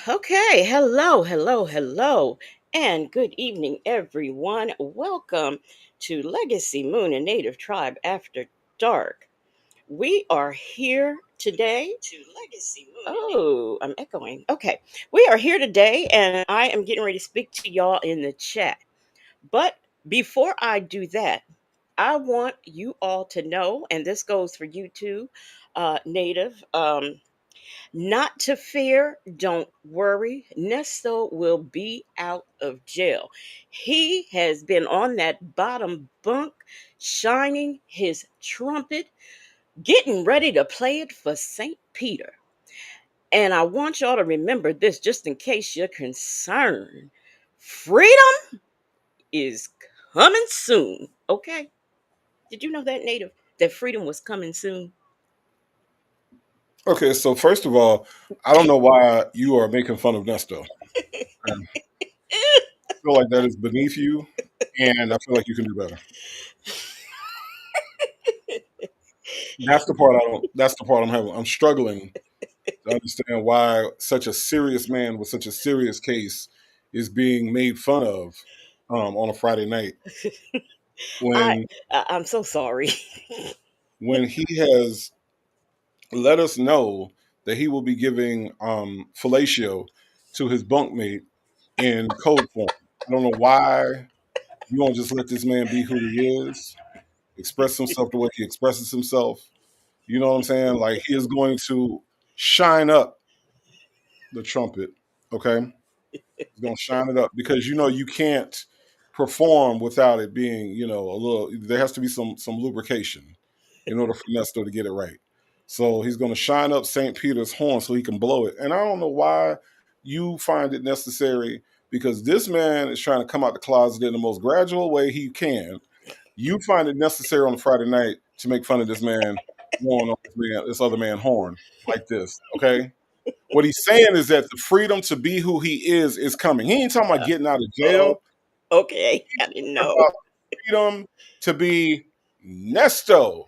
Okay, hello, hello, hello, and good evening, everyone. Welcome to Legacy Moon and Native Tribe After Dark. We are here today. Oh, I'm echoing. Okay, we are here today, and I am getting ready to speak to y'all in the chat. But before I do that, I want you all to know, and this goes for you too, Native. Not to fear, don't worry. Nesto will be out of jail. He has been on that bottom bunk, shining his trumpet, getting ready to play it for St. Peter. And I want y'all to remember this just in case you're concerned. Freedom is coming soon. Okay? Did you know that, Native? That freedom was coming soon? Okay, so first of all, I don't know why you are making fun of Nesto. I feel like that is beneath you, and I feel like you can do better. That's the part I don't. That's the part I'm having. I'm struggling to understand why such a serious man with such a serious case is being made fun of on a Friday night I, when I'm so sorry. he has let us know that he will be giving fellatio to his bunkmate in code form. I don't know why you won't just let this man be who he is, express himself the way he expresses himself. You know what I'm saying? Like he is going to shine up the trumpet. Okay, he's going to shine it up because you can't perform without it being a little. There has to be some lubrication in order for Nesto to get it right. So he's going to shine up St. Peter's horn so he can blow it. And I don't know why you find it necessary because this man is trying to come out the closet in the most gradual way he can. You find it necessary on a Friday night to make fun of this man blowing on this other man horn like this. Okay, what he's saying is that the freedom to be who he is coming. He ain't talking about getting out of Oh, jail. okay. I didn't He's talking know. about freedom to be Nesto.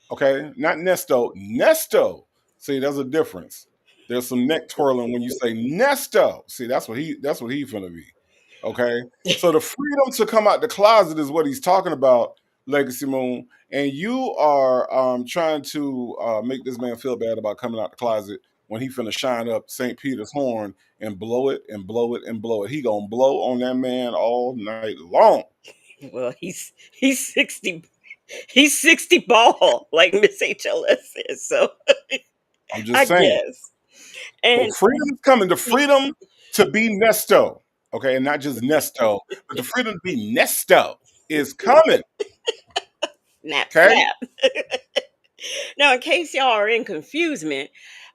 Okay, not Nesto, Nesto. See, there's a difference. There's some neck twirling when you say Nesto. See, that's what he finna be. Okay, so the freedom to come out the closet is what he's talking about, Legacy Moon. And you are trying to make this man feel bad about coming out the closet when he finna shine up St. Peter's horn and blow it and blow it and blow it. He gonna blow on that man all night long. Well, he's 60. He's 60 ball, like Miss HLS says. So I'm I just saying. guess. So And freedom is coming. The freedom to be Nesto, okay, and not just Nesto, but the freedom to be Nesto is coming. snap, Okay, snap. Now, in case y'all are in confusement,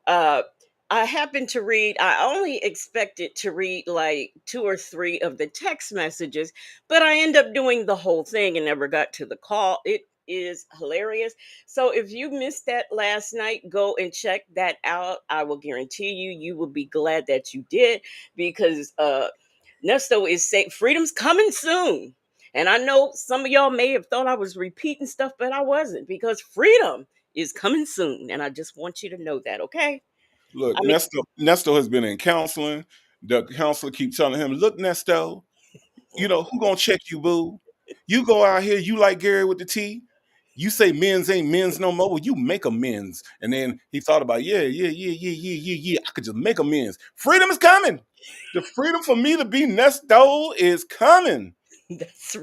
uh, I happened to read, I only expected to read like two or three of the text messages, but I end up doing the whole thing and never got to the call. It is hilarious. So if you missed that last night, go and check that out. I will guarantee you, you will be glad that you did because Nesto is saying freedom's coming soon. And I know some of y'all may have thought I was repeating stuff, but I wasn't because freedom is coming soon. And I just want you to know that, okay? look, I mean, Nesto has been in counseling. The counselor keeps telling him, "Look, Nesto, you know who gonna check you, boo? You go out here, you like Gary with the T. You say men's ain't men's no more. Well, you make amends." And then he thought about, yeah. I could just make amends. Freedom is coming. The freedom for me to be Nesto is coming.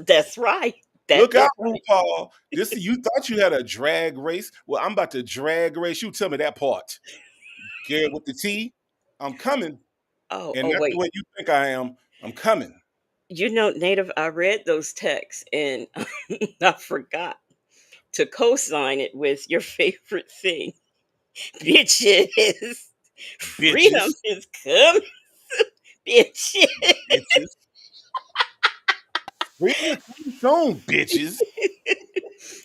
that's right. That Look out, is right. RuPaul. This you thought you had a drag race. Well, I'm about to drag race. You tell me that part. Get with the T. I'm coming. Oh, And oh that's the wait. way you think I am. I'm coming. You know, Native, I read those texts and I forgot to co-sign it with your favorite thing. Bitches. Freedom Bitches. is coming. Bitches. Bitches. Freedom is coming soon, bitches.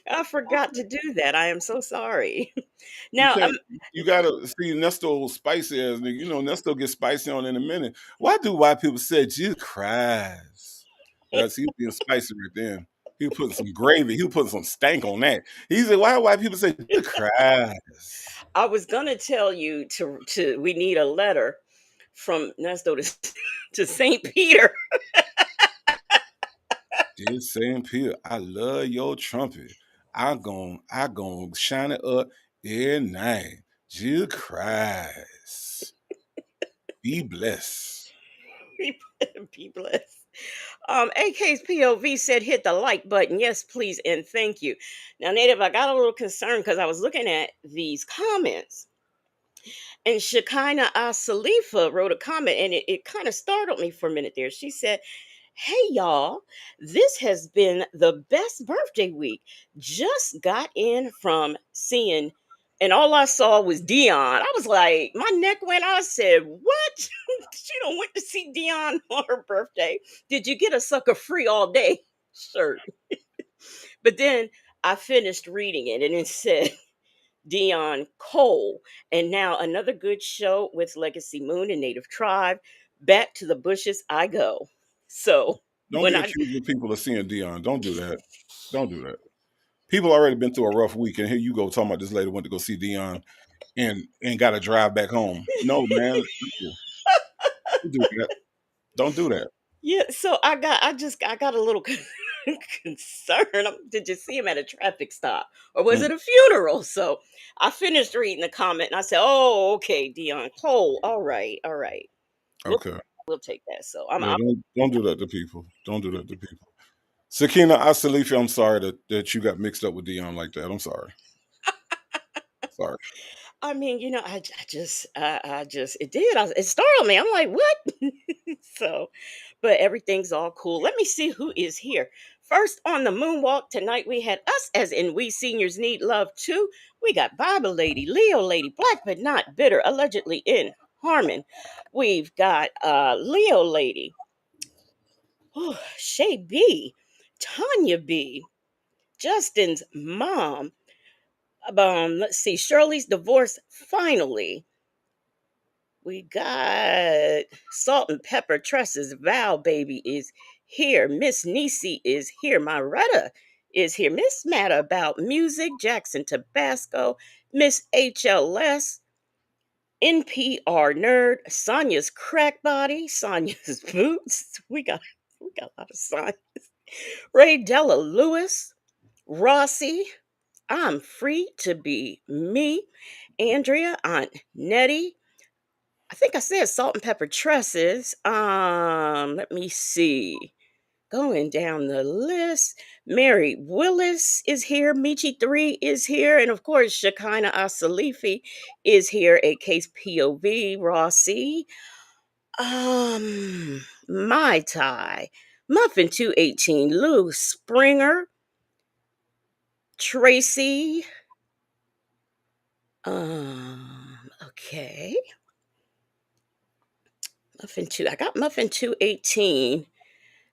I forgot to do that. I am so sorry. You Now, can't. You gotta see Nesto spicy as nigga. You know Nesto gets spicy on in a minute. Why do white people say Jesus Christ? That's he being spicy right there. He was putting some gravy. He was putting some stank on that. He said, "Why do white people say Jesus Christ?" I was gonna tell you to we need a letter from Nesto to, to Saint Peter. This Saint Peter, I love your trumpet. I gon' shine it up every night. Jesus Christ, be blessed. Be blessed. AK's POV said hit the like button. Yes, please, and thank you. Now, Native, I got a little concerned because I was looking at these comments. And Shekinah Salifa wrote a comment, and it kind of startled me for a minute there. She said, "Hey y'all, this has been the best birthday week. Just got in from seeing, and all I saw was Dion. I was like, my neck went out. I said, what? She don't went to see Dion on her birthday. Did you get a sucker free all day shirt?" But then I finished reading it, and it said Dion Cole. And now another good show with Legacy Moon and Native Tribe. Back to the bushes I go. So Don't when be I accusing people of seeing Dion. Don't do that. Don't do that. People already been through a rough week, and here you go talking about this lady went to go see Dion and got to drive back home. No, man, no. Don't do that. Don't do that. yeah, so I got a little concerned. Did you see him at a traffic stop or was Mm, it a funeral? So I finished reading the comment and I said, "Oh, okay, Dion Cole. All right, all right. We'll okay. we'll take that." So Yeah, don't do that to people. Don't do that to people. Sakina Asalifi, I'm sorry that you got mixed up with Dion like that. I'm sorry. Sorry. I mean, I just, it did. It startled me. I'm like, what? So, but everything's all cool. Let me see who is here. First on the moonwalk tonight, we had us, as in we seniors need love too. We got Bible Lady, Leo Lady, Black but not bitter, allegedly in Harmon. We've got Leo Lady, Shay B, Tanya B, Justin's mom. Let's see, Shirley's divorce finally. We got Salt and Pepper Tresses. Val baby is here. Miss Nisi is here. My Retta is here. Miss Matta about music. Jackson Tabasco. Miss HLS. NPR nerd. Sonia's crack body. Sonia's boots. We got. We got a lot of signs. Ray Della Lewis, Rossi, I'm free to be me. Andrea, Aunt Nettie. I think I said salt and pepper tresses. Let me see. Going down the list, Mary Willis is here. Michi 3 is here. And of course, Shekinah Asalifi is here, a case POV. Rossi. Mai Tai. Muffin 218. Lou Springer. Tracy. Okay. Muffin 2. I got Muffin 218.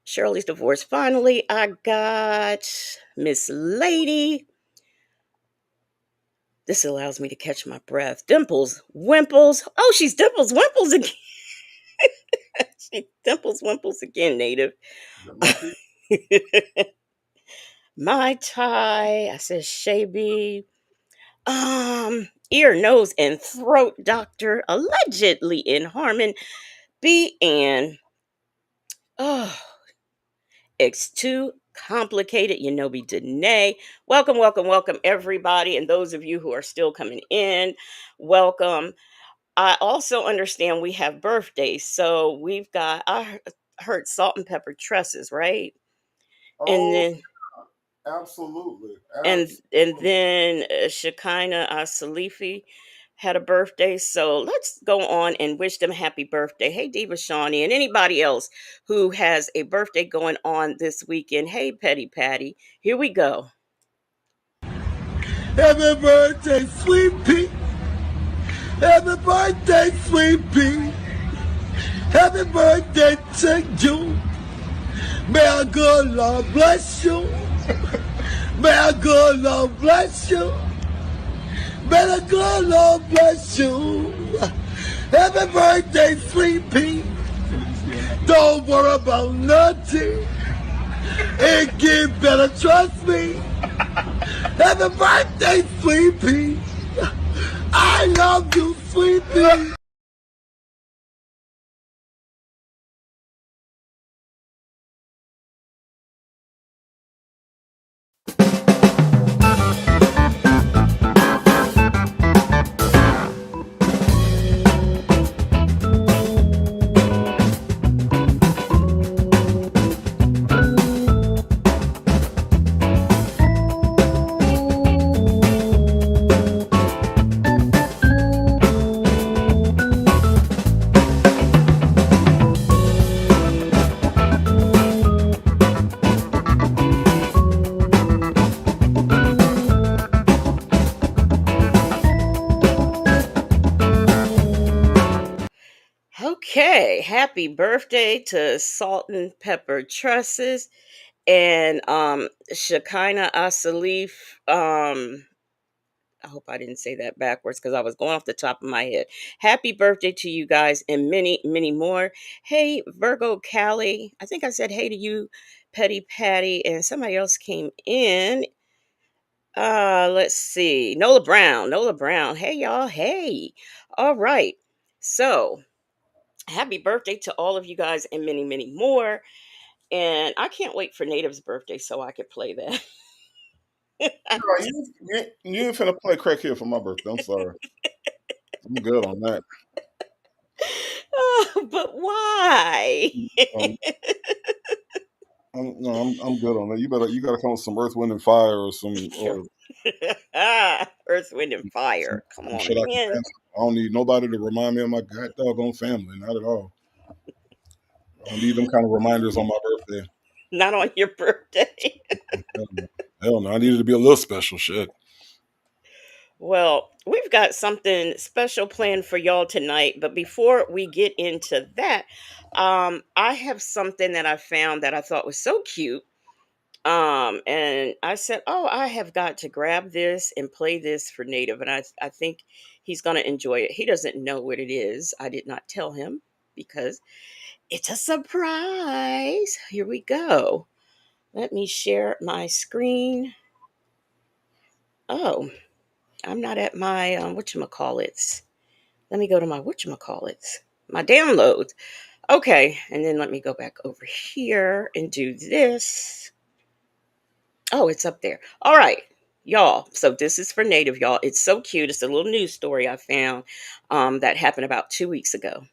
Shirley's divorce. Finally, I got Miss Lady. This allows me to catch my breath. Dimples Wimples. Oh, she's Dimples Wimples again. She Dimples Wimples again, native. Got my piece. My tie. I said Shaby. Ear, nose, and throat doctor. Allegedly in Harmon. B and oh, it's too complicated. You know, be Danae. Welcome, welcome, welcome, everybody. And those of you who are still coming in, welcome. I also understand we have birthdays. So we've got, heard salt and pepper tresses, right? And Oh, then, absolutely. and then Shekinah Salifi had a birthday. So let's go on and wish them happy birthday. Hey, Diva Shawnee, and anybody else who has a birthday going on this weekend. Hey, Petty Patty, here we go. Happy birthday, sweet pea. Happy birthday, sweet pea. Happy birthday to you. May our good Lord bless you. May our good Lord bless you. May the good Lord bless you. Happy birthday, sweet pea. Don't worry about nothing. It get better, trust me. Happy birthday, sweet pea. I love you, sweet pea. Okay, happy birthday to Salt and Pepper Tresses and Shekinah Asalif. I hope I didn't say that backwards because I was going off the top of my head. Happy birthday to you guys and many, many more. Hey, Virgo Callie. I think I said hey to you, Petty Patty, and somebody else came in. Let's see. Nola Brown. Nola Brown. Hey, y'all. Hey. All right. So, happy birthday to all of you guys and many, many more. And I can't wait for Native's birthday so I could play that. Girl, you ain't finna play crack here for my birthday. I'm sorry. I'm good on that. But why? Um, no, I'm good on that. You gotta come with some Earth, Wind, and Fire or Earth, Wind, and Fire. Come some shit on, I can man. dance. I don't need nobody to remind me of my god doggone family. Not at all. I don't need them kind of reminders on my birthday. Not on your birthday. Hell no. Hell no. I needed to be a little special shit. Well, we've got something special planned for y'all tonight. But before we get into that, I have something that I found that I thought was so cute. And I said, "Oh, I have got to grab this and play this for Native, and I think he's gonna enjoy it. He doesn't know what it is. I did not tell him because it's a surprise. Here we go. Let me share my screen. Oh, I'm not at my whatchamacallits. Let me go to my whatchamacallits. My downloads. Okay, and then let me go back over here and do this. Oh, it's up there. All right, y'all. So this is for Native, y'all. It's so cute. It's a little news story I found that happened about 2 weeks ago.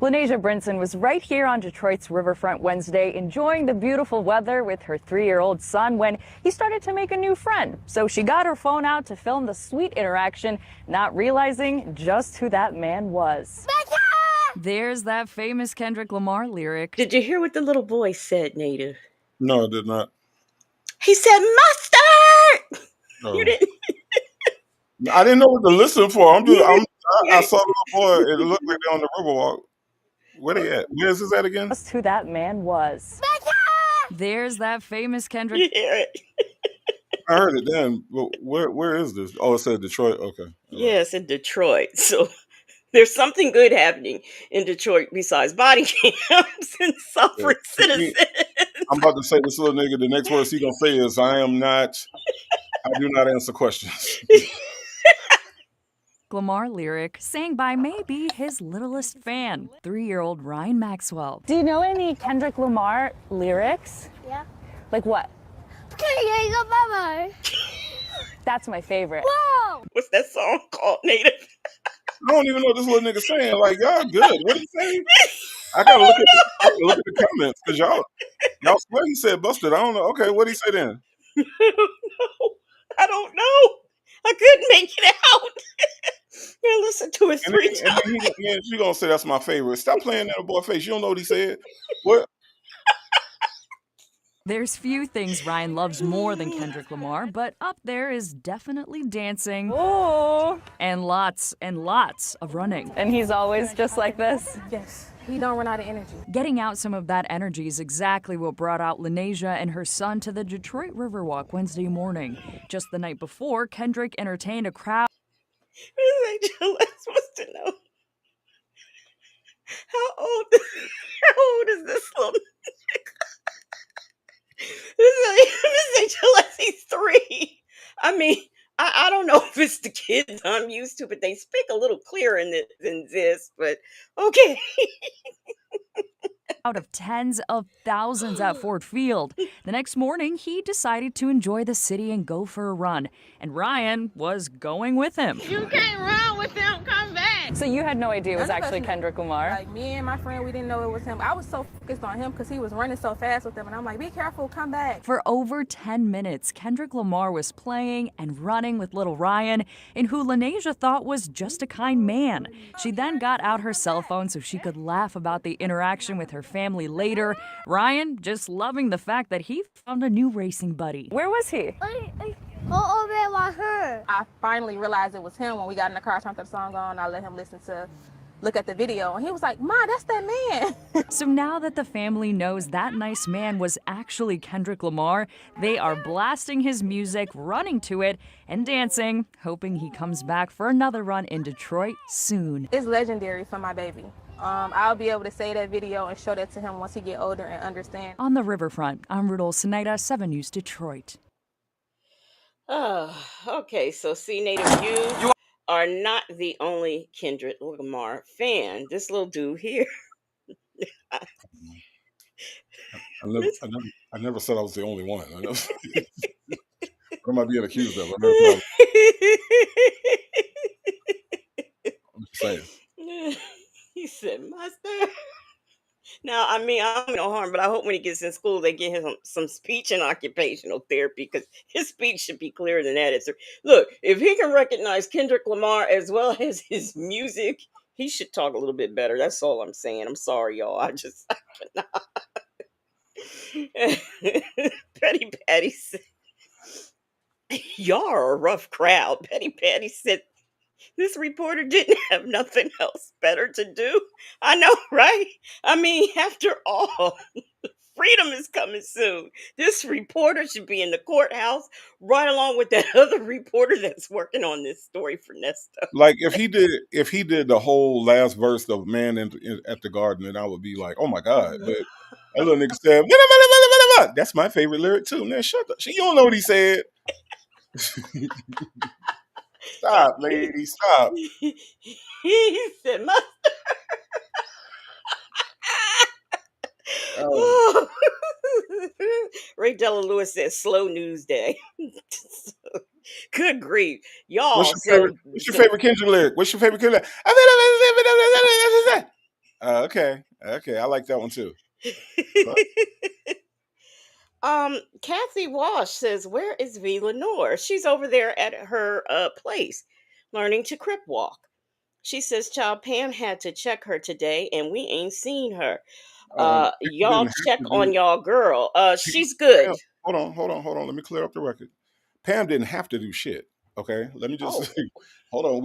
Lenasia Brinson was right here on Detroit's riverfront Wednesday, enjoying the beautiful weather with her 3-year-old son when he started to make a new friend. So she got her phone out to film the sweet interaction, not realizing just who that man was. There's that famous Kendrick Lamar lyric. Did you hear what the little boy said, Native? No, I did not. He said, "Mustard." You Oh. didn't. I didn't know what to listen for. I You saw the little boy. It looked like they're on the Riverwalk. Where they at? Where is this at again? Just who that man was. There's that famous Kendrick. You hear it? I heard it then. But where is this? Oh, it said Detroit. Okay. All right. Yes, in Detroit. So there's something good happening in Detroit besides body cams and Yeah. suffering citizens. I'm about to say this little nigga. The next words he gonna say is, I do not answer questions." Lamar lyric sang by maybe his littlest fan, 3-year-old Ryan Maxwell. Do you know any Kendrick Lamar lyrics? Yeah. Like what? Okay, go bye-bye. That's my favorite. Whoa! What's that song called, Native? I don't even know what this little nigga saying. Like, y'all good. What did he say? I gotta look at the comments because y'all swear he said busted. I don't know. Okay, what did he say then? I don't know. I couldn't make it out. I listened to it And 3 then, times. she gonna say that's my favorite. Stop playing that boy face. You don't know what he said. What? There's few things Ryan loves more than Kendrick Lamar, but up there is definitely dancing. Oh! And lots of running. And he's always just like this? Yes, he don't run out of energy. Getting out some of that energy is exactly what brought out Lenasia and her son to the Detroit Riverwalk Wednesday morning. Just the night before, Kendrick entertained a crowd. Miss Angela supposed to know how old is this little Miss Angela, he's 3. I mean, I don't know if it's the kids I'm used to, but they speak a little clearer than this. But okay. Out of tens of thousands at Ford Field. The next morning, he decided to enjoy the city and go for a run. And Ryan was going with him. You can't run with them, come back. So you had no idea it was That's actually because- Kendrick Lamar? Like me and my friend, we didn't know it was him. I was so focused on him because he was running so fast with them. And I'm like, be careful, come back. For over 10 minutes, Kendrick Lamar was playing and running with little Ryan, in who Lenasia thought was just a kind man. She then got out her cell phone so she could laugh about the interaction with her family later. Ryan just loving the fact that he found a new racing buddy. Where was he? Go over there by her. I finally realized it was him when we got in the car, turned the song on. I let him look at the video. And he was like, Ma, that's that man. So now that the family knows that nice man was actually Kendrick Lamar, they are blasting his music, running to it, and dancing, hoping he comes back for another run in Detroit soon. It's legendary for my baby. I'll be able to say that video and show that to him once he get older and understand. On the riverfront, I'm Rudolph Sinaida, 7 News Detroit. Oh, okay. So, see, Native, you are not the only Kendrick Lamar fan. This little dude here. I never said I was the only one. What am I being accused of? I'm just saying. He said, "Master." Now, I mean, I don't mean no harm, but I hope when he gets in school, they give him some speech and occupational therapy because his speech should be clearer than that. Look, if he can recognize Kendrick Lamar as well as his music, he should talk a little bit better. That's all I'm saying. I'm sorry, y'all. I cannot. Patty said, "Y'all are a rough crowd." Patty said, "This reporter didn't have nothing else better to do." I know, right? I mean, after all, freedom is coming soon. This reporter should be in the courthouse right along with that other reporter that's working on this story for Nesta. Like if he did the whole last verse of "Man at the Garden," then I would be like, "Oh my God!" But that little nigga said, "That's my favorite lyric too." Man, shut up. You don't know what he said. Stop, lady. Stop. He said, Oh, Ray Della Lewis says slow news day. Good grief. what's Y'all your favorite? send What's your some. favorite Kendrick lyric? What's your favorite Kendrick? Okay, okay, I like that one too. Kathy Walsh says, where is V Lenore? She's over there at her place learning to crip walk. She says, child Pam had to check her today and we ain't seen her. Pam Y'all didn't have check to do. on y'all girl. Pam, She's good. hold on. Let me clear up the record. Pam didn't have to do shit. Okay, let me just Oh, hold on.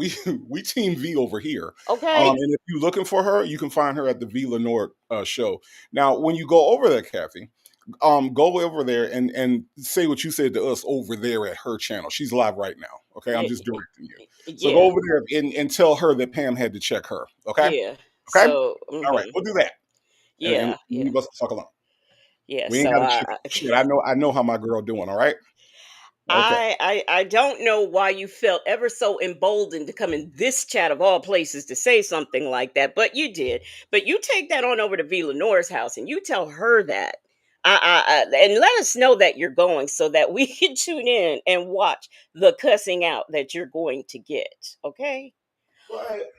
We team V over here. okay. And if you're looking for her, you can find her at the V Lenore show. Now, when you go over there, Kathy, go over there and say what you said to us over there at her channel. She's live right now. Okay, I'm Yeah, just directing you. So go yeah, over there and tell her that Pam had to check her. Okay, yeah. okay. So, All right, we'll do that, and yeah, yeah, leave us the fuck alone. yeah. We ain't So got to check shit. I know how my girl doing. All right. Okay. I don't know why you felt ever so emboldened to come in this chat of all places to say something like that, but you did. But you take that on over to V Lenore's house and you tell her that. And let us know that you're going so that we can tune in and watch the cussing out that you're going to get. Okay? But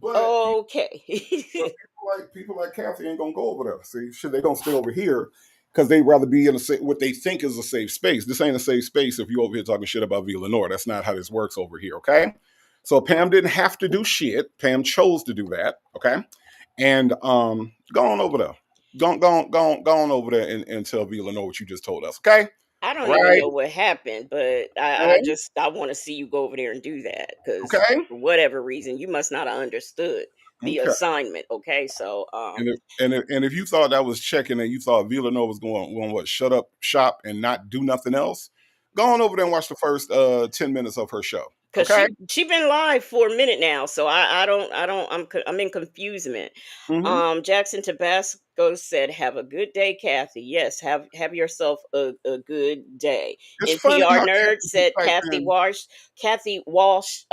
but Okay. But people like Kathy ain't gonna go over there. See, shit, they gonna stay over here because they rather be in what they think is a safe space. This ain't a safe space if you over here talking shit about V Lenore. That's not how this works over here. Okay. So Pam didn't have to do shit. Pam chose to do that. Okay. And go on over there. Go on over there and tell V Lenore what you just told us. Okay. I don't All even right. know what happened, but Okay. I want to see you go over there and do that because Okay. for whatever reason you must not have understood the Okay. assignment. Okay, so And if you thought that was checking and you thought Villanova was going what shut up shop and not do nothing else, go on over there and watch the first 10 minutes of her show. because Okay. she been live for a minute now, so I'm in confusement. Hmm. Jackson Tabasco said, "Have a good day, Kathy. Yes, have yourself a good day." It's funny NPR how nerd Kathy can said, type in. Kathy Walsh,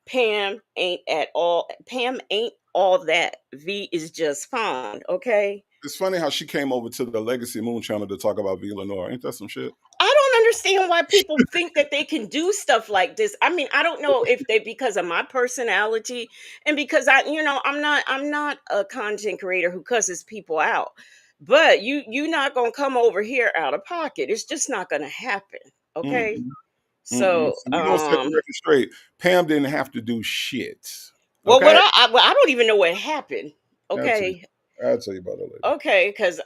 Pam ain't all that. V is just fine, okay? It's funny how she came over to the Legacy Moon channel to talk about Villanova. Ain't that some shit? I don't understand why people think that they can do stuff like this. I mean, I don't know if they because of my personality and because I'm not a content creator who cusses people out. But you're not going to come over here out of pocket. It's just not going to happen, okay? Mm-mm, mm-mm. So, So we gonna set the record straight. Pam didn't have to do shit. well, Okay. well, I don't even know what happened. I'll tell you. Okay, I'll tell you about that later. okay, because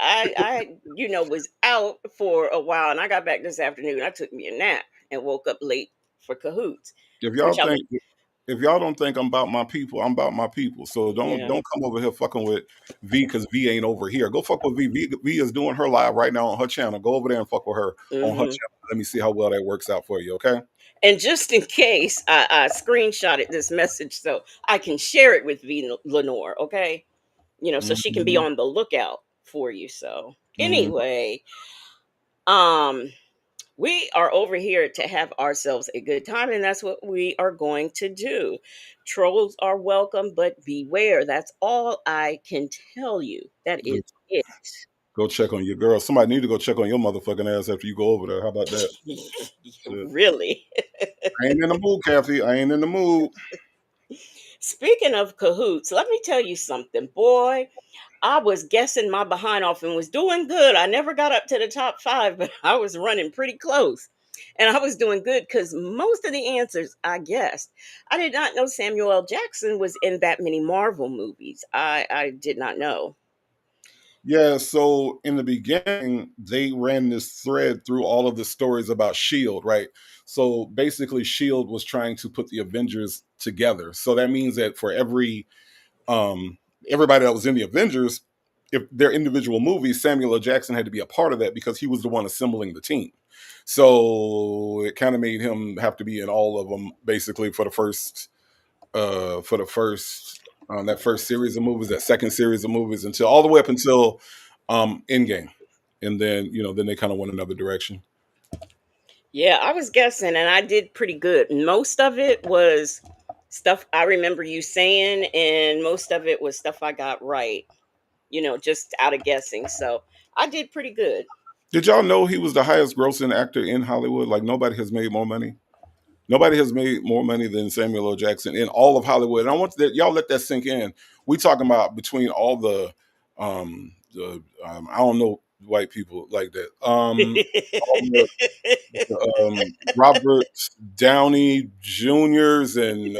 was out for a while and I got back this afternoon. I took me a nap and woke up late for cahoots, If which y'all I was, think if y'all don't think I'm about my people, I'm about my people. So yeah. don't come over here fucking with V because V ain't over here. Go fuck with V. V is doing her live right now on her channel. Go over there and fuck with her on her Hmm. channel. Let me see how well that works out for you. Okay. And just in case, I screenshotted this message so I can share it with V Lenore, okay? So she can be Hmm. on the lookout for you. So Hmm. anyway, um, we are over here to have ourselves a good time, and that's what we are going to do. Trolls are welcome, but beware. That's all I can tell you. That Go, is it. go check on your girl. Somebody need to go check on your motherfucking ass after you go over there. How about that? Shit. Really. I ain't in the mood, Kathy. I ain't in the mood. Speaking of cahoots, let me tell you something, boy. I was guessing my behind off and was doing good. I never got up to the top five, but I was running pretty close. And I was doing good because most of the answers I guessed. I did not know Samuel L. Jackson was in that many Marvel movies. I did not know. Yeah, so in the beginning, they ran this thread through all of the stories about Shield, right? So basically, Shield was trying to put the Avengers together. So that means that for um everybody that was in the Avengers, if their individual movies, Samuel L. Jackson had to be a part of that because he was the one assembling the team. So it kind of made him have to be in all of them basically for the first that first series of movies, that second series of movies, until all the way up until Endgame, and then then they kind of went another direction. Yeah, I was guessing and I did pretty good. Most of it was stuff I remember you saying, and most of it was stuff I got right. just out of guessing. So I did pretty good. Did y'all know he was the highest grossing actor in Hollywood? Like nobody has made more money. Nobody has made more money than Samuel L. Jackson in all of Hollywood. And I want that y'all let that sink in. We talking about between all the I don't know white people like that. All Robert Downey Juniors and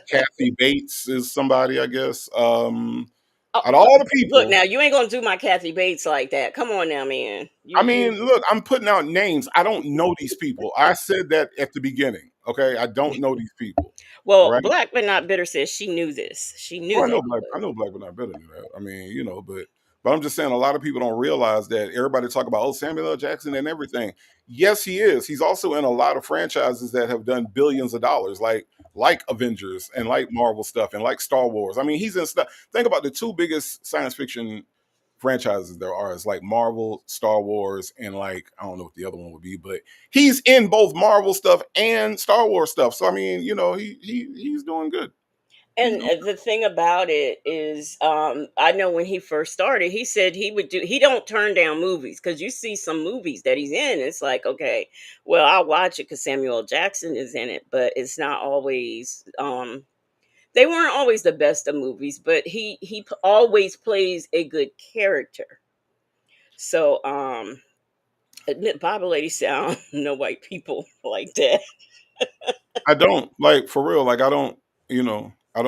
Kathy Bates is somebody, I guess. Oh, Out of all the look people, now, you ain't gonna do my Kathy Bates like that. Come on now, man. I You mean, look, I'm putting out names. I don't know these people. I said that at the beginning. Okay, I don't know these people. All well, right. Black but not bitter says she knew this. She knew Well, that he I was. know black, but not better than that. I mean, but I'm just saying a lot of people don't realize that everybody talk about Samuel L. Jackson and everything. Yes, he is. He's also in a lot of franchises that have done billions of dollars, like Avengers and like Marvel stuff and like Star Wars. I mean, he's in stuff. Think about the two biggest science fiction franchises there are. It's like Marvel, Star Wars, and like I don't know what the other one would be, but he's in both Marvel stuff and Star Wars stuff. So I mean, he's doing good. He's And doing the thing about it is, I know when he first started, he said he would do. He don't turn down movies because you see some movies that he's in. It's like, okay, well, I'll watch it because Samuel L. Jackson is in it, but it's not always. They weren't always the best of movies, but always plays a good character. So, admit Bible lady sound no white people like that. I don't like for real. Like I don't, I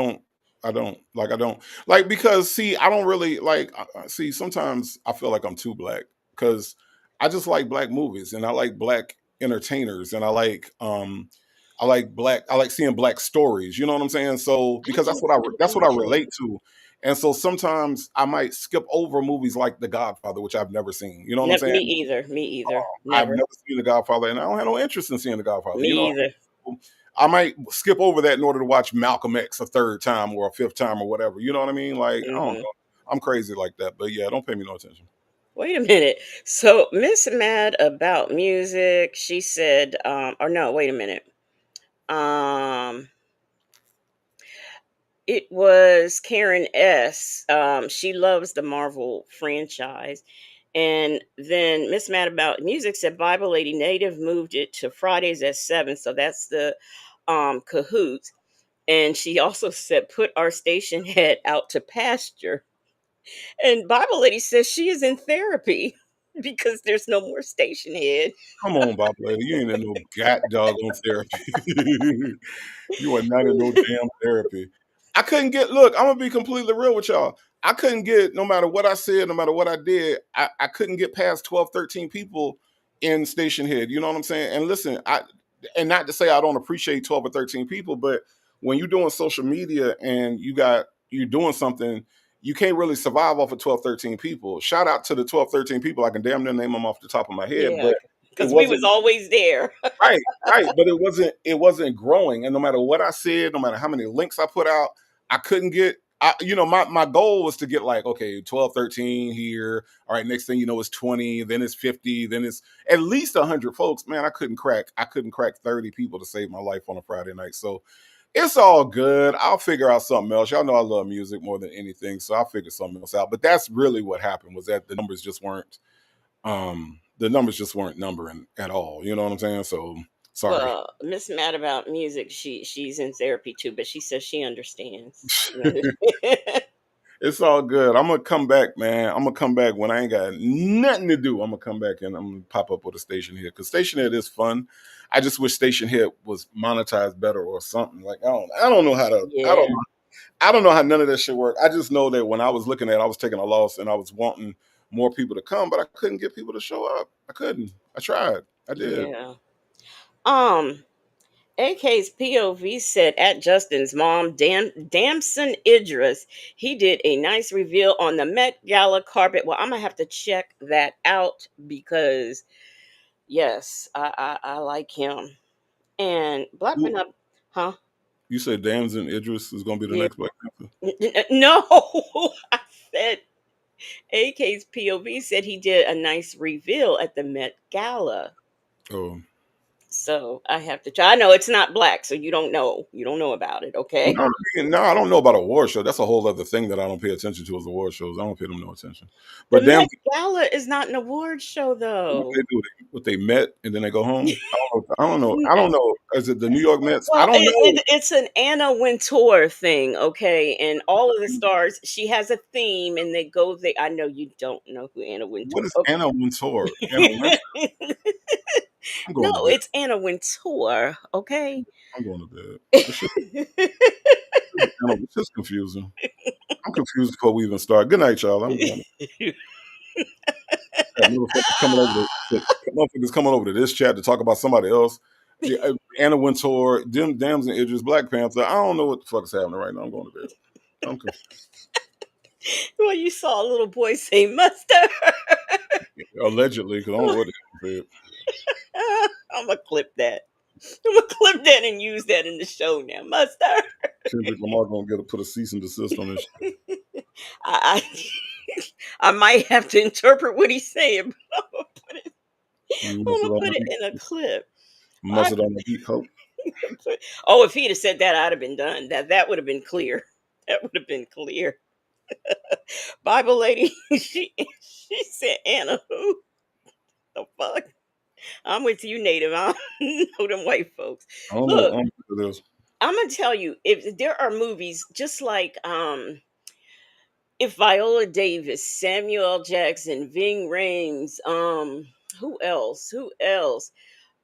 don't like because see, I don't really like. See, sometimes I feel like I'm too black because I just like black movies and I like black entertainers and I like seeing black stories. You know what I'm saying? So I because do that's what too. I relate to. And so sometimes I might skip over movies like The Godfather, which I've never seen. You know what I'm Me saying? either. Me either. I've Never. never seen The Godfather, and I don't have no interest in seeing The Godfather. Me either. I might skip over that in order to watch Malcolm X a third time or a fifth time or whatever. You know what I mean? Like I don't Hmm. know. I'm crazy like that, but yeah, don't pay me no attention. Wait a minute. So Miss Mad about music, she said, or no, wait a minute. Um, it was Karen S. She loves the Marvel franchise. And then Miss Mad about music said Bible Lady Native moved it to Fridays at 7. So that's the cahoots. And she also said, put our station head out to pasture. And Bible Lady says she is in therapy because there's no more station head. Come on, Bob lady, you ain't in no god doggone therapy. You are not in no damn therapy. I couldn't get look, I'm gonna be completely real with y'all. I couldn't get no matter what I said, no matter what I did, I couldn't get past 12, 13 people in Station Head. You know what I'm saying? And listen, and not to say I don't appreciate 12 or 13 people, but when you're doing social media and you're doing something, you can't really survive off of 12, 13 people. Shout out to the 12, 13 people. I can damn near name them off the top of my head, Yeah, but it because we was wasn't always there. right, right. But it wasn't growing. And no matter what I said, no matter how many links I put out, I couldn't get my goal was to get like, okay, 12, 13 here. All right, next thing you know, it's 20, then it's 50, then it's at least 100 folks. Man, I couldn't crack 30 people to save my life on a Friday night. So it's all good. I'll figure out something else. Y'all know I love music more than anything, so I'll figure something else out. But that's really what happened was that the numbers just weren't numbering at all. You know what I'm saying? So sorry. Well, Miss Mad about music, she's in therapy too, but she says she understands. It's all good. I'm gonna come back, man. I'm gonna come back when I ain't got nothing to do. I'm gonna come back and I'm gonna pop up with a station here because station head is fun. I just wish station head was monetized better or something. Like I don't know how to. Yeah, I don't know how none of that shit work. I just know that when I was looking at, it, I was taking a loss and I was wanting more people to come, but I couldn't get people to show up. I couldn't. I tried. I did. yeah. Um, AK's POV said at Justin's mom, Damson Idris, he did a nice reveal on the Met Gala carpet. Well, I'm gonna have to check that out because yes, I like him. And Black Who- Man Up, huh? You said Damson Idris is gonna be the Yeah. next Black Panther. No, I said AK's POV said he did a nice reveal at the Met Gala. Oh, So I have to try. I know it's not black, so you don't know. You don't know about it, okay? No, no, I don't know about a award show. That's a whole other thing that I don't pay attention to as award shows. I don't pay them no attention. The But damn, Met Gala is not an award show, what though. they do? What they met and then they go home. I don't know. I don't know. Is it the New York Mets? I Well, don't know. it's an Anna Wintour thing, okay? And all of the stars, she has a theme, and they go. They, I know you don't know who Anna What Wintour. is Anna Wintour? Anna Wintour. I'm No, going to bed. it's Anna Wintour, okay? I'm going to bed. This is confusing. I'm confused before we even start. Good night, y'all. I'm going. Got motherfuckers coming over to this chat to talk about somebody else. Yeah, Anna Wintour, Dim Dams and Idris, Black Panther. I don't know what the fuck is happening right now. I'm going to bed. I'm confused. Well, you saw a little boy say mustard. Allegedly, because I don't know what the hell he said. I'm gonna clip that. I'm gonna clip that and use that in the show now. Mustard. Kendrick Lamar gonna get to put a cease and desist on this. I I might have to interpret what he's saying, but I'm Mustard gonna on put the it beat. in a clip. I Mustard on the beat. Hope. oh, if he'd have said that, I'd have been done. That would have been clear. That would have been clear. Bible lady, she said, Anna, who the fuck? I'm with you, Native. I don't know them white folks. I don't know. I Look, don't know what it is. I'm gonna tell you, if there are movies just like if Viola Davis, Samuel L. Jackson, Ving Rhames, who else? Who else?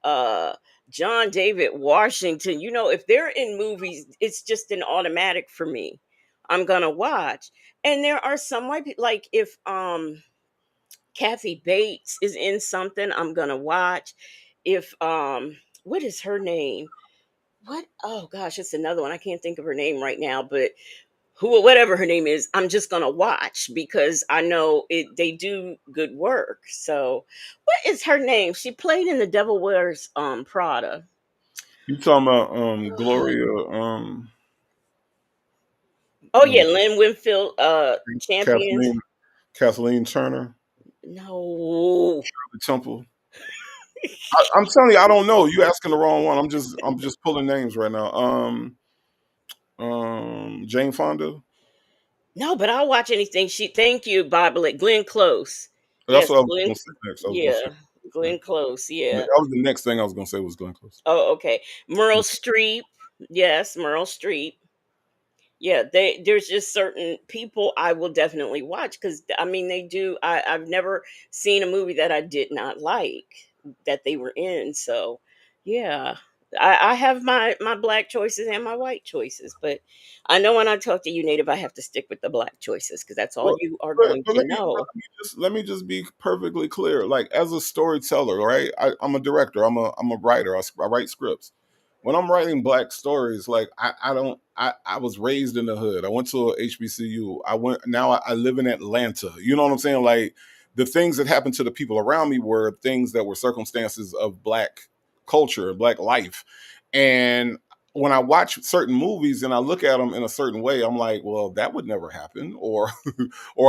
Uh John David Washington. You know, if they're in movies, it's just an automatic for me. I'm gonna watch. And there are some white people, like if Kathy Bates is in something, I'm gonna watch. If what is her name? What, oh gosh, it's another one. I can't think of her name right now, but who, whatever her name is, I'm just gonna watch because I know it, they do good work. So what is her name? She played in The Devil Wears Prada. You talking about Gloria Oh yeah, um Lynn Winfield Champions. Kathleen Kathleen Turner, No. the Temple. I'm telling you, I don't know. You asking the wrong one. I'm just pulling names right now. Jane Fonda. No, but I'll watch anything she, thank you, Bible, Glenn Close. That's Yes, what I was Glenn, going to say next. I was going to say. yeah. Glenn Close, yeah. That was the next thing I was going to say was Glenn Close. Oh, okay. Meryl Streep. Yes, Meryl Streep. Yeah, there's just certain people I will definitely watch because I mean they do. I've never seen a movie that I did not like that they were in. So yeah, I have my black choices and my white choices, but I know when I talk to you, Native, I have to stick with the black choices because that's all Well, you are going but to know. let me just be perfectly clear. Like as a storyteller, right? I'm a director. I'm a writer. I write scripts. When I'm writing black stories, like I don't I was raised in the hood. I went to a HBCU. I live in Atlanta. You know what I'm saying? Like the things that happened to the people around me were things that were circumstances of black culture, black life. And when I watch certain movies and I look at them in a certain way, I'm like, well, that would never happen. Or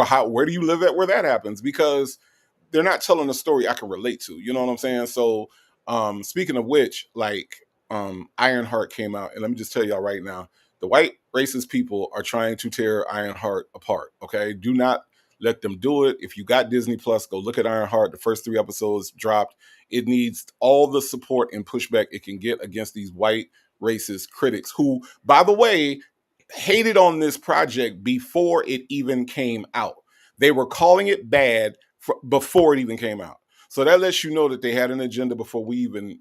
how, where do you live at where that happens? Because they're not telling a story I can relate to. You know what I'm saying? So, speaking of which, like, Ironheart came out, and let me just tell y'all right now, the white racist people are trying to tear Ironheart apart. Okay, do not let them do it. If you got Disney Plus, go look at Ironheart. The first 3 episodes dropped. It needs all the support and pushback it can get against these white racist critics, who, by the way, hated on this project before it even came out. They were calling it bad before it even came out. So that lets you know that they had an agenda before we even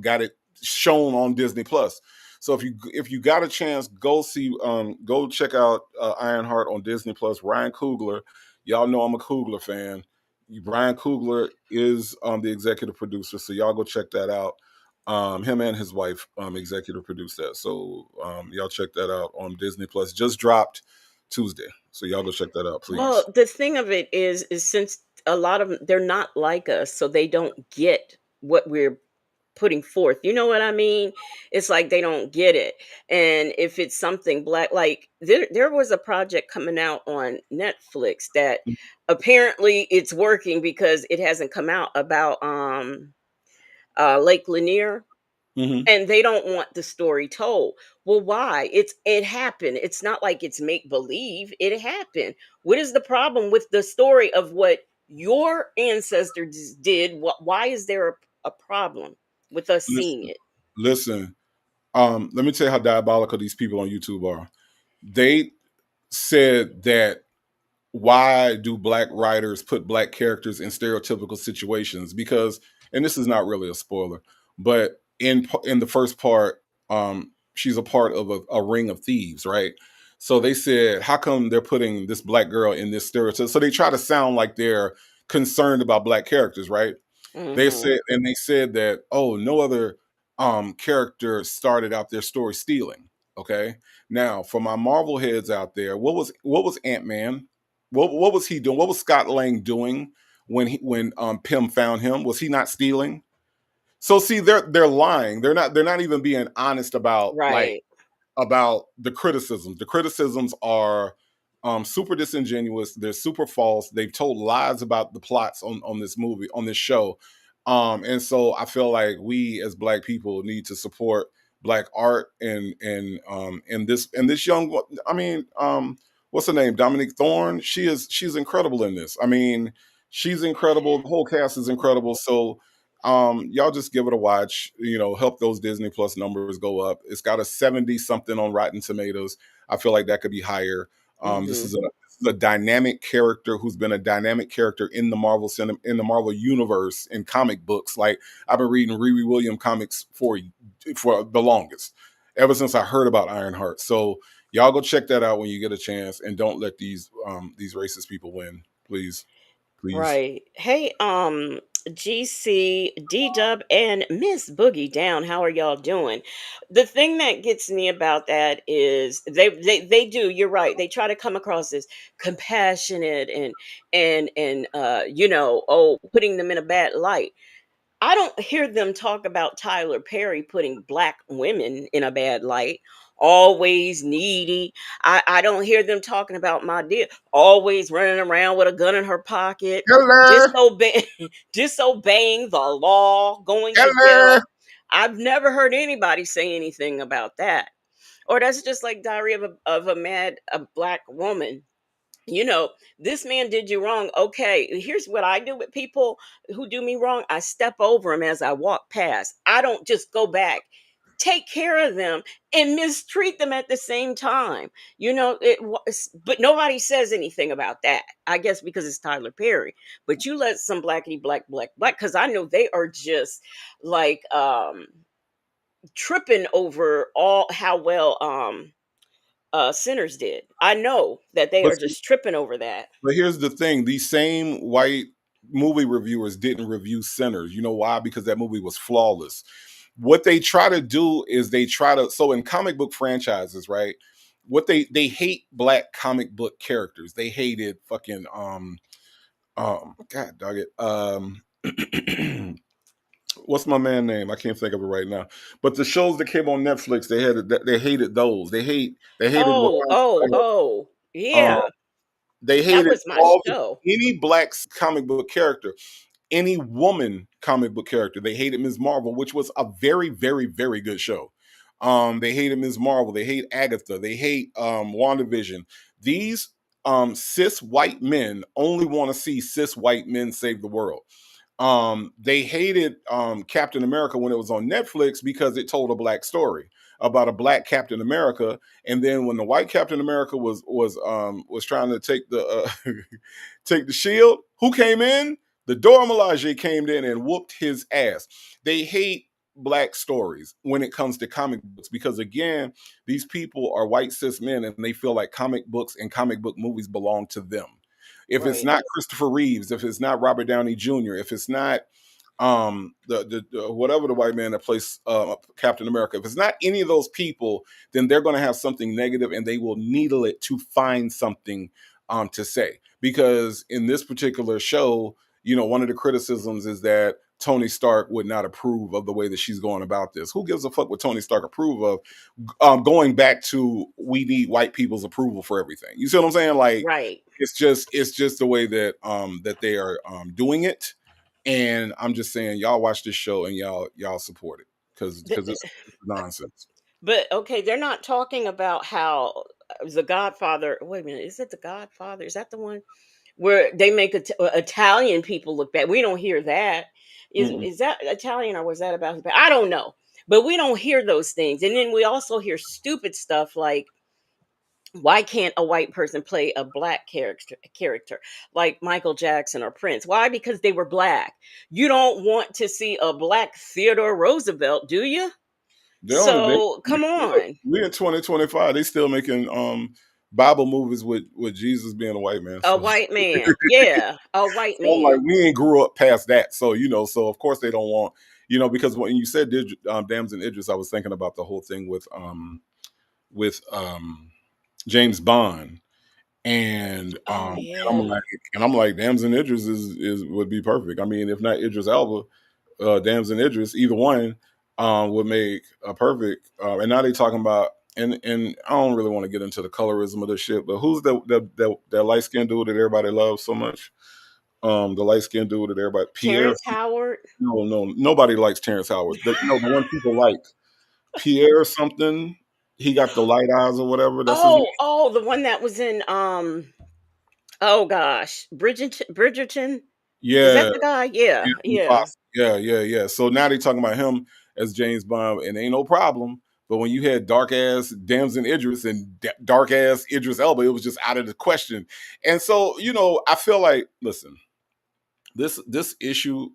got it shown on Disney Plus. So if you got a chance, go check out Ironheart on Disney Plus. Ryan Coogler, y'all know I'm a Coogler fan. Ryan Coogler is the executive producer, so y'all go check that out. Him and his wife executive produced that, so y'all check that out on Disney Plus. Just dropped Tuesday, so y'all go check that out, Well, please. the thing of it is since a lot of them, they're not like us, so they don't get what we're putting forth. You know what I mean? It's like they don't get it. And if it's something black, like there was a project coming out on Netflix that apparently it's working because it hasn't come out about Lake Lanier, Hmm. and they don't want the story told. Well, why? It happened. It's not like it's make believe. It happened. What is the problem with the story of what your ancestors did? Why is there a problem with us seeing Listen, it? listen. Let me tell you how diabolical these people on YouTube are. They said that why do black writers put black characters in stereotypical situations? Because, and this is not really a spoiler, but in the first part, she's a part of a ring of thieves, right? So they said, how come they're putting this black girl in this stereotype? So they try to sound like they're concerned about black characters, right? They Hmm. said, and they said that, oh, no other character started out their story stealing. Okay, now for my Marvel heads out there, what was Ant-Man? What was he doing? What was Scott Lang doing when Pym found him? Was he not stealing? So see, they're lying. They're not even being honest about like Right. about the criticisms. The criticisms are super disingenuous. They're super false. They've told lies about the plots on this movie, on this show. And so I feel like we as black people need to support black art and this young. I mean, what's her name? Dominique Thorne. She's incredible in this. I mean, she's incredible. The whole cast is incredible. So y'all just give it a watch, help those Disney Plus numbers go up. It's got a 70 something on Rotten Tomatoes. I feel like that could be higher. This Hmm. is a dynamic character who's been a dynamic character in the in the Marvel universe in comic books. Like I've been reading Riri Williams comics for the longest, ever since I heard about Ironheart. So y'all go check that out when you get a chance, and don't let these racist people win, please, please. Right. Hey, GC, D Dub, and Miss Boogie Down. How are y'all doing? The thing that gets me about that is they do. You're right. They try to come across as compassionate and oh, putting them in a bad light. I don't hear them talk about Tyler Perry putting black women in a bad light. Always needy. I don't hear them talking about my dear always running around with a gun in her pocket, Hello, disobeying the law, going to hello. jail. I've never heard anybody say anything about that. Or that's just like Diary of a black woman. This man did you wrong. Okay, here's what I do with people who do me wrong. I step over them as I walk past. I don't just go back. Take care of them and mistreat them at the same time. But nobody says anything about that. I guess because it's Tyler Perry. But you let some blackity black, because I know they are just like tripping over all how well Sinners did. I know that they But are just tripping over that. But here's the thing: these same white movie reviewers didn't review Sinners. You know why? Because that movie was flawless. What they try to do is they try to so in comic book franchises, right? What they hate black comic book characters. They hated fucking God dog it. What's my man name? I can't think of it right now. But the shows that came on Netflix, they hated those. They hated what Oh, oh, oh. um Yeah. they That hated was my all show. any black comic book character, any woman comic book character. They hated Ms. Marvel, which was a very, very, very good show. They hated Ms. Marvel. They hate Agatha. They hate WandaVision. These cis white men only want to see cis white men save the world. They hated Captain America when it was on Netflix because it told a black story about a black Captain America. And then when the white Captain America was trying to take the take the shield, who came in? The Dora Milaje came in and whooped his ass. They hate black stories when it comes to comic books because again, these people are white cis men and they feel like comic books and comic book movies belong to them. If it's Right. not Christopher Reeves, if it's not Robert Downey Jr., if it's not the whatever the white man that plays Captain America, if it's not any of those people, then they're going to have something negative and they will needle it to find something to say. Because in this particular show, one of the criticisms is that Tony Stark would not approve of the way that she's going about this. Who gives a fuck what Tony Stark approve of? Going back to we need white people's approval for everything. You see what I'm saying? Like Right. it's just the way that that they are doing it. And I'm just saying, y'all watch this show and y'all support it because it's nonsense. But okay, they're not talking about how the Godfather. Wait a minute, is it the Godfather? Is that the one where they make Italian people look bad? We don't hear that. Mm-mm. Is that Italian or was that about? I don't know, but we don't hear those things. And then we also hear stupid stuff like, why can't a white person play a black character like Michael Jackson or Prince? Why? Because they were black. You don't want to see a black Theodore Roosevelt, do you? They only So they come look, on. we in 2025. They still making Bible movies with Jesus being a white man. A So, white man. Yeah, a white so I'm like, man. we ain't grew up past that. So so of course they don't want because when you said Damson Idris, I was thinking about the whole thing with James Bond. And Oh I'm yeah. like, Damson Idris is would be perfect. I mean, if not Idris Elba, Damson Idris, either one would make a perfect. And now they talking about, and I don't really want to get into the colorism of this shit, but who's the light skinned dude that everybody loves so much? The light skinned dude that everybody Pierre. Terrence Howard. No, nobody likes Terrence Howard. The one people like Pierre something. He got the light eyes or whatever. That's his name. Oh, the one that was in oh gosh, Bridgerton. Is that Yeah, the guy? Yeah, Anthony yeah. Fox. Yeah, yeah, yeah. So now they talking about him as James Bond, and ain't no problem. But when you had dark ass Damson Idris and dark ass Idris Elba, it was just out of the question. And so, I feel like, listen, this issue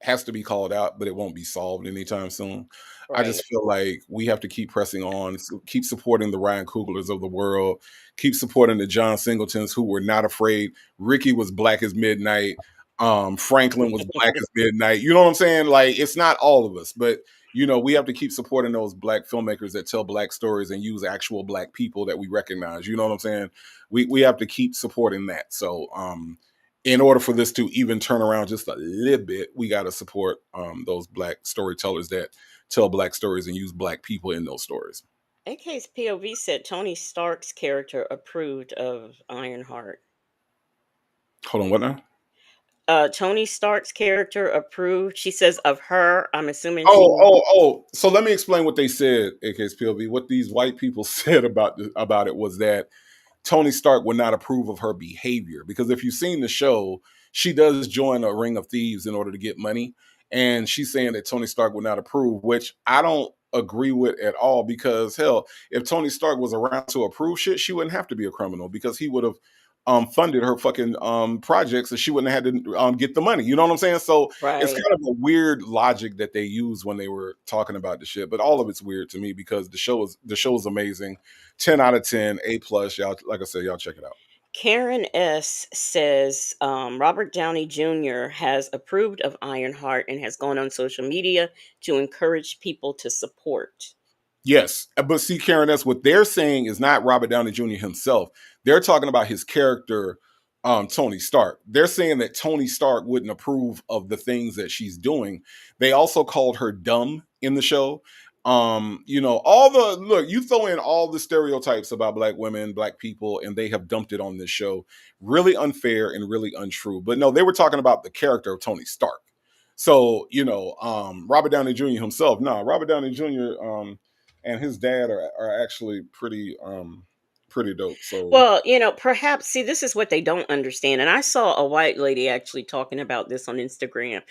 has to be called out, but it won't be solved anytime soon. I Right. just feel like we have to keep pressing on, keep supporting the Ryan Coogler's of the world, keep supporting the John Singletons who were not afraid. Ricky was black as midnight. Franklin was black as midnight. You know what I'm saying? Like, it's not all of us, but we have to keep supporting those black filmmakers that tell black stories and use actual black people that we recognize. You know what I'm saying? We have to keep supporting that. So in order for this to even turn around just a little bit, we got to support those black storytellers that tell black stories and use black people in those stories. AK's POV said Tony Stark's character approved of Ironheart. Hold on, what now? Tony Stark's character approved. She says of her. I'm assuming she Oh, means oh, oh. So let me explain what they said, AK's POV. What these white people said about it was that Tony Stark would not approve of her behavior because if you've seen the show, she does join a ring of thieves in order to get money, and she's saying that Tony Stark would not approve, which I don't agree with at all. Because hell, if Tony Stark was around to approve shit, she wouldn't have to be a criminal because he would have funded her fucking projects, and she wouldn't have had to get the money. You know what I'm saying? So it's right. kind of a weird logic that they use when they were talking about the shit. But all of it's weird to me because the show is amazing. 10 out of 10, A plus. Y'all, like I said, y'all check it out. Karen S says Robert Downey Jr. has approved of Ironheart and has gone on social media to encourage people to support. Yes, but see, Karen, that's what they're saying is not Robert Downey Jr. himself. They're talking about his character, Tony Stark. They're saying that Tony Stark wouldn't approve of the things that she's doing. They also called her dumb in the show. All the look, you throw in all the stereotypes about black women, black people, and they have dumped it on this show. Really unfair and really untrue. But no, they were talking about the character of Tony Stark. So, Robert Downey Jr. himself, no, Robert Downey Jr. And his dad are actually pretty dope. So Well, perhaps see this is what they don't understand. And I saw a white lady actually talking about this on Instagram.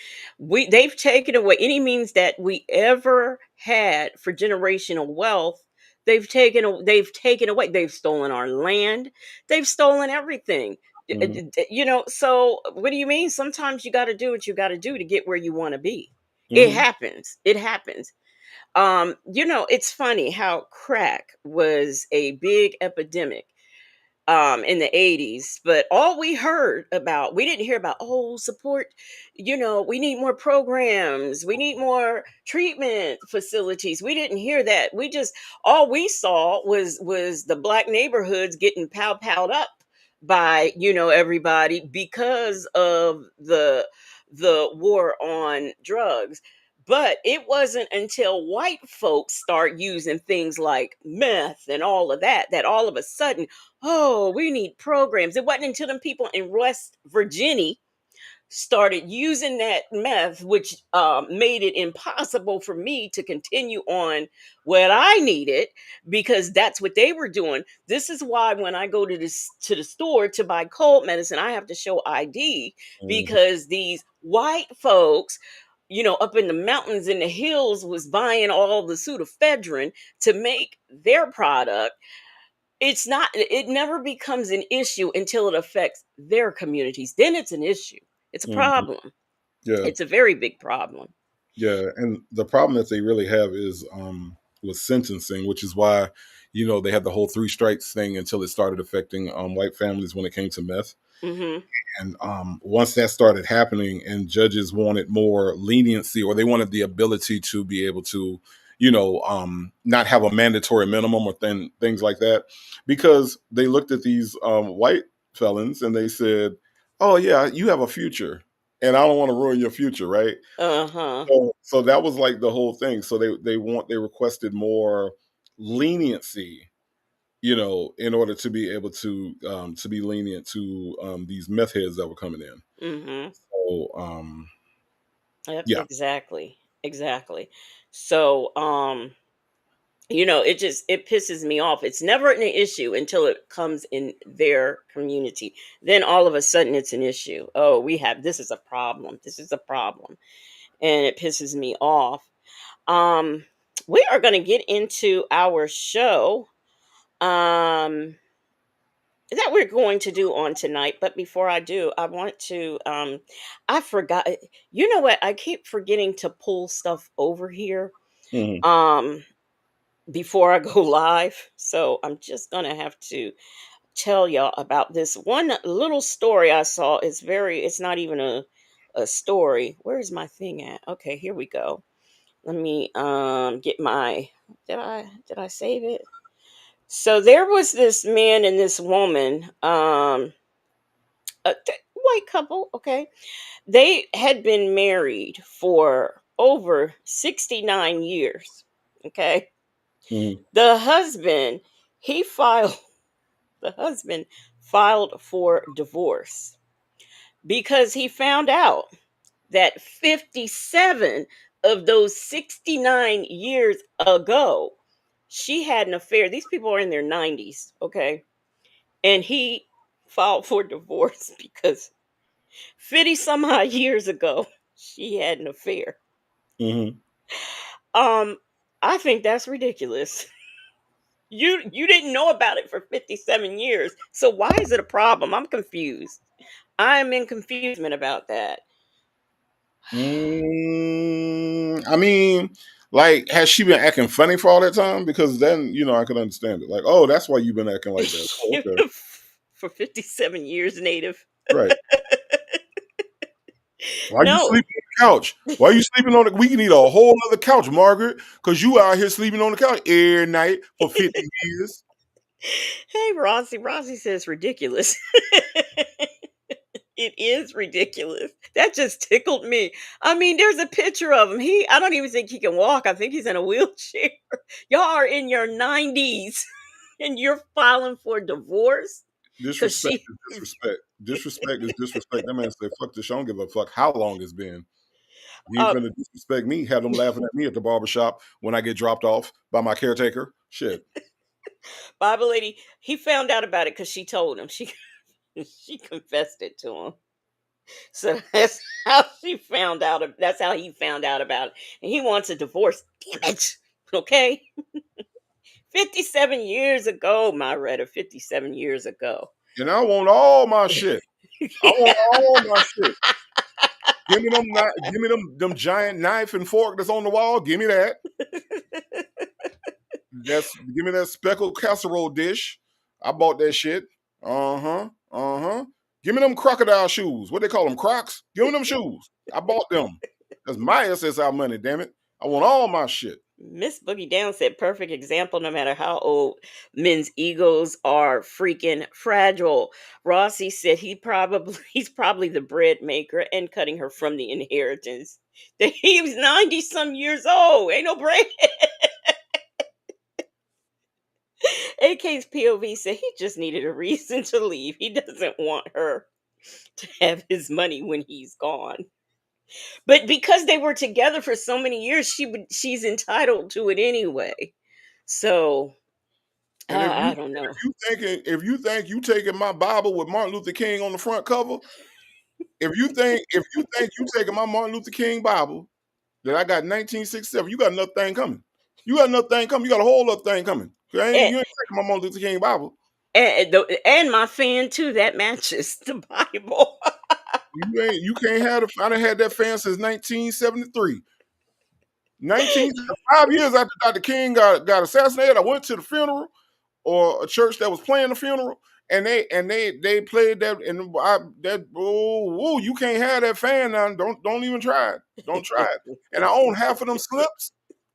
They've taken away any means that we ever had for generational wealth. They've taken away. They've stolen our land. They've stolen everything. mhm, So what do you mean? Sometimes you got to do what you got to do to get where you want to be. It mhm, happens. It happens. It's funny how crack was a big epidemic in the 80s, but all we didn't hear about, oh, support, we need more programs, we need more treatment facilities. We didn't hear that. All we saw was the black neighborhoods getting powed up by, everybody because of the war on drugs. But it wasn't until white folks start using things like meth and all of that all of a sudden, oh, we need programs. It wasn't until them people in West Virginia started using that meth, which made it impossible for me to continue on what I needed because that's what they were doing. This is why when I go to the store to buy cold medicine, I have to show ID Mhm. because these white folks, up in the mountains in the hills, was buying all the pseudoephedrine to make their product. It never becomes an issue until it affects their communities. Then it's an issue. It's a Mhm. problem. Yeah. It's a very big problem. Yeah, and the problem that they really have is with sentencing, which is why they had the whole three strikes thing until it started affecting white families when it came to meth. Mhm. And once that started happening, and judges wanted more leniency, or they wanted the ability to be able to, not have a mandatory minimum or things like that, because they looked at these white felons and they said, "Oh yeah, you have a future, and I don't want to ruin your future, right?" Uh-huh. So that was like the whole thing. So they requested more leniency, in order to be able to be lenient to these meth heads that were coming in. Mhm. So Yep, yeah. exactly. Exactly. So, it pisses me off. It's never an issue until it comes in their community. Then all of a sudden it's an issue. Oh, this is a problem. This is a problem. And it pisses me off. Um, we are going to get into our show that we're going to do on tonight. But before I do, I want to, I forgot, you know what? I keep forgetting to pull stuff over here Mhm. um, before I go live. So I'm just going to have to tell y'all about this one little story I saw. It's not even a story. Where's my thing at? Okay, here we go. Let me get my did I save it? So there was this man and this woman, white couple, okay. They had been married for over 69 years, okay. Mhm. The husband, he filed the husband filed for divorce because he found out that 57 of those 69 years ago, she had an affair. These people are in their 90s, okay? And he filed for divorce because 50 some odd years ago, she had an affair. Mhm. Um, I think that's ridiculous. You didn't know about it for 57 years. So why is it a problem? I'm confused. I'm in confusement about that. I mean, like, has she been acting funny for all that time? Because then, I could understand it. Like, oh, that's why you've been acting like that. Oh, okay. For 57 years, native. Right. Why you No. sleeping on the couch? Why you sleeping on the we need a whole other couch, Margaret, because you out here sleeping on the couch every night for 50 years. Hey, Rossi. Rossi says ridiculous. It is ridiculous. That just tickled me. I mean, there's a picture of him. I don't even think he can walk. I think he's in a wheelchair. Y'all are in your 90s and you're filing for divorce because Disrespect she. is disrespect. Disrespect is disrespect. That man said, fuck this. I don't give a fuck how long it's been. You ain't uh, finna disrespect me, have them laughing at me at the barbershop when I get dropped off by my caretaker. Shit. Bible lady, he found out about it because she told him. She confessed it to him. So that's how she found out. That's how he found out about it. And he wants a divorce. Damn it. Okay. 57 years ago, Myretta. 57 years ago. And I want all my shit. I want all my shit. Give me them giant knife and fork that's on the wall. Give me that. Give me that speckled casserole dish. I bought that shit. Uh-huh. Uh-huh. Give me them crocodile shoes. What they call them? Crocs? Give me them shoes. I bought them. That's my SSI money, damn it. I want all my shit. Miss Boogie Down said, perfect example, no matter how old, men's egos are freaking fragile. Rossi said he's probably the bread maker and cutting her from the inheritance. That he was 90 some years old. Ain't no bread. AK's POV said he just needed a reason to leave. He doesn't want her. to have his money when he's gone. But because they were together for so many years, she's entitled to it anyway. So And if I don't know. if you think you taking my Bible with Martin Luther King on the front cover, if you think you taking my Martin Luther King Bible that I got 1967, you got another thing coming. You got another thing coming. You got a whole other thing coming. And, You ain't taking my Martin Luther King Bible. and my fan too, that matches the Bible. You can't have the I done had that fan since 1973. 5 years after Dr. King got assassinated, I went to the funeral or a church that was playing the funeral, and they played that, and you can't have that fan now. Don't even try it. Don't try it. And I own half of them slips.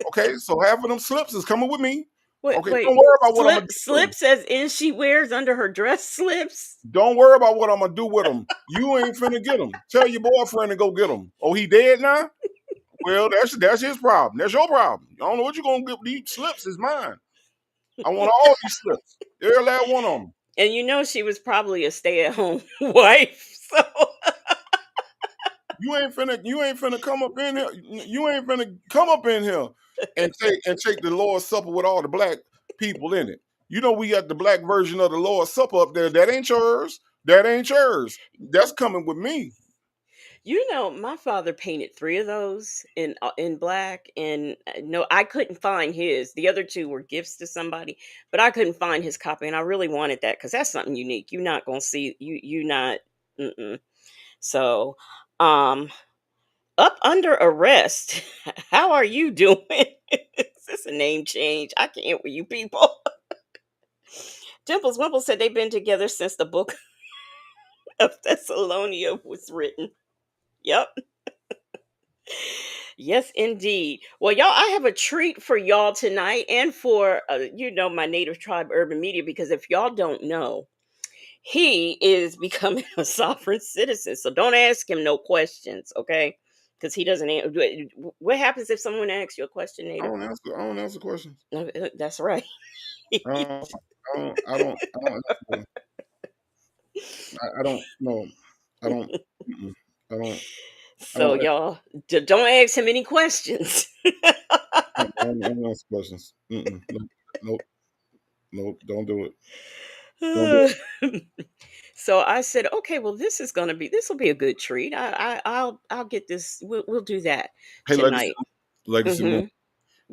Okay, so half of them slips is coming with me. Wait, Okay, wait. don't worry about what I'm gonna do with them. Slips as in she wears under her dress slips. Don't worry about what I'm gonna do with them. You ain't finna get them. Tell your boyfriend to go get them. Oh, he dead now? Well, that's his problem. That's your problem. I don't know what you're gonna get. These slips is mine. I want all these slips. Every last one of them. And she was probably a stay-at-home wife. So You ain't finna come up in here. You ain't finna come up in here and take the Lord's Supper with all the black people in it. You know we got the black version of the Lord's Supper up there. That ain't yours. That ain't yours. That's coming with me. my father painted 3 of those in black, and no, I couldn't find his. The other 2 were gifts to somebody, but I couldn't find his copy, and I really wanted that because that's something unique. You're not gonna see you not. Mm-mm. So, um, up under arrest. How are you doing? Is this a name change? I can't with you people. Dimples Wimple said they've been together since the book of Thessalonia was written. Yep. Yes, indeed. Well, y'all, I have a treat for y'all tonight and for, my native tribe urban media, because if y'all don't know, he is becoming a sovereign citizen. So don't ask him no questions, okay? Because he doesn't. What happens if someone asks you a question, I native? don't answer. I don't answer questions. That's right. I don't answer. I don't. No. I don't. Mm-mm. I don't. I So don't. y'all, don't ask him any questions. I don't answer questions. Mm-mm. Nope. Nope. Nope. Don't do it. Don't do it. So I said, okay, well, this will be a good treat. I'll get this. We'll do that Hey, tonight. Legacy Moon. Mm-hmm.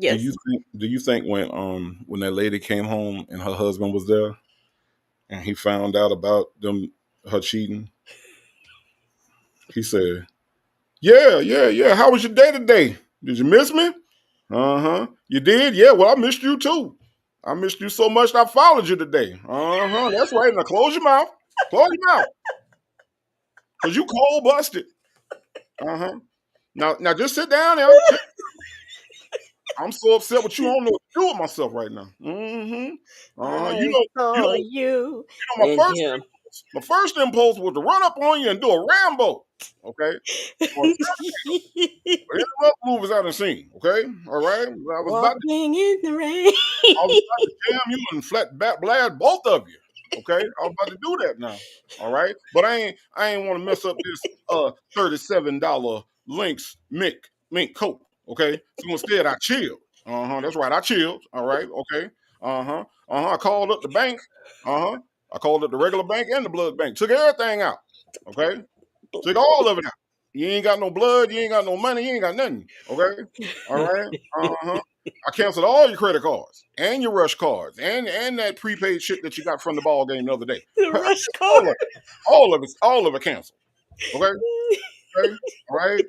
Do Yes. you think when that lady came home and her husband was there and he found out about her cheating, he said, "Yeah, yeah, yeah. How was your day today? Did you miss me? Uh-huh. You did? Yeah, well, I missed you too. I missed you so much I followed you today. Uh-huh. That's right. Now close your mouth. Close your mouth. Cause you cold busted. Uh-huh. Now just sit down now. I'm so upset with you. I don't know what to do with myself right now. Mm-hmm. Uh-huh. I saw you and him. My first impulse was to run up on you and do a Rambo. Okay. Or any other movies I done seen. Okay. All right. Walking in the rain. I was about to jam you and blast both of you. Okay, I was about to do that now. All right, but I ain't want to mess up this $37 Lynx mink coat. Okay, so instead I chilled. That's right, I chilled. All right, okay. I called up the bank. I called up the regular bank and the blood bank. Took everything out. Okay, took all of it out. You ain't got no blood. You ain't got no money. You ain't got nothing. Okay, all right. I canceled all your credit cards and your rush cards and that prepaid shit that you got from the ball game the other day. The rush car. All of it, all of it canceled. Okay, okay, all right.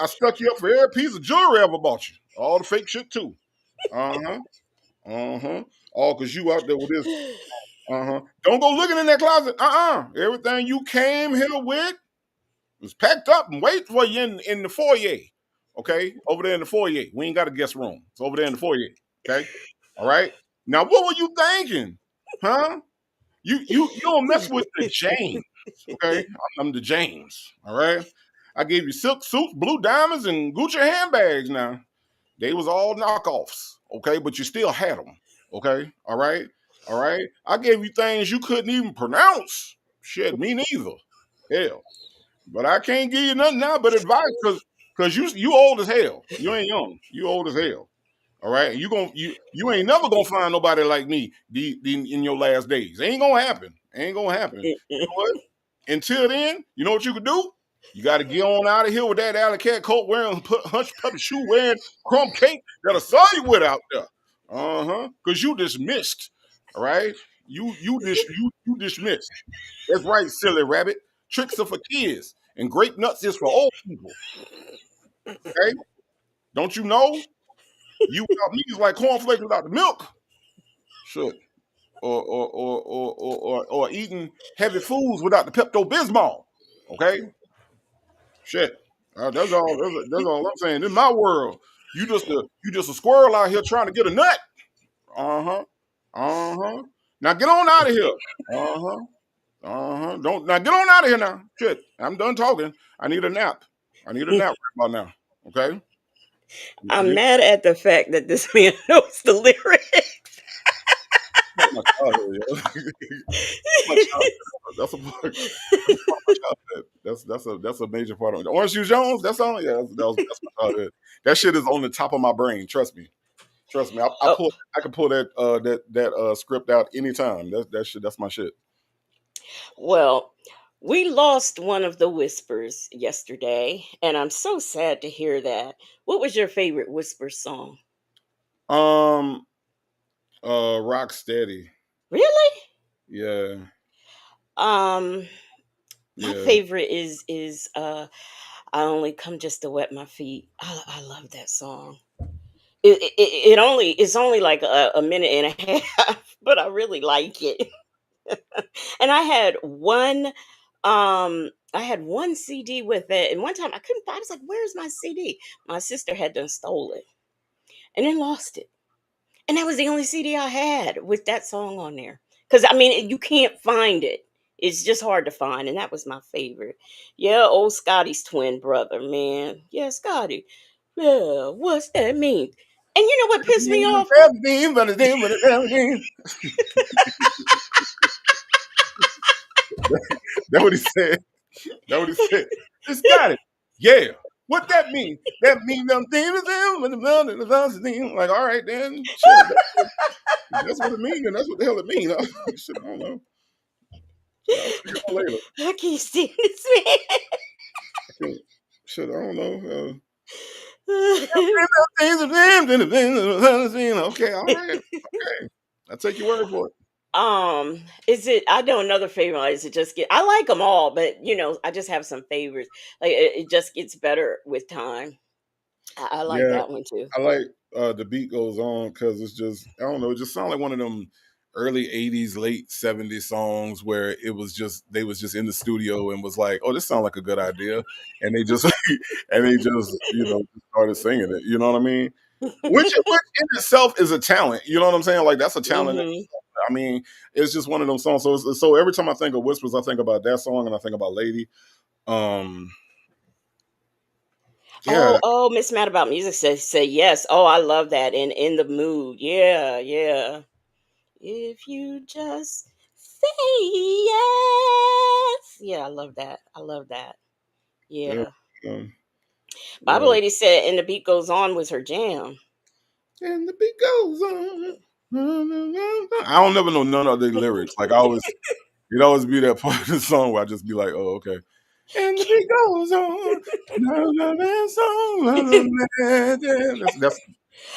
I stuck you up for every piece of jewelry I ever bought you. All the fake shit too. Uh huh. All because you out there with this. Don't go looking in that closet. Everything you came here with was packed up and wait for you in the foyer. Okay, over there in the foyer. We ain't got a guest room. It's over there in the foyer. Okay, all right. Now, what were you thinking, huh? You don't mess with the James. Okay, I'm the James. All right. I gave you silk suits, blue diamonds, and Gucci handbags. Now they was all knockoffs. Okay, but you still had them. Okay, all right, all right. I gave you things you couldn't even pronounce. Shit, me neither. Hell. But I can't give you nothing now but advice because you old as hell. You ain't young. You old as hell. All right. You ain't never gonna find nobody like me in your last days. Ain't gonna happen. Ain't gonna happen. You know what? Until then, you know what you could do? You got to get on out of here with that alley cat coat wearing, hunch puppy shoe wearing, crumb cake that'll saw you with out there. Because you dismissed. All right. You dismissed. That's right, silly rabbit. Tricks are for kids, and grape nuts is for old people. Okay? Don't you know? You without me is like cornflakes without the milk. Shit. Or eating heavy foods without the Pepto Bismol. Okay? Shit. That's all I'm saying. In my world, you just a squirrel out here trying to get a nut. Uh huh. Uh huh. Now get on out of here. Uh huh. Don't now get on out of here now. Shit. I'm done talking. I need a nap. I need a nap right about now. Okay. I'm Get mad at the fact that this man knows the lyrics. that's my childhood, yo. That's my childhood. That's a part of my childhood. That's a major part of it. Orange Juice Jones. That's all. Yeah, that's my childhood. That shit is on the top of my brain. Trust me. Trust me. Oh, I can pull that script out anytime. That shit. That's my shit. well, we lost one of the whispers yesterday, and I'm so sad to hear that. What was your favorite whisper song? Um. Rock steady. Really? Yeah. Um, my Yeah. favorite is I only come just to wet my feet. I love that song. It's only like a minute and a half, but I really like it. And I had one CD with it, and one time I couldn't find. I was like, "Where's my CD?" My sister had done stole it and then lost it, and that was the only CD I had with that song on there. Because I mean, you can't find it. It's just hard to find, and that was my favorite. Yeah, old Scotty's twin brother, man. Yeah, Scotty. Yeah, what's that mean? And you know what pissed me off? That what he said. That what he said. Just got it. Yeah. What that mean? That mean them things like all right then. Shit. That's what it means, and that's what the hell it means. Shit, I don't know. Shit, I'll figure it out later. I can't stand this I can't. Shit, I don't know. man. Okay, all right. Okay. I'll take your word for it. Is it? I know another favorite. Is it just get? I like them all, but I just have some favorites. Like it just gets better with time. I like Yeah, that one too. I like the beat goes on because it's just I don't know, it just sounds like one of them early '80s, late '70s songs where it was just they was just in the studio and was like, oh, this sounds like a good idea, and they just and they just started singing it. You know what I mean? Which in itself is a talent. You know what I'm saying? Like that's a talent. Hmm. I mean, it's just one of them songs. So every time I think of Whispers, I think about that song and I think about Lady. Um, yeah, Oh, Miss Mad About Music says say yes. Oh, I love that. And in the mood. Yeah, yeah. If you just say yes. Yeah, I love that. I love that. yeah, Yeah. um, Bible yeah. Lady said, and the beat goes on was her jam. And the beat goes on. I don't never know none of the lyrics. Like I always, it always be that part of the song where I just be like, oh, okay. And the beat goes on.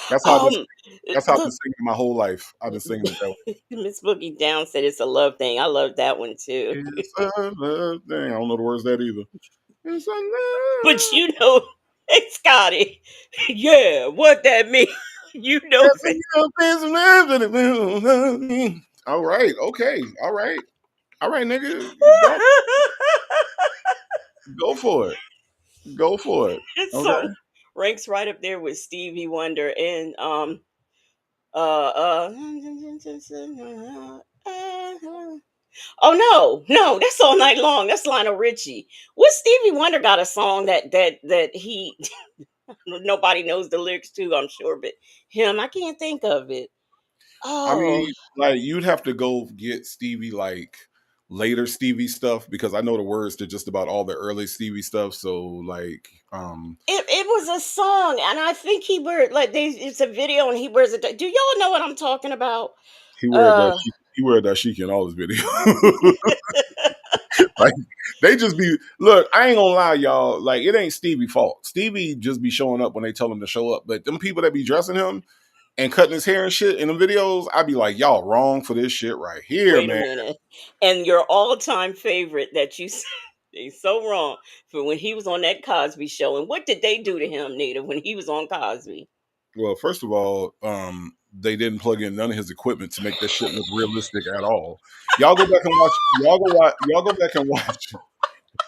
That's how I've been. Um, That's how I've been look, singing my whole life. I've been singing it that way. Miss Boogie Down said it's a love thing. I love that one too. It's a love thing. I don't know the words of that either. It's a But love. hey Scotty, yeah, what that mean? You know that. All right. Okay. All right. All right, nigga. Go, go for it. Go for it. This Okay. song ranks right up there with Stevie Wonder and uh oh no, that's all night long. That's Lionel Richie. What Stevie Wonder got a song that he nobody knows the lyrics to, I'm sure, but him, I can't think of it. I Oh, mean, like you'd have to go get Stevie later Stevie stuff because I know the words to just about all the early Stevie stuff. So like, It was a song, and I think he wear like they. It's a video, and he wears it. Do y'all know what I'm talking about? Uh, he wear that chic in all his videos. Like they just be look. I ain't gonna lie, y'all. Like it ain't Stevie fault. Stevie just be showing up when they tell him to show up. But them people that be dressing him and cutting his hair and shit in the videos, I be like, y'all wrong for this shit right here, Wait a man. minute. And your all-time favorite that you said is so wrong for when he was on that Cosby show. And what did they do to him, Nita, when he was on Cosby? Well, first of all, they didn't plug in none of his equipment to make this shit look realistic at all. Y'all go back and watch. Y'all go watch. Y'all go back and watch.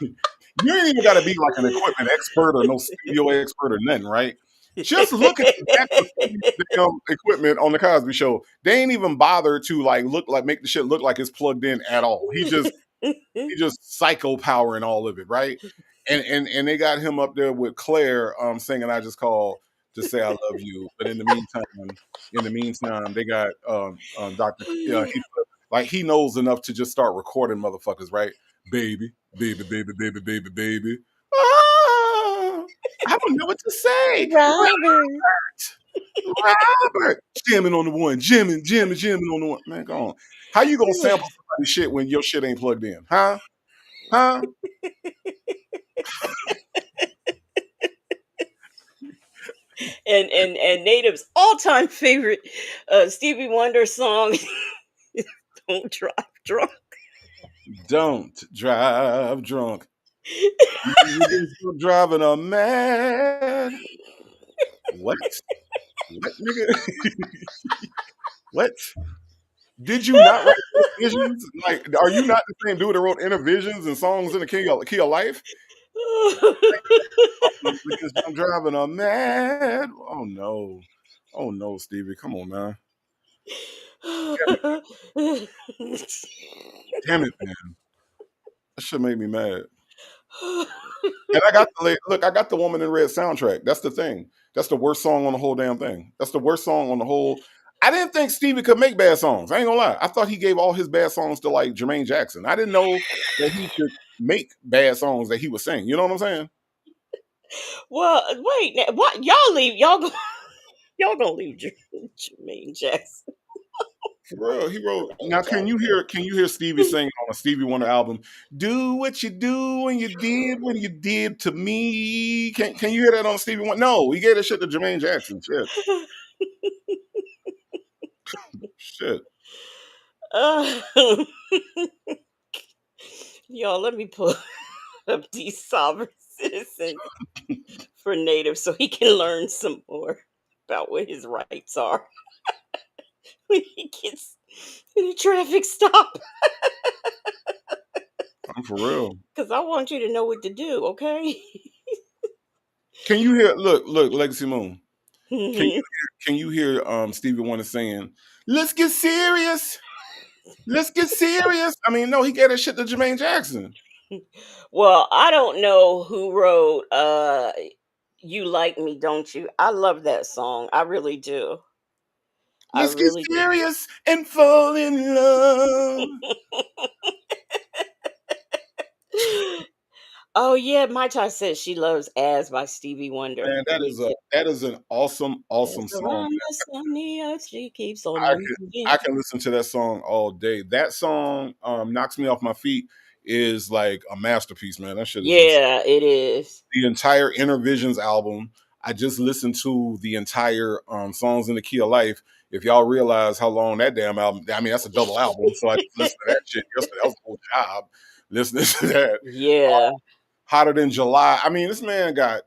You ain't even got to be like an equipment expert or no studio expert or nothing, right? Just look at the back of Stevie's damn equipment on the Cosby Show. They ain't even bother to like look like make the shit look like it's plugged in at all. He just psycho powering all of it, right? And they got him up there with Claire singing "I Just Call to Say I Love You," but in the meantime, they got Doctor. Like he knows enough to just start recording motherfuckers, right? Baby, baby, baby, baby, baby, baby. Ah, I don't know what to say. Robert. Robert, jamming on the one, jamming on the one. Man, go on. How you gonna sample somebody's shit when your shit ain't plugged in? Huh? Huh? And Native's all-time favorite Stevie Wonder song, Don't Drive Drunk. Don't drive drunk. You're driving a mad. What? What, nigga? What? Did you not write Visions? Like, are you not the same dude that wrote Inner Visions and songs in the key of life? Because I'm driving a mad. Oh no. Oh no, Stevie. Come on, man. Damn it, man. That shit made me mad. And I got the look. I got the Woman in Red soundtrack. That's the thing. That's the worst song on the whole damn thing. That's the worst song on the whole. I didn't think Stevie could make bad songs. I ain't gonna lie. I thought he gave all his bad songs to like Jermaine Jackson. I didn't know that he could make bad songs that he was sing. You know what I'm saying? Well, wait, what y'all leave? Y'all gonna leave Jermaine Jackson? For real, he wrote. Jermaine Now, Jackson. Can you hear Stevie singing on a Stevie Wonder album? Do what you do when you did to me. Can you hear that on Stevie Wonder? No, he gave that shit to Jermaine Jackson. Shit, shit. uh, y'all, let me pull up these sovereign citizens for Native so he can learn some more about what his rights are when he gets in a traffic stop. I'm for real. Because I want you to know what to do, okay? Can you hear? Look, Legacy Moon. Can you hear Stevie Wonder saying, "Let's get serious, let's get serious"? I mean, no, he gave that shit to Jermaine Jackson. Well, I don't know who wrote You Like Me, Don't You? I love that song. I really do. I Let's get really serious and fall in love. do. Oh yeah, my child says she loves "As" by Stevie Wonder. Man, Me too. that is an awesome, As awesome song. around the sunny earth, she keeps on I moving. I can listen to that song all day. That song knocks me off my feet is like a masterpiece, man. That shit is insane. Yeah, it is. The entire Inner Visions album. I just listened to the entire songs in the Key of Life. If y'all realize how long that damn album, I mean, that's a double album. So I just listened to that shit yesterday. That was a whole job listening to that. Yeah. Hotter Than July. I mean, this man got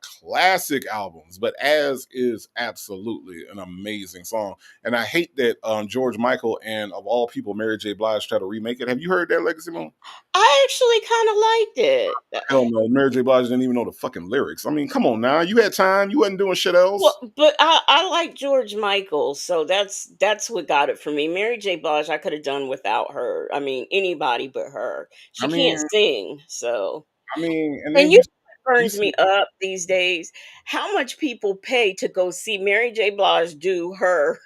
classic albums, but As is absolutely an amazing song. And I hate that George Michael and of all people, Mary J. Blige try to remake it. Have you heard that, Legacy Moon? I actually kind of liked it. Hell no, Mary J. Blige didn't even know the fucking lyrics. I mean, come on now. You had time. You wasn't doing shit else. Well, but I like George Michael, so that's what got it for me. Mary J. Blige, I could have done without her. I mean, anybody but her. I She can't mean, sing, so. and And then you know what you burns see me up these days? How much people pay to go see Mary J. Blige do her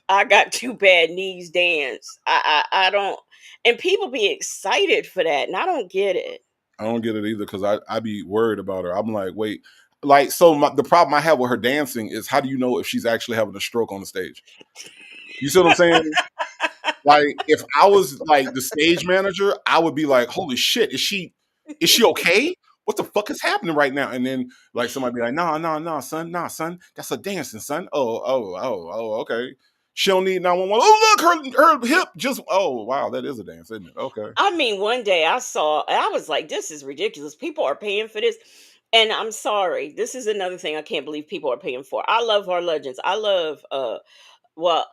I got two bad knees dance. I don't, and people be excited for that, and I don't get it. I don't get it either because I be worried about her. I'm like, wait, like so the problem I have with her dancing is how do you know if she's actually having a stroke on the stage? You see what I'm saying? Like if I was like the stage manager, I would be like, holy shit, is she okay? What the fuck is happening right now? And then like somebody be like, nah, son, that's a dancing, son. Oh, okay. She don't need 911. Oh, look, her hip just wow, that is a dance, isn't it? Okay. I mean, one day I saw, I was like, this is ridiculous. People are paying for this. And I'm sorry, this is another thing I can't believe people are paying for. I love our legends. I love, well,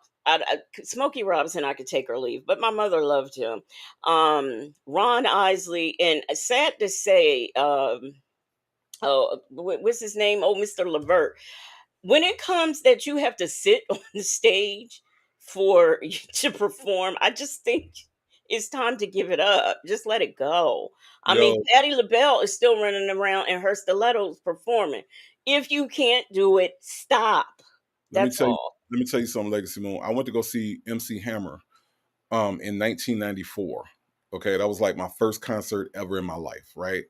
Smokey Robinson, I could take or leave, but my mother loved him. Ron Isley, and sad to say, oh, what's his name? Oh, Mr. Levert. When it comes that you have to sit on the stage for to perform, I just think it's time to give it up. Just let it go. I mean, Yo, Patti LaBelle is still running around in her stilettos performing. If you can't do it, stop. let me That's tell you, all. let me tell you something, Legacy Moon. I went to go see MC Hammer in 1994. Okay, that was like my first concert ever in my life, right?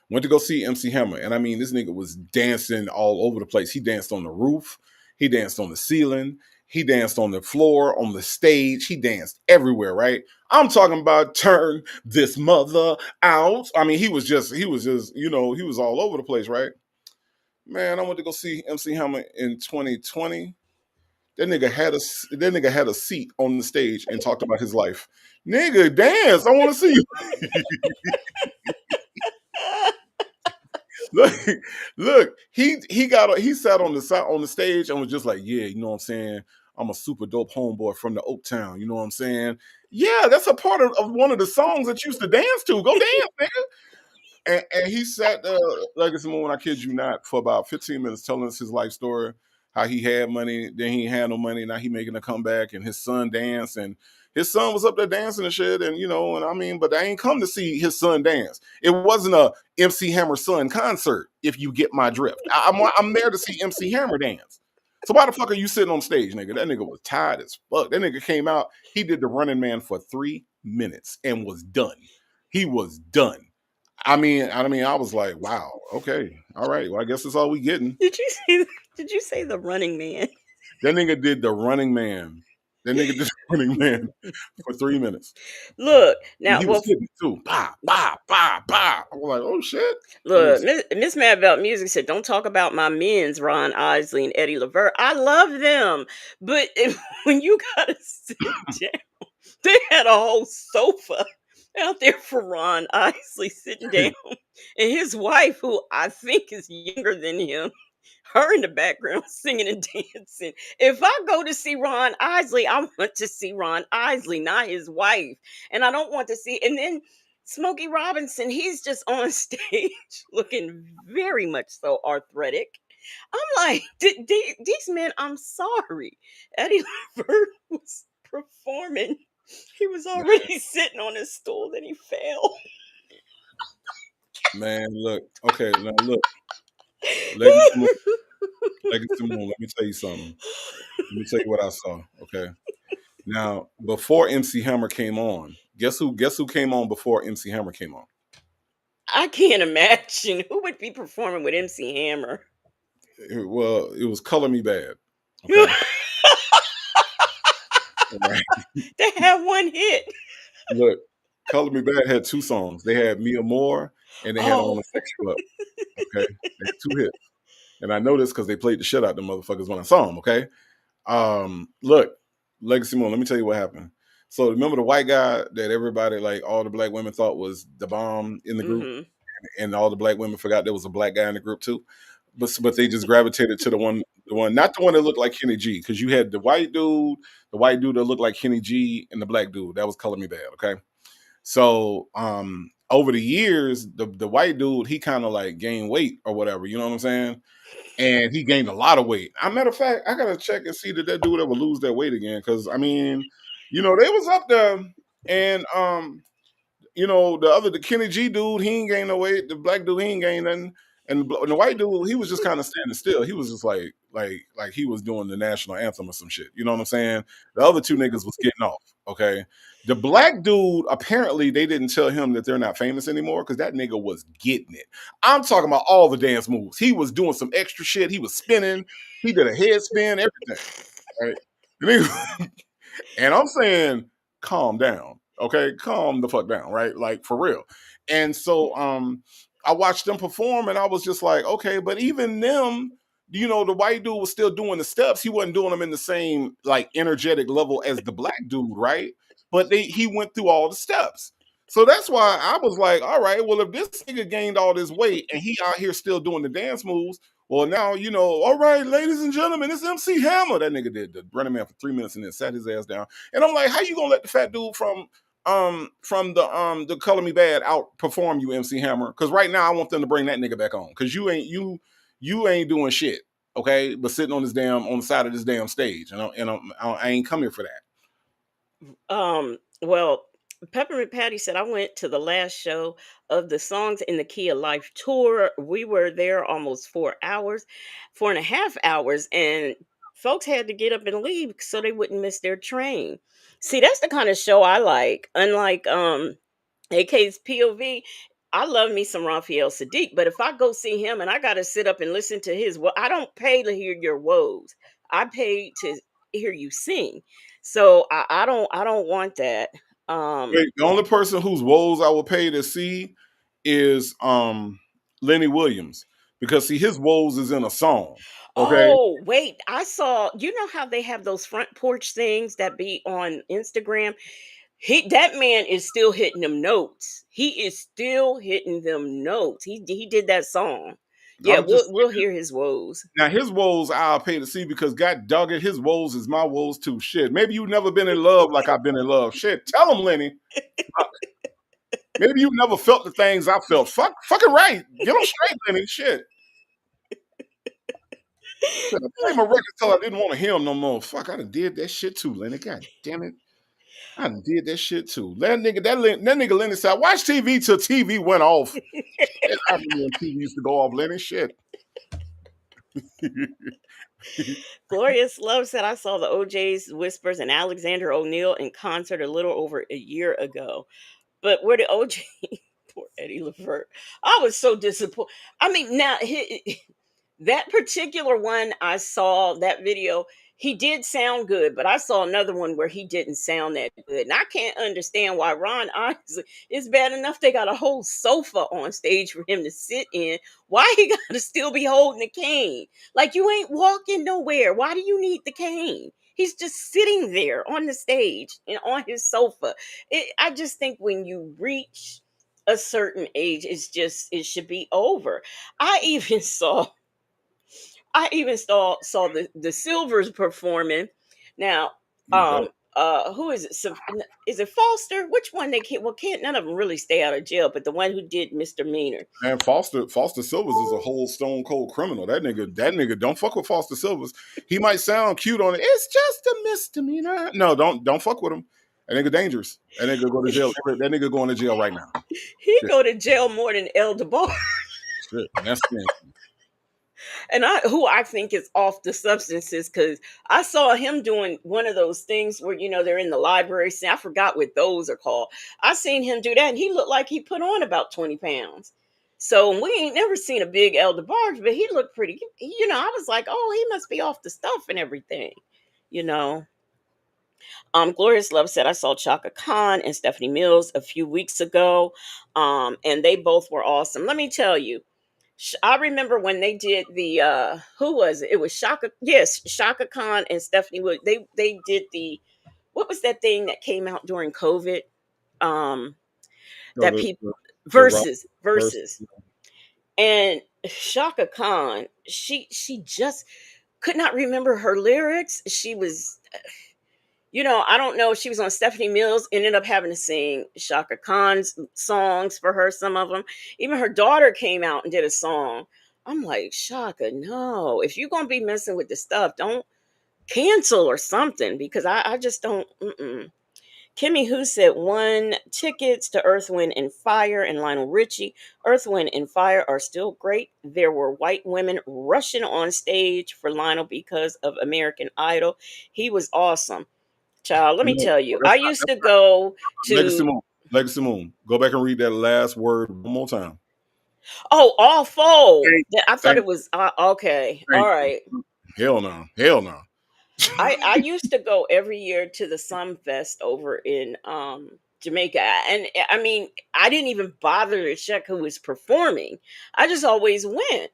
Went to go see MC Hammer, and I mean, this nigga was dancing all over the place. He danced on the roof, he danced on the ceiling, he danced on the floor, on the stage, he danced everywhere, right? I'm talking about turn this mother out. I mean, he was just, he was all over the place, right? Man, I went to go see MC Hammer in 2020. That nigga had a seat on the stage and talked about his life. Nigga, dance. I want to see you. look, look, he sat on the side on the stage and was just like, yeah, you know what I'm saying? I'm a super dope homeboy from the Oak Town. You know what I'm saying? Yeah, that's a part of one of the songs that you used to dance to. Go dance, nigga. And he sat there, Legacy Moon, I kid you not, for about 15 minutes telling us his life story, how he had money, then he had no money, now he making a comeback, and his son danced, and his son was up there dancing and shit, and I mean, but I ain't come to see his son dance. It wasn't a MC Hammer son concert, if you get my drift. I'm there to see MC Hammer dance. So why the fuck are you sitting on stage, nigga? That nigga was tired as fuck. That nigga came out, he did the Running Man for 3 minutes and was done. He was done. I was like, wow, okay, all right. Well, I guess that's all we getting. Did you see? Did you say the Running Man? That nigga did the Running Man. That nigga did the Running Man for 3 minutes. Look And now. he was Well, hitting it too. Bah, bah, bah, bah. I was like, oh shit. Let me look, see. Miss Mad About Music said, "Don't talk about my men's Ron Isley and Eddie Levert. I love them, but when you gotta sit down, they had a whole sofa out there for Ron Isley sitting down, and his wife, who I think is younger than him, her in the background singing and dancing. If I go to see Ron Isley, I want to see Ron Isley, not his wife. And I don't want to see, and then Smokey Robinson, he's just on stage looking very much so arthritic. I'm like, these men, I'm sorry. Eddie Levert was performing. He was already sitting on his stool, then he fell. Man, look. Okay, now look. Legacy Moon, Legacy Moon, let me tell you something. Let me tell you what I saw. Okay. Now, before MC Hammer came on, guess who came on before MC Hammer came on? I can't imagine who would be performing with MC Hammer. Well, it was Color Me Bad. Okay. All right. They had one hit. Look, Color Me Bad had two songs. They had Mia Moore and they had I Oh, Wanna Sex You Up. Okay. They had two hits. And I know this because they played the shit out of the motherfuckers when I saw them, okay? Look, Legacy Moon, let me tell you what happened. So remember the white guy that everybody, like all the black women thought was the bomb in the group, hmm and all the black women forgot there was a black guy in the group too. But they just gravitated to the one, not the one that looked like Kenny G, because you had the white dude that looked like Kenny G, and the black dude that was Color Me Bad, okay? So over the years, the white dude, he kind of like gained weight or whatever, you know what I'm saying? And he gained a lot of weight. As a matter of fact, I gotta check and see that dude ever lose that weight again. Because I mean, they was up there, and the Kenny G dude, he ain't gained no weight. The black dude, he ain't gained nothing. And the white dude, he was just kind of standing still. He was just like he was doing the national anthem or some shit. You know what I'm saying? The other two niggas was getting off. Okay. The black dude, apparently they didn't tell him that they're not famous anymore because that nigga was getting it. I'm talking about all the dance moves. He was doing some extra shit. He was spinning. He did a head spin, everything. Right? And I'm saying, calm down. Okay, calm the fuck down, right? Like for real. And so I watched them perform and I was just like, okay, but even them, the white dude was still doing the steps. He wasn't doing them in the same like energetic level as the black dude, right? But he went through all the steps. So that's why I was like, all right, well, if this nigga gained all this weight and he out here still doing the dance moves, well, now, all right, ladies and gentlemen, it's MC Hammer. That nigga did the Running Man for 3 minutes and then sat his ass down. And I'm like, how you gonna let the fat dude from the Color Me Bad outperform you, MC Hammer? Because right now I want them to bring that nigga back on. Because you ain't doing shit, okay? But sitting on the side of this damn stage, I ain't come here for that. Well, Peppermint Patty said, I went to the last show of the Songs in the Key of Life tour. We were there almost 4 hours, 4.5 hours, and folks had to get up and leave so they wouldn't miss their train. See, that's the kind of show I like. Unlike AK's POV, I love me some Raphael Sadiq, but if I go see him and I got to sit up and listen to I don't pay to hear your woes. I pay to hear you sing. So I don't want that. Um The only person whose woes I will pay to see is Lenny Williams. Because see, his woes is in a song. Okay. oh, wait, I saw, how they have those front porch things that be on Instagram? That man is still hitting them notes. He is still hitting them notes. He did that song. Yeah, I'm just we'll hear his woes. Now his woes I'll pay to see because God dog it, his woes is my woes too. Shit. Maybe you've never been in love like I've been in love. Shit. Tell him, Lenny. Fuck. Maybe you never felt the things I felt. Fucking right. Get him straight, Lenny. Shit. Shit. I played my record till I didn't want to hear him no more. Fuck, I done did that shit too, Lenny. God damn it. I done did that shit too. That nigga Lenny said, watch TV till TV went off. Shit, I remember when TV used to go off, Lenny. Shit. Glorious Love said, I saw the OJ's Whispers and Alexander O'Neill in concert a little over a year ago. But where did OJ? Poor Eddie Levert. I was so disappointed. I mean, now that particular one, I saw that video. He did sound good, but I saw another one where he didn't sound that good. And I can't understand why Ron Isley is bad enough. They got a whole sofa on stage for him to sit in. Why he got to still be holding the cane? Like, you ain't walking nowhere. Why do you need the cane? He's just sitting there on the stage and on his sofa. I just think when you reach a certain age, it should be over. I even saw I even saw the Silvers performing. Now, Who's that? who is it? Is it Foster? Which one they can't? Well, can't none of them really stay out of jail, but the one who did misdemeanor. Man, Foster Silvers is a whole stone cold criminal. That nigga, don't fuck with Foster Silvers. He might sound cute on it. It's just a misdemeanor. No, don't fuck with him. That nigga dangerous. That nigga go to jail. That nigga going to jail right now. He Shit, go to jail more than El DeBar. shit. That's the And who I think is off the substances, because I saw him doing one of those things where they're in the library. I forgot what those are called. I seen him do that, and he looked like he put on about 20 pounds. So we ain't never seen a big elder barge, but he looked pretty. I was like, oh, he must be off the stuff and everything. You know. Glorious Love said, I saw Chaka Khan and Stephanie Mills a few weeks ago, and they both were awesome. Let me tell you, I remember when they did the who was it? It was Shaka. Yes, Shaka Khan and Stephanie Wood. They did the, what was that thing that came out during COVID? Um, that the, people the, the rock verse. versus and Shaka Khan. She just could not remember her lyrics. She was. I don't know if she was on Stephanie Mills, ended up having to sing Shaka Khan's songs for her, some of them. Even her daughter came out and did a song. I'm like, Shaka, no. If you're going to be messing with the stuff, don't cancel or something, because I just don't. Mm-mm. Kimmy Who said won tickets to Earth, Wind, and Fire and Lionel Richie. Earth, Wind, and Fire are still great. There were white women rushing on stage for Lionel because of American Idol. He was awesome. Child, let me No, tell you, that's I not, used that's to go not Legacy to, Moon. Legacy Moon. Go back and read that last word one more time. oh, All Fold. Thank I thought thank it was, okay. thank All right. you. Hell no. Hell no. I used to go every year to the Fest over in Jamaica, and I mean I didn't even bother to check who was performing. I just always went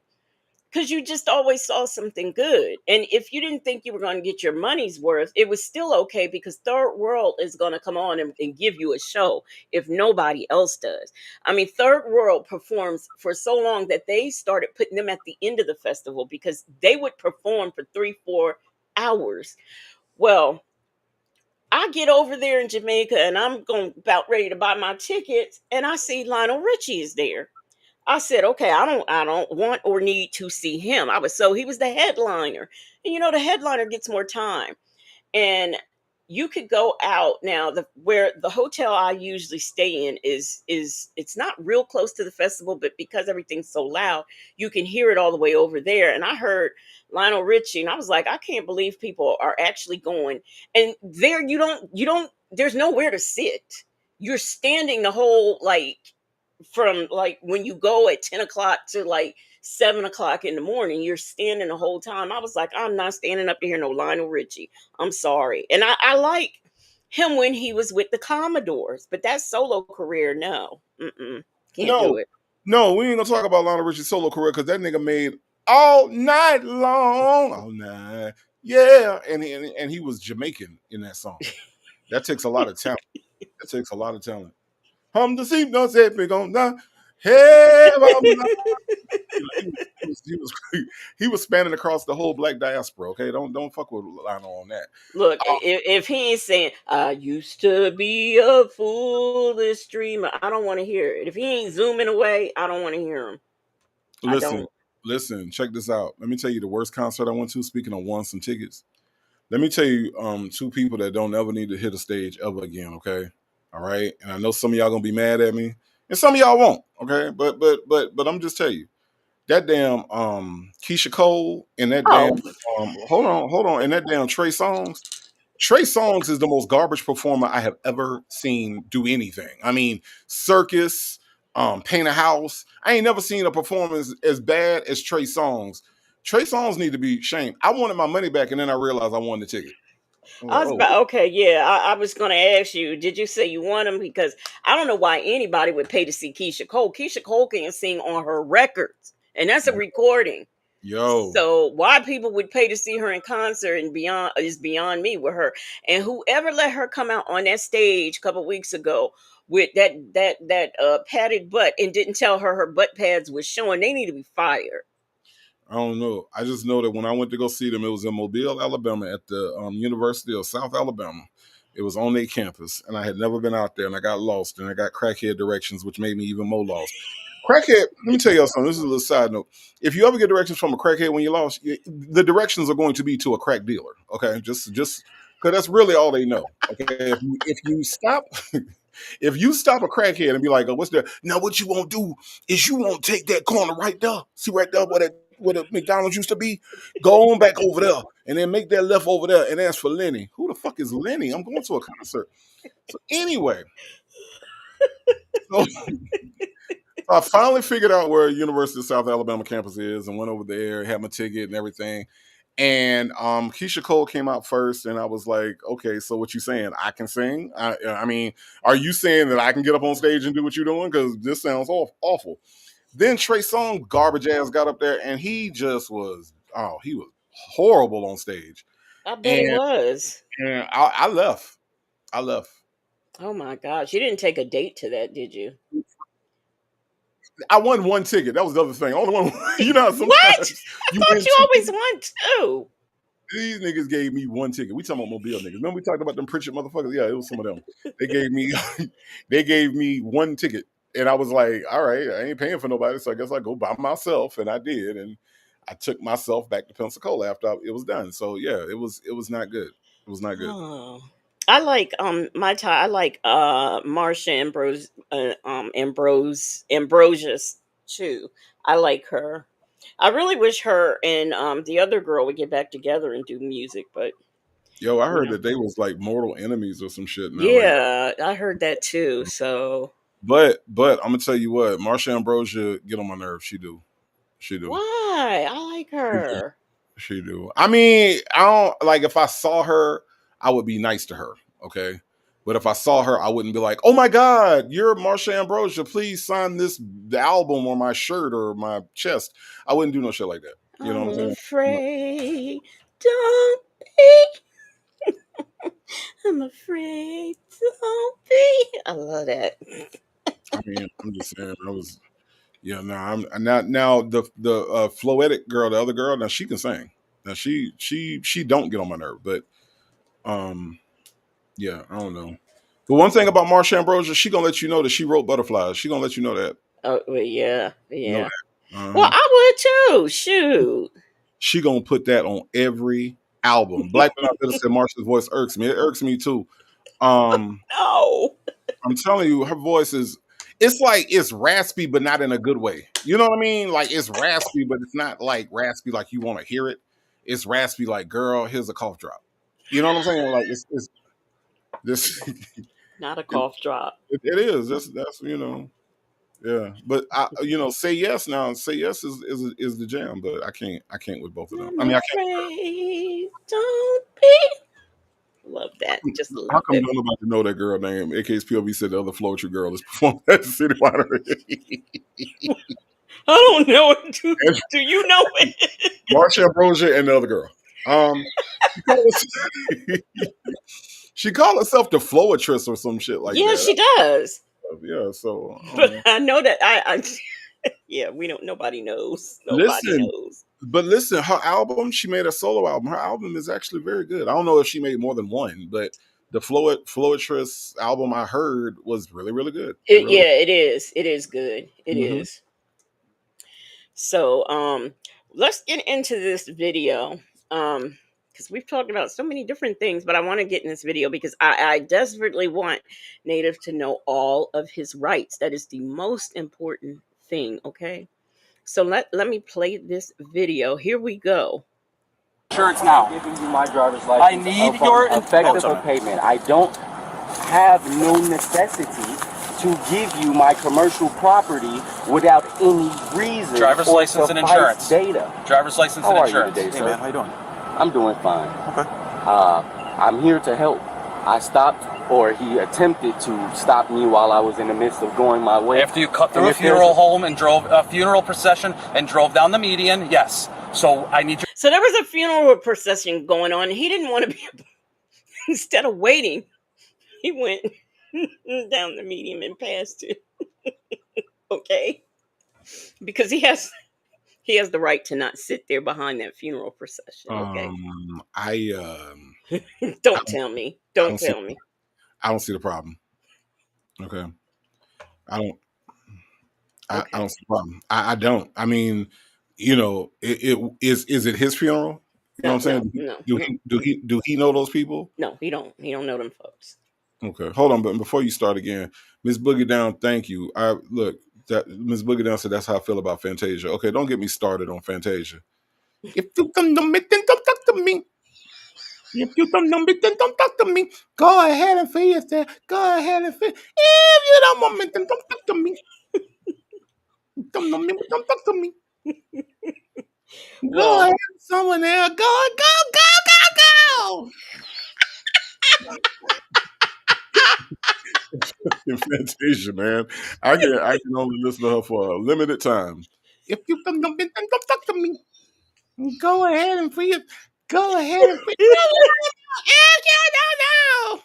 because you just always saw something good, and if you didn't think you were going to get your money's worth, it was still okay because Third World is going to come on and give you a show if nobody else does. I mean, Third World performs for so long that they started putting them at the end of the festival because they would perform for 3 4 hours. Well, I get over there in Jamaica and I'm going about ready to buy my tickets and I see Lionel Richie is there. I said, okay, I don't want or need to see him. He was the headliner. And you know the headliner gets more time, and you could go out now. The hotel I usually stay in is it's not real close to the festival, but because everything's so loud, you can hear it all the way over there. And I heard Lionel Richie, and I was like, I can't believe people are actually going. And there, you don't. There's nowhere to sit. You're standing the whole like from like when you go at 10 o'clock to like 7 o'clock in the morning, you're standing the whole time. I was like, I'm not standing up to hear no Lionel Richie. I'm sorry. And I like him when he was with the Commodores, but that solo career, no. Mm-mm. Can't do No, it. no, we ain't gonna talk about Lionel Richie's solo career because that nigga made all night long, all night, yeah, and he was Jamaican in that song. That takes a lot of talent. That takes a lot of talent. Hum the seat, no say we gon' die. Hey, you know, he was spanning across the whole black diaspora. Okay, don't fuck with Lionel on that. Look, if he ain't saying, I used to be a foolish dreamer, I don't want to hear it. If he ain't zooming away, I don't want to hear him. I Listen, don't. listen, check this out. Let me tell you the worst concert I went to. Speaking of won some tickets, let me tell you two people that don't ever need to hit a stage ever again. Okay, all right. And I know some of y'all gonna be mad at me, and some of y'all won't. Okay, but I'm just telling you that damn Keisha Cole and that damn Oh, hold on, and that damn Trey Songz. Trey Songz is the most garbage performer I have ever seen do anything. I mean, circus, paint a house. I ain't never seen a performance as bad as Trey Songz. Trey Songz need to be shamed. I wanted my money back, and then I realized I won the ticket. I was I like, was oh, about okay. Yeah, I was going to ask you. Did you say you want him? Because I don't know why anybody would pay to see Keisha Cole. Keisha Cole can sing on her records, and that's a recording. yo, So why people would pay to see her in concert and beyond is beyond me with her. And whoever let her come out on that stage a couple weeks ago with that padded butt and didn't tell her her butt pads was showing, they need to be fired. I don't know. I just know that when I went to go see them, it was in Mobile, Alabama, at the University of South Alabama. It was on their campus, and I had never been out there, and I got lost, and I got crackhead directions, which made me even more lost. Crackhead, let me tell y'all something. This is a little side note. If you ever get directions from a crackhead when you're lost, the directions are going to be to a crack dealer. Okay, just because that's really all they know. Okay, if you stop, if you stop a crackhead and be like, "Oh, what's there?" Now, what you won't do is you won't take that corner right there. See right there where the McDonald's used to be. Go on back over there and then make that left over there and ask for Lenny. Who the fuck is Lenny? I'm going to a concert. So anyway, so I finally figured out where University of South Alabama campus is and went over there, had my ticket and everything. And Keisha Cole came out first, and I was like, okay, so what you saying? I can sing? I mean, are you saying that I can get up on stage and do what you're doing? Because this sounds awful. Then Trey Songz, garbage ass, got up there, and he just was, he was horrible on stage. I bet it And, was. and I left. I left. Oh my gosh. You didn't take a date to that, did you? I won one ticket. That was the other thing. Only one. You know, What? sometimes I you thought win you two always tickets. won two. These niggas gave me one ticket. We talking about Mobile niggas. Remember we talked about them Pritchard motherfuckers? Yeah, it was some of them. They gave me they gave me one ticket. And I was like, all right, I ain't paying for nobody, so I guess I go by myself. And I did. And I took myself back to Pensacola after it was done. So yeah, it was not good. It was not good. Oh. I like my tie. I like Marsha Ambrosius too. I like her. I really wish her and the other girl would get back together and do music, but Yo, I you heard know, that they was like mortal enemies or some shit now. Like, yeah, I heard that too. So but I'm gonna tell you what, Marsha Ambrosia get on my nerves. She do. why? I like She do. her. She do. I mean, I don't like if I saw her, I would be nice to her. Okay. But if I saw her, I wouldn't be like, "Oh my God, you're Marsha Ambrosia. Please sign the album on my shirt or my chest." I wouldn't do no shit like that. You know what I'm I'm saying? No. afraid. Don't be. I'm afraid. Don't be. I love that. I mean, I'm just saying. I was, yeah. No, I'm now the Floetic girl, the other girl. Now she can sing. Now she don't get on my nerve, but um, yeah, I don't know. But one thing about Marsha Ambrosia, she gonna let you know that she wrote Butterflies. She gonna let you know that. Oh well, yeah, Know yeah. that. Well, Uh-huh. I would too. Shoot. She gonna put that on every album. Black Men Out There said Marsha's voice irks me. It irks me too. Um, No. I'm telling you, her voice is. It's like it's raspy, but not in a good way. You know what I mean? Like it's raspy, but it's not like raspy like you want to hear it. It's raspy like, girl, here's a cough drop. You know what I'm saying? Like it's this. Not a cough drop. It is. That's yeah. But say yes now. Say yes is the jam. But I can't with both of them. I'm I mean, I can't. afraid. Don't be. Love that. Just How love come it. don't nobody know that girl name? AK's POV said the other Floetry girl is performing at the City Winery. I don't know it. Do you know it? Marsha Ambrosia and the other girl. She called herself, she called herself the Floetress or some shit like Yeah, that. she does. Yeah, so I don't But know. I know that yeah, we don't. Nobody knows. Nobody Listen, knows. but listen, her album, she made a solo album. Her album is actually very good. I don't know if she made more than one, but the Floetress album I heard was really, really good. It really. Yeah, it is. It is good. It Mm-hmm. is. So, let's get into this video. Because we've talked about so many different things, but I want to get in this video because I desperately want Native to know all of his rights. That is the most important thing. Okay. So let me play this video. Here we go. Insurance now. Giving you my driver's I license. need upon your effective sorry. payment. I don't have no necessity to give you my commercial property without any reason. Driver's or license and suffice insurance. Data. Driver's license How and are you insurance. today, Hey sir? man, how you doing? I'm doing fine. Okay. I'm here to help. I stopped, or he attempted to stop me while I was in the midst of going my way. After you cut through And a if there's funeral home and drove a funeral procession and drove down the median, yes. So I need your So there was a funeral procession going on. He didn't want to be. Instead of waiting, he went down the median and passed it. Okay, because he has the right to not sit there behind that funeral procession. Okay, I don't don't tell me. I Don't don't see tell me. I don't see the problem. Okay. I don't I Okay. don't see the problem. I don't. I mean, is it his funeral? You know what No, I'm no, saying? no, Do no, he do he know those people? no. He don't know them folks. Okay. Hold on, but before you start again, Miss Boogie Down, thank you. I look that Miss Boogie Down said that's how I feel about Fantasia. Okay, don't get me started on Fantasia. If you don't know me, then don't talk to me. If you don't know me, then don't talk to me. Go ahead and feel yourself. Go ahead and feel. If you don't want me, then don't talk to me. Don't know me, but don't talk to me. Go Well, ahead, someone else. Go. In Fantasia, man. I can only listen to her for a limited time. If you don't know me, then don't talk to me. Go ahead and free it. Go ahead and free it. If you don't know.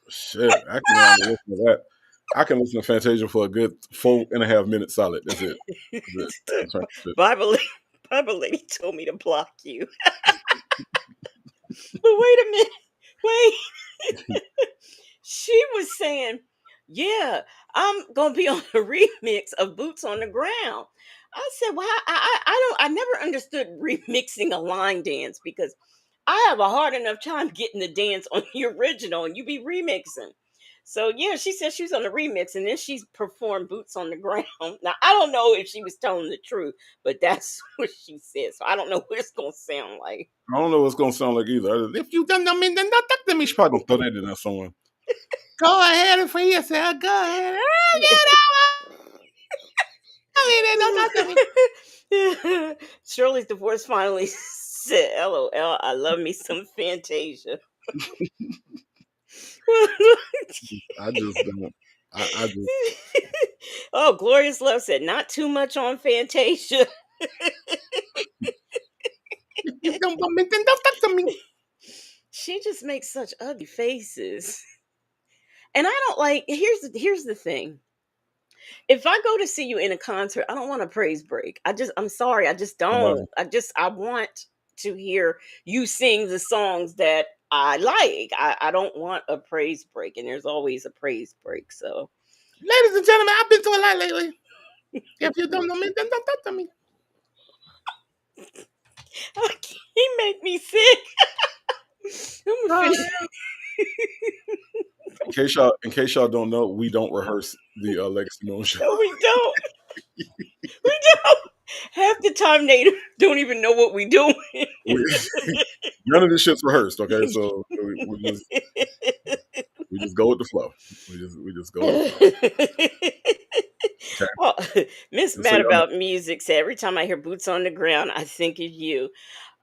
Shit, I can only listen to that. I can listen to Fantasia for a good 4.5 minutes solid. That's it. That's it. That's right. Bible Bible lady told me to block you. But wait a minute. Wait. She was saying, yeah, I'm gonna be on a remix of Boots on the Ground. I said, well, I never understood remixing a line dance because I have a hard enough time getting the dance on the original and you be remixing. So yeah, she said she was on the remix and then she performed Boots on the Ground. Now I don't know if she was telling the truth, but that's what she said. So I don't know what it's gonna sound like. I don't know what it's gonna sound like either. If you don't know me, then don't talk to me. She probably gonna throw that in there somewhere. Go ahead and free yourself. Go ahead. Don't talk to me. Shirley's divorce finally said, "LOL, I love me some Fantasia." I just don't. I just Oh, Glorious Love said, "Not too much on Fantasia." if you don't know me, then don't talk to me. She just makes such ugly faces. And I don't like here's the thing. If I go to see you in a concert, I don't want a praise break. I'm sorry, I just Wow. don't. I want to hear you sing the songs that I like. I don't want a praise break, and there's always a praise break. So Ladies and gentlemen, I've been to a lot lately. If you don't know me, then don't talk to me. he make me sick. I'm Go gonna ahead. finish. In case y'all don't know, we don't rehearse the Legacy Moon show. No, we don't. We don't. Half the time, Native don't even know what we doing. None of this shit's rehearsed. Okay, so we just go with the flow. We just go with the flow. Okay, Well, Miss just so Mad y'all know. About Music said, every time I hear Boots on the Ground, I think of you.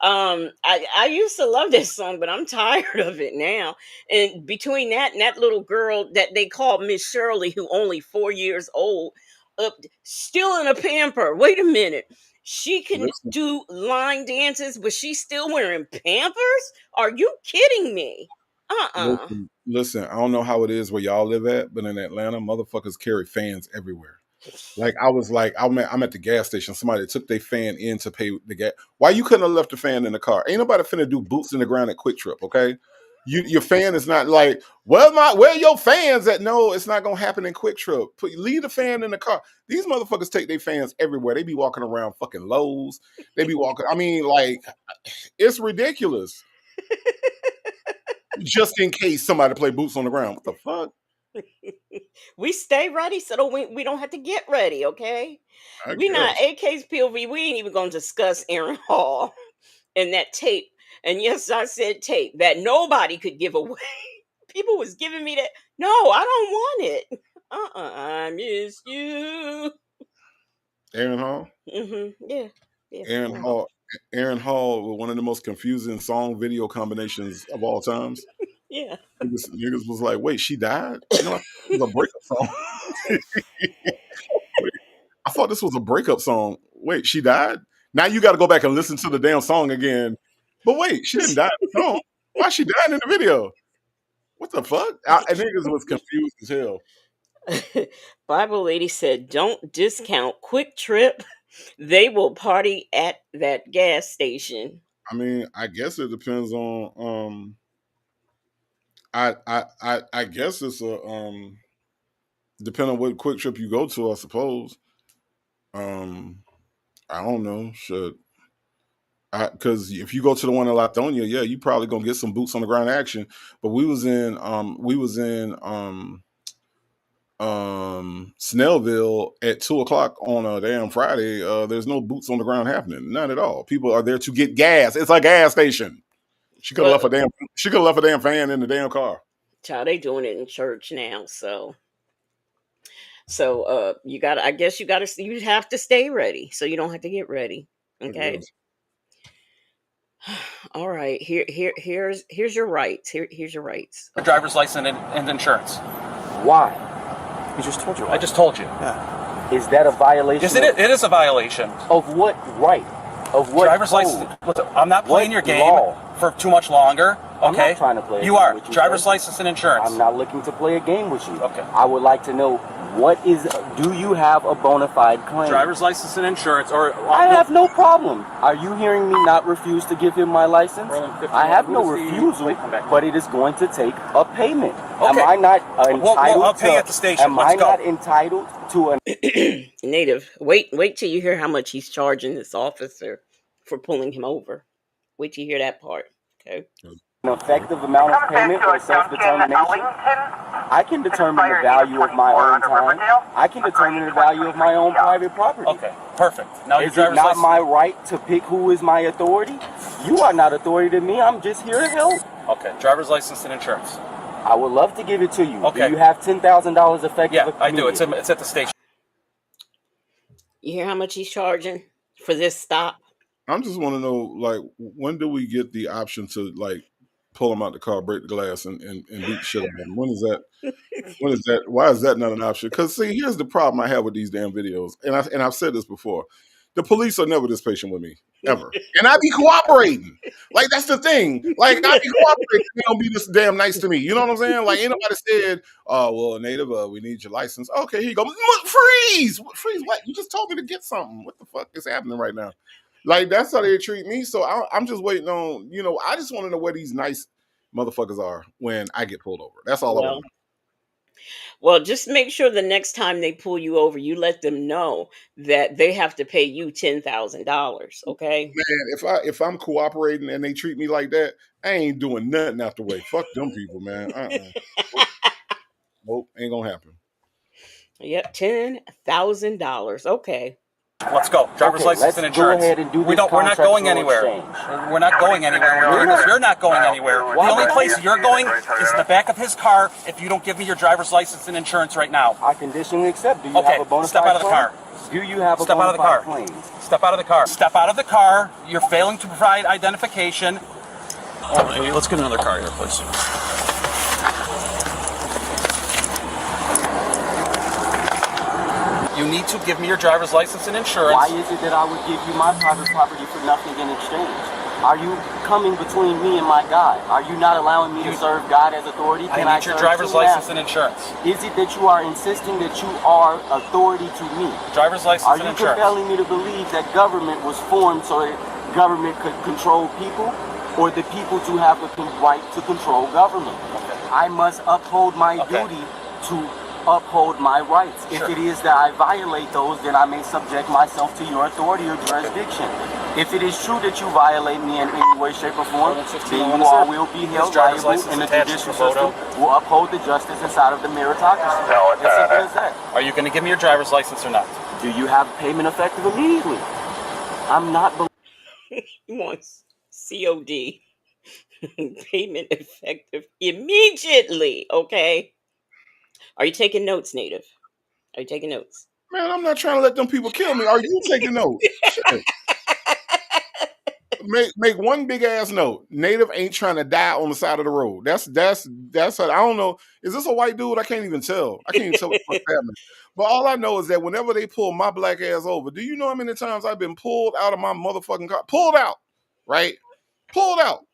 I used to love this song, but I'm tired of it now. And between that and that little girl that they called Miss Shirley, who only 4 years old, still in a pamper. Wait a minute. She can Listen, do line dances, but she's still wearing pampers? Are you kidding me? Uh-uh. listen. I don't know how it is where y'all live at, but in Atlanta, motherfuckers carry fans everywhere. Like I was like, I'm at the gas station. Somebody took their fan in to pay the gas. Why you couldn't have left the fan in the car? Ain't nobody finna do boots in the ground at Quick Trip, okay? Your fan is not like, where your fans at? No, it's not gonna happen in Quick Trip. Leave the fan in the car. These motherfuckers take their fans everywhere. They be walking around fucking Lowe's. They be walking. I mean, like, it's ridiculous. Just in case somebody play boots on the ground. What the fuck? We stay ready so we don't have to get ready, okay? I We not guess. AK's POV. We ain't even gonna discuss Aaron Hall and that tape. And yes, I said tape that nobody could give away. People was giving me that. No, I don't want it. I miss you. Aaron Hall. Yeah, yeah. Aaron Aaron Hall. Hall. Aaron Hall with one of the most confusing song video combinations of all times. Yeah. Niggas was like, wait, she died? No, I thought it was a breakup song. Wait, I thought this was a breakup song. Wait, she died? Now you got to go back and listen to the damn song again. But wait, she didn't die in the song. Why she dying in the video? What the fuck? Niggas was confused as hell. Bible lady said, "Don't discount Quick Trip. They will party at that gas station." I mean, I guess it depends on I guess it's a depending on what Quick Trip you go to, I suppose. I don't know. Should because if you go to the one in Lithonia, yeah, you probably gonna get some boots on the ground action. But we was in Snellville at 2:00 on a damn Friday. There's no boots on the ground happening. None at all. People are there to get gas. It's a gas station. She could have Well, left a damn fan in the damn car. child, they doing it in church now, so you got to I guess you have to stay ready so you don't have to get ready. I Okay? guess. All right. Here's your rights. Here's your rights. A driver's license and insurance. Why? He just told you. I just told you. Is that a violation Yes, it is a violation. of what right? Of what Driver's code? license. Look, I'm not playing What your game law? for too much longer. I'm Okay. not trying to play a You game are. with you, Driver's sir. license and insurance. I'm not looking to play a game with you. Okay. I would like to know do you have a bona fide claim? Driver's license and insurance, or I have no problem. Are you hearing me not refuse to give him my license? I have no refusal, but it is going to take a payment. Okay. Am I not entitled I'll pay to, at the station. am Let's I go. not entitled to an Native, wait till you hear how much he's charging this officer for pulling him over. Wait till you hear that part. Okay. effective amount of payment or self-determination? I can determine the value of my own time. I can determine the value of my own private property. Okay, perfect. Now your Is it driver's not license. my right to pick who is my authority? You are not authority to me. I'm just here to help. Okay, driver's license and insurance. I would love to give it to you. Okay. Do you have $10,000 effective? Yeah, I do. immediately? It's at the station. You hear how much he's charging for this stop? I just want to know, like, when do we get the option to, like, pull him out the car, break the glass, and beat the shit out of him? When is that? When is that? Why is that not an option? Because, see, here's the problem I have with these damn videos, and I've said this before. The police are never this patient with me, ever. And I be cooperating. Like, that's the thing. Like, I be cooperating. They don't be this damn nice to me. You know what I'm saying? Like, ain't nobody said, oh, well, Native, we need your license. Okay, here you go. Freeze! Freeze what? You just told me to get something. What the fuck is happening right now? Like, that's how they treat me. So I'm just waiting on, I just want to know where these nice motherfuckers are when I get pulled over. That's all I want to know. Well, just make sure the next time they pull you over, you let them know that they have to pay you $10,000. Okay. Man, if I'm cooperating and they treat me like that, I ain't doing nothing out the way. Fuck them people, man. Nope, ain't gonna happen. Yep, $10,000. Okay. Let's go. Driver's license and insurance. Go ahead and do We're not going contractual anywhere. exchange. We're not going anywhere. We're doing this. You're not going anywhere. The only place you're going is in the back of his car if you don't give me your driver's license and insurance right now. I conditionally accept. Do you Okay, have a bona fide step out of the claim? car. Do you have a Step out of bona the fide car. claim? Step out of the car. Step out of the car. You're failing to provide identification. All right, let's get another car here, please. You need to give me your driver's license and insurance. Why is it that I would give you my private property for nothing in exchange? Are you coming between me and my God? Are you not allowing me to serve God as authority? I need your driver's license and insurance. Is it that you are insisting that you are authority to me? Driver's license Are and you insurance. compelling me to believe that government was formed so that government could control people, or the people to have the right to control government? Okay. I must uphold my duty to uphold my rights. Sure. If it is that I violate those, then I may subject myself to your authority or jurisdiction. If it is true that you violate me in any way, shape, or form, then you all will be held liable, and the judicial system will uphold the justice inside of the meritocracy. As simple as that. Are you going to give me your driver's license or not? Do you have payment effective immediately? I'm not. He wants COD. Payment effective immediately. Okay. Are you taking notes, Native? Are you taking notes? Man, I'm not trying to let them people kill me. Are you taking notes? Shit. Make one big ass note. Native ain't trying to die on the side of the road. That's what I don't know. Is this a white dude? I can't even tell. I can't even tell what the fuck's happening. But all I know is that whenever they pull my black ass over, do you know how many times I've been pulled out of my motherfucking car? Pulled out, right? Pulled out.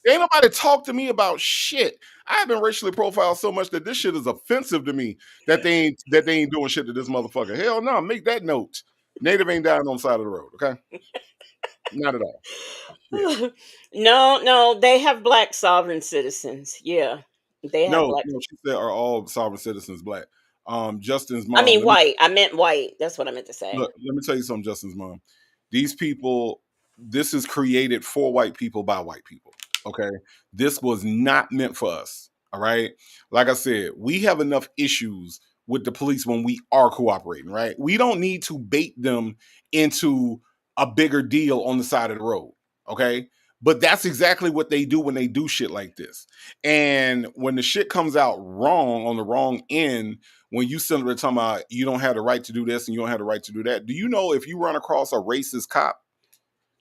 Ain't nobody talk to me about shit. I've been racially profiled so much that this shit is offensive to me that they ain't doing shit to this motherfucker. Hell no, make that note. Native ain't dying on the side of the road, okay? Not at all. Yeah. No, they have black sovereign citizens. Yeah. They have black. No, she said are all sovereign citizens black. Justin's mom. I mean white. I meant white. That's what I meant to say. Look, let me tell you something, Justin's mom. These people, this is created for white people by white people. Okay. This was not meant for us. All right. Like I said, we have enough issues with the police when we are cooperating, right? We don't need to bait them into a bigger deal on the side of the road. Okay. But that's exactly what they do when they do shit like this. And when the shit comes out wrong on the wrong end, when you send them talking about you don't have the right to do this and you don't have the right to do that. Do you know if you run across a racist cop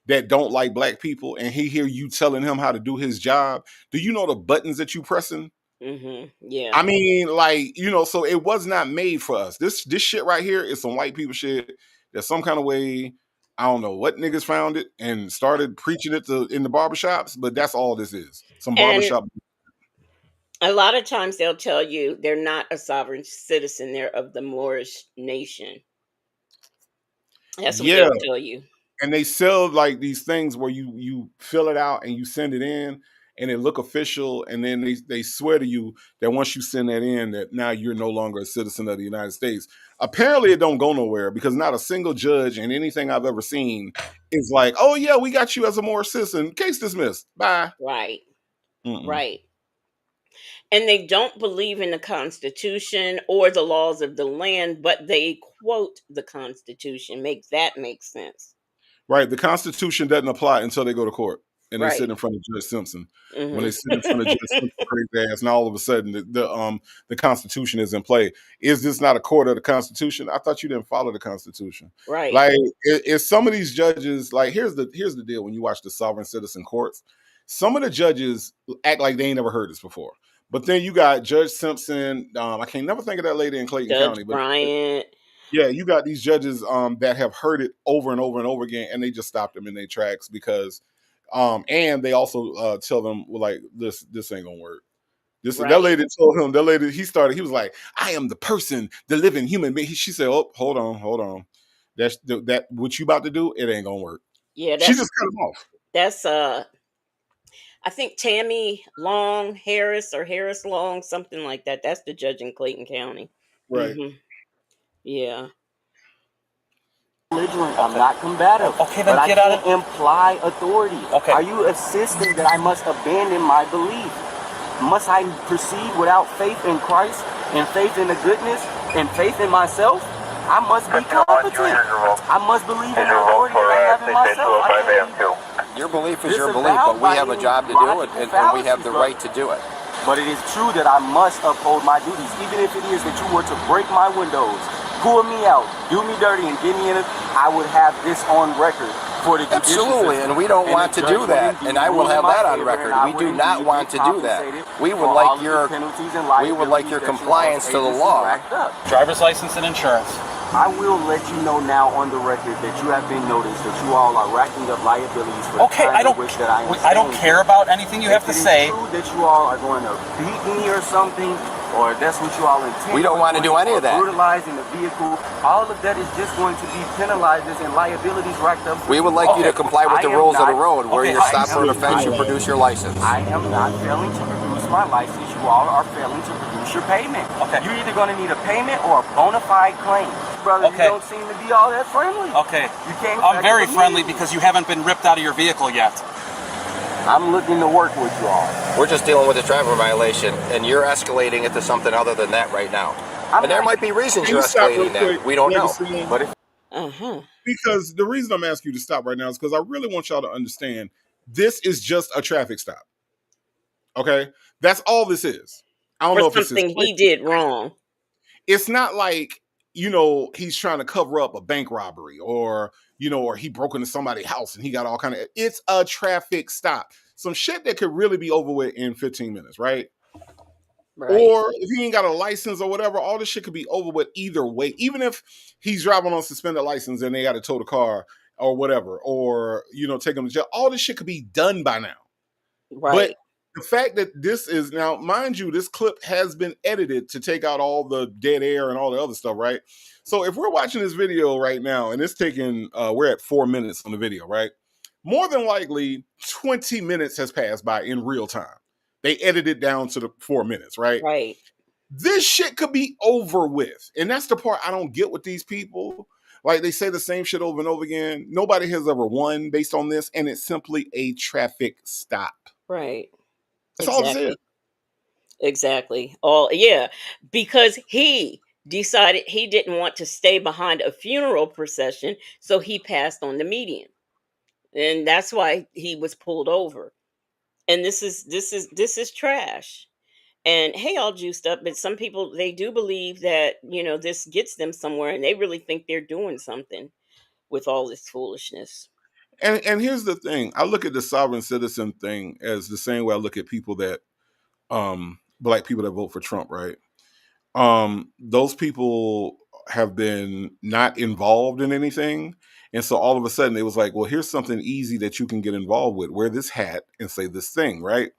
that don't like black people and he hear you telling him how to do his job, do you know the buttons that you pressing? Mm-hmm. Yeah. I mean, like, so it was not made for us. This shit right here is some white people shit that some kind of way I don't know what niggas found it and started preaching it in the barbershops, but that's all this is. Some And barbershop. a lot of times they'll tell you they're not a sovereign citizen, they're of the Moorish nation. That's what Yeah. they'll tell you. And they sell like these things where you fill it out and you send it in and it look official, and then they swear to you that once you send that in, that now you're no longer a citizen of the United States. Apparently it don't go nowhere, because not a single judge in anything I've ever seen is like, oh yeah, we got you as a Moorish citizen, case dismissed, bye. Right. Mm-mm. Right. And they don't believe in the Constitution or the laws of the land, but they quote the Constitution. Make that make sense. Right. The Constitution doesn't apply until they go to court and they sit Right. in front of Judge Simpson. When they Hmm. sit in front of Judge Simpson, crazy ass, and all of a sudden the Constitution is in play. Is this not a court of the Constitution? I thought you didn't follow the Constitution. Right. Like, if some of these judges, like, here's the deal: when you watch the sovereign citizen courts, some of the judges act like they ain't never heard this before. But then you got Judge Simpson. I can't never think of that lady in Clayton Judge County, but Bryant. yeah, you got these judges that have heard it over and over and over again, and they just stop them in their tracks because, and they also tell them, well, like, this ain't gonna work. That Right. lady told him. That lady, he was like, I am the person, the living human being. She said, oh, hold on, that what you about to do, it ain't gonna work. Yeah, She just cut him off. that's I think Tammy Long Harris, or Harris Long, something like that. That's the judge in Clayton County. Right. Yeah. Belligerent. I'm not combative. Okay, then but get I out of- can't imply authority. Okay. Are you insisting that I must abandon my belief? Must I proceed without faith in Christ and faith in the goodness and faith in myself? I must be competent. I must believe in the authority that I have in myself. Your belief is your belief, but we have a job to do it, and we have the right to do it. But it is true that I must uphold my duties, even if it is that you were to break my windows, pull me out, do me dirty, and get me in it. I would have this on record for the judicial Absolutely, system. and we don't want to do that, and I will have that on record. We do not want to do that. We would like your compliance to the law. Driver's license and insurance. I will let you know now on the record that you have been noticed that you all are racking up liabilities for Okay, the time in which that I am I don't saying. care about anything you have to If it is say. true that you all are going to beat me or something, or that's what you all intend. We don't want to do any of that. Brutalizing the vehicle, all of that is just going to be penalized and liabilities racked up. We would like you to comply with the rules of the road, where Okay, you're stopped for an offense, you produce your license. I am not failing to produce my license. You all are failing to produce your payment. Okay. You're either going to need a payment or a bona fide claim. Brother, Okay. you don't seem to be all that friendly. Okay. You can't. I'm very friendly because you haven't been ripped out of your vehicle yet. I'm looking to work with you all. We're just dealing with a driver violation, and you're escalating it to something other than that right now. And there might be reasons Can you're you stop real escalating that. quick? We don't know. Legacy? But if Because the reason I'm asking you to stop right now is because I really want y'all to understand this is just a traffic stop. Okay? That's all this is. I don't know if For it's something he did wrong. It's not like, he's trying to cover up a bank robbery, or he broke into somebody's house and he got all kind of. It's a traffic stop. Some shit that could really be over with in 15 minutes, right? Right. Or if he ain't got a license or whatever, all this shit could be over with either way. Even if he's driving on suspended license and they got to tow the car or whatever, or take him to jail, all this shit could be done by now. Right. But the fact that this is now, mind you, this clip has been edited to take out all the dead air and all the other stuff, right? So if we're watching this video right now and it's taking, we're at 4 minutes on the video, right? More than likely 20 minutes has passed by in real time. They edited down to the 4 minutes, right? Right. This shit could be over with. And that's the part I don't get with these people. Like, they say the same shit over and over again. Nobody has ever won based on this, and it's simply a traffic stop. Right. That's all this is. Exactly. Because he decided he didn't want to stay behind a funeral procession, so he passed on the median. And that's why he was pulled over. And this is trash. And hey, all juiced up, but some people, they do believe that, this gets them somewhere, and they really think they're doing something with all this foolishness. And here's the thing. I look at the sovereign citizen thing as the same way I look at people that black people that vote for Trump, right? Those people have been not involved in anything. And so all of a sudden it was like, well, here's something easy that you can get involved with. Wear this hat and say this thing, right?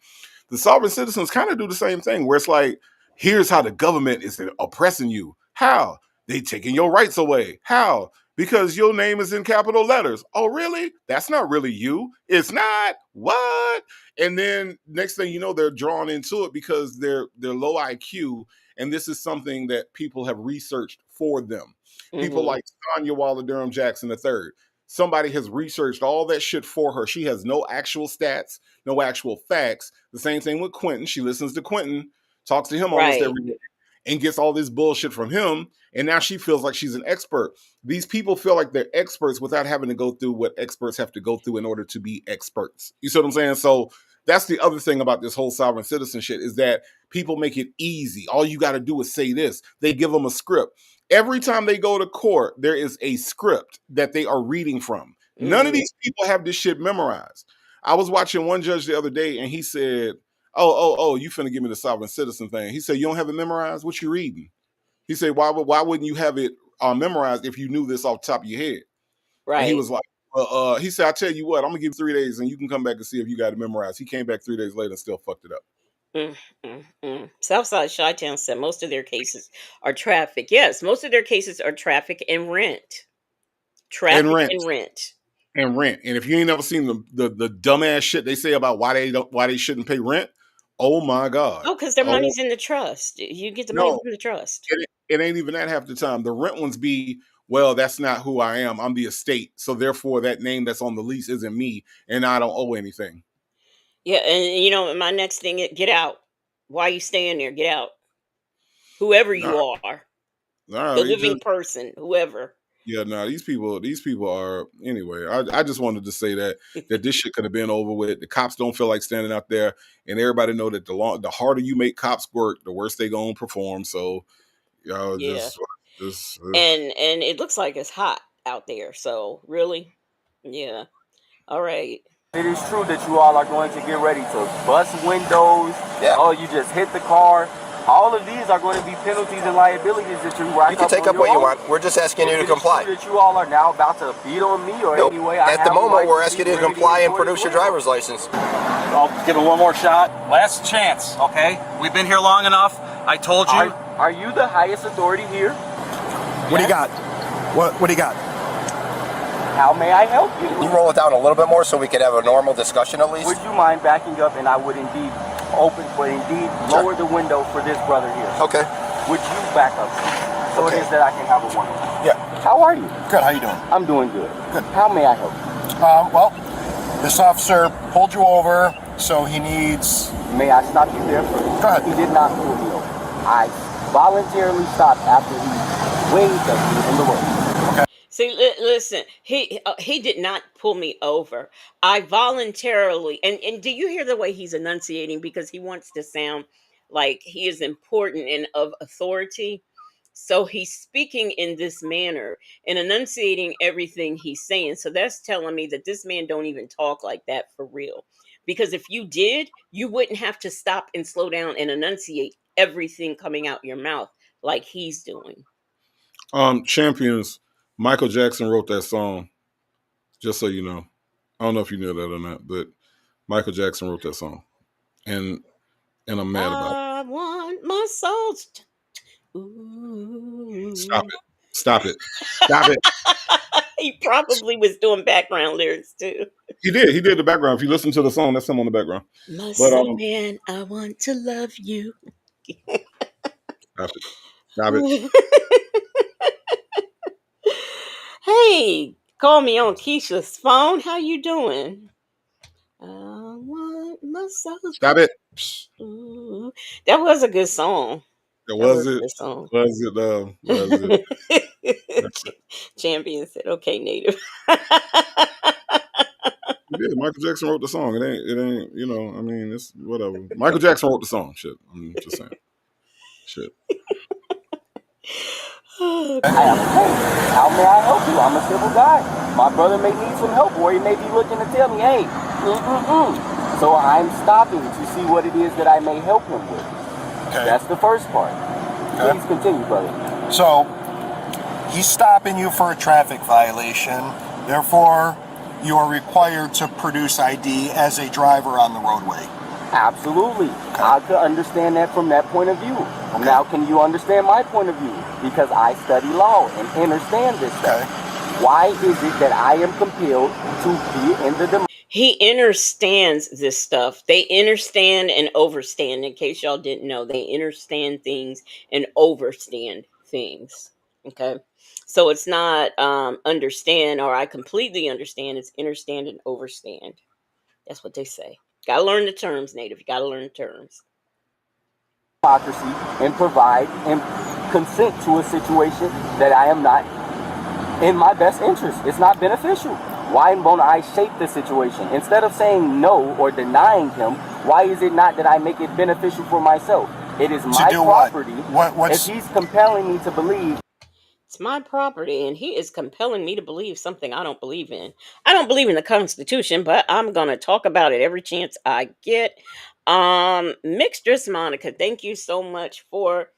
The sovereign citizens kind of do the same thing where it's like, here's how the government is oppressing you. How? They taking your rights away. How? Because your name is in capital letters. Oh, really? That's not really you. It's not. What? And then next thing you know, they're drawn into it because they're low IQ, and this is something that people have researched for them. People like Sonya Waller Durham Jackson III. Somebody has researched all that shit for her. She has no actual stats, no actual facts. The same thing with Quentin. She listens to Quentin, talks to him almost every day, and gets all this bullshit from him. And now she feels like she's an expert. These people feel like they're experts without having to go through what experts have to go through in order to be experts. You see what I'm saying? So that's the other thing about this whole sovereign citizen shit is that people make it easy. All you got to do is say this. They give them a script. Every time they go to court, there is a script that they are reading from. None of these people have this shit memorized. I was watching one judge the other day, and he said, oh, you finna give me the sovereign citizen thing. He said, you don't have it memorized? What you reading? He said, why wouldn't you have it memorized if you knew this off the top of your head? Right. And he was like, he said, I tell you what, I'm gonna give you 3 days and you can come back and see if you got it memorized. He came back 3 days later and still fucked it up. Southside Chi-Town said most of their cases are traffic. Yes, most of their cases are traffic and rent. Traffic and rent. And if you ain't never seen the dumbass shit they say about why they shouldn't pay rent, oh my God. Oh, because their money's in the trust. You get the money from the trust. It ain't even that half the time. The rent ones be, well, that's not who I am. I'm the estate. So therefore that name that's on the lease isn't me and I don't owe anything. Yeah, and my next thing is get out. Why are you staying there? Get out. Whoever you are. The living person, whoever. Yeah, no, these people are anyway. I just wanted to say that this shit could have been over with. The cops don't feel like standing out there, and everybody know that the harder you make cops work, the worse they gonna perform. So, y'all just and it looks like it's hot out there. So really, yeah. All right. It is true that you all are going to get ready to bust windows. Yeah. Oh, you just hit the car. All of these are going to be penalties and liabilities that you rack up. You can take up what you want. We're just asking you to comply. That you all are now about to beat on me or any way. At the moment, we're asking you to comply and produce your driver's license. I'll give it one more shot. Last chance, okay? We've been here long enough. I told you. Are you the highest authority here? What do you got? What do you got? How may I help you? You roll it down a little bit more so we could have a normal discussion at least? Would you mind backing up, and I would indeed lower the window for this brother here. Okay. Would you back up so it is that I can have a one-on-one? Yeah. How are you? Good. How you doing? I'm doing good. Good. How may I help you? Well, this officer pulled you over, so he needs... May I stop you there first? Go ahead. He did not pull me over. I voluntarily stopped after he waved at me in the road. Okay. See, listen, he did not pull me over. I voluntarily, and do you hear the way he's enunciating? Because he wants to sound like he is important and of authority. So he's speaking in this manner and enunciating everything he's saying. So that's telling me that this man don't even talk like that for real. Because if you did, you wouldn't have to stop and slow down and enunciate everything coming out your mouth like he's doing. Champions. Michael Jackson wrote that song, just so you know. I don't know if you knew that or not, but Michael Jackson wrote that song. And I'm mad about it. I want my soul. Stop it. He probably was doing background lyrics too. He did the background. If you listen to the song, that's him on the background. My soul man, I want to love you. Stop it. Hey, call me on Keisha's phone. How you doing? I want my soul. Stop it. Ooh, that was a good song. Was it? Champion said, "Okay, Native." Yeah, Michael Jackson wrote the song. It ain't. You know. I mean, it's whatever. Michael Jackson wrote the song. Shit. I'm just saying. Shit. How may I help you? I'm a civil guy. My brother may need some help, or he may be looking to tell me, hey, So I'm stopping to see what it is that I may help him with. Okay. That's the first part. Okay. Please continue, brother. So, He's stopping you for a traffic violation. Therefore, you are required to produce ID as a driver on the roadway. Absolutely. I could understand that from that point of view. Okay. Now, can you understand my point of view? Because I study law and understand this stuff. Why is it that I am compelled to be in the He understands this stuff. They understand and overstand. In case y'all didn't know, they understand things and overstand things. Okay. So it's not understand or I completely understand. It's understand and overstand. That's what they say. Gotta learn the terms, Native. You gotta learn the terms. democracy and provide and consent to a situation that I am not in my best interest. It's not beneficial. Why won't I shape the situation? Instead of saying no or denying him, why is it not that I make it beneficial for myself? It is my property. If he's compelling me to believe. It's my property, and he is compelling me to believe something I don't believe in. I don't believe in the Constitution, but I'm gonna talk about it every chance I get. Mixtress Monica, thank you so much for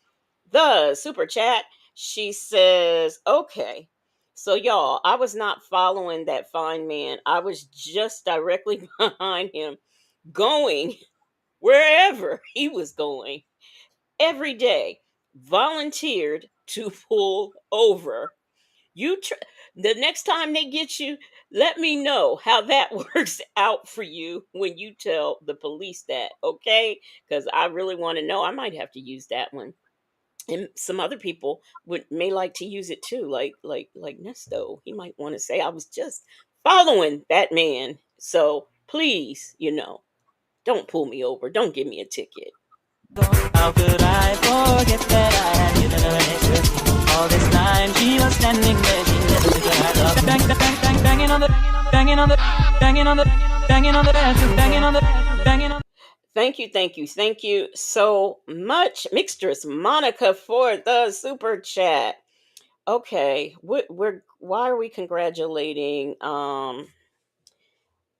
the super chat. She says, okay, so y'all, I was not following that fine man. I was just directly behind him, going wherever he was going every day, volunteered to pull over. The next time they get you, let me know how that works out for you when you tell the police that, okay? Because I really want to know. I might have to use that one, and some other people may like to use it too, like Nesto. He might want to say, I was just following that man. So please, don't pull me over. Don't give me a ticket. How could I forget that I had given her an extra? All this time she was standing there, she never took her eyes off. Banging on the Thank you so much, Mixtress Monica, for the super chat. Okay, why are we congratulating?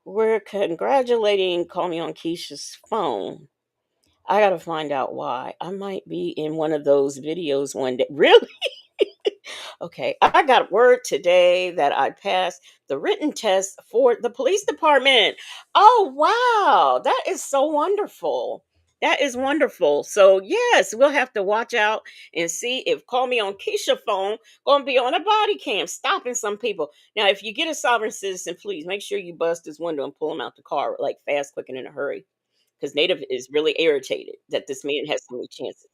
We're congratulating Call Me on Keisha's phone. I gotta find out why. I might be in one of those videos one day. Really? Okay, I got word today that I passed the written test for the police department. Oh, wow. That is so wonderful. That is wonderful. So, yes, we'll have to watch out and see if Call Me on Keisha phone going to be on a body cam stopping some people. Now, if you get a sovereign citizen, please make sure you bust his window and pull him out the car like fast, quick, and in a hurry. Because Native is really irritated that this man has so many chances.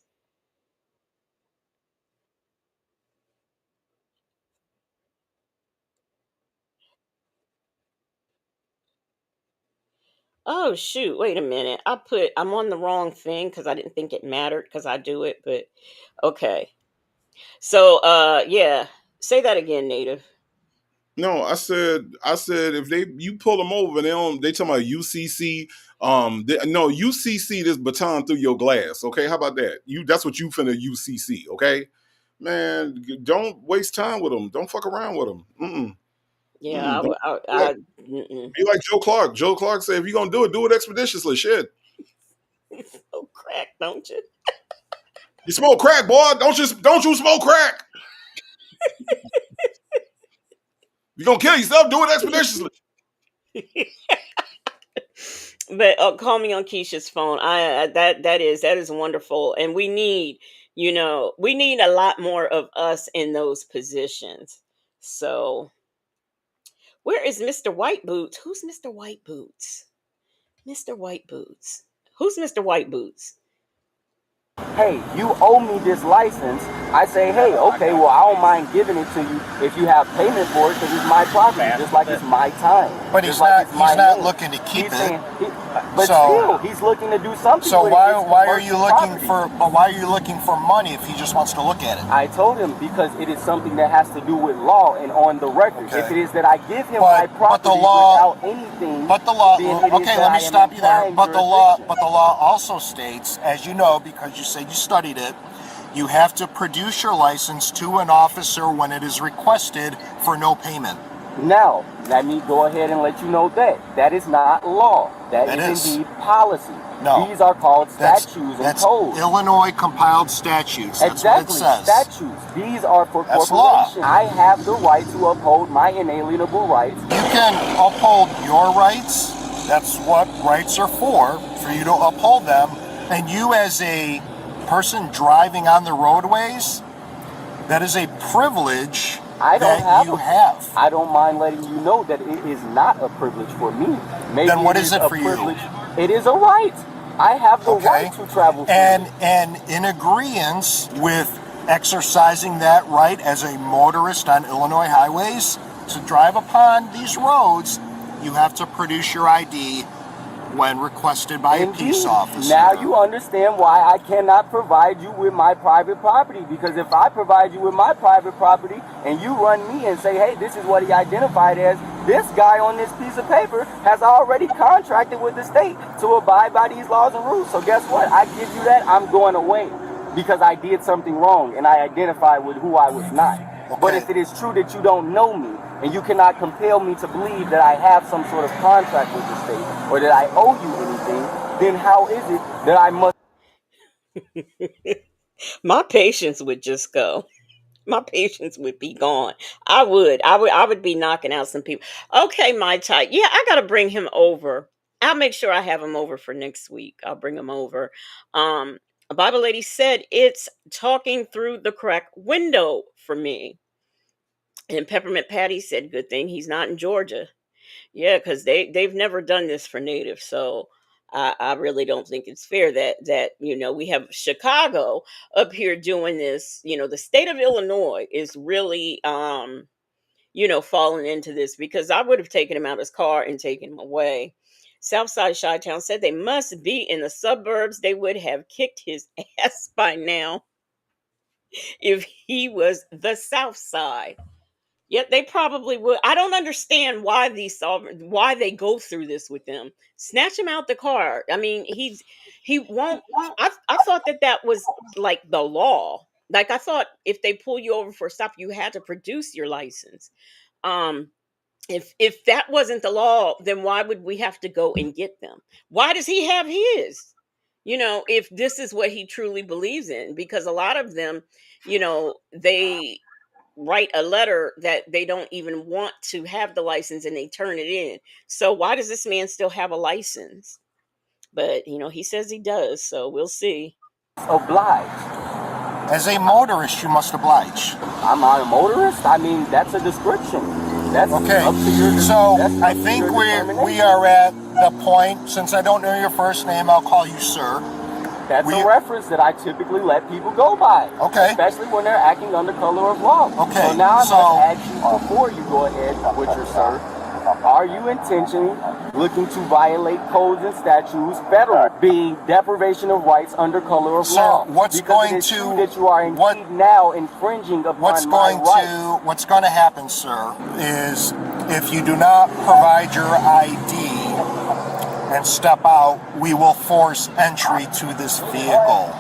Oh shoot, wait a minute. I'm on the wrong thing because I didn't think it mattered because I do it, but okay. So yeah. Say that again, Native. No, I said if you pull them over, they talking about UCC. No, UCC this baton through your glass. Okay, how about that? That's what you finna UCC. Okay, man, don't waste time with them. Don't fuck around with them. Yeah, Be like Joe Clark. Joe Clark said, if you're gonna do it expeditiously. Shit. Oh crack, don't you? You smoke crack, boy. Don't you smoke crack. You're gonna kill yourself, do it expeditiously. But Call Me on Keisha's phone. That is wonderful, and we need a lot more of us in those positions. So where is Mr. White Boots? Who's Mr. White Boots? Mr. White Boots. Who's Mr. White Boots? Hey, you owe me this license. I say, hey, okay, well, I don't mind giving it to you if you have payment for it because it's my property, just like it's my time. But he's not looking to keep it. Still, he's looking to do something. So why are you looking for money if he just wants to look at it? I told him because it is something that has to do with law and on the record. Okay. If it is that I give him my property without anything, let me stop you there. But the law also states, as you know, because you say you studied it, you have to produce your license to an officer when it is requested for no payment. Now, let me go ahead and let you know that is not law. That is indeed policy. No. These are called statutes and codes. Illinois compiled statutes. That's exactly, what it says. statutes. These are for That's corporations. law. I have the right to uphold my inalienable rights. You can uphold your rights. That's what rights are for you to uphold them. And you as a person driving on the roadways, that is a privilege that you have. I don't mind letting you know that it is not a privilege for me. Maybe then what is it for privilege. you? It is a right. I have the right to travel freely. And in agreeance with exercising that right as a motorist on Illinois highways to drive upon these roads, you have to produce your ID when requested by a peace officer. Now you understand why I cannot provide you with my private property. Because if I provide you with my private property and you run me and say, hey, this is what he identified as, this guy on this piece of paper has already contracted with the state to abide by these laws and rules. So guess what? I give you that, I'm going away because I did something wrong and I identified with who I was not. But if it is true that you don't know me, and you cannot compel me to believe that I have some sort of contract with the state or that I owe you anything, then how is it that I must... My patience would just go. My patience would be gone. I would be knocking out some people. Okay, my type. Yeah, I gotta bring him over. I'll make sure I have him over for next week. I'll bring him over. A Bible lady said it's talking through the crack window for me. And Peppermint Patty said, good thing he's not in Georgia. Yeah, because they've never done this for natives. So I really don't think it's fair that we have Chicago up here doing this. The state of Illinois is really falling into this, because I would have taken him out of his car and taken him away. Southside Chi-Town said they must be in the suburbs. They would have kicked his ass by now if he was the South Side. Yet they probably would. I don't understand why why they go through this with them. Snatch him out the car. I mean, he won't. I thought that was like the law. Like, I thought if they pull you over for a stop, you had to produce your license. Um, if that wasn't the law, then why would we have to go and get them? Why does he have his? If this is what he truly believes in, because a lot of them, they write a letter that they don't even want to have the license and they turn it in. So why does this man still have a license? But he says he does, so we'll see. Oblige. As a motorist, you must oblige. I'm not a motorist. I mean, that's a description. That's okay. Up to your, so I think we are at the point. Since I don't know your first name, I'll call you sir. That's a reference that I typically let people go by. Okay. Especially when they're acting under color of law. Okay. So now I must ask you, before you go ahead with your sir, are you intentionally looking to violate codes and statutes, federal, being deprivation of rights under color of law? What's because going to that you are indeed now infringing upon what's my going rights. What's going to happen, sir, is if you do not provide your ID and step out, we will force entry to this vehicle.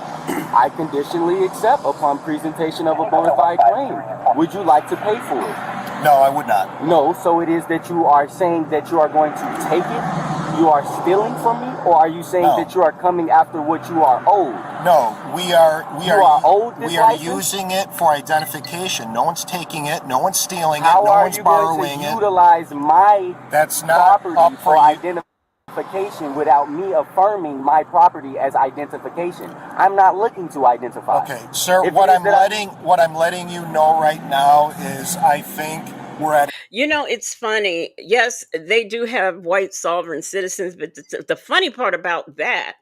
I conditionally accept upon presentation of a bona fide claim. Would you like to pay for it? No, I would not. No, so it is that you are saying that you are going to take it? You are stealing from me? Or are you saying that you are coming after what you are owed? No, we are owed this license? using it for identification. No one's taking it, no one's stealing it, How no are one's you borrowing going to it. utilize my That's not property up for for identification without me affirming my property as identification? I'm not looking to identify. Okay, sir, what I'm letting you know right now is I think we're at... It's funny. Yes, they do have white sovereign citizens, but the funny part about that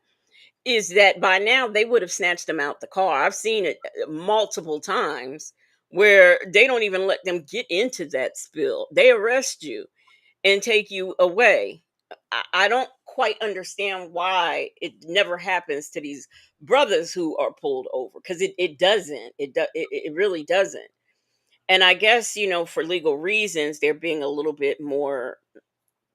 is that by now they would have snatched them out the car. I've seen it multiple times where they don't even let them get into that spill. They arrest you and take you away. I don't quite understand why it never happens to these brothers who are pulled over, because it doesn't. It really doesn't. And I guess, for legal reasons, they're being a little bit more,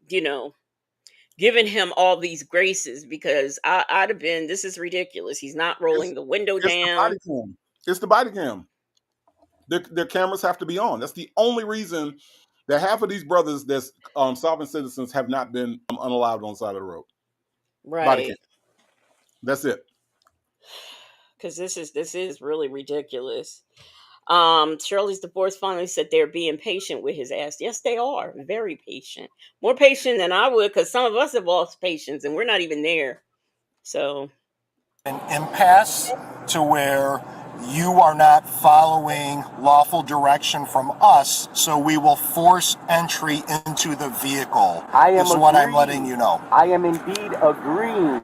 giving him all these graces, because I'd have been, this is ridiculous. He's not rolling the window down. It's the body cam. Their cameras have to be on. That's the only reason that half of these brothers that's sovereign citizens have not been unallowed on the side of the road. Body cam. Right. That's it. Because this is really ridiculous. Shirley's divorce finally said they're being patient with his ass. Yes, they are. Very patient. More patient than I would, because some of us have lost patience and we're not even there. So An impasse to where you are not following lawful direction from us, so we will force entry into the vehicle. Is what I'm letting you know. I am indeed agreeing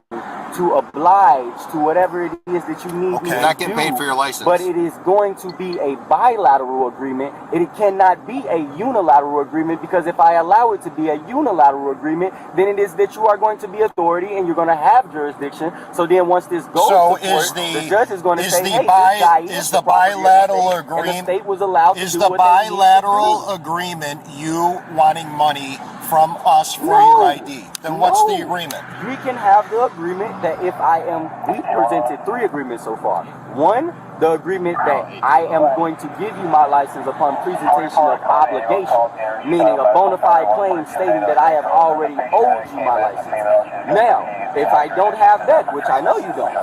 to oblige to whatever it is that you need me to You're not getting do, paid for your license. but it is going to be a bilateral agreement. It cannot be a unilateral agreement, because if I allow it to be a unilateral agreement, then it is that you are going to be authority and you're going to have jurisdiction. So then once this goes to court, the judge is going to say, hey, this guy is the bilateral agreement, and the agreement state was allowed to is do the what they need to bilateral do. agreement you wanting money from us for your ID? Then what's the agreement? We can have the agreement that if I am, we presented 3 agreements so far. One, the agreement that I am going to give you my license upon presentation of obligation, meaning a bona fide claim stating that I have already owed you my license. Now, if I don't have that, which I know you don't,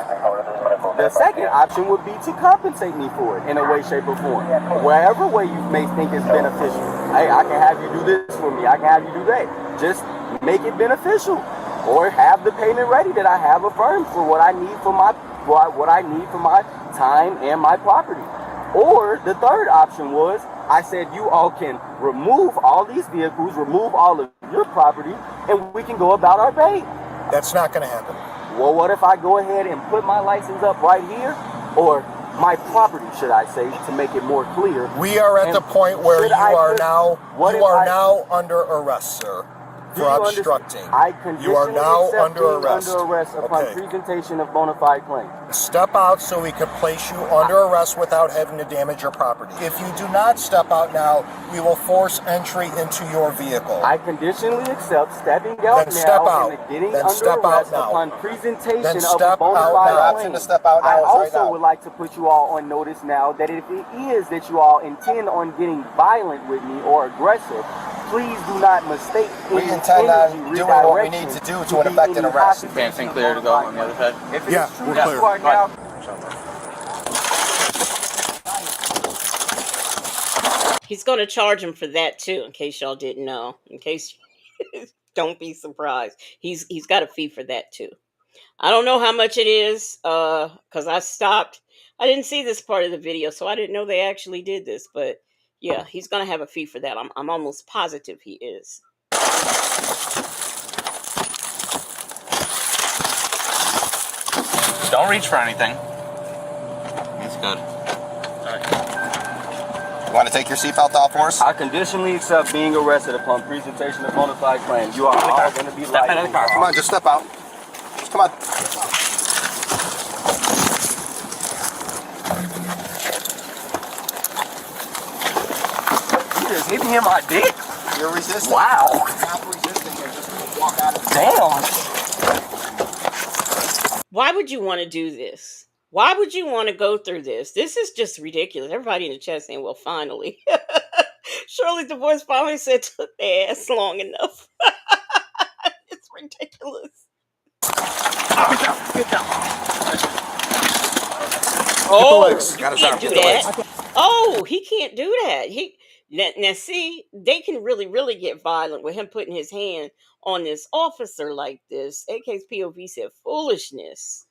the second option would be to compensate me for it in a way, shape, or form. Wherever way you may think is beneficial. Hey, I can have you do this for me. I can have you do that. Just make it beneficial, or have the payment ready that I have affirmed for what I need for my time and my property. Or the third option was, I said you all can remove all these vehicles, remove all of your property, and we can go about our day. That's not going to happen. Well, what if I go ahead and put my license up right here, or my property, should I say, to make it more clear? We are at the point where you are now under arrest, sir, for obstructing. You are now under arrest. Upon presentation of bona fide claim. Step out so we can place you under arrest without having to damage your property. If you do not step out now, we will force entry into your vehicle. I conditionally accept stepping out and getting under arrest upon presentation of bona fide claim. I also would like to put you all on notice now that if it is that you all intend on getting violent with me or aggressive, please do not mistake We intend on doing what we need to do to effect an arrest. Dancing clear to go on the other side? Yeah, we're clear. Now, he's going to charge him for that too, in case y'all didn't know. In case, don't be surprised. He's got a fee for that too. I don't know how much it is, because I stopped. I didn't see this part of the video, so I didn't know they actually did this. But yeah, he's going to have a fee for that. I'm almost positive he is. Don't reach for anything. That's good. You want to take your seatbelt off for us? I conditionally accept being arrested upon presentation of bona fide claims. You are all going to be Step out of the car. Come on, just step out. Just come on. You just hit me in my dick? You're resisting. Wow. Stop resisting and just walk out of the Damn. Why would you want to do this? Why would you want to go through this? This is just ridiculous. Everybody in the chat saying, well, finally. Shirley's divorce finally said took their ass long enough. It's ridiculous. Get down. Oh, you can't do that. Oh, he can't do that. Now see, they can really get violent with him putting his hand on this officer like this. AK's POV said foolishness.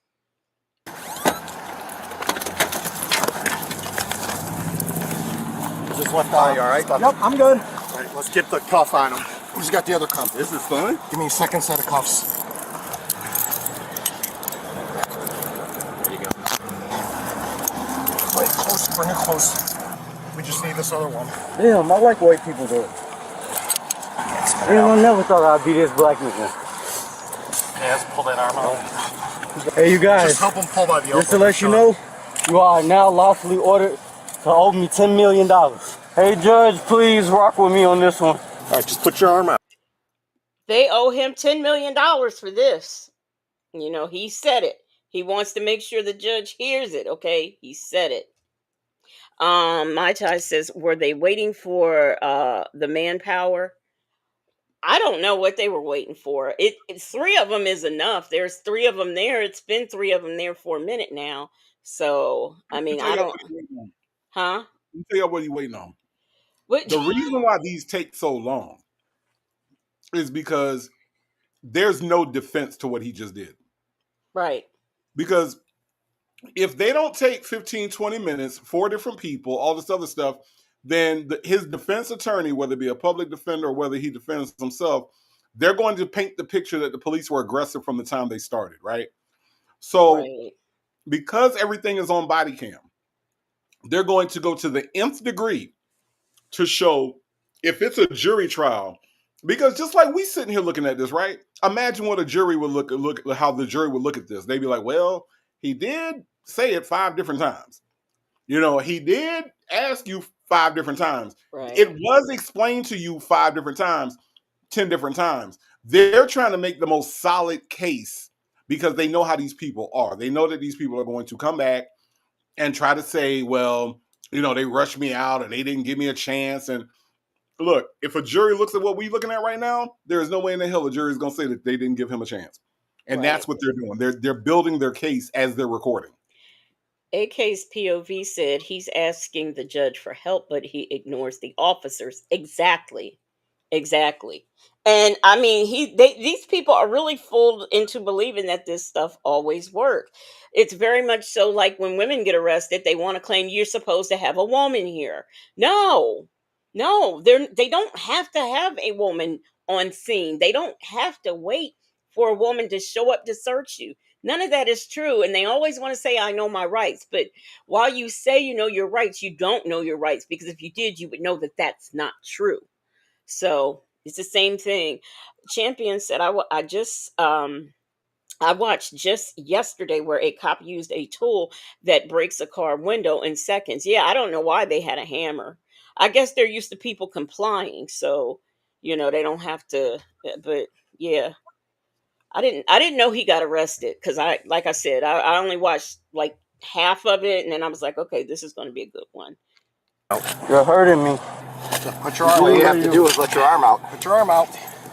Just left eye, all right? Yep, I'm good. All right, let's get the cuff on him. Who's got the other cuff? This is fun. Give me a second set of cuffs. There you go. Wait, close, bring it close. We just need this other one. Damn, I like white people though. I never thought I'd be this black nigga. Yeah, let's pull that arm out. Hey, you guys. Just help him pull by the elbow. Just to let you know, you are now lawfully ordered to owe me $10 million. Hey, Judge, please rock with me on this one. All right, just put your arm out. They owe him $10 million for this. You know, he said it. He wants to make sure the judge hears it, okay? He said it. My Chai says, were they waiting for the manpower? I don't know what they were waiting for. Three of them is enough. There's three of them there. It's been three of them there for a minute now. So I Let me mean, tell I y'all don't. what he's waiting on. Huh? Let me tell y'all what he's waiting on. What? The reason why these take so long is because there's no defense to what he just did. Right. Because if they don't take 15, 20 minutes, four different people, all this other stuff, then his defense attorney, whether it be a public defender or whether he defends himself, they're going to paint the picture that the police were aggressive from the time they started, right? So Right. because everything is on body cam, they're going to go to the nth degree to show if it's a jury trial. Because just like we sitting here looking at this, right? Imagine what a jury would look how the jury would look at this. They'd be like, well, he did say it 5 different times. You know, he did ask you 5 different times. Right. It was explained to you 5 different times, 10 different times. They're trying to make the most solid case because they know how these people are. They know that these people are going to come back and try to say, well, you know, they rushed me out and they didn't give me a chance. And look, if a jury looks at what we're looking at right now, there is no way in the hell a jury is going to say that they didn't give him a chance. And Right. that's what they're doing. They're building their case as they're recording. AK's POV said he's asking the judge for help, but he ignores the officers. Exactly. Exactly. And I mean, these people are really fooled into believing that this stuff always works. It's very much so like when women get arrested, they want to claim you're supposed to have a woman here. No. No, they don't have to have a woman on scene. They don't have to wait for a woman to show up to search you. None of that is true. And they always want to say, I know my rights. But while you say you know your rights, you don't know your rights, because if you did, you would know that that's not true. So it's the same thing. Champion said, I watched just yesterday where a cop used a tool that breaks a car window in seconds. Yeah, I don't know why they had a hammer. I guess they're used to people complying, so they don't have to. But yeah, I didn't know he got arrested, because like I said, I only watched like half of it, and then I was like, okay, this is going to be a good one. You're hurting me. Put your arm out. All you have to do is let your arm out. Put your arm out.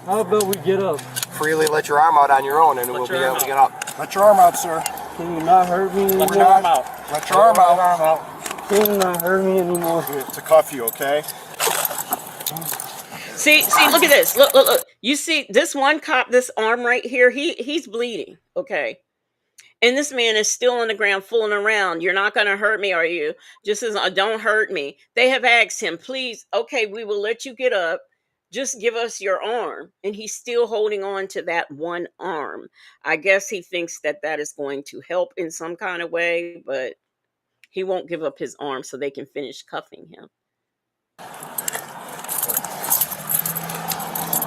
How about we get up? Freely let your arm out on your own and we'll be able to get up. Let your arm out, sir. Can you not hurt me anymore? Let your arm out. Let your arm out. Can you not hurt me anymore? To cuff you, okay? See, look at this. Look. You see this one cop, this arm right here, he's bleeding, okay? And this man is still on the ground fooling around. You're not going to hurt me, are you? Just as don't hurt me. They have asked him, please, okay, we will let you get up. Just give us your arm. And he's still holding on to that one arm. I guess he thinks that is going to help in some kind of way, but he won't give up his arm so they can finish cuffing him.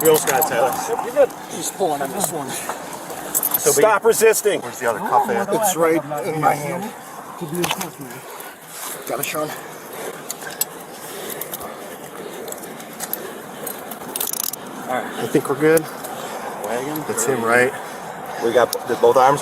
You almost got it, Tyler. He's pulling on this one. Stop resisting. Where's the other cuff at? It's right in my hand. Got it, Sean? Alright. I think we're good. Wagon. That's him, right? We got both arms.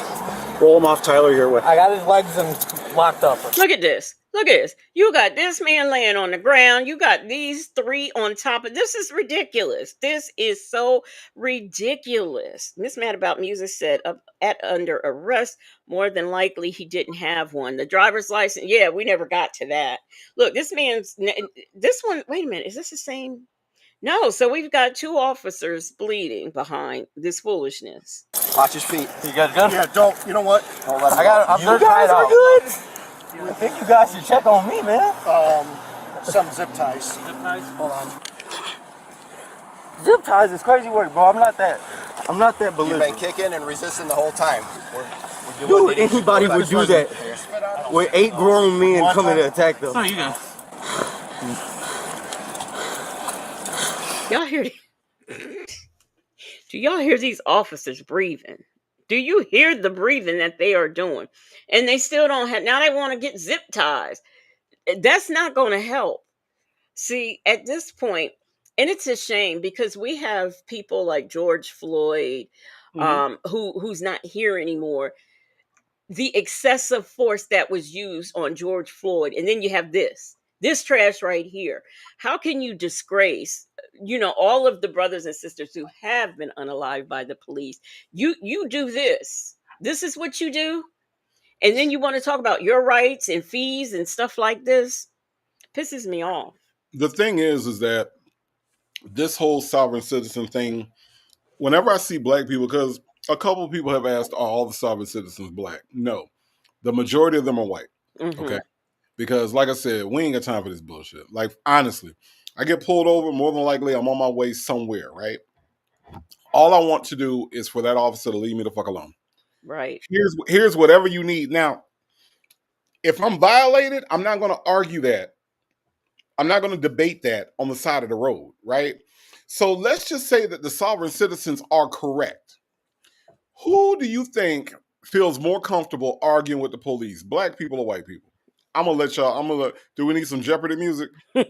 Roll him off, Tyler, your way. I got his legs and locked up. Look at this. Look at this. You got this man laying on the ground. You got these three on top of this. Is ridiculous. This is so ridiculous. Miss Mad About Music said under arrest, more than likely he didn't have one. The driver's license. Yeah, we never got to that. Look, this one. Wait a minute. Is this the same? No. So we've got two officers bleeding behind this foolishness. Watch his feet. You guys good? Yeah, don't. You know what? Don't let him I'm you guys are good. I think you guys should check on me, man. Some zip ties. Zip ties? Hold on. Zip ties is crazy work, bro. I'm not that You've belligerent. been kicking and resisting the whole time. Dude, anybody would do that. With 8 grown men coming to attack them. Oh, you guys. Y'all hear? Do y'all hear these officers breathing? Do you hear the breathing that they are doing? And they still don't have. Now they want to get zip ties. That's not going to help. See, at this point, and it's a shame because we have people like George Floyd, who's not here anymore. the excessive force that was used on George Floyd, and then you have this trash right here. How can you disgrace, all of the brothers and sisters who have been unalived by the police? You do this. This is what you do, and then you want to talk about your rights and fees and stuff like this. Pisses me off. The thing is that this whole sovereign citizen thing, whenever I see black people, because a couple of people have asked, are all the sovereign citizens black? No. The majority of them are white. Okay. Because like I said, we ain't got time for this bullshit. Like, honestly, I get pulled over, more than likely I'm on my way somewhere, right? All I want to do is for that officer to leave me the fuck alone. Right. Here's whatever you need. Now, if I'm violated, I'm not going to argue that. I'm not going to debate that on the side of the road, right? So let's just say that the sovereign citizens are correct. Who do you think feels more comfortable arguing with the police, black people or white people? I'm gonna let y'all. Do we need some Jeopardy music? Yes,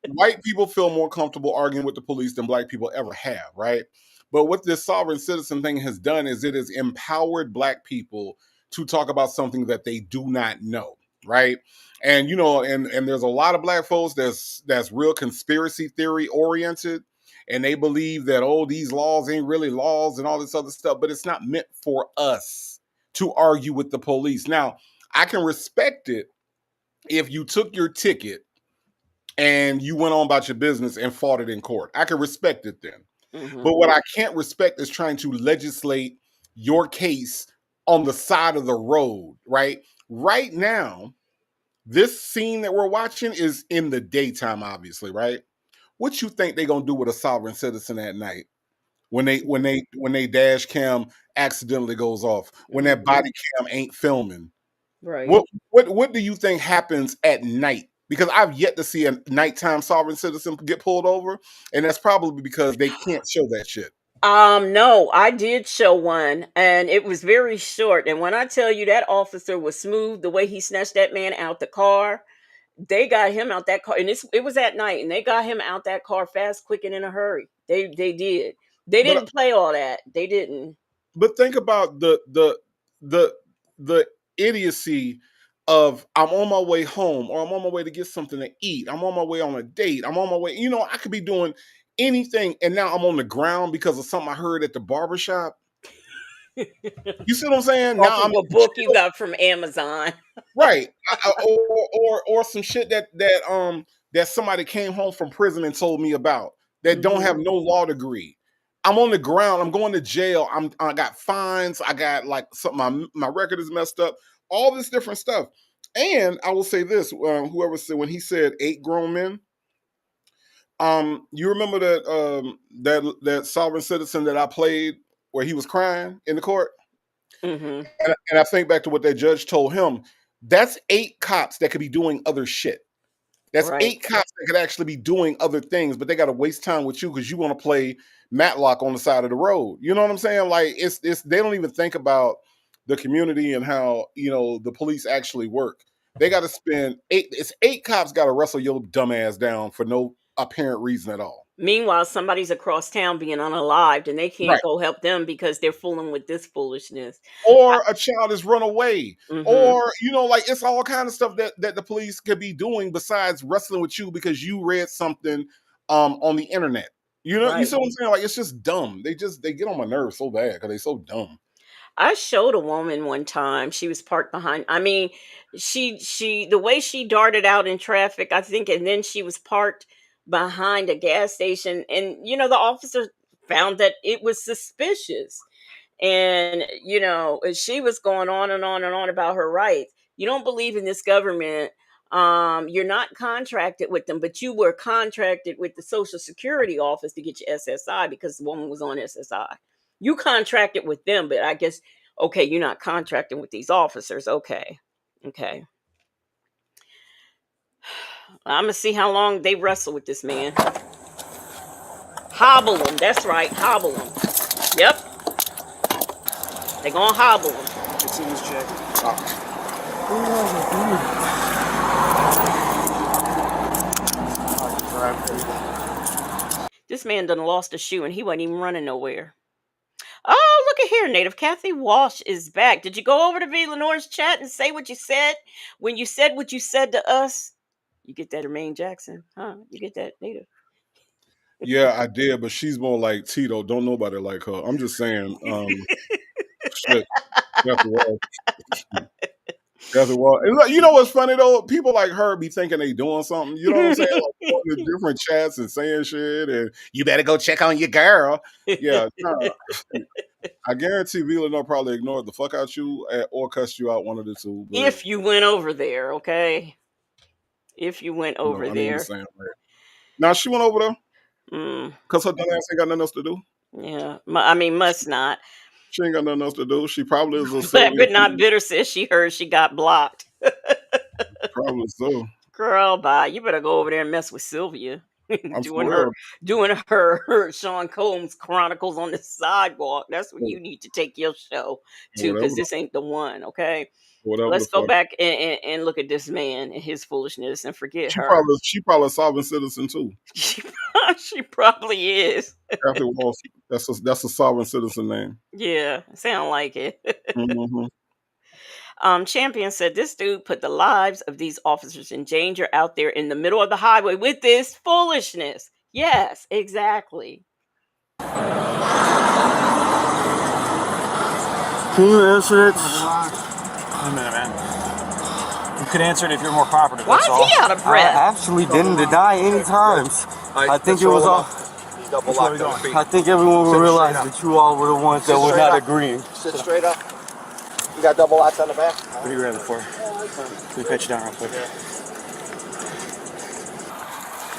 white people feel more comfortable arguing with the police than black people ever have, right? But what this sovereign citizen thing has done is it has empowered black people to talk about something that they do not know, right? And and there's a lot of black folks that's real conspiracy theory oriented, and they believe that, oh, these laws ain't really laws and all this other stuff, but it's not meant for us to argue with the police. Now, I can respect it if you took your ticket and you went on about your business and fought it in court. I can respect it then. But what I can't respect is trying to legislate your case on the side of the road, right? Right now, this scene that we're watching is in the daytime, obviously, right? What you think they're gonna do with a sovereign citizen at night when they dash cam accidentally goes off, when that body cam ain't filming? Right. What do you think happens at night? Because I've yet to see a nighttime sovereign citizen get pulled over, and that's probably because they can't show that shit. No, I did show one, and it was very short. And when I tell you that officer was smooth, the way he snatched that man out the car, they got him out that car, and it was at night, and they got him out that car fast, quick, and in a hurry. They did. They didn't play all that. They didn't. But think about the idiocy of, I'm on my way home, or I'm on my way to get something to eat. I'm on my way on a date. I'm on my way. I could be doing anything, and now I'm on the ground because of something I heard at the barbershop. You see what I'm saying? Now I'm a book you got from Amazon, right? Or some shit that somebody came home from prison and told me about that don't have no law degree. I'm on the ground. I'm going to jail. I got fines. I got like something. My record is messed up. All this different stuff. And I will say this: whoever said, when he said 8 grown men, you remember that sovereign citizen that I played where he was crying in the court? And I think back to what that judge told him. That's 8 cops that could be doing other shit. That's 8 cops that could actually be doing other things, but they got to waste time with you because you want to play Matlock on the side of the road. You know what I'm saying? Like, it's they don't even think about the community and how the police actually work. They got to spend 8 cops got to wrestle your dumb ass down for no apparent reason at all. Meanwhile, somebody's across town being unalived, and they can't go help them because they're fooling with this foolishness. Or a child is run away. Or, like, it's all kind of stuff that the police could be doing besides wrestling with you because you read something on the internet. You see what I'm saying? Like, it's just dumb. They get on my nerves so bad because they're so dumb. I showed a woman one time. She was parked behind. I mean, she the way she darted out in traffic, I think, and then she was parked behind a gas station, and the officer found that it was suspicious, and she was going on and on and on about her rights. You don't believe in this government. You're not contracted with them, but you were contracted with the Social Security office to get your SSI because the woman was on SSI. You contracted with them, but I guess, okay, you're not contracting with these officers. Okay. I'm going to see how long they wrestle with this man. Hobble him. That's right. Hobble him. Yep. They're going to hobble him. It's in his jacket. This man done lost a shoe and he wasn't even running nowhere. Oh, look at here, Native. Kathy Walsh is back. Did you go over to V. Lenor's chat and say what you said? When you said what you said to us, you get that Jermaine Jackson, huh? You get that, Native. Yeah, I did, but she's more like Tito. Don't nobody like her. I'm just saying, shit. Kathy Walsh. Kathy Walsh. And look, you know what's funny though? People like her be thinking they doing something. You know what I'm saying? Like going to different chats and saying shit, and you better go check on your girl. Yeah, nah. I guarantee Vila probably ignored the fuck out you or cussed you out, one of the two. But If you went over there, okay? If you went no, over I mean the there. same way. Now she went over there Mm, because her dumb ass ain't got nothing else to do. yeah. I mean, must not. She ain't got nothing else to do. She probably is a Black Sylvia. but not bitter says she heard she got blocked. Probably so. Girl, bye. You better go over there and mess with Sylvia. I'm doing for her real. doing her Sean Combs Chronicles on the sidewalk. That's what Or you need to take your show to, whatever, because this ain't the one, okay? whatever the Let's go fuck. back and look at this man and his foolishness and forget her. She probably a sovereign citizen too. She probably is. Kathy Walsh. That's a sovereign citizen name. Yeah, sound like it. Mm-hmm. Champion said this dude put the lives of these officers in danger out there in the middle of the highway with this foolishness. Yes, exactly. Can you answer it? Wait a minute, man. You could answer it if you're more cooperative. Why That's is all. he out of I breath? actually didn't deny any times. I think it was all. Double locked on feet. I think everyone would realize that you all were the ones that were not agreeing. Sit straight up. You got double locks on the back? What do you grab it for? Let me pat you down real quick.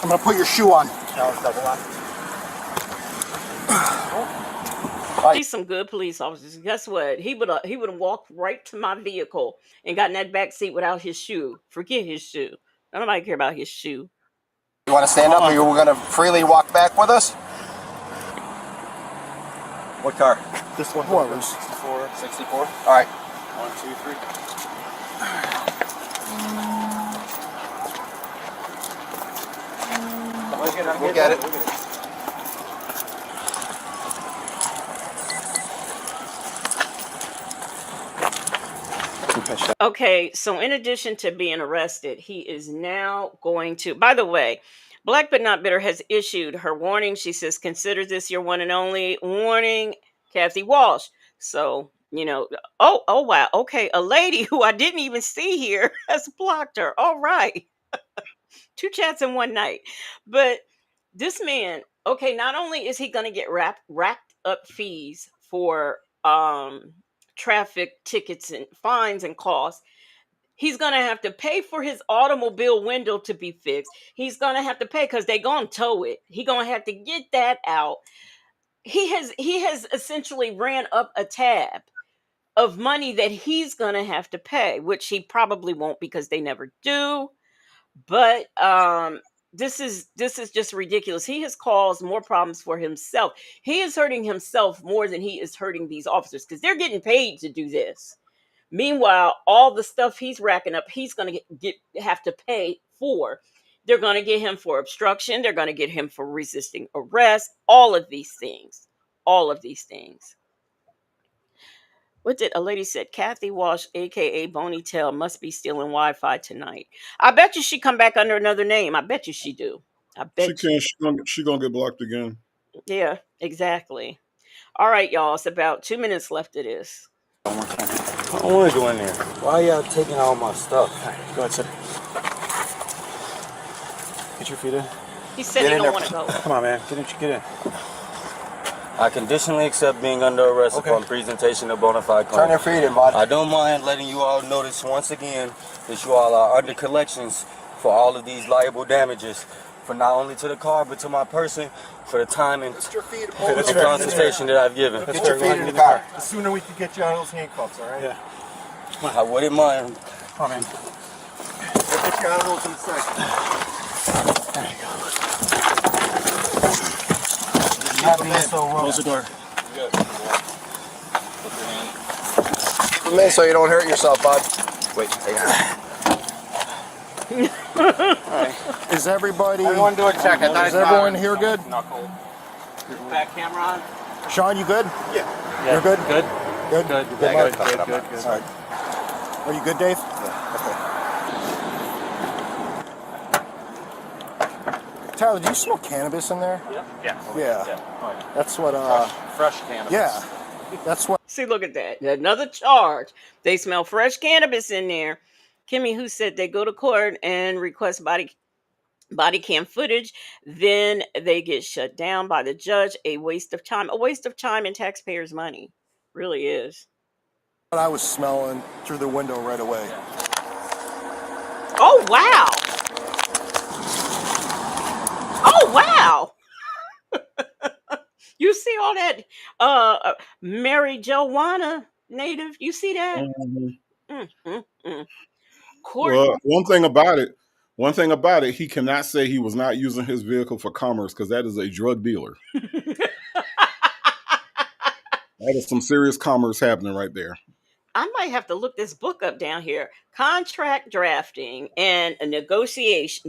I'm gonna put your shoe on. No, it's double locked. He's some good police officers. Guess what? He would have walked right to my vehicle and got in that back seat without his shoe. Forget his shoe. Nobody care about his shoe. You want to stand up, or you were going to freely walk back with us? What car? This one. Whoever's. 64. 64? All right. 1, 2, 3. We'll get it. Okay, so in addition to being arrested, he is now going to. By the way, Black but Not Bitter has issued her warning. She says, "Consider this your one and only warning, Kathy Walsh." So oh wow, okay, a lady who I didn't even see here has blocked her. All right, 2 chats in one night, but this man, okay, not only is he going to get racked up fees for traffic tickets and fines and costs, he's going to have to pay for his automobile window to be fixed. He's going to have to pay because they're going to tow it. He's going to have to get that out. He has essentially ran up a tab of money that he's going to have to pay, which he probably won't because they never do. But this is just ridiculous. He has caused more problems for himself. He is hurting himself more than he is hurting these officers because they're getting paid to do this. Meanwhile, all the stuff he's racking up, he's going to have to pay for. They're going to get him for obstruction. They're going to get him for resisting arrest. All of these things. All of these things. What did a lady said? Kathy Walsh, aka Boney Tail, must be stealing Wi-Fi tonight. I bet you she come back under another name. I bet you she do. I bet She can't. She gonna get blocked again. Yeah, exactly. All right, y'all. It's about 2 minutes left of this. I don't want to go in there. Why y'all taking all my stuff? Go ahead, sit. Get your feet in. He said he don't want to go. Come on, man. Get in. I conditionally accept being under arrest upon presentation of bona fide claim. Turn your feet in, bud. I don't mind letting you all notice once again that you all are under collections for all of these liable damages, for not only to the car but to my person, for the time and consultation that I've given. Get your feet in the car. The sooner we can get you out of those handcuffs, all right? Yeah. I wouldn't mind. Come on, man. We'll get you out of those in a second. There you go. Close the door. Keep them in so you don't hurt yourself, bud. Wait, Right. Is everybody? Everyone do a check. Is everyone here good? Knuckle. Back camera on. Sean, you good? Yeah. You're good? Good. Good? Good. You're Yeah, Mark? good. All right. Are you good, Dave? Yeah. Okay. Tyler, do you smell cannabis in there? Yeah. Yeah. That's what, Fresh cannabis. yeah. That's what. See, look at that. Another charge. They smell fresh cannabis in there. Kimmy, who said they go to court and request body cam footage, then they get shut down by the judge. A waste of time. A waste of time and taxpayers' money. Really is. What I was smelling through the window right away. Oh, wow. Oh, wow. You see all that Mary Joanna native? You see that? Court. Well, one thing about it, he cannot say he was not using his vehicle for commerce because that is a drug dealer. That is some serious commerce happening right there. I might have to look this book up down here. Contract drafting and negotiations.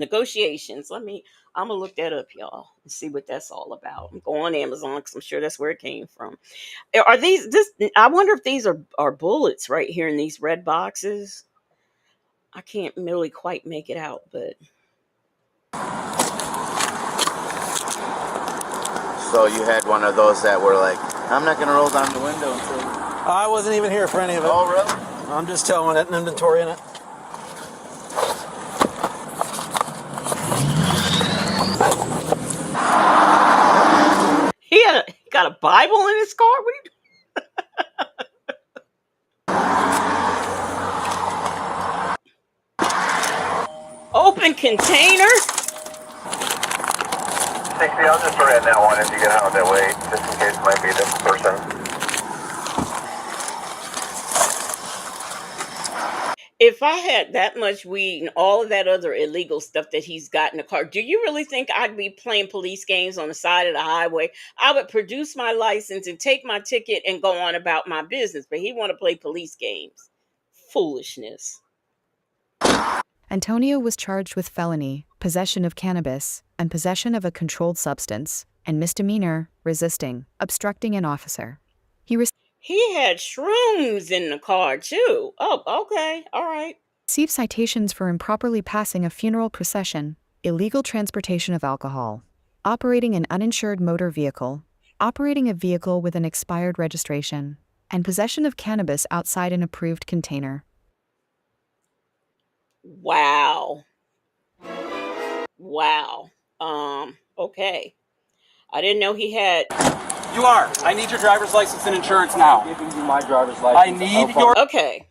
I'm gonna look that up, y'all, and see what that's all about. I'm going on Amazon because I'm sure that's where it came from. Are these this? I wonder if these are bullets right here in these red boxes. I can't really quite make it out, but So you had one of those that were like, I'm not going to roll down the window until... I wasn't even here for any of it. Oh, really? I'm just telling it and inventory in it. he got a Bible in his car. What are you doing? Open container. 60, I'll just throw in that one if you get out that way, just in case it might be this person. If I had that much weed and all of that other illegal stuff that he's got in the car, do you really think I'd be playing police games on the side of the highway? I would produce my license and take my ticket and go on about my business, but he want to play police games. Foolishness. Antonio was charged with felony, possession of cannabis, and possession of a controlled substance, and misdemeanor, resisting, obstructing an officer. He had shrooms in the car, too. Oh, okay. All right. Received citations for improperly passing a funeral procession, illegal transportation of alcohol, operating an uninsured motor vehicle, operating a vehicle with an expired registration, and possession of cannabis outside an approved container. Wow. Okay. I didn't know he had... You are. I need your driver's license and insurance now. I'm giving you my driver's license. I need your... Okay.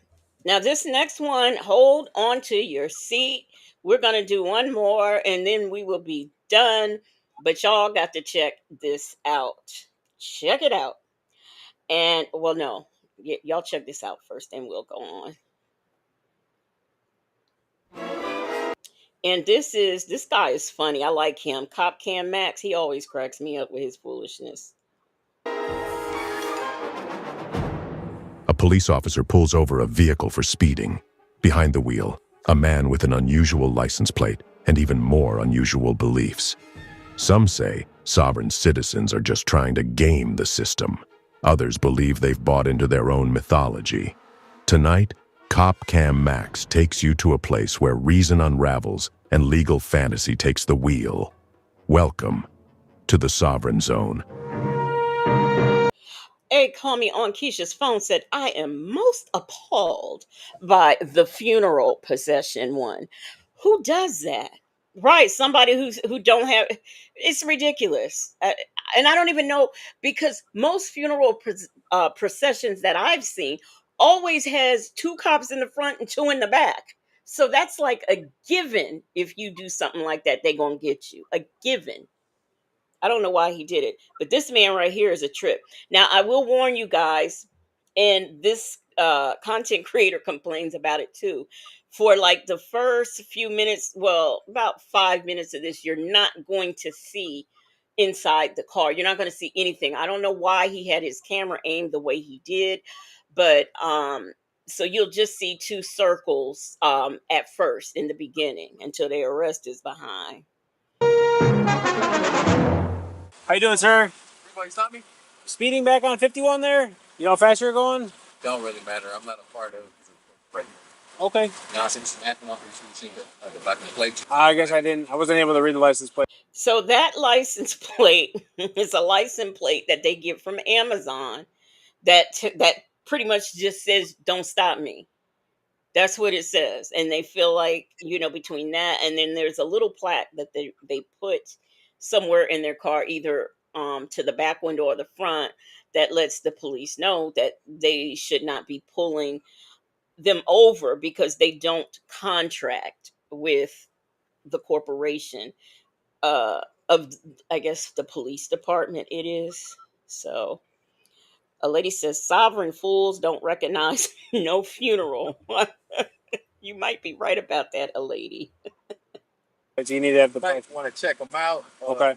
Now this next one, hold on to your seat. We're going to do one more and then we will be done. But y'all got to check this out. Check it out. And, well, no. Y'all check this out first, then we'll go on. And this guy is funny. I like him. Cop Cam Max. He always cracks me up with his foolishness. A police officer pulls over a vehicle for speeding. Behind the wheel, a man with an unusual license plate and even more unusual beliefs. Some say sovereign citizens are just trying to game the system. Others believe they've bought into their own mythology. Tonight, Cop Cam Max takes you to a place where reason unravels and legal fantasy takes the wheel. Welcome to the Sovereign Zone. A call me on Keisha's phone said, I am most appalled by the funeral possession one. Who does that? Right, somebody who don't have... It's ridiculous. And I don't even know, because most funeral processions that I've seen always has 2 cops in the front and 2 in the back. So that's like a given. If you do something like that, they're going to get you. A given. I don't know why he did it, but this man right here is a trip. Now, I will warn you guys, and this content creator complains about it too. For like the first few minutes, well, about 5 minutes of this, you're not going to see inside the car. You're not going to see anything. I don't know why he had his camera aimed the way he did, but so you'll just see 2 circles at first in the beginning until they arrest is behind. How you doing, sir? Everybody stop me. Speeding back on 51 there? You know how fast you're going? Don't really matter. I'm not a part of the Okay. nonsense happening off the back of the plate. I guess I didn't. I wasn't able to read the license plate. So that license plate is a license plate that they get from Amazon that pretty much just says "Don't stop me." That's what it says, and they feel like between that and then there's a little plaque that they put somewhere in their car, either to the back window or the front, that lets the police know that they should not be pulling them over because they don't contract with the corporation of, I guess, the police department it is. So a lady says sovereign fools don't recognize no funeral. You might be right about that, a lady. So you need to have the might want to check them out. Okay.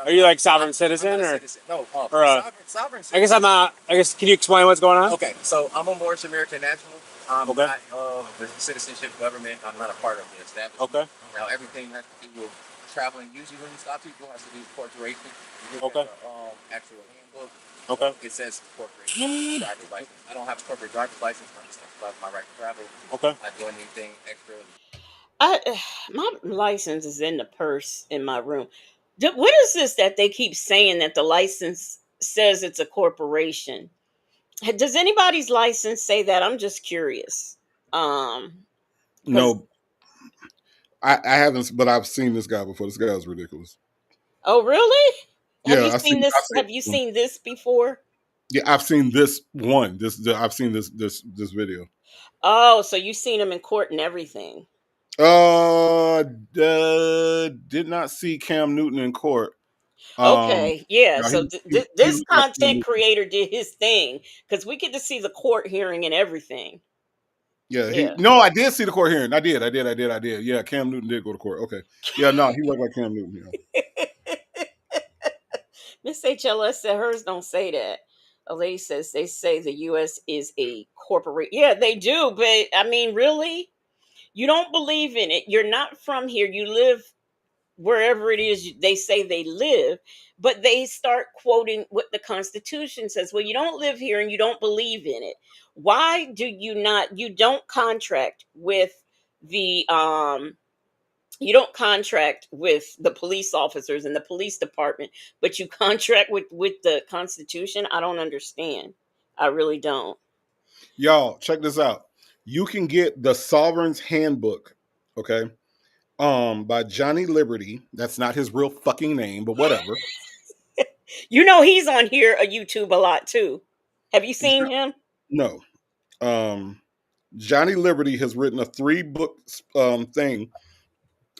Are you like sovereign citizen or? No, Or sovereign I guess I'm not. I guess can you explain what's going on? Okay, so I'm a Moorish American national. I'm Okay. not of the citizenship government. I'm not a part of the establishment. Okay. Now everything has to do with traveling. Usually when you stop people, it has to do with corporation. You look Okay. at the actual handbook. Okay. It says corporation driver's license. I don't have a corporate driver's license. I'm just about my right to travel. Okay. I do anything extra. I My license is in the purse in my room. What is this that they keep saying that the license says it's a corporation? Does anybody's license say that? I'm just curious. Because No, I haven't, but I've seen this guy before. This guy is ridiculous. oh really? Have Yeah, you seen this? Have you seen this before? Yeah, I've seen this one. I've seen this video. Oh, so you've seen him in court and everything. Did not see Cam Newton in court. Okay, yeah. No, So he this looked like Cam content Newton. creator did his thing because we get to see the court hearing and everything. Yeah, Yeah. no, I did see the court hearing. I did. Yeah, Cam Newton did go to court. Okay. Yeah, no, he looked like Cam Newton. Yeah. Miss HLS said hers don't say that. A lady says they say the U.S. is a corporate. Yeah, they do, but I mean, really, you don't believe in it. You're not from here. You live wherever it is they say they live, but they start quoting what the Constitution says. Well, you don't live here and you don't believe in it. Why do you not? You don't contract with the you don't contract with the police officers in the police department, but you contract with the Constitution. I don't understand. I really don't. Y'all, check this out. You can get the Sovereign's Handbook, okay? By Johnny Liberty. That's not his real fucking name, but whatever. He's on here a YouTube a lot too. Have you seen him? No. Johnny Liberty has written a 3-book thing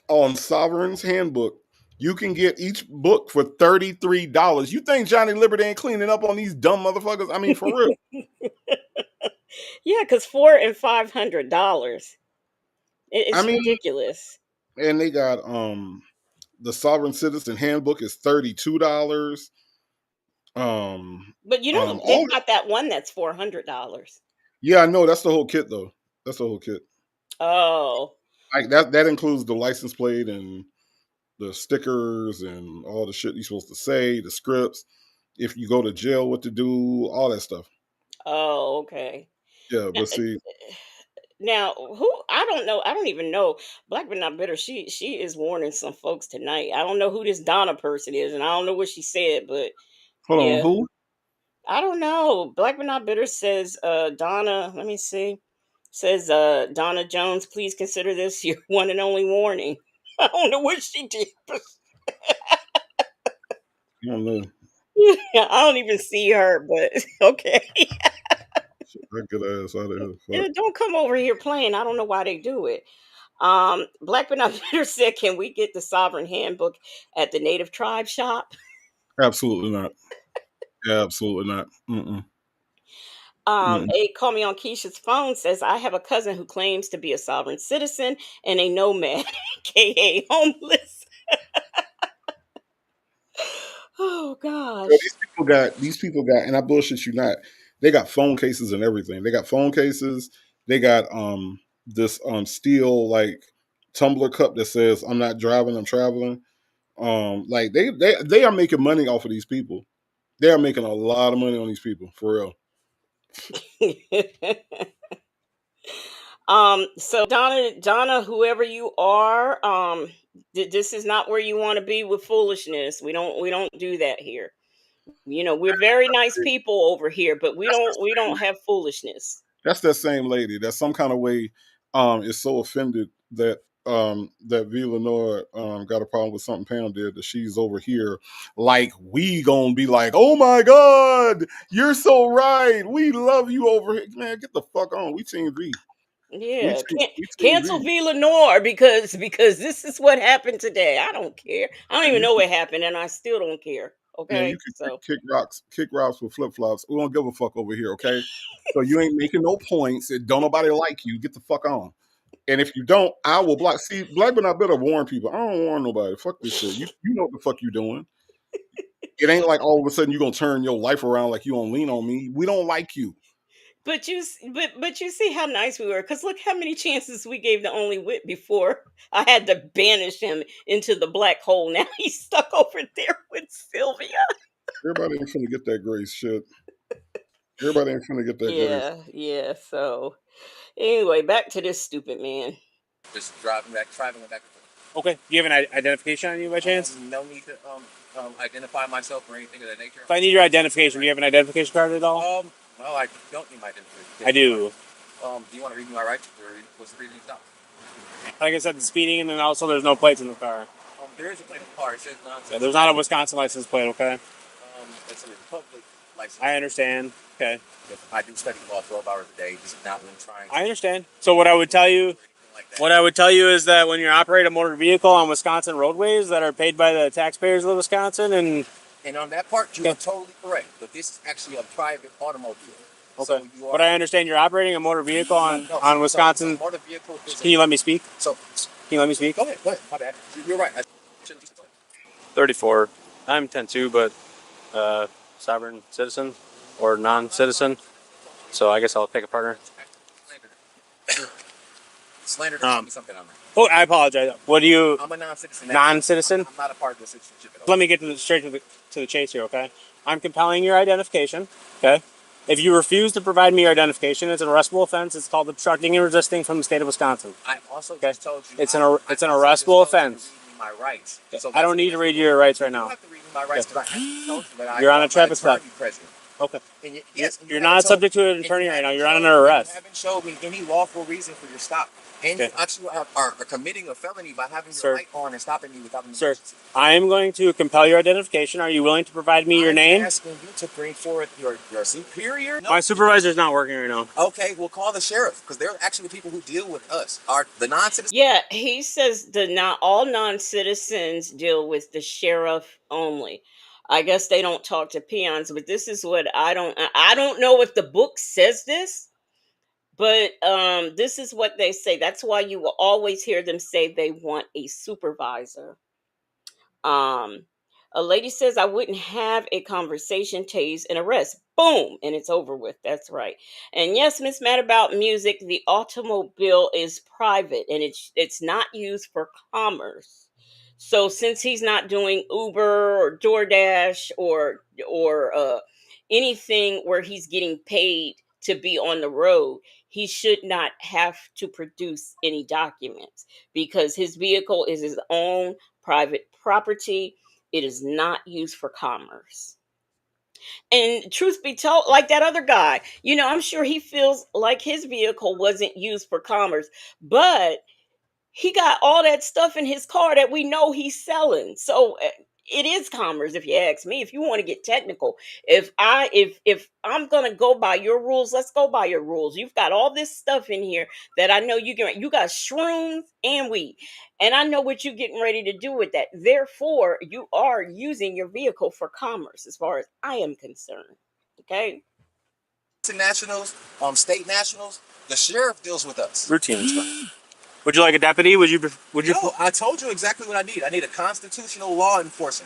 on Sovereign's Handbook. You can get each book for $33. You think Johnny Liberty ain't cleaning up on these dumb motherfuckers? I mean, for real. Yeah, because $400 and $500. I It's mean, ridiculous. and they got the Sovereign Citizen Handbook is $32. But they've got that one that's $400. Yeah, I know that's the whole kit though. That's the whole kit. Oh, Like that includes the license plate and the stickers and all the shit you're supposed to say, the scripts, if you go to jail, what to do, all that stuff. oh, okay. Yeah, Now, but see, who I don't know. I don't even know. Black but not bitter. She is warning some folks tonight. I don't know who this Donna person is, and I don't know what she said, but hold on, yeah, who? I don't know. Black but not bitter says Donna. Let me see. Says Donna Jones. Please consider this your one and only warning. I don't know what she did. I don't know. I don't even see her, but okay. That good ass out of here. Yeah, Fuck. don't come over here playing. I don't know why they do it. Black but not bitter said, "Can we get the Sovereign Handbook at the Native Tribe shop?" Absolutely not. Yeah, absolutely not. Mm-mm. Mm-mm. A call me on Keisha's phone says, "I have a cousin who claims to be a sovereign citizen and a nomad, aka homeless." Oh Yo, gosh. these people got, and I bullshit you not. They got phone cases and everything. They got phone cases. They got this steel like tumbler cup that says "I'm not driving, I'm traveling." Like they are making money off of these people. They are making a lot of money on these people for real. So Donna, whoever you are, this is not where you want to be with foolishness. We don't do that here. We're very nice people over here, but we don't have foolishness. That's that same lady that some kind of way is so offended that that V Lenore got a problem with something Pam did that she's over here like we gonna be like, oh my god, you're so right. We love you over here. Man, get the fuck on. We team V. Yeah, We team cancel V. V Lenore because this is what happened today. I don't care. I don't Man, even know what happened, and I still don't care. you Okay, can so kick rocks with flip flops. We don't give a fuck over here, okay? So you ain't making no points. It don't nobody like you. Get the fuck on. And if you don't, I will block. See, Black but not better warn people. I don't warn nobody. Fuck this shit. You know what the fuck you doing. It ain't like all of a sudden you gonna turn your life around like you gonna lean on me. We don't like you. but you see how nice we were. Because look how many chances we gave the only wit before I had to banish him into the black hole. Now he's stuck over there with Sylvia. Everybody ain't finna get that grace shit. Everybody ain't finna get that grace. Yeah. So anyway, back to this stupid man. Just driving back and forth. Okay. Do you have an identification on you by chance? No need to identify myself or anything of that nature. If I need your identification, do you have an identification card at all? Well, I don't need my identification. I do. Do you want to read me my rights or what's the reason you stop? Like I said, the speeding, and then also there's no plates in the car. There is a plate in the car. It says nonsense. Yeah, there's not a Wisconsin license plate, okay? It's a Republic license. I understand. Okay. I do study law 12 hours a day. This is not what I'm trying to I understand. So what I would tell you is that when you operate a motor vehicle on Wisconsin roadways that are paid by the taxpayers of Wisconsin, and on that part, you are totally correct. But this is actually a private automobile. okay. But I understand you're operating a motor vehicle on Wisconsin. Motor vehicle Can you let me speak? Can you let me speak? Go ahead. My bad. You're right. 34. I'm 10-2, but sovereign citizen or non-citizen. So I guess I'll pick a partner. Slander to me something on that. Oh, I apologize. What do you? I'm a non-citizen. Non-citizen? I'm not a part of the citizenship at all. Let me get straight to the chase here, okay? I'm compelling your identification, okay? If you refuse to provide me your identification, it's an arrestable offense. It's called obstructing and resisting from the state of Wisconsin. I also just told you. It's an arrestable offense. My rights. So I don't need to read you your rights right now. You have to read me my rights because I told you that You're on a traffic stop. Present. Okay. And you're not subject to an attorney right now. You're under arrest. You haven't showed me any lawful reason for your stop. And you actually are committing a felony by having your light on and stopping me without an emergency. Sir, I am going to compel your identification. Are you willing to provide me your name? I'm asking you to bring forward your superior. My supervisor's not working right now. Okay, we'll call the sheriff because they're actually the people who deal with us. Are the non-citizens? Yeah, he says not all non-citizens deal with the sheriff only. I guess they don't talk to peons, but this is what I don't know if the book says this, but this is what they say. That's why you will always hear them say they want a supervisor. Um, a lady says, I wouldn't have a conversation, tase, and arrest. Boom, and it's over with. That's right. And yes, Miss Mad about music, the automobile is private and it's not used for commerce. So since he's not doing Uber or DoorDash or anything where he's getting paid to be on the road, he should not have to produce any documents because his vehicle is his own private property. It is not used for commerce. And truth be told, like that other guy, I'm sure he feels like his vehicle wasn't used for commerce, but he got all that stuff in his car that we know he's selling. So it is commerce, if you ask me. If you want to get technical, if I'm gonna go by your rules, let's go by your rules. You've got all this stuff in here that I know you got shrooms and weed, and I know what you're getting ready to do with that. Therefore, you are using your vehicle for commerce, as far as I am concerned. Okay. Nationals, state nationals, the sheriff deals with us. Routine. Would you like a deputy? Would you? No, I told you exactly what I need. I need a constitutional law enforcer,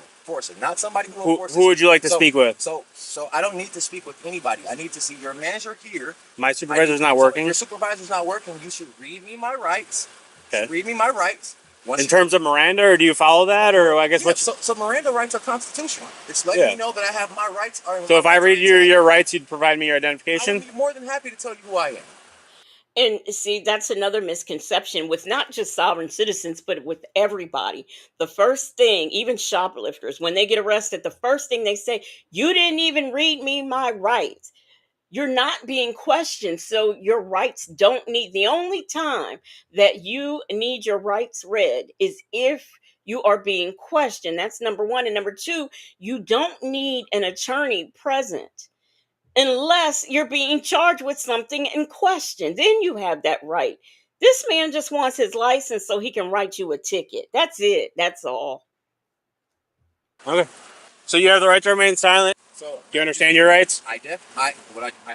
not somebody who enforces. Who would you like to speak with? So I don't need to speak with anybody. I need to see your manager here. My supervisor's not working. If your supervisor's not working, you should read me my rights. Okay. Read me my rights. In terms of Miranda, or do you follow that, or I guess so Miranda rights are constitutional. It's letting me know that I have my rights. So if I read you your rights, you'd provide me your identification? I would be more than happy to tell you who I am. And see, that's another misconception with not just sovereign citizens, but with everybody. The first thing, even shoplifters, when they get arrested, the first thing they say, you didn't even read me my rights. You're not being questioned, so your rights don't need. The only time that you need your rights read is if you are being questioned. That's number one. And number two, you don't need an attorney present unless you're being charged with something in question. Then you have that right. This man just wants his license so he can write you a ticket. That's it. That's all. Okay. So you have the right to remain silent. So do you understand your rights? I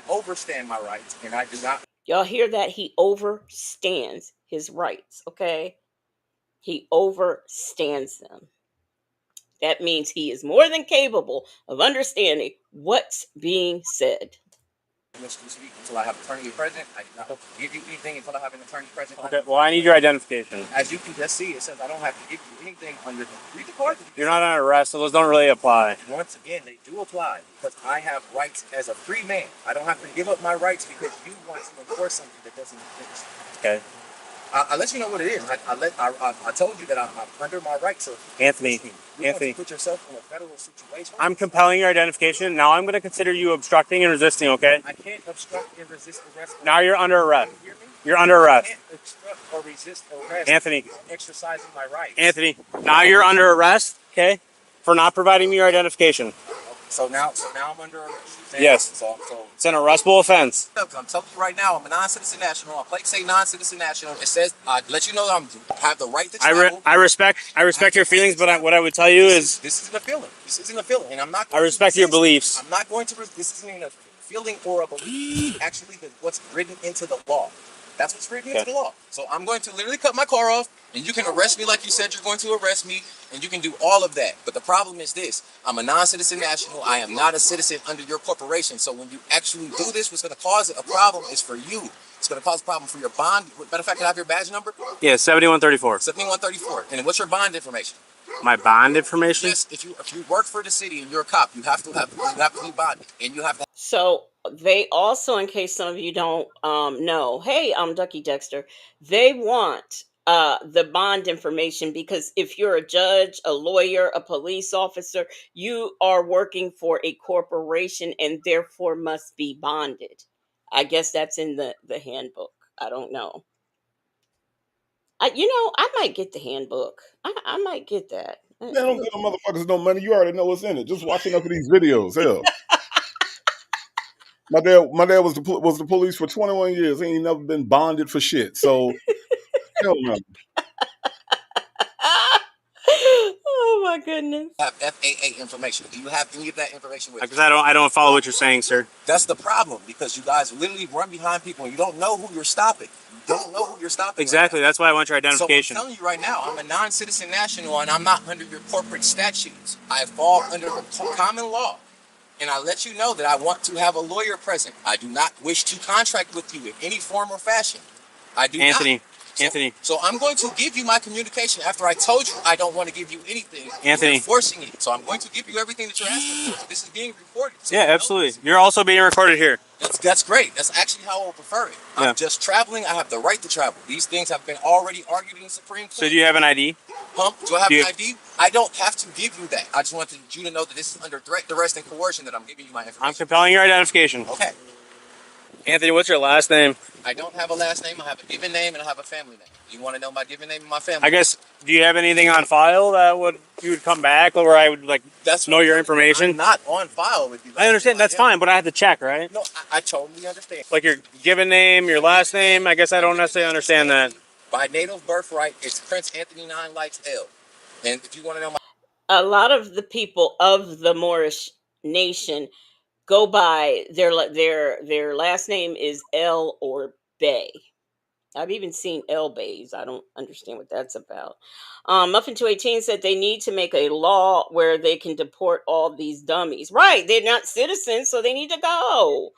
overstand my rights, and I do not. Y'all hear that? He overstands his rights, okay? He overstands them. That means he is more than capable of understanding what's being said. Until I have an attorney present, I do not give you anything until I have an attorney present. Okay, well, I need your identification. As you can just see, it says I don't have to give you anything under. Read the card. You're not on arrest, so those don't really apply. Once again, they do apply because I have rights as a free man. I don't have to give up my rights because you want to enforce something that doesn't exist. Okay. I let you know what it is. I told you that I'm under my rights. So Anthony, put yourself in a federal situation. I'm compelling your identification. Now I'm going to consider you obstructing and resisting, okay? I can't obstruct and resist arrest. Now you're under arrest. You're under arrest. I can't obstruct or resist arrest. Anthony. Exercising my rights. Anthony, now you're under arrest, okay? For not providing me your identification. So now I'm under arrest. Yes. So it's an arrestable offense. I'm telling you right now, I'm a non-citizen national. My plates say non-citizen national. It says I let you know that I have the right to travel. I respect your feelings, but what I would tell you is this isn't a feeling. This isn't a feeling, and I'm not. I respect your beliefs. I'm not going to. This isn't a feeling or a belief. Actually, what's written into the law. That's what's written into the law. So I'm going to literally cut my car off, and you can arrest me like you said you're going to arrest me, and you can do all of that. But the problem is this. I'm a non-citizen national. I am not a citizen under your corporation. So when you actually do this, what's going to cause a problem is for you. It's going to cause a problem for your bond. Matter of fact, can I have your badge number? Yeah, 7134. 7134. And what's your bond information? My bond information? Yes, if you work for the city and you're a cop, you have to be bonded, and you have to. So they also, in case some of you don't know, hey, I'm Ducky Dexter. They want the bond information because if you're a judge, a lawyer, a police officer, you are working for a corporation and therefore must be bonded. I guess that's in the handbook. I don't know. I might get the handbook. I might get that. Man, don't give them motherfuckers no money. You already know what's in it. Just watching up of these videos. Hell. My dad was the police for 21 years. He ain't never been bonded for shit. So, hell no. Oh my goodness. Have FAA information. Do you have any of that information with you? Because I don't follow what you're saying, sir. That's the problem because you guys literally run behind people and you don't know who you're stopping. You don't know who you're stopping. Exactly. Right, that's why I want your identification. So I'm telling you right now, I'm a non-citizen national and I'm not under your corporate statutes. I fall under common law. And I let you know that I want to have a lawyer present. I do not wish to contract with you in any form or fashion. I do not. Anthony. So I'm going to give you my communication after I told you I don't want to give you anything. Anthony. You're forcing it. So I'm going to give you everything that you're asking for. This is being recorded. So yeah, absolutely. You're also being recorded here. That's great. That's actually how I would prefer it. Yeah. I'm just traveling. I have the right to travel. These things have been already argued in the Supreme Court. So do you have an ID? Huh? Do I have an ID? I don't have to give you that. I just wanted you to know that this is under threat, duress, and coercion that I'm giving you my information. I'm compelling your identification. Okay. Anthony, what's your last name? I don't have a last name. I have a given name and I have a family name. You want to know my given name and my family? I guess. Do you have anything on file that you would come back, or I would know your information? I'm not on file with you. I understand. That's fine, but I have to check, right? No, I totally understand. Like your given name, your last name. I guess I don't necessarily understand that. By native birthright, it's Prince Anthony 9 Lights L. And if you want to know a lot of the people of the Moorish nation go by their last name is L or Bay. I've even seen L Bays. I don't understand what that's about. Muffin 218 said they need to make a law where they can deport all these dummies. Right, they're not citizens, so they need to go.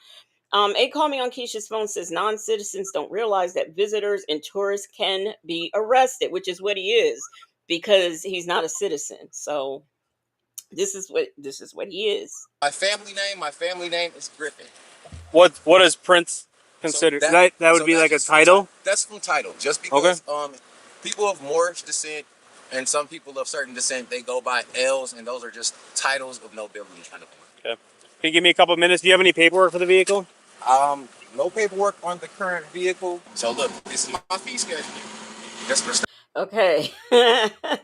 A Call Me on Keisha's phone says non-citizens don't realize that visitors and tourists can be arrested, which is what he is because he's not a citizen. So this is what he is. My family name is Griffin. What does Prince consider? So That would be like a title? That's from title. Just because people of Moorish descent and some people of certain descent, they go by L's, and those are just titles of nobility kind of thing. Okay. Can you give me a couple of minutes? Do you have any paperwork for the vehicle? No paperwork on the current vehicle. So look, this is my fee schedule. Just for Okay.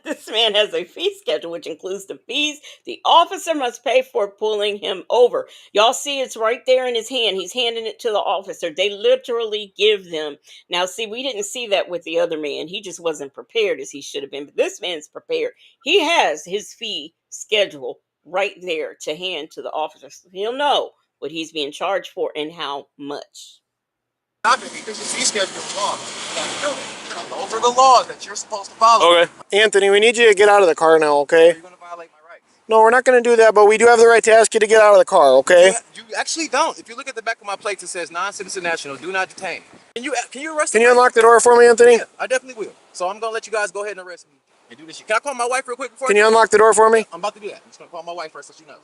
This man has a fee schedule, which includes the fees the officer must pay for pulling him over. Y'all see it's right there in his hand. He's handing it to the officer. They literally give them. Now, see, we didn't see that with the other man. He just wasn't prepared as he should have been. But this man's prepared. He has his fee schedule right there to hand to the officer. So he'll know what he's being charged for and how much. Not because the fee schedule is wrong. Those are the laws that you're supposed to follow. Okay. Anthony, we need you to get out of the car now, okay? You're going to violate my rights. No, we're not going to do that, but we do have the right to ask you to get out of the car, okay? You actually don't. If you look at the back of my plates, it says non-citizen national, do not detain. Can you arrest Can me? you unlock the door for me, Anthony? Yeah, I definitely will. So I'm going to let you guys go ahead and arrest me and do this shit. Can I call my wife real quick before? Can you unlock the door for me? I'm about to do that. I'm just going to call my wife first so she knows.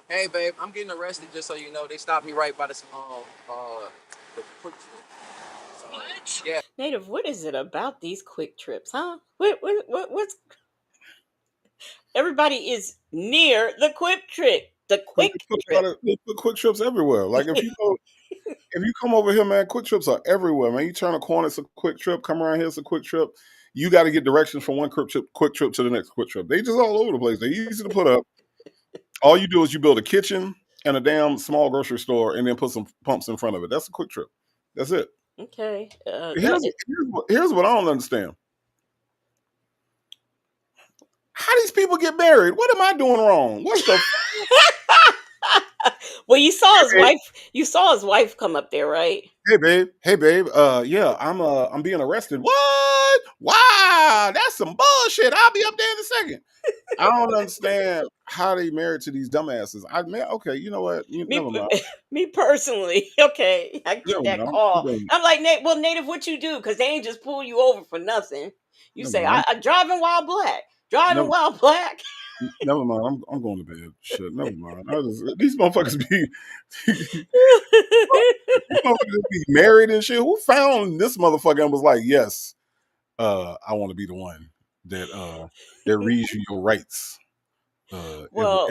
Hey, babe, I'm getting arrested just so you know. They stopped me right by the quick trip. What? Yeah. Native, what is it about these quick trips, huh? What's everybody is near the quick trip. The quick trip. They put quick trips everywhere. Like if you come over here, man, quick trips are everywhere, man. You turn a corner, it's a quick trip. Come around here, it's a quick trip. You got to get directions from one quick trip to the next quick trip. They just all over the place. They're easy to put up. All you do is you build a kitchen and a damn small grocery store, and then put some pumps in front of it. That's a quick trip. That's it. Okay. Here's what I don't understand. How these people get married? What am I doing wrong? What the? Well, you saw his wife. You saw his wife come up there, right? Hey babe. Hey babe. Yeah, I'm being arrested. What? Wow, that's some bullshit. I'll be up there in a second. I don't understand how they married to these dumbasses. Okay, you know what? Never mind. Me personally, okay, I get that call. I'm like, Native, what you do? Because they ain't just pull you over for nothing. You say, I driving while black. Driving while black. Never mind. I'm going to bed. Shit. Never mind. These motherfuckers be married and shit. Who found this motherfucker and was like, yes, I want to be the one that reads you your rights. Well,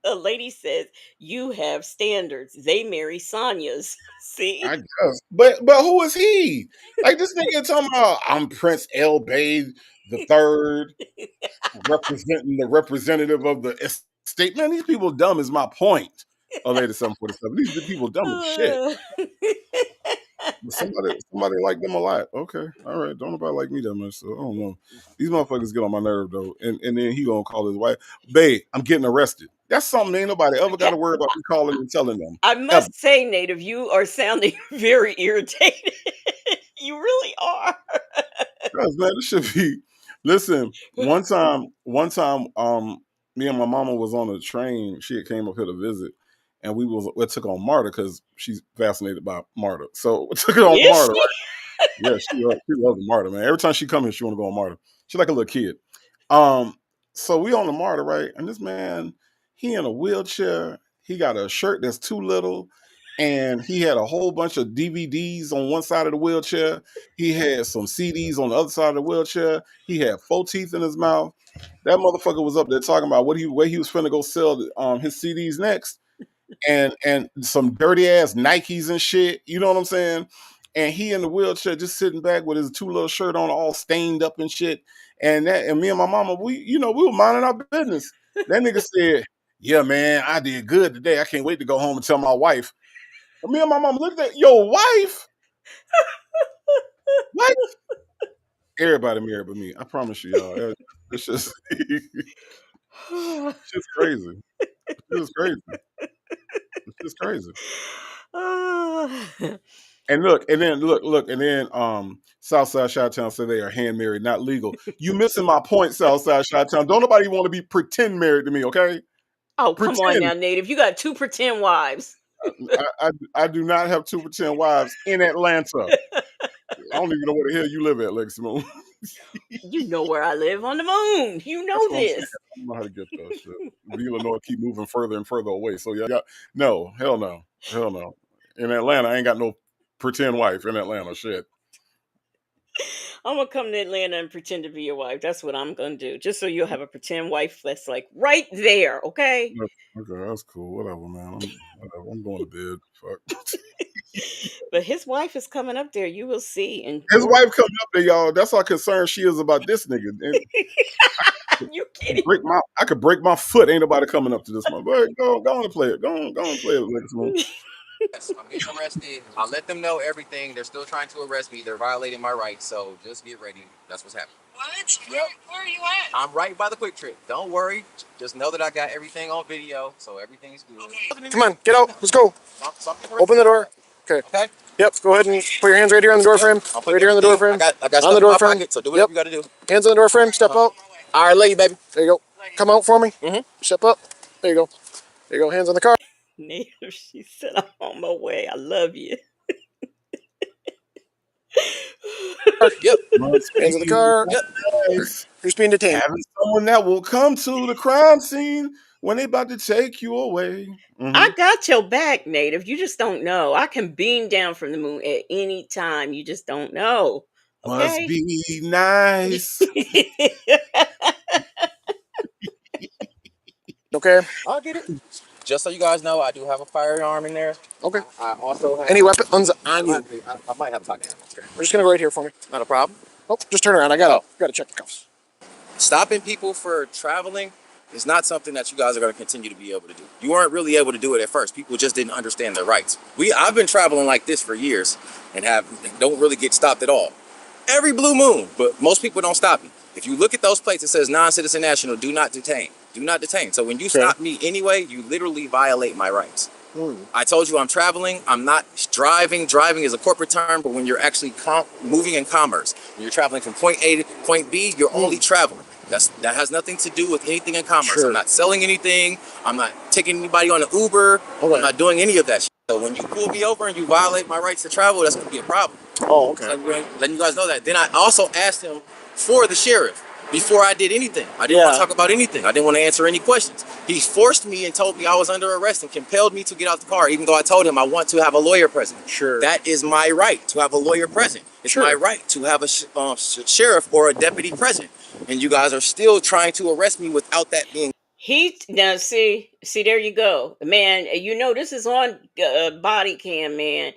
a lady says you have standards. They marry Sonias. See, I guess, but who is he? Like this nigga talking about I'm Prince L. Bay the third, representing the representative of the estate. Man, these people dumb is my point. Oh, later 747. These people dumb as shit. Somebody like them a lot. Okay, all right. Don't nobody like me that much, so I don't know. These motherfuckers get on my nerve though, and then he gonna call his wife, babe, I'm getting arrested. That's something ain't nobody ever got to worry about me calling and telling them. I must say, Native, you are sounding very irritated. You really are. Because, man, this should be. Listen, one time, me and my mama was on a train. She had came up here to visit, and we took on Marta because she's fascinated by Marta. So we took it on Marta, right? Yeah, she loves Marta, man. Every time she comes here, she want to go on Marta. She's like a little kid. So we on the Marta, right? And this man, he in a wheelchair. He got a shirt that's too little. And he had a whole bunch of DVDs on one side of the wheelchair. He had some CDs on the other side of the wheelchair. He had 4 teeth in his mouth. That motherfucker was up there talking about where he was finna go sell his CDs next, and some dirty ass Nikes and shit. You know what I'm saying? And he in the wheelchair just sitting back with his too little shirt on, all stained up and shit. And me and my mama, we were minding our business. That nigga said, "Yeah, man, I did good today. I can't wait to go home and tell my wife." Me and my mom looked at your wife. What? Everybody married but me. I promise you, y'all. It's just, it's just crazy. It's just crazy. It's just crazy. And look, and then Southside Chi-Town said they are hand married, not legal. You missing my point, Southside Chi-Town. Don't nobody want to be pretend married to me, okay? Oh, come on Pretend. now, Native. You got 2 pretend wives. I do not have 2 pretend wives in Atlanta. I don't even know where the hell you live at, Legacy Moon. You know where I live, on the moon. You That's know what I'm saying. this. I don't know how to get that shit. The Lenor keep moving further and further away. So yeah, no, hell no, hell no. In Atlanta, I ain't got no pretend wife in Atlanta. Shit. I'm gonna come to Atlanta and pretend to be your wife. That's what I'm gonna do. Just so you'll have a pretend wife that's like right there, okay? Okay, that's cool. Whatever, man. I'm going to bed. Fuck. But his wife is coming up there. You will see. And His wife coming up there, y'all. That's how concerned she is about this nigga. And you kidding? I could break my foot. Ain't nobody coming up to this one. But go on and play it. Go on and play it, Legacy Moon. Yes, I'm getting arrested. I let them know everything. They're still trying to arrest me. They're violating my rights. So just get ready. That's what's happening. What? Where are you at? I'm right by the Quick Trip. Don't worry. Just know that I got everything on video, so everything's good. Okay. Come on, get out. Let's go. Open the door. Okay. Okay. Yep. Go ahead and put your hands right here on the door frame. Right here on the door frame. I got on stuff the in door my frame. pocket, so do whatever you got to do. Hands on the door frame. Step out. All right, love you, baby. There you go. Come out for me. Step up. There you go. There you go. Hands on the car. Native, she said, I'm on my way. I love you. Yep. Hands on the car. Yep. Who's being detained? Having someone that will come to the crime scene when they about to take you away. I got your back, Native. You just don't know. I can beam down from the moon at any time. You just don't know. Must Okay? be nice. Okay. I'll get it. Just so you guys know, I do have a firearm in there. Okay. I also have... Any weapons on you? I might have a pocket. We're just gonna go right here for me. Not a problem. Oh, just turn around. I gotta check the cuffs. Stopping people for traveling is not something that you guys are going to continue to be able to do. You weren't really able to do it at first. People just didn't understand their rights. I've been traveling like this for years and don't really get stopped at all. Every blue moon, but most people don't stop me. If you look at those plates, it says non-citizen national, do not detain. Do not detain. So when you stop me anyway, you literally violate my rights. I told you I'm traveling. I'm not driving. Driving is a corporate term, but when you're actually moving in commerce, when you're traveling from point A to point B, you're only traveling. That has nothing to do with anything in commerce. I'm not selling anything. I'm not taking anybody on an Uber. I'm not doing any of that shit. So when you pull me over and you violate my rights to travel, that's going to be a problem. Oh, okay. So letting you guys know that. Then I also asked him for the sheriff before I did anything. I didn't want to talk about anything. I didn't want to answer any questions. He forced me and told me I was under arrest and compelled me to get out the car, even though I told him I want to have a lawyer present. Sure. That is my right, to have a lawyer present. It's my right to have a sheriff or a deputy present. And you guys are still trying to arrest me without that being... Now see, there you go, man. You know this is on body cam, man.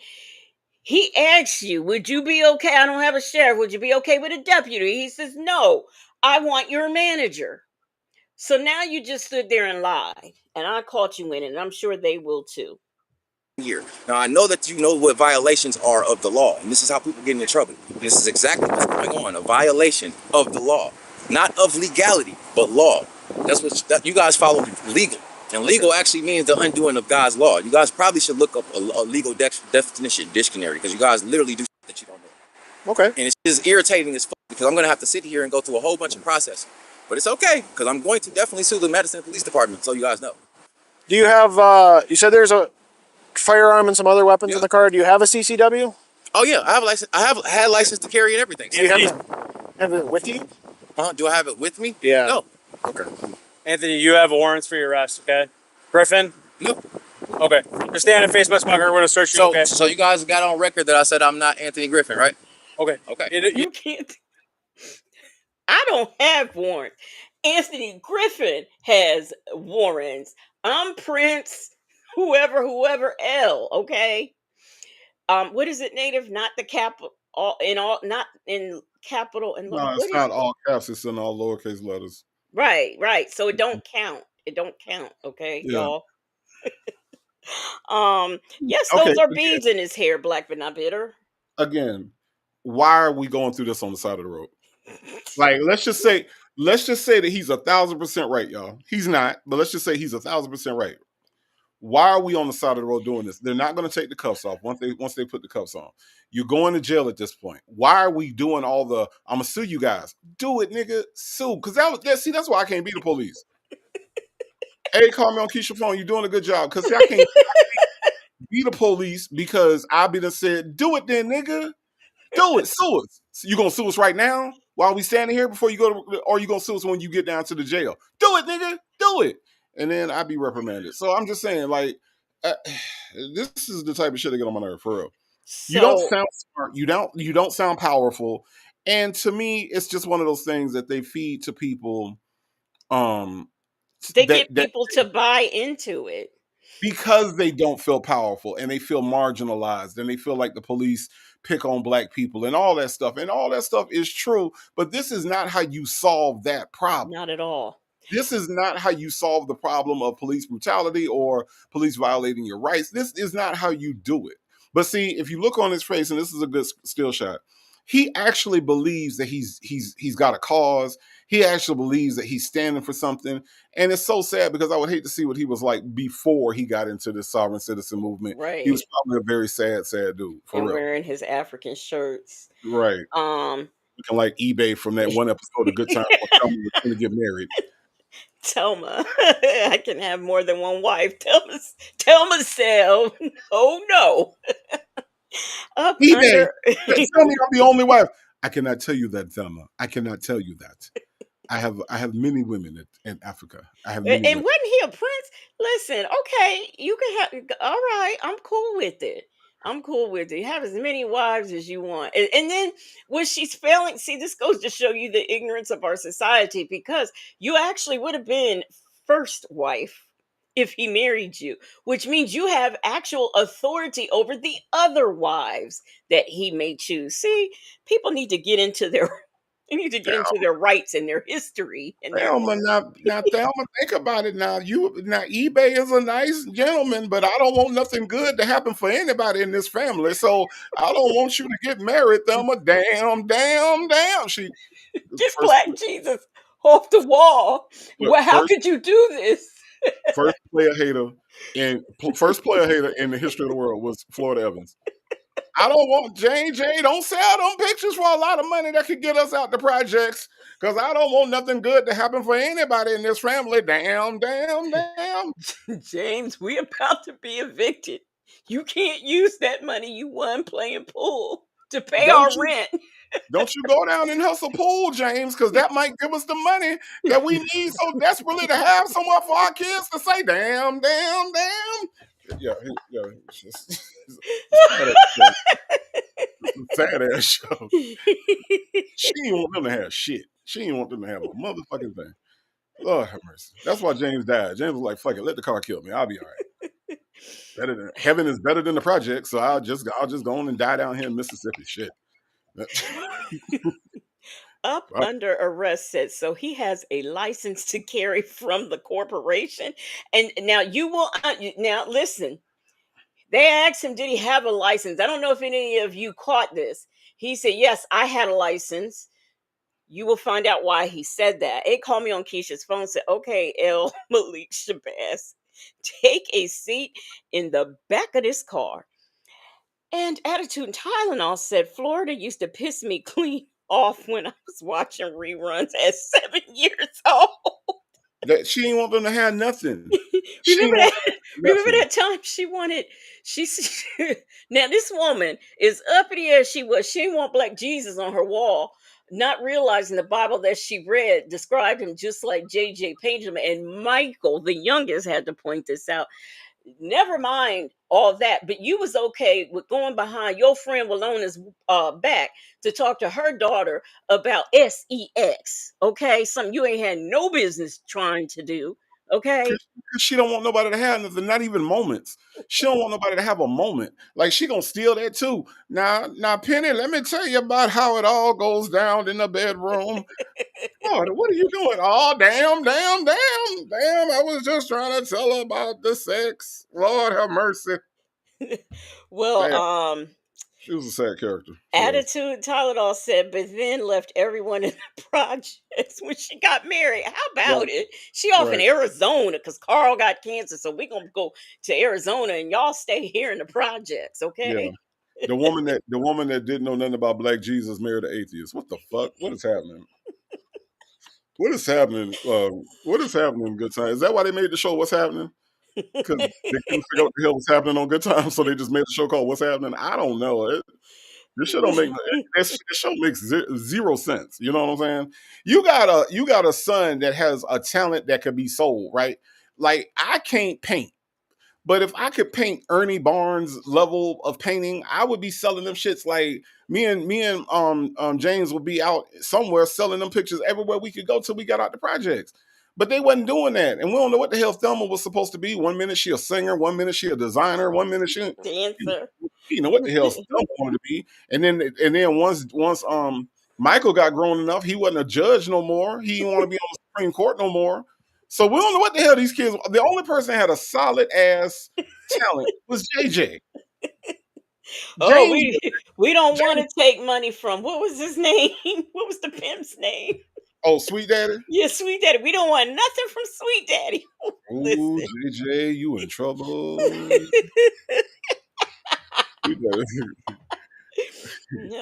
He asks you, "Would you be okay? I don't have a sheriff. Would you be okay with a deputy?" He says, "No, I want your manager." So now you just stood there and lied, and I caught you in it, and I'm sure they will too. Here. Now I know that you know what violations are of the law, and this is how people get into trouble. This is exactly what's going on, a violation of the law. Not of legality, but law. That's what you guys follow legal. And legal actually means the undoing of God's law. You guys probably should look up a legal definition dictionary, because you guys literally do that you don't know. Okay. And it's just irritating as fuck, because I'm going to have to sit here and go through a whole bunch of process. But it's okay, because I'm going to definitely sue the Madison Police Department, so you guys know. Do you have, you said there's a firearm and some other weapons in the car. Do you have a CCW? Oh yeah, I have a license. I have had license to carry and everything. Do you have it with you? Do I have it with me? Yeah. No. Okay. Anthony, you have warrants for your arrest, okay? Griffin? Nope. Okay. Just stand and face my smuggler. We're going to search you, okay? So you guys got on record that I said I'm not Anthony Griffin, right? Okay. Okay. You can't. I don't have warrants. Anthony Griffin has warrants. I'm Prince, whoever L. Okay. What is it, Native? Not the capital. Not in capital and No, it's not all caps. It's in all lowercase letters. Right. So it don't count. Okay, y'all. Yes, those are beads in his hair, black but not bitter. Again, why are we going through this on the side of the road? Like, let's just say that he's 1,000% right, y'all. He's not, but let's just say he's 1,000% right. Why are we on the side of the road doing this? They're not going to take the cuffs off once they put the cuffs on. You're going to jail at this point. Why are we doing all the I'm gonna sue you guys? Do it, nigga. Sue. Because that's why I can't be the police. Hey, call me on Keisha phone. You're doing a good job. Cause see, I can't be the police because I be done said, do it then, nigga. Do it. Sue us. So you gonna sue us right now while we standing here before you go to, or you gonna sue us when you get down to the jail? Do it, nigga. Do it. And then I be reprimanded. So I'm just saying, like, uh, this is the type of shit that get on my nerve for real. You don't So sound smart. You don't sound powerful. And to me, it's just one of those things that they feed to people. Um, they that get that people to buy into it. because they don't feel powerful and they feel marginalized and they feel like the police pick on black people and all that stuff. And all that stuff is true, but this is not how you solve that problem. Not at all. This is not how you solve the problem of police brutality or police violating your rights. This is not how you do it. But see, if you look on his face, and this is a good still shot, he actually believes that he's got a cause. He actually believes that he's standing for something. And it's so sad because I would hate to see what he was like before he got into this sovereign citizen movement. He was Right. probably a very sad, sad dude, for And real. wearing his African shirts. Right. Um Looking like eBay from that one episode of Good Time when Thelma was going to get married. Telma, I can have more than one wife. Telma said, "Oh no!" Up eBay. under, Tell me I'm the only wife. I cannot tell you that, Thelma. I cannot tell you that. I have many women in Africa. I have many and women. wasn't he a prince? Listen, okay, you can have. All right, I'm cool with it. I'm cool with it. Have as many wives as you want, and then when she's failing, see, this goes to show you the ignorance of our society because you actually would have been first wife if he married you, which means you have actual authority over the other wives that he may choose. See, people need to get into their they need to get into their rights and their history and their Thelma, now, Thelma, think about it now. Now eBay is a nice gentleman, but I don't want nothing good to happen for anybody in this family. So I don't want you to get married, Thelma. Damn, damn, damn. She get first Black Jesus off the wall. look, Well, how could you do this? first player hater first player hater in the history of the world was Florida Evans. I don't want J. Don't sell them pictures for a lot of money that could get us out the projects. Cause I don't want nothing good to happen for anybody in this family. Damn, damn, damn. James, we about to be evicted. You can't use that money you won playing pool to pay Don't our you rent. don't you go down and hustle pool, James, because that might give us the money that we need so desperately to have somewhere for our kids to say, damn, damn, damn. Yeah, it's just it's a sad ass show. She didn't want them to have shit. She didn't want them to have a motherfucking thing. Lord have mercy. That's why James died. James was like, fuck it, let the car kill me. I'll be all right. Better than heaven is better than the project, so I'll just go on and die down here in Mississippi. Shit. Up Right. under arrest said so he has a license to carry from the corporation. And now you will now listen. They asked him, did he have a license? I don't know if any of you caught this. He said, yes, I had a license. You will find out why he said that. It called me on Keisha's phone, said, okay, L. Malik Shabazz, take a seat in the back of this car. And Attitude and Tylenol said, Florida used to piss me clean off when I was watching reruns at 7 years old. That she didn't want them to have nothing. She Remember didn't want that? them to have Remember nothing. that time she wanted? She's now this woman is uppity as she was. She didn't want Black Jesus on her wall, not realizing the Bible that she read described him just like J.J. Painted him. And Michael, the youngest, had to point this out. Never mind all that, but you was okay with going behind your friend Walona's back to talk to her daughter about sex. Okay, something you ain't had no business trying to do. Okay. Because she don't want nobody to have nothing, not even moments. She don't want nobody to have a moment. Like she gonna steal that too. Now, Penny, let me tell you about how it all goes down in the bedroom. Oh, what are you doing? Oh, damn, damn, damn, damn. I was just trying to tell her about the sex. Lord have mercy. Well, Sad. She was a sad character. She was. Attitude Tylenol said, but then left everyone in the projects when she got married. How Right. about it? She off in Right. Arizona because Carl got cancer, so we gonna go to Arizona and y'all stay here in the projects, Yeah. okay? The woman that didn't know nothing about Black Jesus married an atheist. What the fuck? What is happening? What is happening? What is happening? Good Time. Is that why they made the show? What's happening? Because they couldn't figure out what the hell was happening on Good Time, so they just made a show called What's Happening. I don't know. This shit don't make this show makes zero sense. You know what I'm saying? You got a son that has a talent that could be sold, right? Like I can't paint. But if I could paint Ernie Barnes level of painting, I would be selling them shits like me and James would be out somewhere selling them pictures everywhere we could go till we got out the projects. But they wasn't doing that. And we don't know what the hell Thelma was supposed to be. 1 minute she a singer, 1 minute she a designer, 1 minute she Dancer. you know what the hell Thelma wanted to be. And then once Michael got grown enough, he wasn't a judge no more. He didn't want to be on the Supreme Court no more. So we don't know what the hell these kids. The only person that had a solid ass talent was JJ. Oh, James, we don't want James. to take money from what was his name? What was the pimp's name? Oh, Sweet Daddy. Yeah, Sweet Daddy. We don't want nothing from Sweet Daddy. Ooh, Listen. JJ, you in trouble. Sweet Daddy.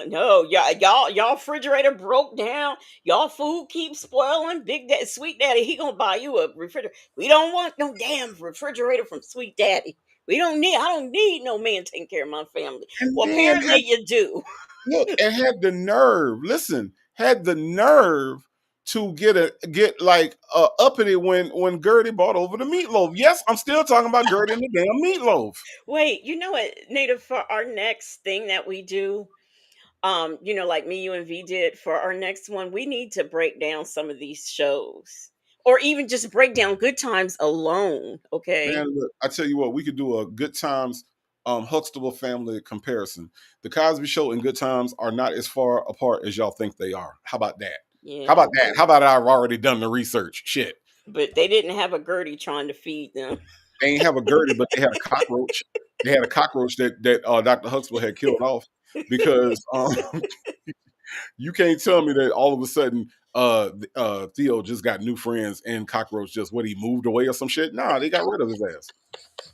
No, y'all refrigerator broke down. Y'all food keeps spoiling. Big Daddy, Sweet Daddy, he gonna buy you a refrigerator. We don't want no damn refrigerator from Sweet Daddy. I don't need no man taking care of my family. And Well, then apparently you do. look, and had the nerve. Listen, had the nerve to get like uppity when Gertie bought over the meatloaf. Yes, I'm still talking about Gertie and the damn meatloaf. Wait, you know what, Native, for our next thing that we do, like me, you, and V did for our next one, we need to break down some of these shows. Or even just break down Good Times alone, okay? Man, look, I tell you what, we could do a Good Times Huxtable family comparison. The Cosby Show and Good Times are not as far apart as y'all think they are. How about that? Yeah. How about that? How about I've already done the research? Shit. But they didn't have a Gertie trying to feed them. They ain't have a Gertie, but they had a cockroach. They had a cockroach that Dr. Huxtable had killed off because you can't tell me that all of a sudden Theo just got new friends and cockroach just he moved away or some shit. Nah, they got rid of his ass.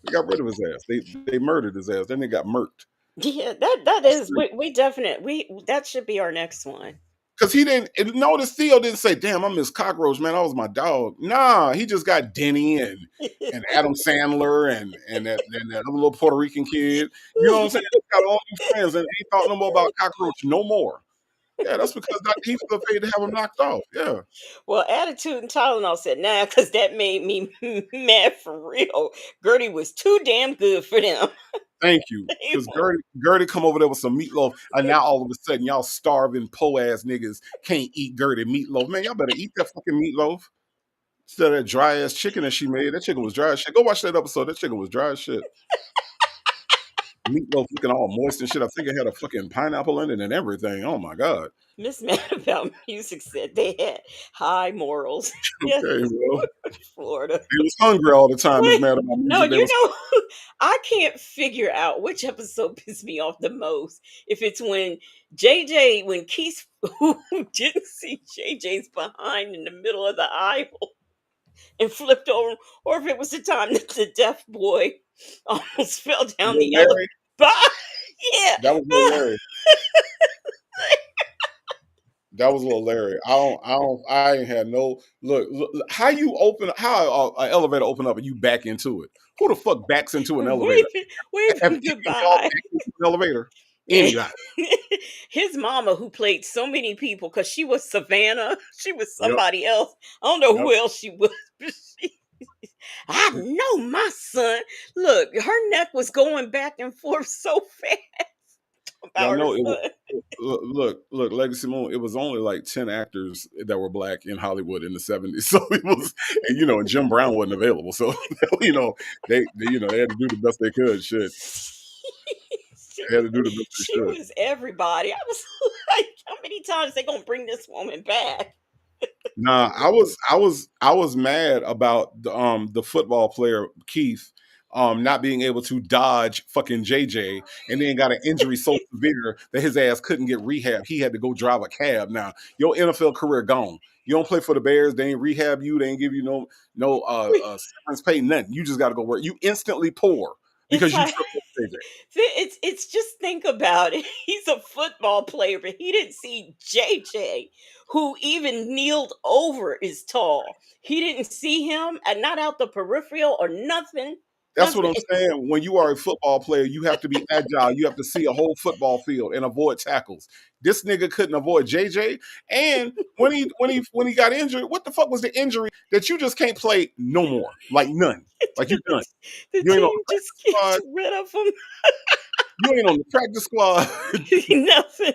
They got rid of his ass. They murdered his ass. Then they got murked. Yeah, that is we definitely that should be our next one. Because he didn't notice Theo didn't say, damn, I miss cockroach, man. That was my dog. Nah, he just got Denny and Adam Sandler and that other little Puerto Rican kid. You know what I'm saying? He got all these friends and ain't thought no more about cockroach no more. Yeah, that's because he was afraid to have him knocked off. Yeah. Well, Attitude and Tylenol said, nah, because that made me mad for real. Gertie was too damn good for them. Thank you. Because Gertie come over there with some meatloaf, and now all of a sudden y'all starving po-ass niggas can't eat Gertie meatloaf. Man, y'all better eat that fucking meatloaf. Instead of that dry ass chicken that she made. That chicken was dry as shit. Go watch that episode. That chicken was dry as shit. Meatloaf looking all moist and shit. I think it had a fucking pineapple in it and everything. Oh my God. Miss Mad About Music said they had high morals. Yes, Okay, well. Florida. He was hungry all the time. Miss Wait, Mad About no, Music. I can't figure out which episode pissed me off the most. If it's when Keith who didn't see JJ's behind in the middle of the aisle and flipped over, or if it was the time that the deaf boy almost fell down the Larry? elevator. Yeah, that was Little Larry. That was Little Larry. I ain't had no look. How you open? How an elevator open up and you back into it? Who the fuck backs into an elevator? Waving goodbye. An elevator. Anybody. His mama, who played so many people, because she was Savannah, she was somebody else. I don't know who else she was. I know my son. Look, her neck was going back and forth so fast. Y'all know it was, look, Legacy Moon. It was only like 10 actors that were black in Hollywood in the 70s. So it was, and Jim Brown wasn't available. So they had to do the best they could. Shit. They had to do the best they She could. was everybody. I was like, how many times they gonna bring this woman back? Nah, I was mad about the football player Keith not being able to dodge fucking JJ and then got an injury so severe that his ass couldn't get rehab. He had to go drive a cab. Now, your NFL career gone. You don't play for the Bears, they ain't rehab you, they ain't give you no severance pay, nothing. You just gotta go work. You instantly poor because JJ. It's just think about it. He's a football player, but he didn't see JJ, who even kneeled over is tall. He didn't see him, and not out the peripheral or nothing. That's what Nothing. I'm saying. When you are a football player, you have to be agile. You have to see a whole football field and avoid tackles. This nigga couldn't avoid JJ. And when he got injured, what the fuck was the injury that you just can't play no more? Like none. Like you done. The You ain't on team the practice just gets squad. rid of him. You ain't on the practice squad. Nothing.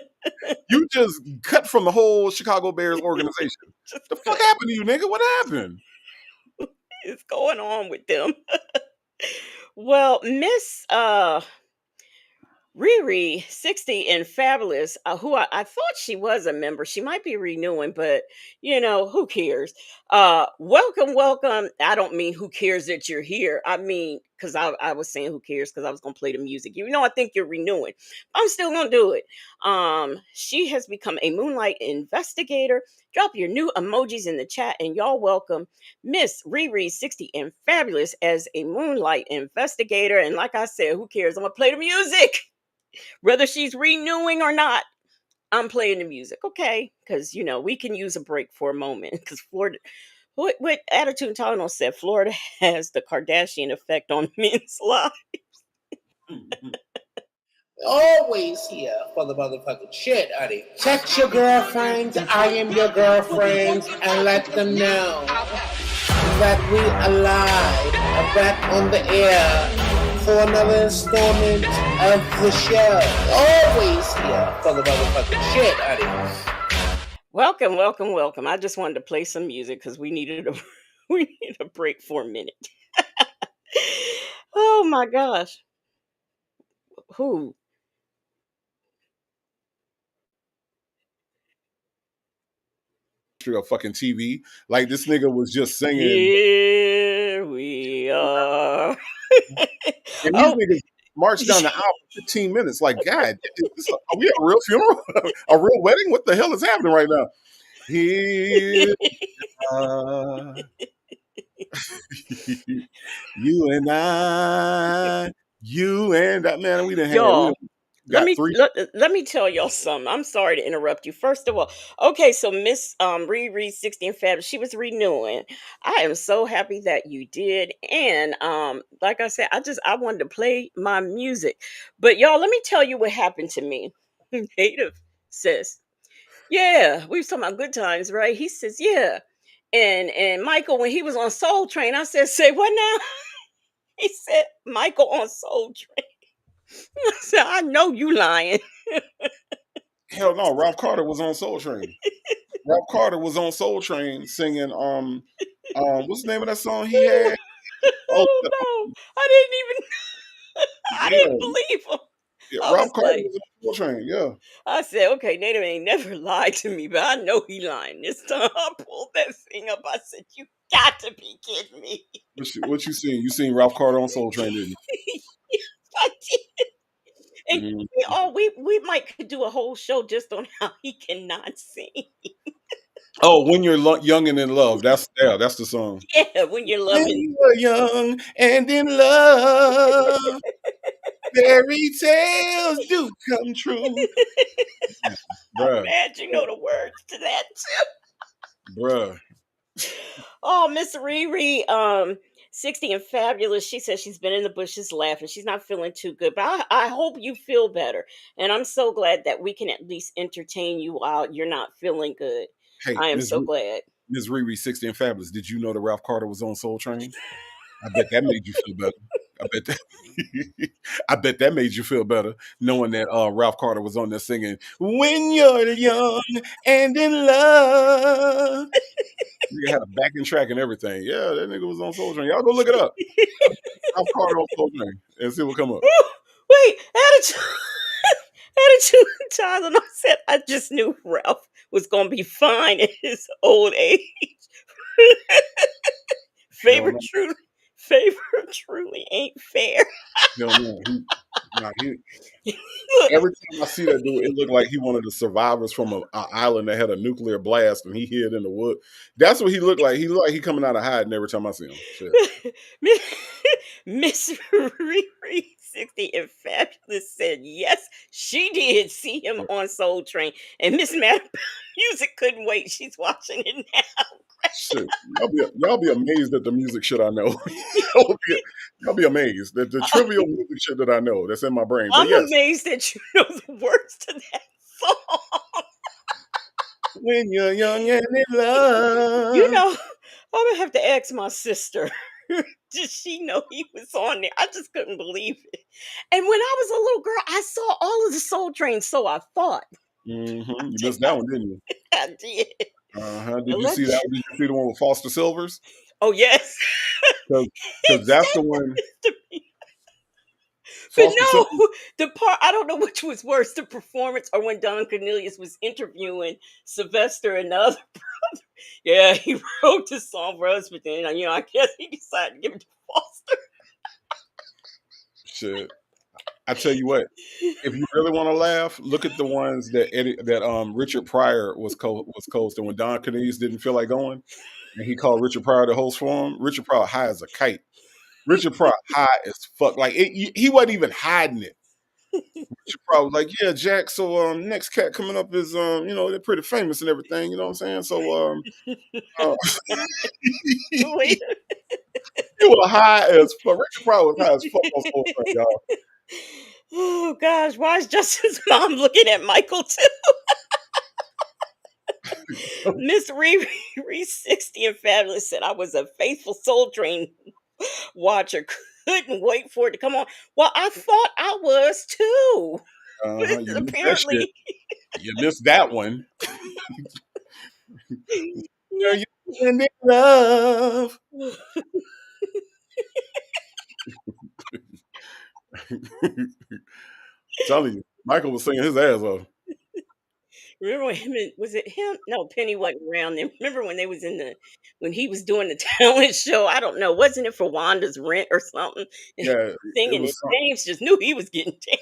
You just cut from the whole Chicago Bears organization. Just The fuck happened to you, nigga? What happened? is going on with them. Well, Miss Riri, 60 and fabulous, who I thought she was a member. She might be renewing, but who cares? Welcome, welcome. I don't mean who cares that you're here. I mean, because I was saying who cares because I was gonna play the music. I think you're renewing. I'm still gonna do it. She has become a moonlight investigator. Drop your new emojis in the chat, and y'all welcome Miss Riri, 60 and fabulous as a moonlight investigator. And like I said, who cares? I'm gonna play the music. Whether she's renewing or not, I'm playing the music, okay? Because we can use a break for a moment. Because Florida, what Attitude Tylenol said, Florida has the Kardashian effect on men's lives. Always here for the motherfucking shit, honey. Text your girlfriends, I am your girlfriends, and let them know that we are live, back on the air for another installment of the show. Always here for the motherfucking shit, honey. Welcome, welcome, welcome. I just wanted to play some music because we needed a break for a minute. Oh my gosh. Who? Of fucking TV. Like this nigga was just singing. Here we are. And these Oh, niggas marched down the aisle for 15 minutes. Like, God, are we at a real funeral? A real wedding? What the hell is happening right now? Here, you and I, man, we done y'all, let got me three. let me tell y'all something. I'm sorry to interrupt you. First of all, okay, so Miss Riri 60 and Fab, she was renewing. I am so happy that you did. And like I said, I wanted to play my music. But y'all, let me tell you what happened to me. Native says, yeah, we was talking about good times, right? He says, yeah. And Michael, when he was on Soul Train, I said, say what now? He said, Michael on Soul Train. I said, I know you lying. Hell no, Ralph Carter was on Soul Train. Ralph Carter was on Soul Train singing what's the name of that song he had? Oh, Oh no, I yeah, didn't believe him. yeah. I Ralph was Carter like, was on Soul Train, yeah. I said, okay, Native ain't never lied to me, but I know he lying this time. I pulled that thing up. I said, you got to be kidding me. What you seen? You seen Ralph Carter on Soul Train, didn't I did. And you? we might could do a whole show just on how he cannot sing. Oh, when you're young and in love, that's the song. Yeah, when you're When loving. you are young and in love, fairy tales do come true. I'm Bruh, mad you know the words to that too. bruh. Oh, Miss Riri, 60 and fabulous. She says she's been in the bushes laughing. She's not feeling too good, but I hope you feel better. And I'm so glad that we can at least entertain you while you're not feeling good. Hey, I am so glad. Ms. Riri, 60 and Fabulous, did you know that Ralph Carter was on Soul Train? I bet that made you feel better. I bet that I bet that made you feel better knowing that Ralph Carter was on there singing "When You're Young and in Love." Nigga had a backing track and everything. Yeah, that nigga was on Soul Train. Y'all go look it up. Ralph Carter on Soul Train and see what come up. Wait, attitude Tylenol said I just knew Ralph was gonna be fine in his old age. Hell no. Favor truly ain't fair. Hell no. Every time I see that dude, it looked like he one of the survivors from an island that had a nuclear blast and he hid in the wood. That's what he looked like. He looked like he coming out of hiding every time I see him. Shit. Miss Riri 360 and Fabulous said yes, she did see him on Soul Train. And Miss Mad Music couldn't wait. She's watching it now. Shit, y'all be amazed at the music shit I know. y'all be amazed at the trivial music shit that I know that's in my brain. But I'm yes, amazed that you know the words to that song. when you're young and in You love. know, I'm gonna have to ask my sister. Did she know he was on there? I just couldn't believe it. And when I was a little girl, I saw all of the Soul Train, so I thought. You missed that one, didn't you? I did. Did you see that? Did you see the one with Foster Silvers? Oh yes. Because that's the one. But Foster no, Silvers. the part I don't know which was worse, the performance or when Don Cornelius was interviewing Sylvester and the other brother. Yeah, he wrote this song for us, but then I guess he decided to give it to Foster. Shit. I tell you what, if you really want to laugh, look at the ones that Richard Pryor was coasting when Don Cornelius didn't feel like going, and he called Richard Pryor to host for him. Richard Pryor high as a kite. Richard Pryor high as fuck. Like he wasn't even hiding it. Richard Pryor was like, "Yeah, Jack. So next cat coming up is they're pretty famous and everything. You know what I'm saying? So Wait. he was high as fuck. Richard Pryor was high as fuck on Soul Train, y'all. Oh gosh, why is Justin's mom looking at Michael too? Miss Riri 60 and Fabulous said I was a faithful Soul Train watcher. Couldn't wait for it to come on. Well, I thought I was too. You missed that shit. Apparently. You missed that one. Yeah. You in love. Telling you, Michael was singing his ass off. Remember when was it him? No, Penny wasn't around then. Remember when they was when he was doing the talent show? I don't know. Wasn't it for Wanda's Rent or something? And he Yeah, was it singing, and was James just knew he was getting down.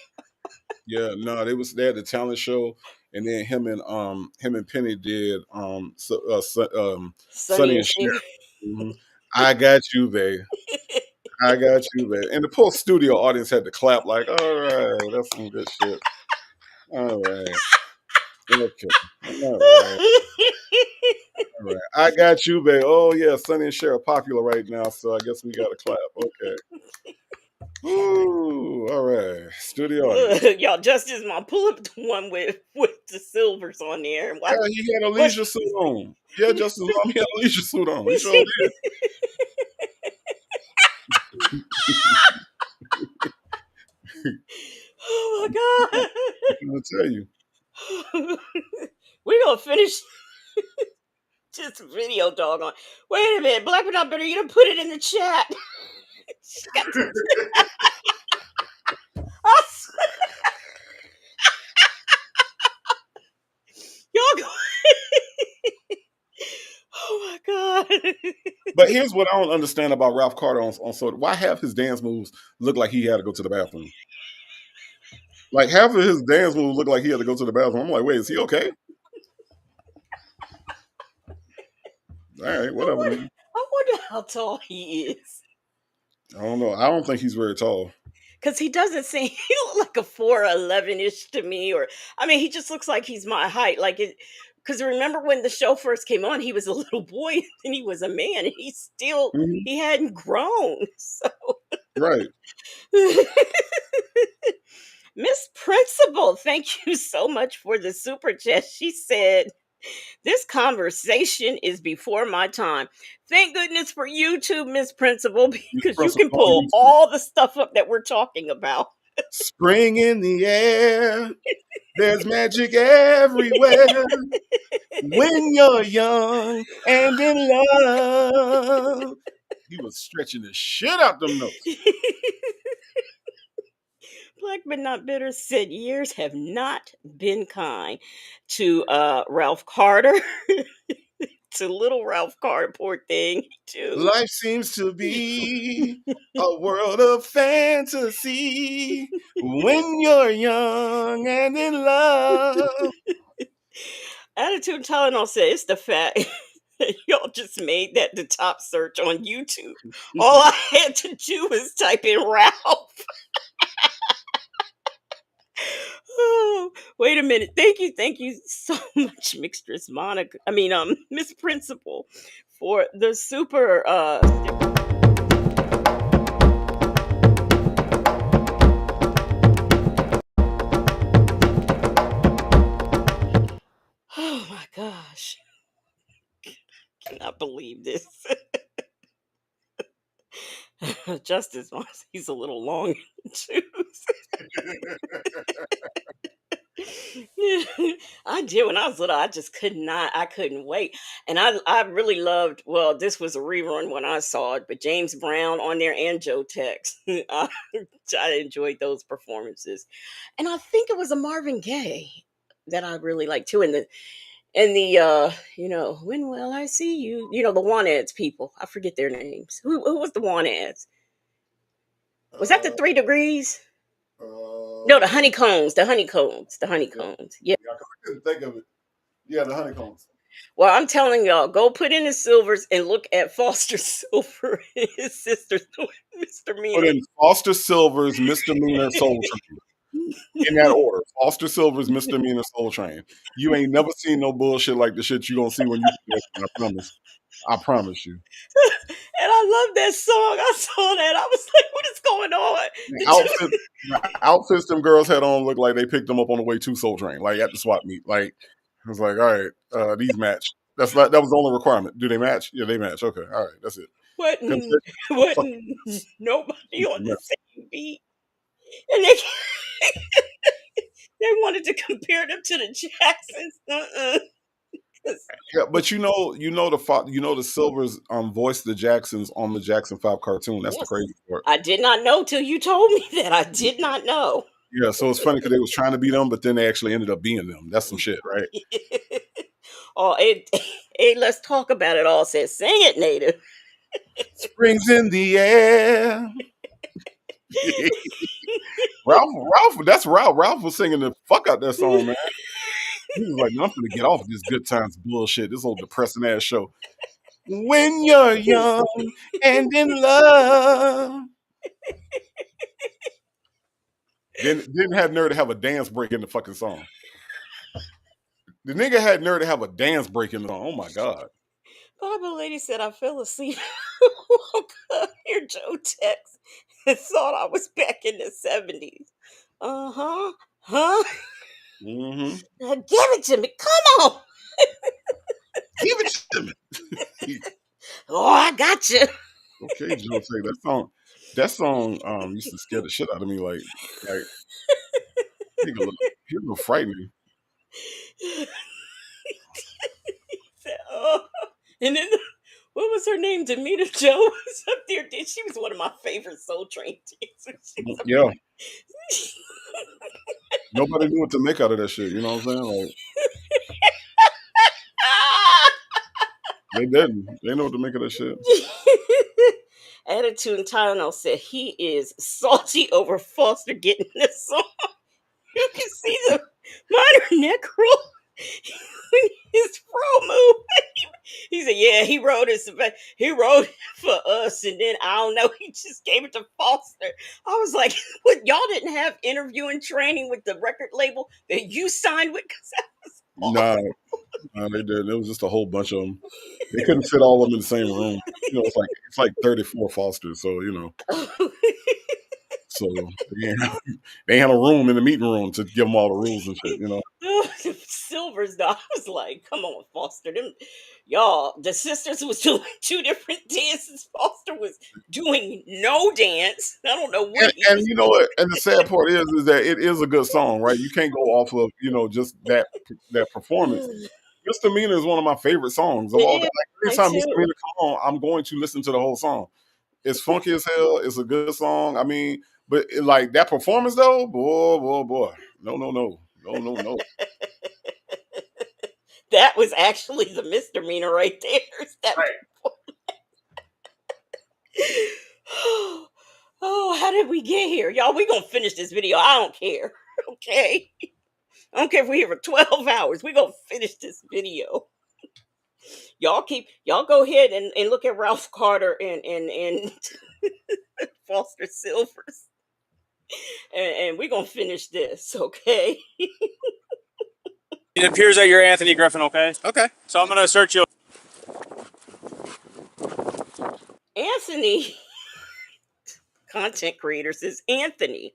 yeah. No, they had the talent show, and then him and Penny did Sonny Sonny and and Cher. Cher. I got you, babe. I got you, babe. And the poor studio audience had to clap like, all right, that's some good shit. All right. Okay. All right. All right. I got you, babe. Oh yeah, Sonny and Cher are popular right now, so I guess we gotta clap. Okay. Ooh, all right. Studio audience. Y'all, Justice Mom, pull up the one with the silvers on there and Yeah, watch. he had a Watch. leisure suit on. Yeah, Justice Mom, he had a leisure suit on. He sure See? did. Oh my god. I'm gonna tell you. We're gonna finish this video, doggone. Wait a minute, Black but not better. You done put it in the chat. She got I swear. Y'all go. Oh my god. But here's what I don't understand about Ralph Carter on Soda. Why half his dance moves look like he had to go to the bathroom? Like half of his dance moves look like he had to go to the bathroom. I'm like, wait, is he okay? All right, whatever. I wonder how tall he is. I don't know. I don't think he's very tall. Because he doesn't seem, he look like a 4'11" to me, or I mean, he just looks like he's my height. Like it, because remember when the show first came on, he was a little boy and he was a man, and he hadn't grown. So Right. Miss Principal, thank you so much for the super chat. She said, this conversation is before my time. Thank goodness for YouTube, Miss Principal, because you can pull all the stuff up that we're talking about. Spring in the air. There's magic everywhere. When you're young and in love. He was stretching the shit out them notes. Black but not bitter said years have not been kind to Ralph Carter. To little Ralph Carter, poor thing, too. Life seems to be a world of fantasy when you're young and in love. Attitude Tylenol said it's the fact that y'all just made that the top search on YouTube. All I had to do was type in Ralph. Oh, wait a minute. Thank you so much, Mistress Monica. I mean, Miss Principal, for the super oh my gosh. Cannot believe this. Justice wants he's a little long in the tooth. I did when I was little. I just could not. I couldn't wait, and I really loved. Well, this was a rerun when I saw it, but James Brown on there and Joe Tex. I enjoyed those performances, and I think it was a Marvin Gaye that I really liked too. And the when will I see you? The want ads people. I forget their names. Who was the want ads? Was that the 3 degrees? No, the honeycombs. The honeycombs. The Yeah, honeycombs. Yeah. I couldn't think of it. Yeah, the honeycombs. Well, I'm telling y'all, go put in the Silvers and look at Foster Silver and his sister doing Put misdemeanor. in Foster Silver's Misdemeanor Soul Train. In that order. Foster Silver's Misdemeanor Soul Train. You ain't never seen no bullshit like the shit you gonna see when you see that shit, I promise. I promise you. And I love that song. I saw that. I was like, what is going on? The outfits them girls had on looked like they picked them up on the way to Soul Train, like at the swap meet. Like I was like, all right, these match. That was the only requirement. Do they match? Yeah, they match. Okay, all right, that's it. Wasn't, Fuck wasn't nobody on the mess. same beat. And they they wanted to compare them to the Jacksons. Yeah, but the Silvers voiced the Jacksons on the Jackson 5 cartoon. That's the Yes. crazy part. I did not know till you told me that. I did not know. Yeah, so it's funny because they was trying to be them, but then they actually ended up being them. That's some shit, right? Oh, hey, let's talk about it all. Says, sing it, native. Springs in the air. Ralph, that's Ralph. Ralph was singing the fuck out that song, man. He was like, no, I'm gonna get off this good times bullshit, this old depressing ass show. When you're young and in love. Then didn't have nerve to have a dance break in the fucking song. The nigga had nerve to have a dance break in the song. Oh my god. Bible lady said I fell asleep. Woke up here, Joe Tex, and thought I was back in the 70s. Uh-huh. Huh? Mm-hmm. Now give it to me. Come on. Give it to me. Oh, I got you. Okay, Joe, say that song used to scare the shit out of me. Like he a little frightening. Said, oh. And then what was her name? Demita Joe was up there. She was one of my favorite Soul Train dancers. Yeah. Nobody knew what to make out of that shit. You know what I'm saying? Like they didn't. They know what to make of that shit. Attitude and Tylenol said he is salty over Foster getting this song. You can see the minor neck roll when his pro move. He said, "Yeah, he wrote it. He wrote it for us, and then I don't know. He just gave it to Foster." I was like, "What? Y'all didn't have interviewing training with the record label that you signed with?" Because that was awful. Nah, they did. It was just a whole bunch of them. They couldn't fit all of them in the same room. It's like 34 Fosters, so so they had a room in the meeting room to give them all the rules and shit. Silvers, though, I was like, "Come on, Foster, them y'all." The sisters was doing 2 different dances. Foster was doing no dance. I don't know what he And was you know what? And the sad part is that it is a good song, right? You can't go off of just that performance. doing. Misdemeanor is one of my favorite songs of It all time. is. Like, every I time too. Misdemeanor come on, I'm going to listen to the whole song. It's funky as hell. It's a good song. I mean, but like that performance though, boy. No. That was actually the misdemeanor right there. That oh, how did we get here? Y'all, we gonna finish this video. I don't care. Okay. I don't care if we're here for 12 hours. We gonna finish this video. Y'all go ahead and look at Ralph Carter and Foster Silvers. and we're gonna finish this, okay? It appears that you're Anthony Griffin, okay? Okay. So I'm gonna search you. Anthony, content creator, says Anthony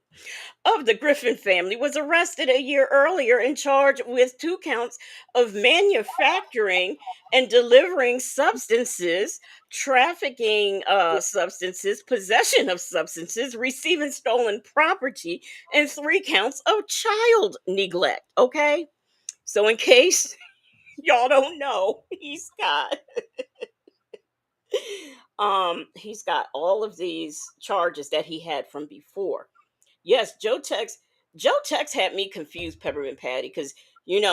of the Griffin family was arrested a year earlier and charged with 2 counts of manufacturing and delivering substances, trafficking substances, possession of substances, receiving stolen property, and 3 counts of child neglect. Okay, so in case y'all don't know, he's got all of these charges that he had from before. Yes, Joe Tex had me confused, Peppermint Patty, because he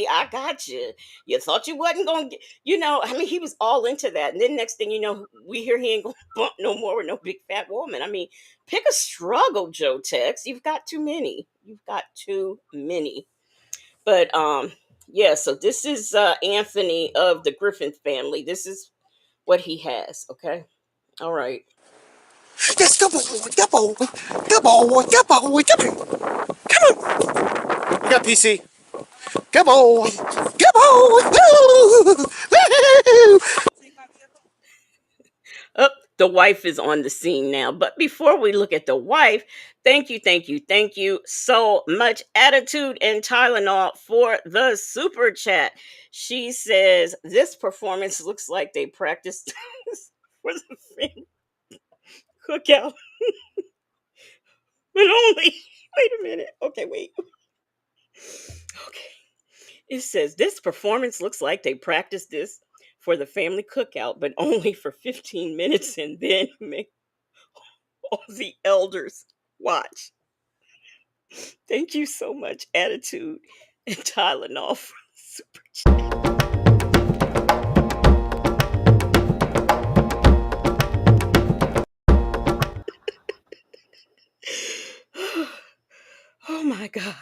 I got you. You thought you wasn't gonna get, I mean, he was all into that. And then next thing you know, we hear he ain't gonna bump no more with no big fat woman. I mean, pick a struggle, Joe Tex. You've got too many. You've got too many. But yeah, so this is Anthony of the Griffin family. This is what he has, okay? All right. Yes, come on, come on, come on, come on, come on. Come on. You got PC. Come on, come on. Woo! Oh, the wife is on the scene now. But before we look at the wife, thank you so much, Attitude and Tylenol, for the super chat. She says, this performance looks like they practiced for the family cookout. But only, wait a minute. Okay, wait. Okay. It says, this performance looks like they practiced this for the family cookout, but only for 15 minutes and then make all the elders watch. Thank you so much, Attitude and Tylenol for the super chat. Oh my God.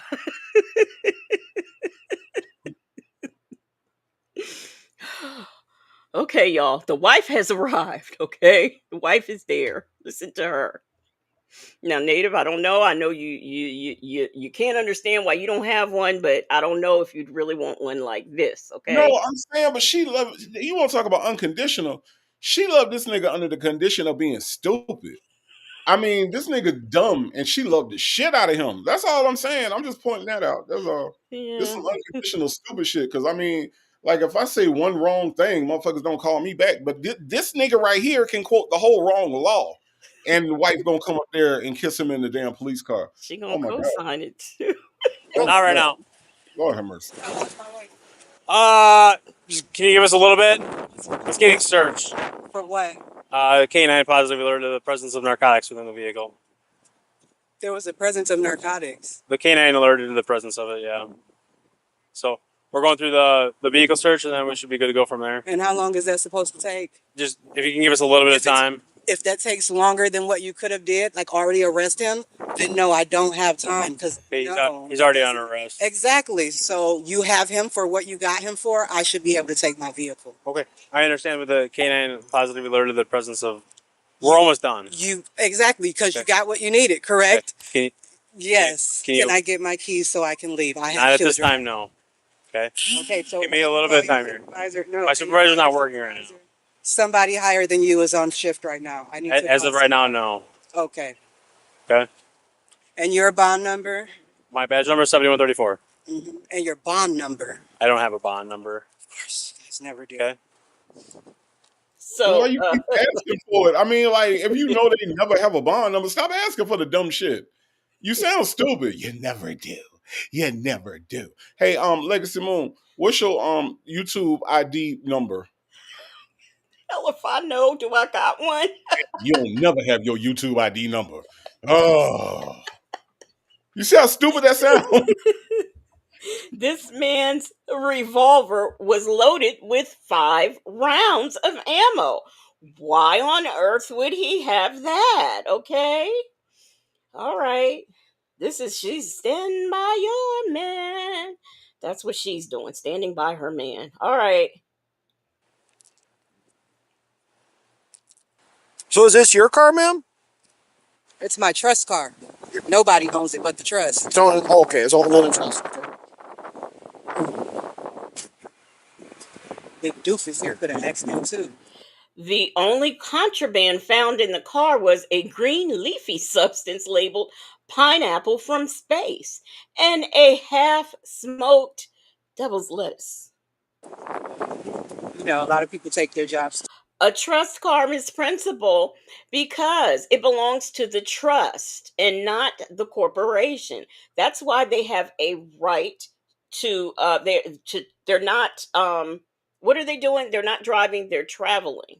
Okay, y'all. The wife has arrived. Okay, the wife is there. Listen to her. Now, Native, I don't know. I know you can't understand why you don't have one, but I don't know if you'd really want one like this. No, Okay. I'm saying, but she loved. You want to talk about unconditional? She loved this nigga under the condition of being stupid. I mean, this nigga dumb, and she loved the shit out of him. That's all I'm saying. I'm just pointing that out. That's all. This Yeah. some unconditional stupid shit. Because I mean, like if I say one wrong thing, motherfuckers don't call me back. But this nigga right here can quote the whole wrong law, and the wife gonna come up there and kiss him in the damn police car. She Oh gonna my god. co-sign it too. Oh Not right snap. now. Lord have mercy. Can you give us a little bit? It's getting searched. For what? K9 positively alerted to the presence of narcotics within the vehicle. There was a presence of narcotics. The K9 alerted to the presence of it, yeah. So we're going through the vehicle search, and then we should be good to go from there. And how long is that supposed to take? Just if you can give us a little bit of time. If that takes longer than what you could have did, like already arrest him, then no, I don't have time because He's already on arrest. Exactly. So you have him for what you got him for. I should be able to take my vehicle. Okay, I understand with the K9 positively alerted to the presence of. We're almost done. You exactly because you got what you needed, correct? Okay. Yes. Can you- I get my keys so I can leave? I have Not at children. this time, no. Okay. Okay, so Give me a little bit of time here. No, My supervisor's not working right now. somebody higher than you is on shift right now. I need to As call of right now, somebody. no. Okay. Okay. And your bond number? My badge number is 7134. And your bond number? I don't have a bond number. Of course, you guys never do. Okay. So why you keep asking for it? I mean, like, if you know they never have a bond number, stop asking for the dumb shit. You sound stupid. You never do. You never do. Hey, Legacy Moon, what's your YouTube ID number? Hell if I know, do I got one? You'll never have your YouTube ID number. Oh. You see how stupid that sounds? This man's revolver was loaded with 5 rounds of ammo. Why on earth would he have that? Okay. All right. She's standing by your man. That's what she's doing, standing by her man. All right. So is this your car, ma'am? It's my trust car. Nobody owns it but the trust. It's on, okay, it's on the trust. Big doofus here could have asked him too. The only contraband found in the car was a green leafy substance labeled pineapple from space and a half smoked devil's lettuce. You know, a lot of people take their jobs. A trust car is principal because it belongs to the trust and not the corporation. That's why they have a right to they're not what are they doing? They're not driving, they're traveling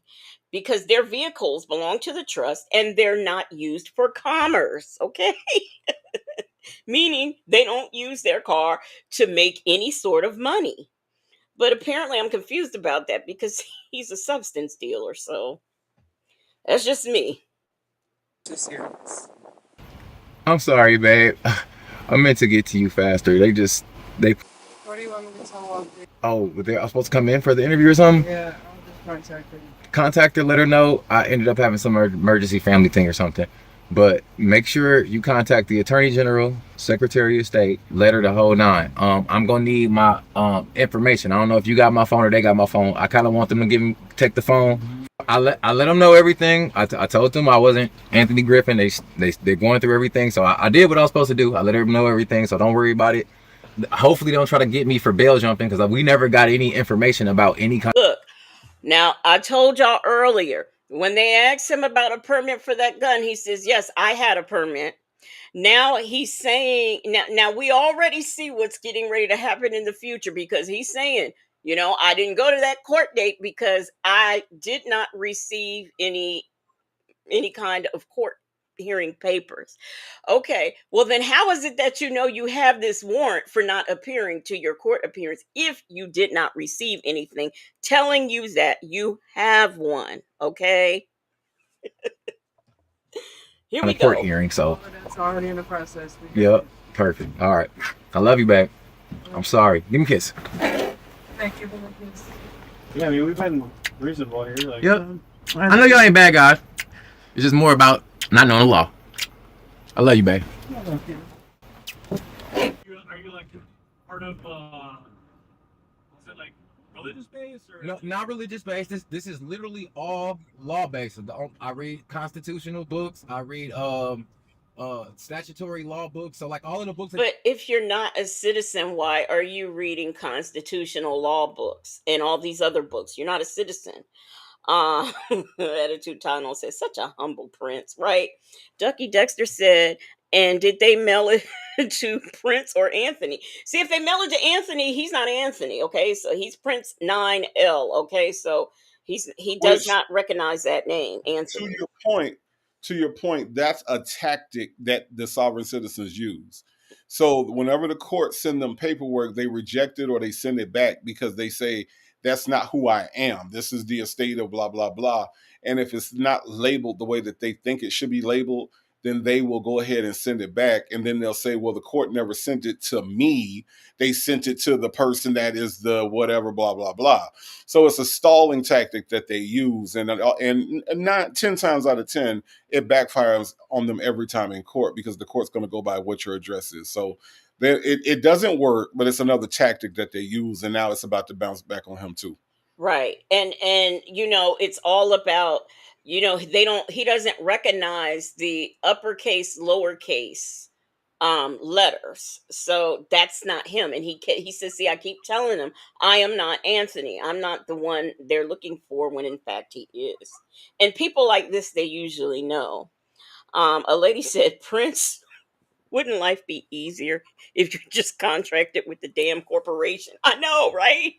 because their vehicles belong to the trust and they're not used for commerce, okay? Meaning they don't use their car to make any sort of money. But apparently I'm confused about that because he's a substance dealer, so that's just me. I'm sorry, babe. I meant to get to you faster. They What do you want me to tell them? oh, they're supposed to come in for the interview or something? Yeah, I'll just contact them. Contact her, let her know. I ended up having some emergency family thing or something. But make sure you contact the Attorney General, Secretary of State, let her the whole nine. I'm gonna need my information. I don't know if you got my phone or they got my phone. I kind of want them to take the phone. I let them know everything. I told them I wasn't Anthony Griffin. They're going through everything. So I did what I was supposed to do. I let them know everything. So don't worry about it. Hopefully don't try to get me for bail jumping because we never got any information about any kind. Look, now I told y'all earlier when they asked him about a permit for that gun, he says, "Yes, I had a permit." Now he's saying, now we already see what's getting ready to happen in the future because he's saying, I didn't go to that court date because I did not receive any kind of court hearing papers. Okay, well then how is it that you have this warrant for not appearing to your court appearance if you did not receive anything telling you that you have one? Okay. Here we Court go. hearing, so It's already in the process. yep, perfect. All right, I love you, babe. I'm sorry. Give me a kiss. Thank you for the kiss. Yeah, I mean, we've been reasonable here. Like, Yep. I know y'all ain't bad guys. It's just more about not knowing the law. I love you, babe. Are you like part of, is it like religious based or? No, not religious based. This is literally all law based. I read constitutional books. I read statutory law books. So like all of the books. But if you're not a citizen, why are you reading constitutional law books and all these other books? You're not a citizen. Uh, Attitude Tunnel says, such a humble prince, right? Ducky Dexter said, and did they mail it to Prince or Anthony? See, if they mail it to Anthony, he's not Anthony, okay? So he's Prince 9L, okay? So he does not recognize that name, Anthony. To your point, that's a tactic that the sovereign citizens use. So whenever the courts send them paperwork, they reject it or they send it back because they say, that's not who I am. This is the estate of blah, blah, blah. And if it's not labeled the way that they think it should be labeled, then they will go ahead and send it back. And then they'll say, well, the court never sent it to me. They sent it to the person that is the whatever, blah, blah, blah. So it's a stalling tactic that they use. And 10 times out of 10, it backfires on them every time in court because the court's going to go by what your address is. So it doesn't work, but it's another tactic that they use. And now it's about to bounce back on him too. Right. And it's all about, he doesn't recognize the uppercase, lowercase letters. So that's not him. And he says, see, I keep telling him, I am not Anthony. I'm not the one they're looking for when in fact he is. And people like this, they usually know. A lady said, Prince, wouldn't life be easier if you just contracted with the damn corporation? I know, right?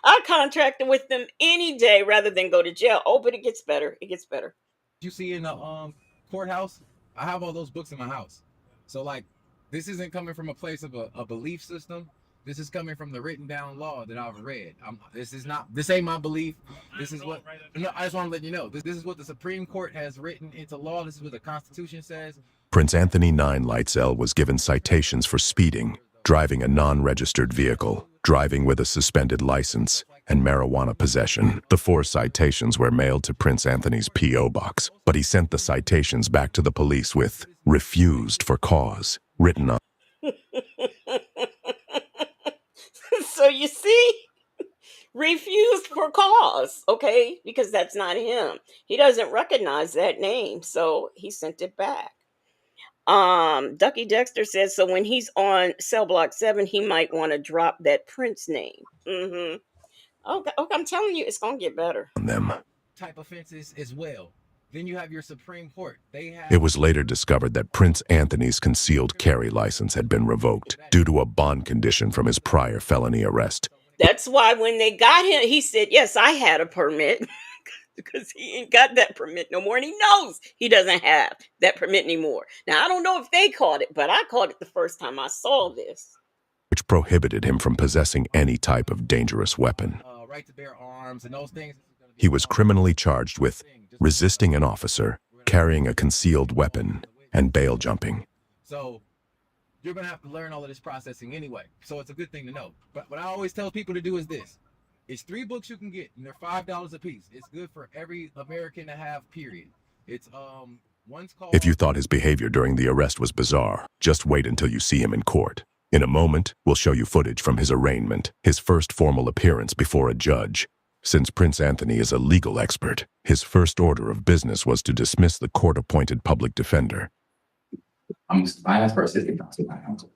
I contracted with them any day rather than go to jail. Oh, but it gets better. It gets better. You see in the courthouse, I have all those books in my house. So like, this isn't coming from a place of a belief system. This is coming from the written down law that I've read. This ain't my belief. This is what, no, I just want to let you know. This is what the Supreme Court has written into law. This is what the Constitution says. Prince Anthony 9 Lightsell was given citations for speeding, driving a non-registered vehicle, driving with a suspended license, and marijuana possession. The 4 citations were mailed to Prince Anthony's P.O. box, but he sent the citations back to the police with "refused for cause" written on. So you see, refused for cause, okay? Because that's not him. He doesn't recognize that name, so he sent it back. Ducky Dexter says so when he's on cell block 7, he might want to drop that Prince name. Mm-hmm. Okay, I'm telling you, it's gonna get better. Them. Type offenses as well. Then you have your Supreme Court. They have. It was later discovered that Prince Anthony's concealed carry license had been revoked due to a bond condition from his prior felony arrest. That's why when they got him, he said, "Yes, I had a permit." Because he ain't got that permit no more, and he knows he doesn't have that permit anymore. Now, I don't know if they caught it, but I caught it the first time I saw this. Which prohibited him from possessing any type of dangerous weapon. Right to bear arms and those things. He was criminally charged with resisting an officer, carrying a concealed weapon, and bail jumping. So you're going to have to learn all of this processing anyway. So it's a good thing to know. But what I always tell people to do is this. It's 3 books you can get, and they're $5 a piece. It's good for every American to have, period. It's one's called. If you thought his behavior during the arrest was bizarre, just wait until you see him in court. In a moment, we'll show you footage from his arraignment, his first formal appearance before a judge. Since Prince Anthony is a legal expert, his first order of business was to dismiss the court-appointed public defender. I'm asked for assistant counsel.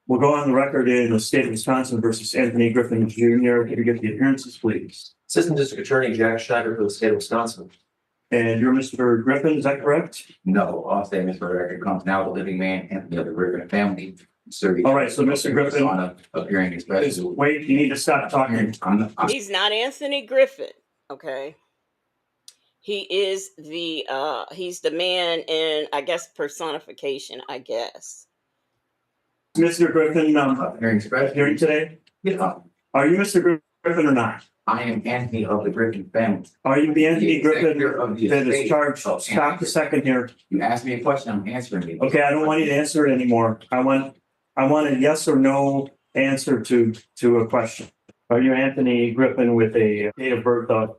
We'll go on the record in the state of Wisconsin versus Anthony Griffin Jr. Can you get the appearances, please? Assistant District Attorney Jack Schneider for the state of Wisconsin. And you're Mr. Griffin, is that correct? No, I'll say Mr. Record comes now the living man, Anthony of the Griffin family. All right, so Mr. Griffin, appearing express. wait, you need to stop talking. He's not Anthony Griffin, okay? He is he's the man in, I guess, personification, I guess. Mr. Griffin, hearing today? Yeah. Are you Mr. Griffin or not? I am Anthony of the Griffin family. Are you the Anthony Griffin of the that is estate charged? Stop a second here. You asked me a question, I'm answering you. Okay, I don't want you to answer it anymore. I want a yes or no answer to a question. Are you Anthony Griffin with a date of birth of?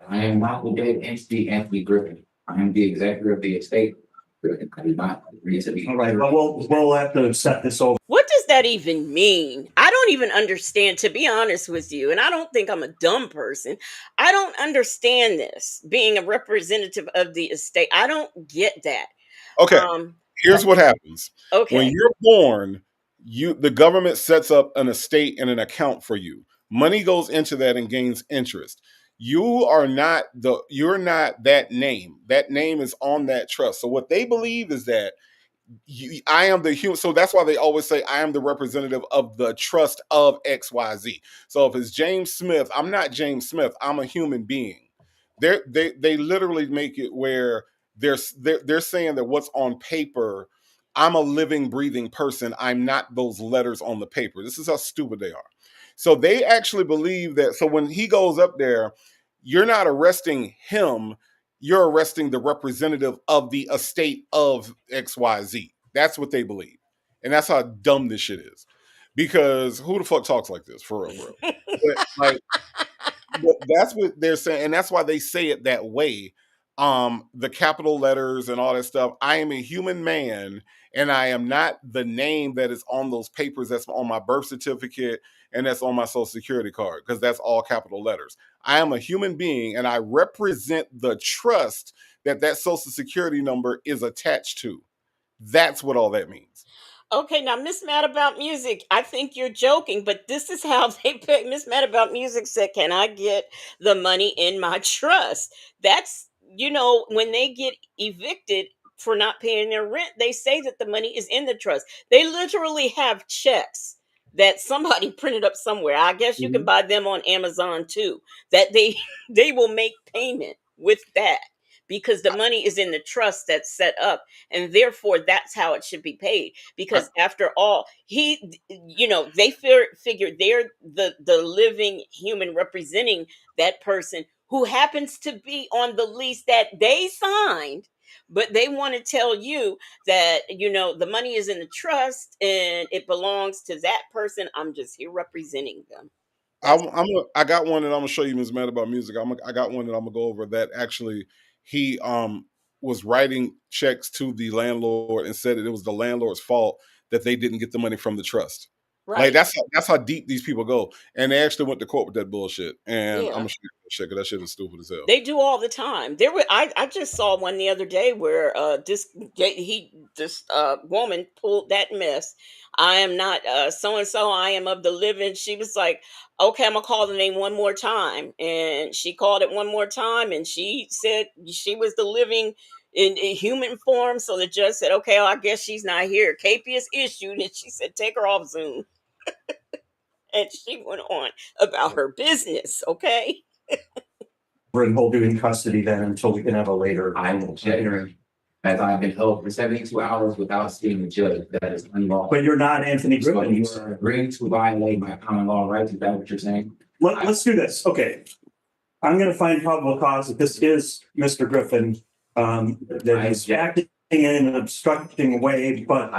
I am not the dead entity Anthony Griffin. I am the executor of the estate. I do not agree to be. All right, well, we'll have to set this over. What does that even mean? I don't even understand, to be honest with you, and I don't think I'm a dumb person. I don't understand this, being a representative of the estate. I don't get that. Okay, here's what happens. Okay. When you're born, the government sets up an estate and an account for you. Money goes into that and gains interest. You're not that name. That name is on that trust. So what they believe is that I am the human. So that's why they always say I am the representative of the trust of XYZ. So if it's James Smith, I'm not James Smith. I'm a human being. They literally make it where they're saying that what's on paper, I'm a living, breathing person. I'm not those letters on the paper. This is how stupid they are. So they actually believe that. So when he goes up there, you're not arresting him. You're arresting the representative of the estate of XYZ. That's what they believe. And that's how dumb this shit is. Because who the fuck talks like this, for real, bro? But that's what they're saying. And that's why they say it that way. The capital letters and all that stuff. I am a human man, and I am not the name that is on those papers that's on my birth certificate and that's on my social security card, because that's all capital letters. I am a human being, and I represent the trust that social security number is attached to. That's what all that means. Okay, now Miss Mad About Music, I think you're joking, but this is how they pay. Miss Mad About Music said, can I get the money in my trust? That's, when they get evicted for not paying their rent, they say that the money is in the trust. They literally have checks that somebody printed up somewhere. I guess you can buy them on Amazon too, that they will make payment with that, because the money is in the trust that's set up, and therefore that's how it should be paid. Because after all, they figure they're the living human representing that person who happens to be on the lease that they signed, But they want to tell you that, the money is in the trust and it belongs to that person. I'm just here representing them. I got one that I'm gonna show you, Ms. Mad About Music. I got one that I'm gonna go over that actually he was writing checks to the landlord and said that it was the landlord's fault that they didn't get the money from the trust. Like Right. that's how deep these people go. And they actually went to court with that bullshit. And I'm Yeah. gonna show you that shit because that shit is stupid as hell. They do all the time. I just saw one the other day where this woman pulled that mess. I am not so and so, I am of the living. She was like, okay, I'm gonna call the name one more time. And she called it one more time and she said she was the living in human form. So the judge said, okay, well, I guess she's not here. KP is issued, and she said, take her off Zoom. And she went on about her business, okay? And hold you in custody then until we can have a later. I'm objecting as I've been held for 72 hours without seeing the judge. That is unlawful. But you're not Anthony Griffin. You are agreeing to violate my common law rights. Is that what you're saying? Let's do this. Okay. I'm going to find probable cause that this is Mr. Griffin, that he's acting in an obstructing way, but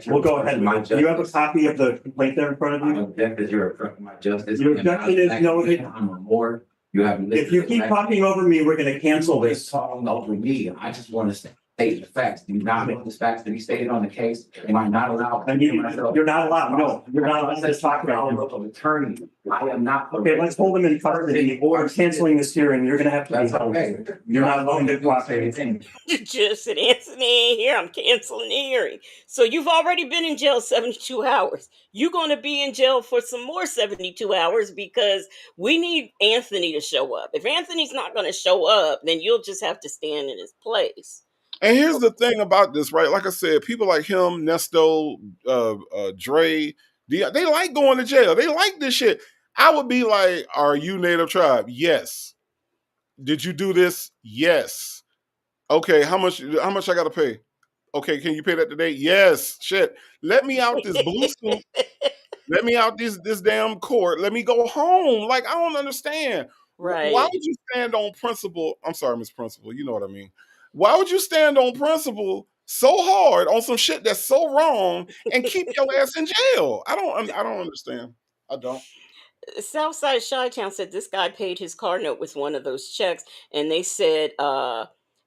we'll go ahead. Do you have a copy of the complaint there in front of you? I object that you're obstructing my justice. Your objection is noted. I'm a more. You have. If you keep talking over me, we're going to cancel this. Talking over me. I just want to state the facts. Do you not want the facts to be stated on the case? Am I not allowed? I mean, you're not allowed. No, you're not allowed to talk about an attorney. I am not. Okay, let's hold him in custody or canceling this hearing. You're going to have to be held. Okay. You're not allowed to cooperate. You just said, Anthony ain't here. I'm canceling the hearing. So you've already been in jail 72 hours. You're going to be in jail for some more 72 hours because we need Anthony to show up. If Anthony's not going to show up, then you'll just have to stand in his place. And here's the thing about this, right? Like I said, people like him, Nesto, Dre, they like going to jail. They like this shit. I would be like, are you Native Tribe? Yes. Did you do this? Yes. Okay, how much I gotta pay? Okay, can you pay that today? Yes. Shit. Let me out this blue suit. Let me out this damn court. Let me go home. Like, I don't understand. Right. Why would you stand on principle? I'm sorry, Miss Principal. You know what I mean. Why would you stand on principle so hard on some shit that's so wrong and keep your ass in jail? I don't understand. I don't. Southside Chi-Town said this guy paid his car note with one of those checks, and they said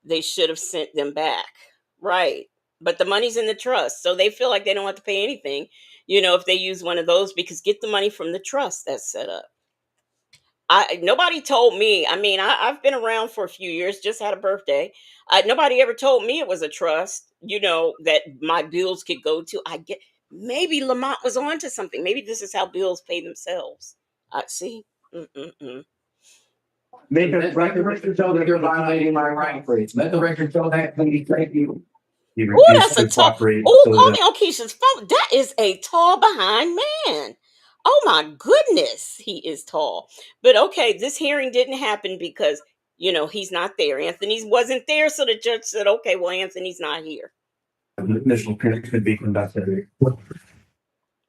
they should have sent them back. Right. But the money's in the trust, so they feel like they don't have to pay anything, if they use one of those, because get the money from the trust that's set up. Nobody told me. I mean, I've been around for a few years, just had a birthday. Nobody ever told me it was a trust, that my bills could go to. Maybe Lamont was onto something. Maybe this is how bills pay themselves. See. Make the record show that you're violating my rights. Let the record show that. Please, thank you. Oh, that's a tall. Oh, call me on Keisha's phone. That is a tall behind man. Oh my goodness, he is tall. But okay, this hearing didn't happen because he's not there. Anthony wasn't there, so the judge said, "Okay, well, Anthony's not here." Initial hearing could be conducted.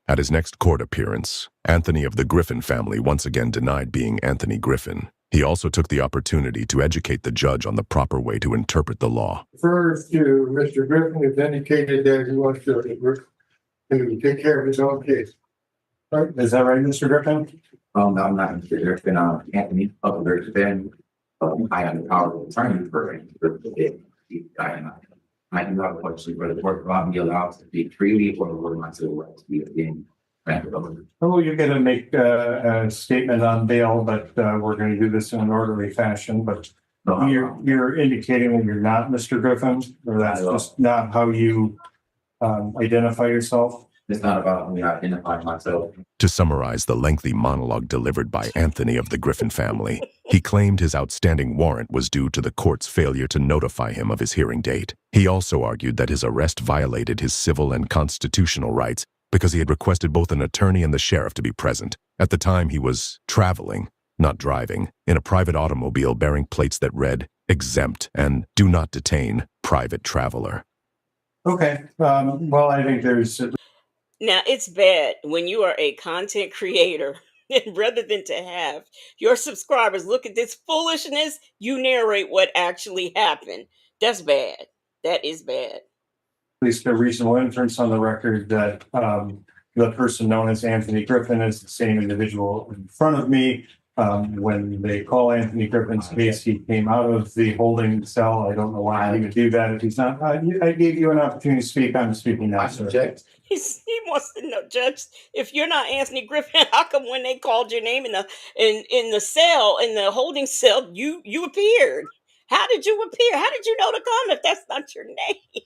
At his next court appearance, Anthony of the Griffin family once again denied being Anthony Griffin. He also took the opportunity to educate the judge on the proper way to interpret the law. First, Mr. Griffin has indicated that he wants to take care of his own case. Right. Is that right, Mr. Griffin? No, I'm not Mr. Griffin. Anthony of the Griffin. I am the power of attorney for him. I do not question whether the court will be allowed to speak freely or whether my civil rights be again granted. Oh, you're going to make a statement on bail, but we're going to do this in an orderly fashion. But you're indicating that you're not Mr. Griffin, or that's just not how you identify yourself. It's not about me identifying myself. To summarize the lengthy monologue delivered by Anthony of the Griffin family, he claimed his outstanding warrant was due to the court's failure to notify him of his hearing date. He also argued that his arrest violated his civil and constitutional rights because he had requested both an attorney and the sheriff to be present. At the time, he was traveling, not driving, in a private automobile bearing plates that read, "Exempt" and "Do not detain, private traveler." Okay. Well, I think there's... Now, it's bad when you are a content creator, and rather than to have your subscribers look at this foolishness, you narrate what actually happened. That's bad. That is bad. At least a reasonable inference on the record that the person known as Anthony Griffin is the same individual in front of me. When they call Anthony Griffin's case, he came out of the holding cell. I don't know why he would do that if he's not. I gave you an opportunity to speak. I'm speaking now, sir. He wants to know, Judge, if you're not Anthony Griffin, how come when they called your name in the cell, in the holding cell, you appeared? How did you appear? How did you know to come if that's not your name?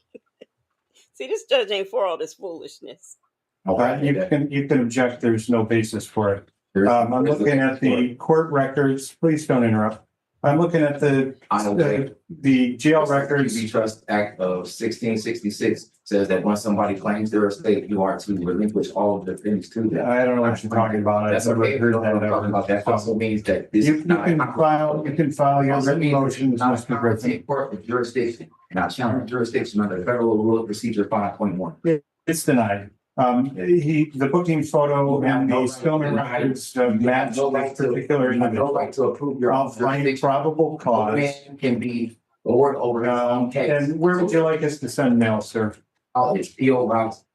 See, this judge ain't for all this foolishness. You can object. There's no basis for it. I'm looking at the court records. Please don't interrupt. I'm looking at the jail records. The Trust Act of 1666 says that when somebody claims their estate, you are to relinquish all of the things to them. I don't know what you're talking about. That's okay. That also means that this you can file your written motions, Mr. Griffin. Court of jurisdiction, and I challenge jurisdiction under Federal Rule of Procedure 5.1. It's denied. The booking photo and the filming records match that particular individual. Right to approve your I'll find probable cause. Can be lowered over his own case. And where would you like us to send mail, sir? It's P.O. Box,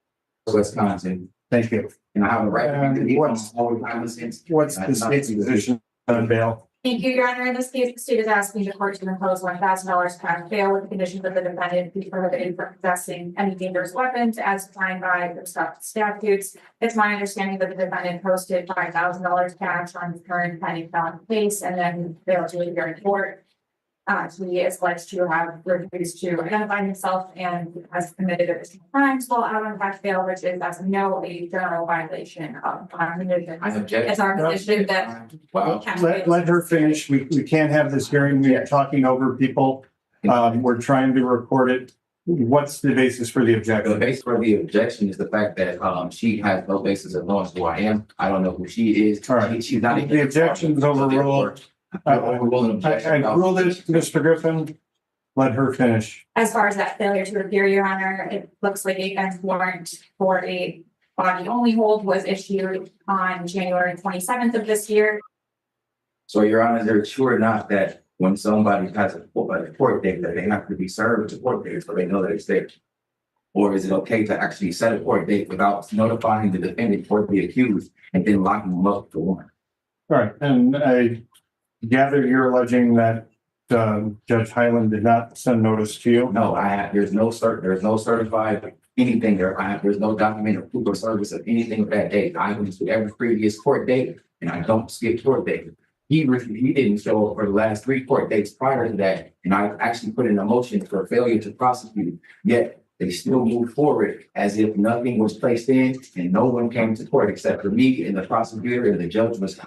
Wisconsin. Thank you. And I have a right to what's the state's position on bail? Thank you, Your Honor. In this case, the state is asking the court to impose $1,000 per bail with the condition that the defendant be prohibited from possessing any dangerous weapons as defined by the statutes. It's my understanding that the defendant posted $5,000 cash on his current pending felony case and then failed to appear in court. He is alleged to have refused to identify himself and has committed additional crimes while out on cash bail, which is, as we know, a general violation of our religion. It's our position that let her finish. We can't have this hearing. We are talking over people. We're trying to record it. What's the basis for the objection? The basis for the objection is the fact that she has no basis of knowing who I am. I don't know who she is. All right. She's not the objection is overruled. I ruled it, Mr. Griffin. Let her finish. As far as that failure to appear, Your Honor, it looks like a bench warrant for a body only hold was issued on January 27th of this year. So, Your Honor, they're sure not that when somebody has a court date that they have to be served a court date so they know that it's there? Or is it okay to actually set a court date without notifying the defendant or the accused and then locking them up for warrant? All right, and I gather you're alleging that Judge Highland did not send notice to you? No, there's no certified anything there. There's no document or proof of service of anything of that date. I went to every previous court date and I don't skip court date. He didn't show up for the last 3 court dates prior to that. And I actually put in a motion for failure to prosecute, yet they still moved forward as if nothing was placed in and no one came to court except for me and the prosecutor, and the judge was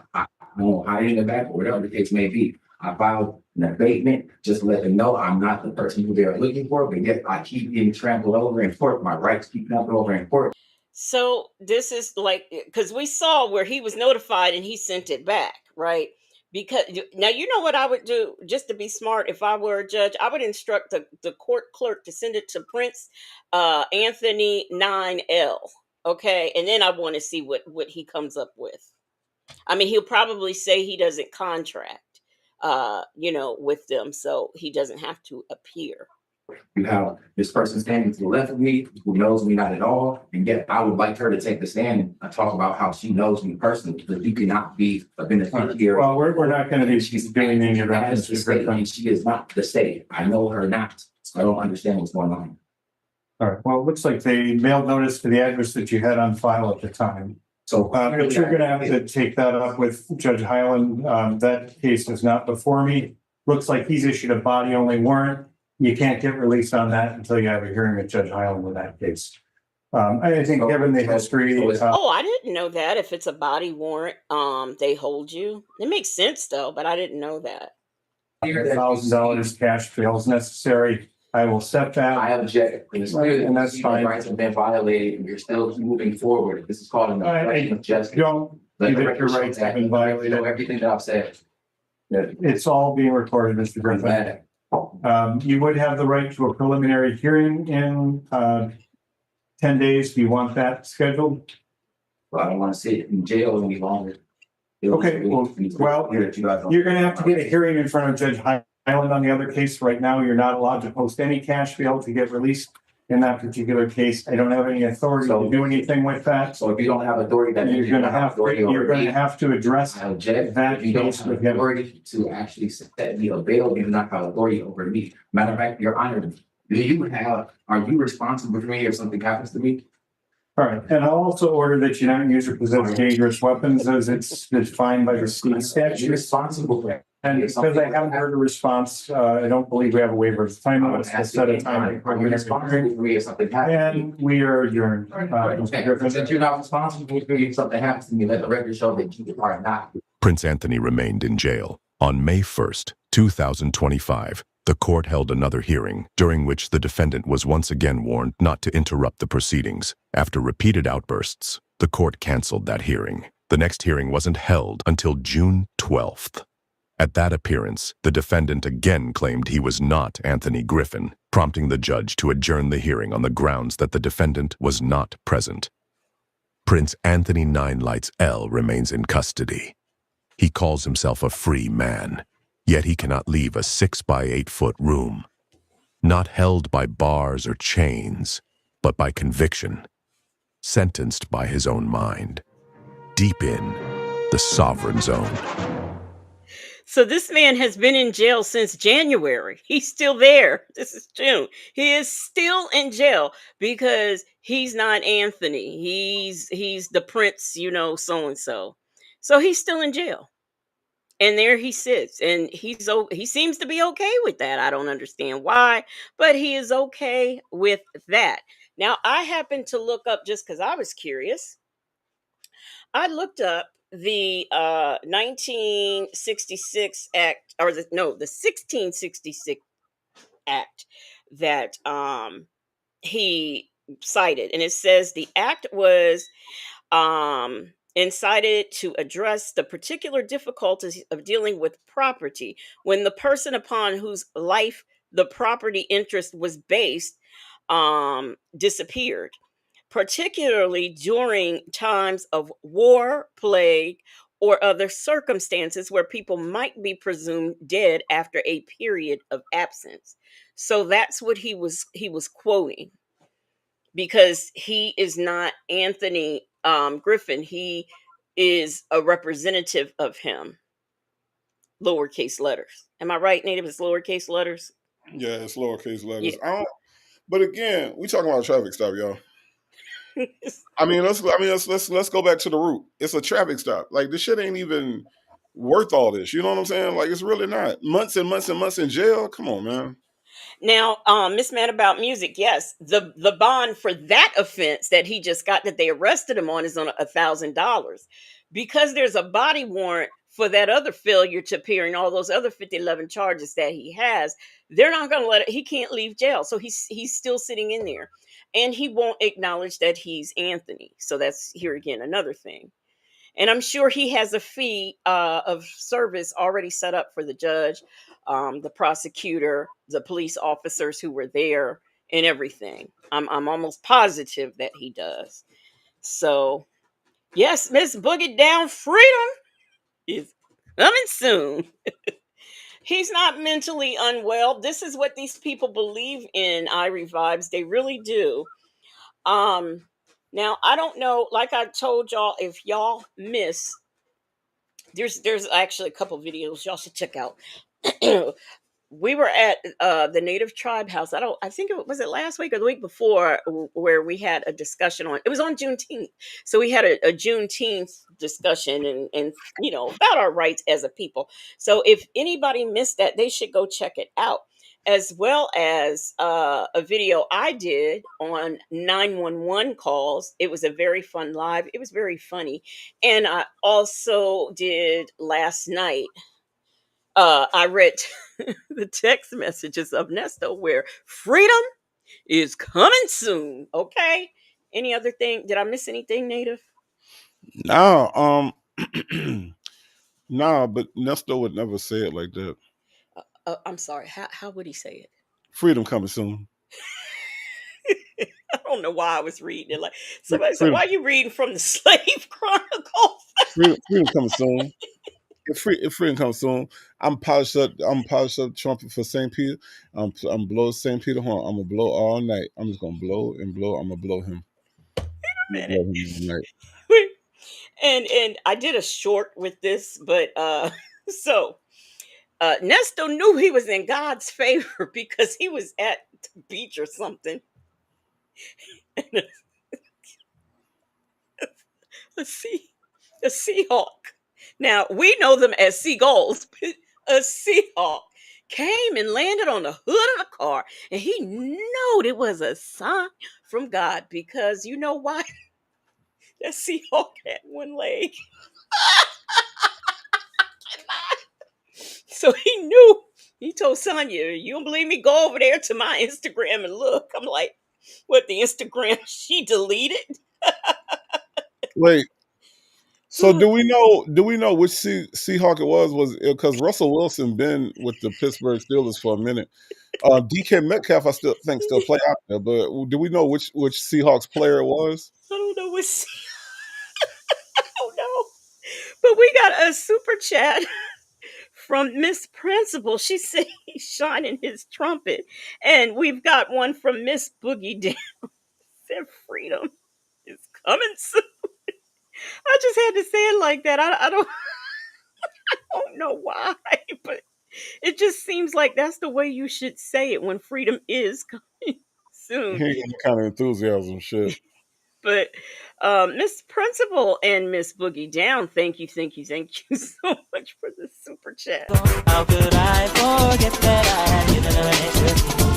hiding in the back or whatever the case may be. I filed an abatement just to let them know I'm not the person who they're looking for, but yet I keep getting trampled over in court. My rights keep trampled over in court. So this is like, because we saw where he was notified and he sent it back, right? Because now, you know what I would do just to be smart. If I were a judge, I would instruct the court clerk to send it to Prince Anthony 9L. Okay. And then I want to see what he comes up with. I mean, he'll probably say he doesn't contract, with them. So he doesn't have to appear. You have this person standing to the left of me who knows me not at all, and yet I would like her to take the stand and talk about how she knows me personally, because you cannot be a beneficiary. Well, we're not going to be doing any of that. She is not the state. I know her not. I don't understand what's going on. All right. Well, it looks like they mailed notice to the address that you had on file at the time. So but you're going to have to take that up with Judge Highland. That case is not before me. Looks like he's issued a body only warrant. You can't get released on that until you have a hearing with Judge Highland in that case. I think given the history. I didn't know that. If it's a body warrant, they hold you. It makes sense though, but I didn't know that. $1,000 cash bail is necessary. I will set that. I object. And that's fine. Rights have been violated and you're still moving forward. This is called an obstruction of justice. Don't believe that your rights have been violated. Everything that I've said. It's all being recorded, Mr. Griffin. You would have the right to a preliminary hearing in 10 days. Do you want that scheduled? Well, I don't want to sit in jail any longer. Okay, well, you're going to have to get a hearing in front of Judge Highland On the other case, right now, you're not allowed to post any cash bail to get released in that particular case. I don't have any authority to do anything with that. So if you don't have authority, that means You're gonna have to address I object that that you don't case have with him. authority to actually set me a bail. You do not have authority over me. Matter of fact, Your Honor, are you responsible for me if something happens to me? All right, and I'll also order that you not use or possess dangerous weapons as it's defined by the state You're statute. responsible for that. And because I haven't heard a response, I don't believe we have a waiver of time limits to set a time. Are you responsible for me if something happens? And we are adjourned. Mr. Griffin. Since you're not responsible for me if something happens to me, let the record show that you are not. Prince Anthony remained in jail. On May 1st, 2025, the court held another hearing during which the defendant was once again warned not to interrupt the proceedings. After repeated outbursts, the court canceled that hearing. The next hearing wasn't held until June 12th. At that appearance, the defendant again claimed he was not Anthony Griffin, prompting the judge to adjourn the hearing on the grounds that the defendant was not present. Prince Anthony Nine Lights L remains in custody. He calls himself a free man, yet he cannot leave a 6-by-8-foot room. Not held by bars or chains, but by conviction. Sentenced by his own mind. Deep in the sovereign zone. So this man has been in jail since January. He's still there. This is June. He is still in jail because he's not Anthony. He's the prince, so and so. So he's still in jail. And there he sits, and he seems to be okay with that. I don't understand why, but he is okay with that. Now, I happened to look up, just because I was curious, I looked up the 1966 act, or the 1666 act that he cited, and it says the act was incited to address the particular difficulties of dealing with property when the person upon whose life the property interest was based disappeared, particularly during times of war, plague, or other circumstances where people might be presumed dead after a period of absence. So that's what he was quoting, because he is not Anthony Griffin. He is a representative of him. Lowercase letters. Am I right, Native? It's lowercase letters? Yeah, it's lowercase letters. Yeah. But again, we talking about a traffic stop, y'all. Let's go back to the root. It's a traffic stop. Like, this shit ain't even worth all this. You know what I'm saying? Like, it's really not. Months and months and months in jail. Come on, man. Now, Miss Mad About Music, yes, the bond for that offense that he just got, that they arrested him on, is on $1,000, because there's a body warrant for that other failure to appear and all those other 5011 charges that he has. They're not going to let it. He can't leave jail, so he's still sitting in there, and he won't acknowledge that he's Anthony. So that's, here again, another thing. And I'm sure he has a fee of service already set up for the judge, the prosecutor, the police officers who were there, and everything. I'm almost positive that he does. So, yes, Miss Boogie Down Freedom is coming soon. He's not mentally unwell. This is what these people believe in, Irie Vibes. They really do. Now, I don't know, like I told y'all, if y'all miss, there's actually a couple videos y'all should check out. We were at the Native Tribe House. I think it was it last week or the week before, where we had a discussion on. It was on Juneteenth, so we had a Juneteenth discussion and about our rights as a people. So if anybody missed that, they should go check it out, as well as a video I did on 911 calls. It was a very fun live. It was very funny, and I also did last night. I read the text messages of Nesto where freedom is coming soon. Okay. Any other thing? Did I miss anything, Native? No, nah, but Nestor would never say it like that. I'm sorry. How would he say it? Freedom coming soon. I don't know why I was reading it. Like somebody said, "Why are you reading from the Slave Chronicles?" freedom coming soon. If freedom comes soon, I'm polished up. I'm polished up trumpet for St. Peter. I'm blow St. Peter horn. I'm gonna blow all night. I'm just gonna blow and blow. I'm gonna blow him. I'm gonna blow Minute. him all night. And I did a short with this, but so Nesto knew he was in God's favor because he was at the beach or something. And a sea a seahawk. Now we know them as seagulls, but a seahawk came and landed on the hood of the car, and he knew it was a sign from God because you know why? That seahawk had one leg. So he knew. He told Sonya, "You don't believe me? Go over there to my Instagram and look." I'm like, "What, the Instagram she deleted?" Wait. So do we know which Seahawk it was? Was because Russell Wilson been with the Pittsburgh Steelers for a minute. DK Metcalf, I still think still play out there, but do we know which Seahawks player it was? I don't know what. I don't know. But we got a super chat from Miss Principal. She said he's shining his trumpet, and we've got one from Miss Boogie Down. Said freedom is coming soon. I just had to say it like that. I don't I don't know why, but it just seems like that's the way you should say it when freedom is coming He soon. ain't got no kind of enthusiasm, shit. But Miss Principal and Miss Boogie Down, thank you, thank you, thank you so much for the super chat. How could I forget that I had given her nature?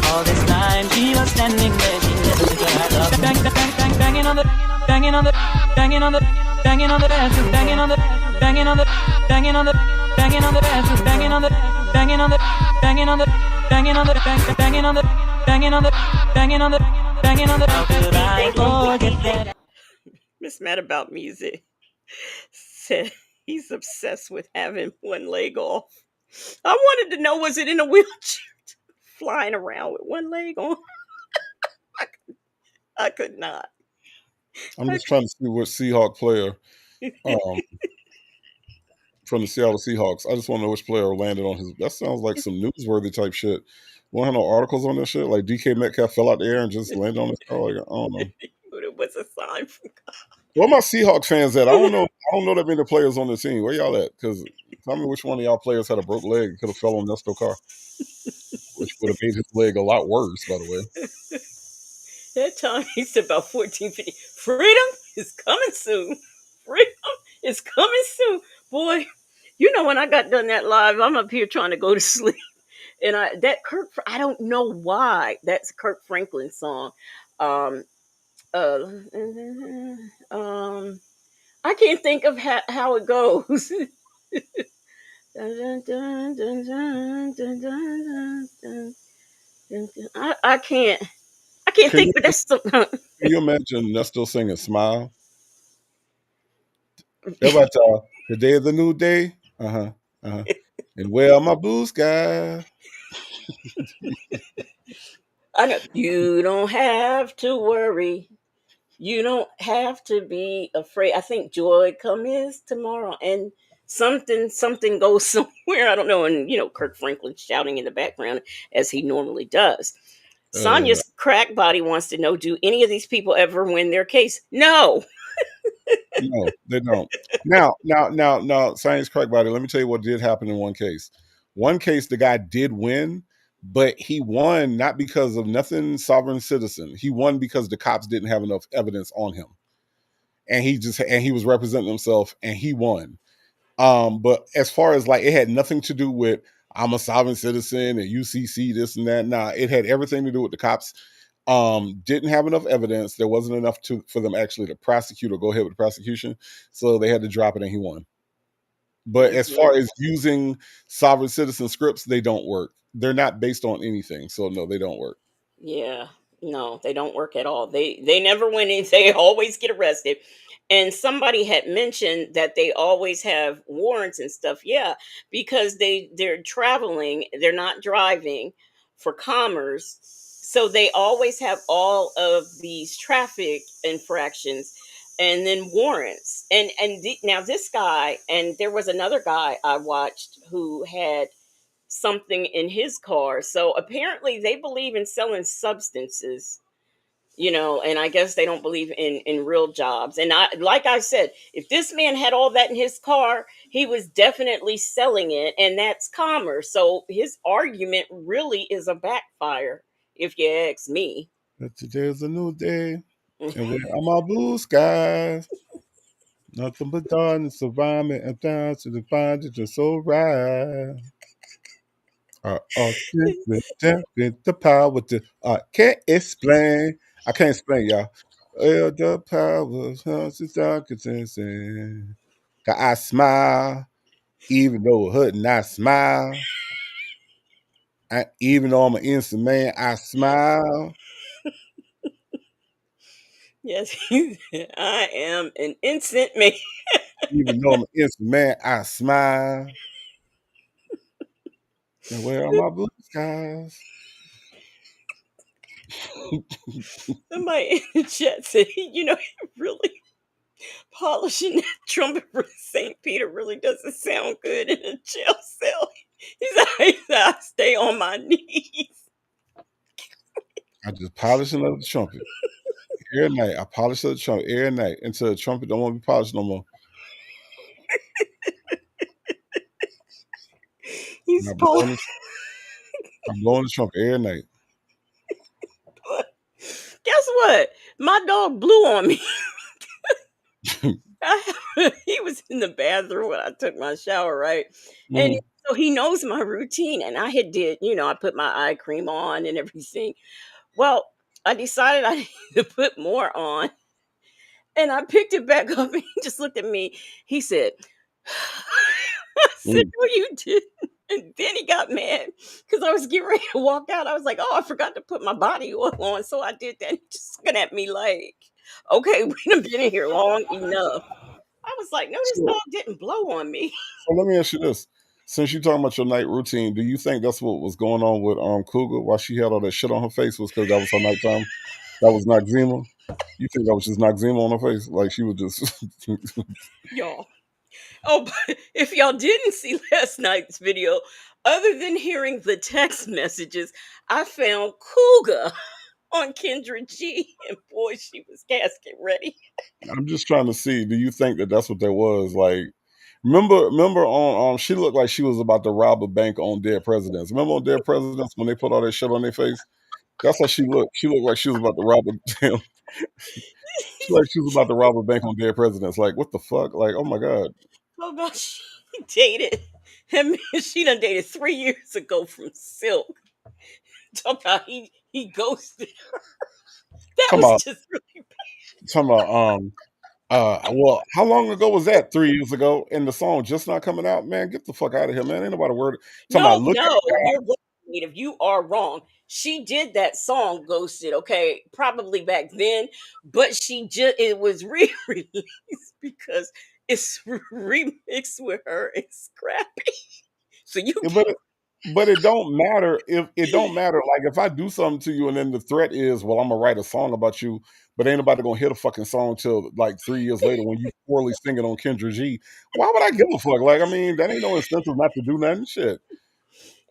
All this time she was standing there, she listened to her love. Banging on the, banging on the, banging on the, banging on the bathroom, banging on the, banging on the, banging on the, banging on the bathroom, banging on the, banging on the, banging on the, banging on the, banging on the, banging on the, banging on the, banging on the. How could I forget that? Miss Mad About Music said he's obsessed with having one leg off. I wanted to know, was it in a wheelchair flying around with one leg on? I could not. I'm just trying to see what Seahawk player um, from the Seattle Seahawks. I just want to know which player landed on his. That sounds like some newsworthy type shit. Want to have no articles on this shit? Like DK Metcalf fell out the air and just landed on his car. Like, I don't know. But it was a sign from Where my Seahawk fans at? I don't know. I don't know that many players on the team. Where y'all at? Because tell me which one of y'all players had a broke leg and could have fell on Nesto car, which would have made his leg a lot worse. By the way, that time he said about 1450. Freedom is coming soon. Freedom is coming soon. Boy, you know when I got done that live, I'm up here trying to go to sleep. And I don't know why. That's Kirk Franklin song. Um uh um I can't think of how it goes. I can't. I can't can you think, but that's the. can you imagine Nesto singing "Smile"? Everybody tell the day of the new day. And where are my blue skies? I know you don't have to worry. You don't have to be afraid. I think joy comes tomorrow, and something goes somewhere. I don't know. And Kirk Franklin shouting in the background as he normally does. Uh, Sonya's crack body wants to know: do any of these people ever win their case? No. no, they don't. Now, science crack body. Let me tell you what did happen in one case. One case, the guy did win, but he won not because of nothing sovereign citizen. He won because the cops didn't have enough evidence on him, and he was representing himself, and he won. But as far as like, it had nothing to do with I'm a sovereign citizen and UCC this and that. Nah, it had everything to do with the cops. Didn't have enough evidence. There wasn't enough for them actually to prosecute or go ahead with the prosecution, so they had to drop it, and he won. But as far Yeah. as using sovereign citizen scripts, they don't work. They're not based on anything, so no, they don't work. Yeah, no, they don't work at all. They never win anything. They always get arrested. And somebody had mentioned that they always have warrants and stuff. Yeah, because they're traveling, they're not driving for commerce. So they always have all of these traffic infractions and then warrants. Now this guy, and there was another guy I watched who had something in his car. So apparently they believe in selling substances, and I guess they don't believe in real jobs. And I, like I said, if this man had all that in his car, he was definitely selling it, and that's commerce. So his argument really is a backfire, if you ask me. But today's a new day, and where are my blue skies? Nothing but darkness around me, and down to the find it just so right. With the power to can't explain. I can't explain, y'all. The power of the darkness and I smile, even though hurting, I smile. Even though I'm an innocent man, I smile. Yes, I am an innocent man. Even though I'm an innocent man, I smile. And where are my blue skies? Somebody in the chat said, really polishing that trumpet for St. Peter really doesn't sound good in a jail cell. He said, I stay on my knees. I just polish another trumpet every night. I polish the trumpet every night until the trumpet don't want to be polished no more. And He's polishing. I'm blowing the trumpet every night. Guess what? My dog blew on me. He was in the bathroom when I took my shower, right? And Mm. so he knows my routine. And I had did, I put my eye cream on and everything. Well, I decided I needed to put more on. And I picked it back up and he just looked at me. He said, I said, Mm. no, you didn't. And then he got mad because I was getting ready to walk out. I was like, oh, I forgot to put my body oil on. So I did that. He just looking at me like, okay, we done been in here long enough. I was like, no, this So, dog didn't blow on me. so let me ask you this. Since you're talking about your night routine, do you think that's what was going on with Cougar while she had all that shit on her face was because that was her nighttime? That was Noxzema? You think that was just Noxzema on her face? Like she was just Y'all. Oh, but if y'all didn't see last night's video, other than hearing the text messages, I found Cougar on Kendra G. And boy, she was casket ready. I'm just trying to see, do you think that that's what that was? Like remember on she looked like she was about to rob a bank on Dead Presidents. Remember on Dead Presidents when they put all that shit on their face? That's how she looked. She looked like she was about to rob a damn. She like she was about to rob a bank on Dead Presidents. Like what the fuck? Like oh my god. Oh gosh, she dated him. She done dated 3 years ago from Silk. Talk about he ghosted her. That Talking was about just really talking about well, how long ago was that? 3 years ago, and the song just not coming out. Man, get the fuck out of here, man. Ain't nobody word. Talking about no, look at no, God. you're wrong. Native. You are wrong. She did that song Ghosted, okay, probably back then, but she just it was re-released because it's remixed with her and Scrappy. So you Yeah, but it don't matter if it don't matter. Like if I do something to you and then the threat is, well, I'm gonna write a song about you, but ain't nobody gonna hear the fucking song till like 3 years later when you poorly sing it on Kendra G. Why would I give a fuck? Like, I mean, that ain't no incentive not to do nothing. Shit.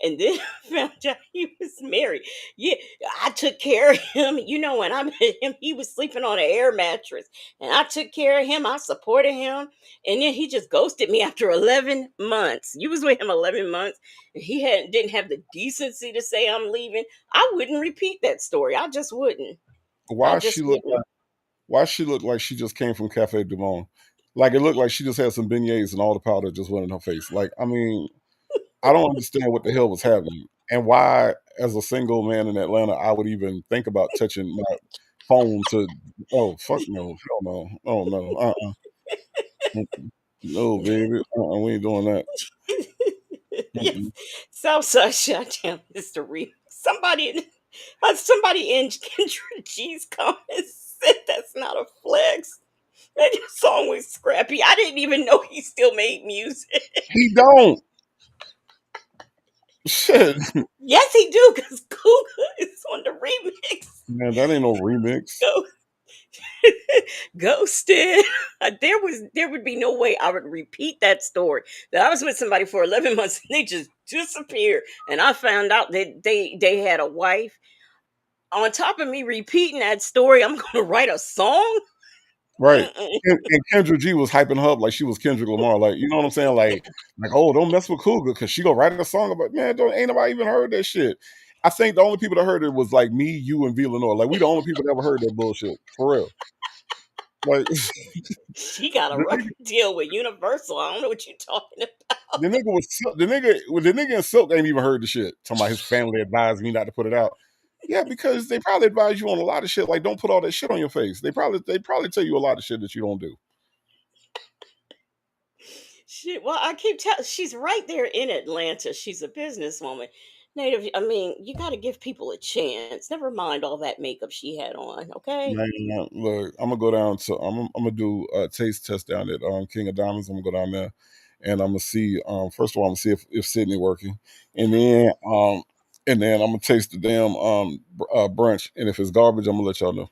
and then found out he was married. Yeah, I took care of him. When I met him, he was sleeping on an air mattress, and I took care of him. I supported him, and then he just ghosted me after 11 months. You was with him 11 months, and he didn't have the decency to say I'm leaving. I wouldn't repeat that story. I just wouldn't. I Why she just look wouldn't. like why she look like she just came from Cafe Du Monde? Like it looked like she just had some beignets and all the powder just went in her face. Like, I mean, I don't understand what the hell was happening and why, as a single man in Atlanta, I would even think about touching my phone to. Oh fuck no, hell no, oh no, mm-mm. No baby, we ain't doing that. Yes, Mm-mm. Southside shut down, Mr. Reed. Somebody in Kendra G's comments said that's not a flex. That song was scrappy. I didn't even know he still made music. He don't. Shit, Yes, he do, because Kuga is on the remix. man, that ain't no remix. Go Ghosted. There would be no way I would repeat that story. That I was with somebody for 11 months and they just disappeared. And I found out that they had a wife. On top of me repeating that story, I'm gonna write a song. Right. Mm-mm. And Kendra G was hyping her up like she was Kendrick Lamar. Like, you know what I'm saying? Like, oh, don't mess with Cougar because she gonna write a song about, man, don't ain't nobody even heard that shit. I think the only people that heard it was like me, you, and V Lenor. Like, we the only people that ever heard that bullshit. For real. Like She got a the nigga, record deal with Universal. I don't know what you're talking about. the nigga in Silk ain't even heard the shit. Talking about his family advised me not to put it out. Yeah, because they probably advise you on a lot of shit. Like, don't put all that shit on your face. They probably tell you a lot of shit that you don't do. Shit. Well, I keep telling. She's right there in Atlanta. She's a businesswoman. Native. I mean, you got to give people a chance. Never mind all that makeup she had on. Okay. Man, look, I'm gonna go down to I'm gonna do a taste test down at King of Diamonds. I'm gonna go down there, and I'm gonna see. First of all, I'm gonna see if Sydney working, and then I'm gonna taste the damn brunch. And if it's garbage, I'm gonna let y'all know.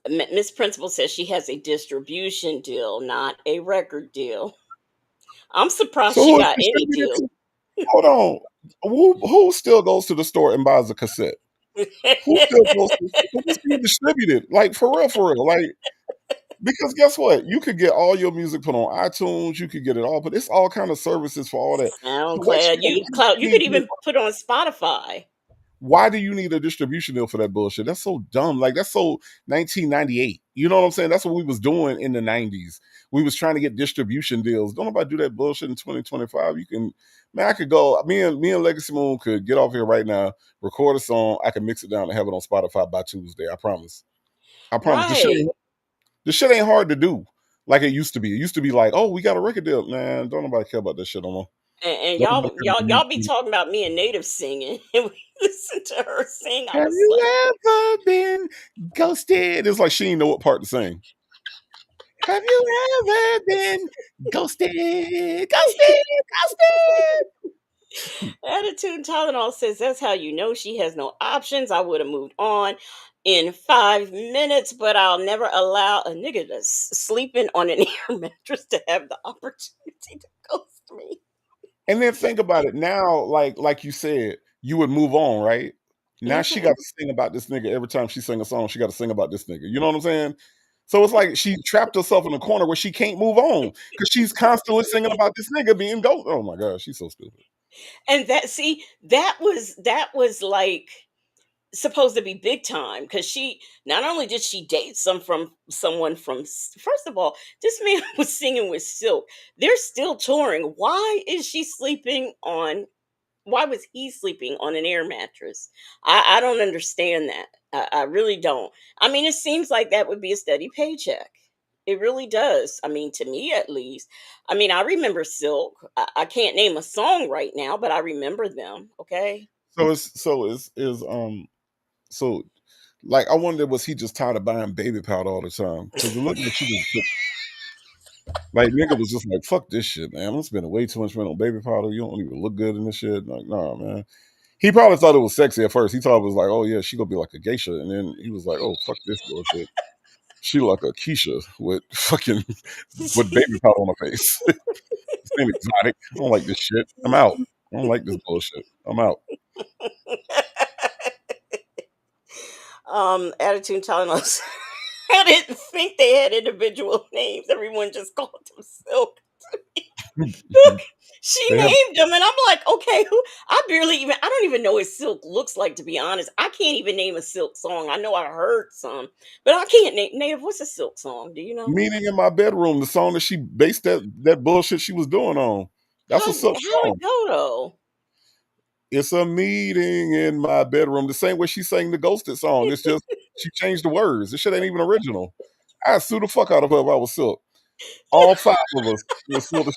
Miss Principal says she has a distribution deal, not a record deal. I'm surprised So she who is got any distributed deal. to? Hold on. Who still goes to the store and buys a cassette? Who still goes to? Who's being distributed? Like for real, for real. Like because guess what? You could get all your music put on iTunes. You could get it all, but it's all kind of services for all that. So SoundCloud, you could even put on Spotify. why do you need a distribution deal for that bullshit? That's so dumb. Like that's so 1998. You know what I'm saying? That's what we was doing in the 90s. We was trying to get distribution deals. Don't nobody do that bullshit in 2025. You can, man. I could go. Me and Legacy Moon could get off here right now, record a song. I can mix it down and have it on Spotify by Tuesday. I promise. I promise. Right. The shit ain't hard to do like it used to be. It used to be like, oh, we got a record deal. Man, don't nobody care about that shit no more. And Don't nobody y'all, care about y'all be music. talking about me and Native singing, and we listen to her sing. I Have was like, you ever been ghosted? It's like she didn't know what part to sing. Have you ever been ghosted? Ghosted, ghosted. Attitude Tylenol says that's how you know she has no options. I would have moved on in 5 minutes, but I'll never allow a nigga that's sleeping on an air mattress to have the opportunity to ghost me. And then think about it now, like you said, you would move on, right? Now she got Hmm. to sing about this nigga every time she sing a song. She got to sing about this nigga. You know what I'm saying? So it's like she trapped herself in a corner where she can't move on because she's constantly singing about this nigga being ghost. Oh my god, she's so stupid. And that was like supposed to be big time because she not only did she date someone from first of all, this man was singing with Silk. They're still touring. Why was he sleeping on an air mattress? I don't understand that. I really don't. I mean, it seems like that would be a steady paycheck. It really does. I mean, to me at least. I mean, I remember Silk. I can't name a song right now, but I remember them. Okay. So like I wonder was he just tired of buying baby powder all the time? Because it looked like she just like nigga was just like fuck this shit, man. I'm spending way too much money on baby powder. You don't even look good in this shit. Like nah, man. He probably thought it was sexy at first. He thought it was like, oh yeah, she gonna be like a geisha, and then he was like, oh fuck this bullshit. She like a Keisha with fucking with baby powder on her face. This ain't exotic. I don't like this shit. I'm out. I don't like this bullshit. I'm out. Attitude telling us I didn't think they had individual names. Everyone just called them Silk. Look, she They have named them, and I'm like, okay, who? I don't even know what Silk looks like, to be honest. I can't even name a Silk song. I know I heard some, but I can't name. Native, what's a Silk song? Do you know? Meeting in My Bedroom, the song that she based that bullshit she was doing on. That's a Silk How it song. go though? It's a meeting in my bedroom. The same way she sang the Ghosted song. It's just she changed the words. This shit ain't even original. I'd sue the fuck out of her if I was Silk. All five of us will sue the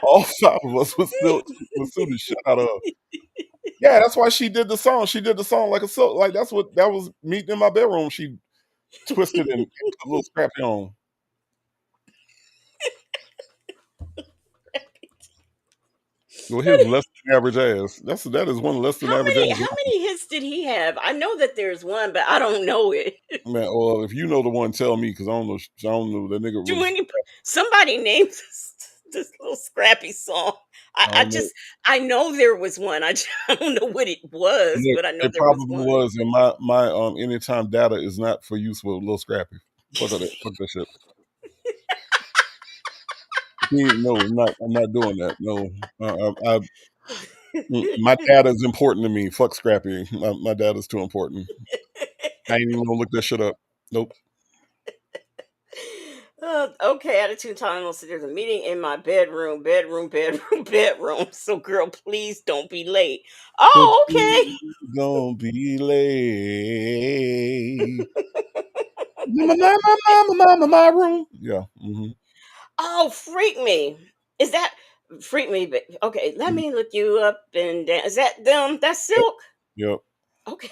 all five of us would sue the shit out of her. Yeah, that's why she did the song. She did the song like a Silk. Like that's what that was meeting in my bedroom. She twisted and put a little scrappy on. Well, his less than average ass. That is one less than average ass. How many hits did he have? I know that there's one, but I don't know it. Man, well, if you know the one, tell me because I don't know. I don't know. That nigga Do was. any somebody named this little scrappy song? I don't know. I know there was one. I don't know what it was, Look, but I know it there was probably one. was, and my anytime data is not for use with Lil Scrappy. Fuck that. Fuck that shit. No, I'm not doing that. No, my data is important to me. Fuck Scrappy. My data is too important. I ain't even gonna look that shit up. Nope. Okay, attitude time. So there's a meeting in my bedroom, bedroom. So, girl, please don't be late. But Oh, okay. you gonna be late. My room. Yeah. Oh, freak me. Is that freak me? Okay, let me look you up and down. Is that them? That's Yep. Silk. Yep. Okay,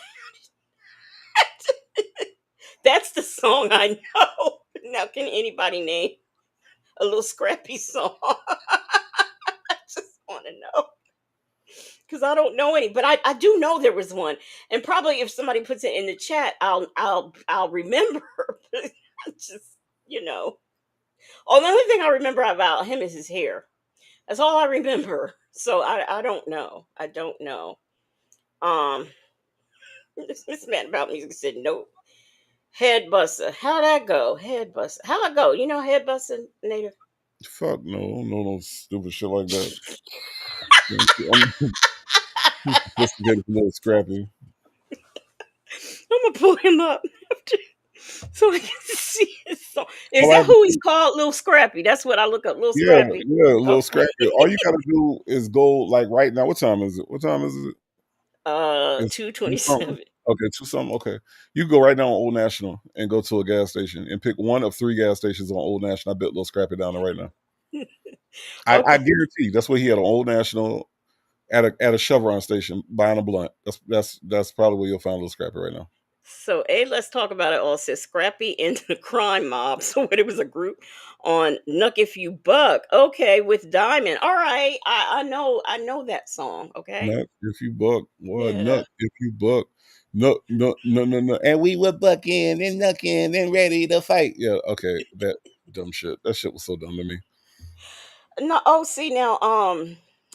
that's the song I know. Now, can anybody name a little scrappy song? I just want to know because I don't know any, but I do know there was one, and probably if somebody puts it in the chat, I'll remember. Just you know, oh, the only thing I remember about him is his hair. That's all I remember. So I don't know. I don't know. Um, this man about music said nope. Head buster. How'd that go? Head buster. How'd it go? You know head buster, native. Fuck no. No stupid shit like that. I'm too sophisticated for little Scrappy. I'm gonna pull him up so I can see his song. Is All I that have to who he's do, called? Little Scrappy. That's what I look up. Little yeah, Scrappy. yeah, little Okay. Scrappy. All you gotta do is go like right now. What time is it? What time is it? It's Two two twenty something. seven. Okay, two something. Okay, you go right now on Old National and go to a gas station and pick one of three gas stations on Old National. I bet little Scrappy down there right now. I Okay. guarantee that's what he had on Old National at a Chevron station buying a blunt. That's probably where you'll find little Scrappy right now. So let's talk about it all. Says Scrappy into the crime mob. So what it was a group on Nuck If You Buck. Okay, with Diamond. All right. I know that song. Okay. Nut if you buck, what Yeah. nut if you buck, no, and we were bucking and knucking and ready to fight. Yeah, okay, that dumb shit. That shit was so dumb to me. No, oh see now,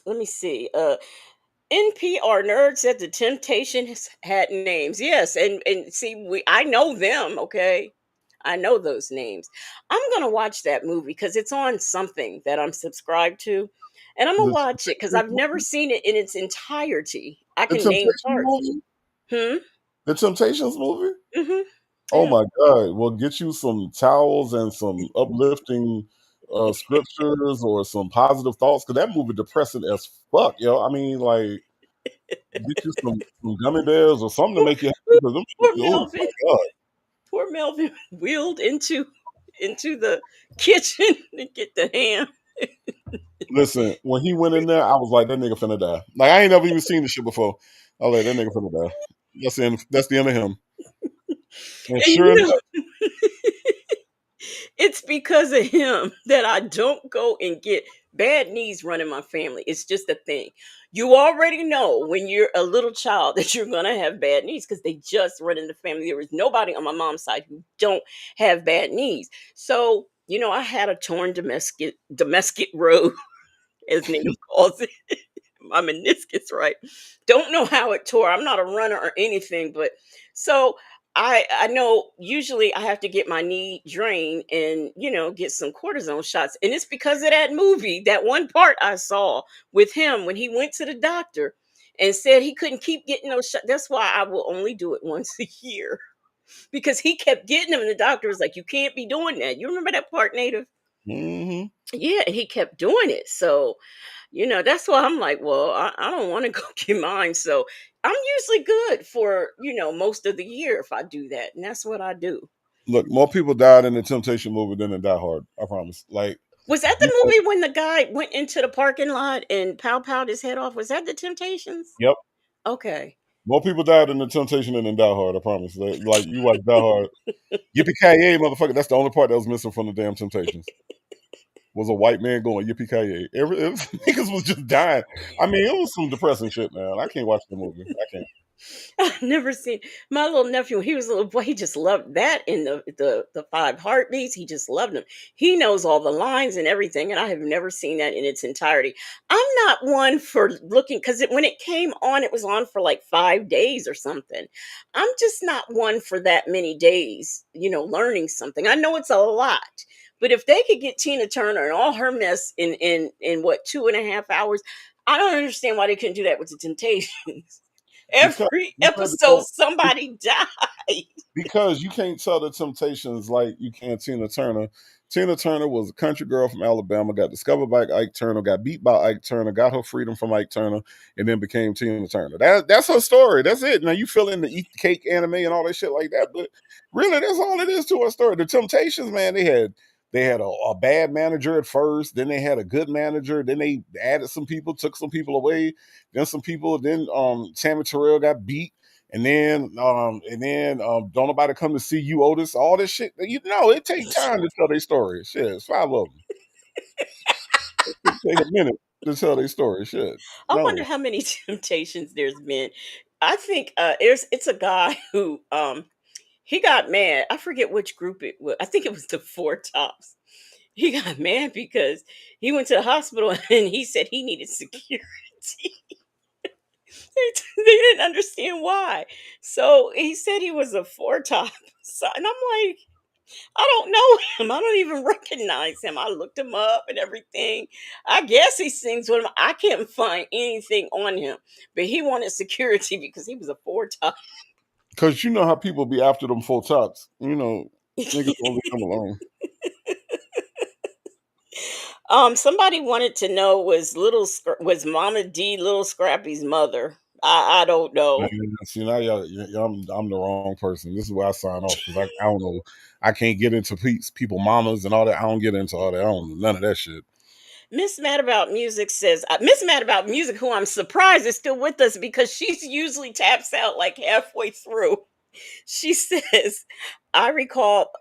let me see. NPR nerd said the Temptations had names. Yes, and see, I know them. Okay, I know those names. I'm gonna watch that movie because it's on something that I'm subscribed to, and I'm gonna The watch it because Temptations I've never movie, seen it in its entirety. I the can name Temptations parts. movie, Hmm. the Temptations movie. Hmm. Oh Yeah. my god! Well, get you some towels and some uplifting scriptures or some positive thoughts because that movie depressing as fuck, yo. I mean, like, get you some gummy bears or something to Poor, make you happy because them shit. poor Oh Melvin. my god! Poor Melvin wheeled into the kitchen to get the ham. Listen, when he went in there, I was like, that nigga finna die. Like I ain't never even seen this shit before. I was like, that nigga finna die. That's the end of him. And And sure enough, it's because of him that I don't go and get bad knees running my family. It's just a thing. You already know when you're a little child that you're gonna have bad knees because they just run in the family. There is nobody on my mom's side who don't have bad knees. So, I had a torn domestic road, as native calls it. My meniscus, right? Don't know how it tore. I'm not a runner or anything, but so I know usually I have to get my knee drained and get some cortisone shots. And it's because of that movie, that one part I saw with him when he went to the doctor and said he couldn't keep getting those shots. That's why I will only do it once a year. Because he kept getting them and the doctor was like, you can't be doing that. You remember that part, Native? mm-hmm. Yeah, and he kept doing it. So that's why I'm like, well, I don't want to go get mine. So I'm usually good for, most of the year if I do that. And that's what I do. look, more people died in the Temptation movie than in Die Hard. I promise. Like, Was that you the know, movie when the guy went into the parking lot and powed his head off? Was that the Temptations? yep. Okay. More people died in the Temptation than in Die Hard. I promise. Like you watch Die Hard, yippee ki yay, motherfucker. That's the only part that was missing from the damn Temptations. was a white man going yippee ki yay. Niggas was just dying. I mean, it was some depressing shit, man. I can't watch the movie. I can't. I've never seen my little nephew. He was a little boy. He just loved that in the Five Heartbeats. He just loved them. He knows all the lines and everything, and I have never seen that in its entirety. I'm not one for looking because when it came on, it was on for like 5 days or something. I'm just not one for that many days. Learning something. I know it's a lot, but if they could get Tina Turner and all her mess in what 2.5 hours, I don't understand why they couldn't do that with the Temptations. Because Every you had to episode, go somebody died. because you can't tell the Temptations like you can Tina Turner. Tina Turner was a country girl from Alabama, got discovered by Ike Turner, got beat by Ike Turner, got her freedom from Ike Turner, and then became Tina Turner. That's her story. That's it. Now you fill in the eat the cake anime and all that shit like that, but really, that's all it is to her story. The Temptations, man, they had a bad manager at first, then they had a good manager, then they added some people, took some people away, then some people, then Tammy Terrell got beat. Don't nobody come to see you, Otis. All this shit. It take time to tell their story. Shit, it's 5 of them. It take a minute to tell their story. Shit, I wonder no. how many Temptations there's been. I think it's a guy who he got mad. I forget which group it was. I think it was the Four Tops. He got mad because he went to the hospital and he said he needed security. They didn't understand why. So he said he was a Four Top. So, and I'm like, I don't know him. I don't even recognize him. I looked him up and everything. I guess he sings with him. I can't find anything on him. But he wanted security because he was a Four Top. Because you know how people be after them full tops. Niggas won't leave them alone. Somebody wanted to know was Mama D Little Scrappy's mother. I don't Man, know. see now I'm the wrong person. This is where I sign off because I don't know. I can't get into people mamas and all that. I don't get into all that. I don't know none of that shit. Miss Mad About Music says, Miss Mad About Music, who I'm surprised is still with us because she's usually taps out like halfway through. She says, I recall